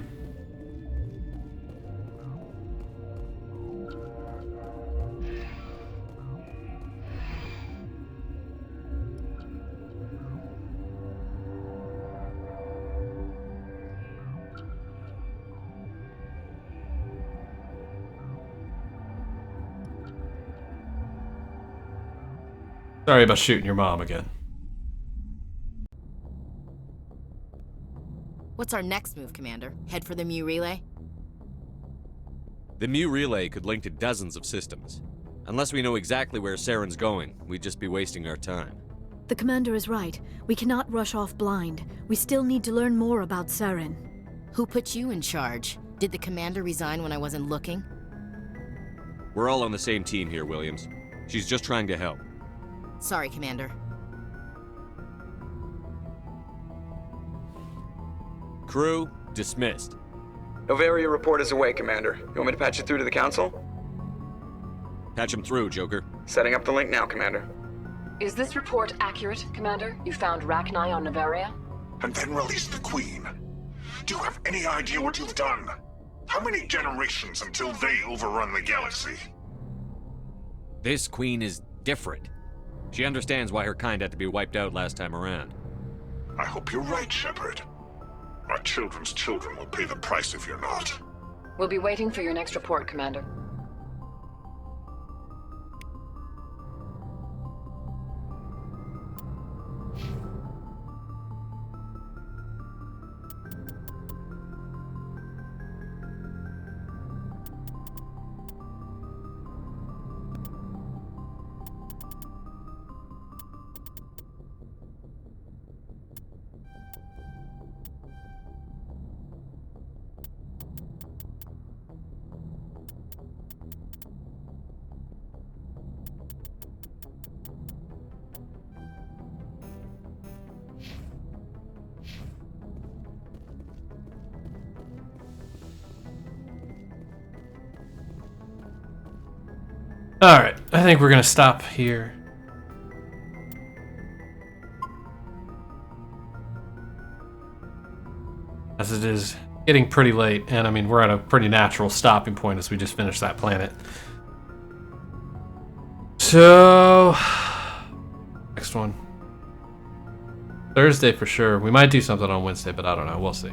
Sorry about shooting your mom again. What's our next move, Commander? Head for the Mu relay? The Mu relay could link to dozens of systems. Unless we know exactly where Saren's going, we'd just be wasting our time. The Commander is right. We cannot rush off blind. We still need to learn more about Saren. Who put you in charge? Did the Commander resign when I wasn't looking? We're all on the same team here, Williams. She's just trying to help. Sorry, Commander. Crew, dismissed. Novaria report is away, Commander. You want me to patch you through to the Council? Patch him through, Joker. Setting up the link now, Commander. Is this report accurate, Commander? You found Rachni on Novaria? And then released the Queen. Do you have any idea what you've done? How many generations until they overrun the galaxy? This Queen is different. She understands why her kind had to be wiped out last time around. I hope you're right, Shepard. Our children's children will pay the price if you're not. We'll be waiting for your next report, Commander. Alright, I think we're gonna stop here. As it is getting pretty late, and I mean, we're at a pretty natural stopping point as we just finished that planet. So, next one. Thursday for sure. We might do something on Wednesday, but I don't know. We'll see.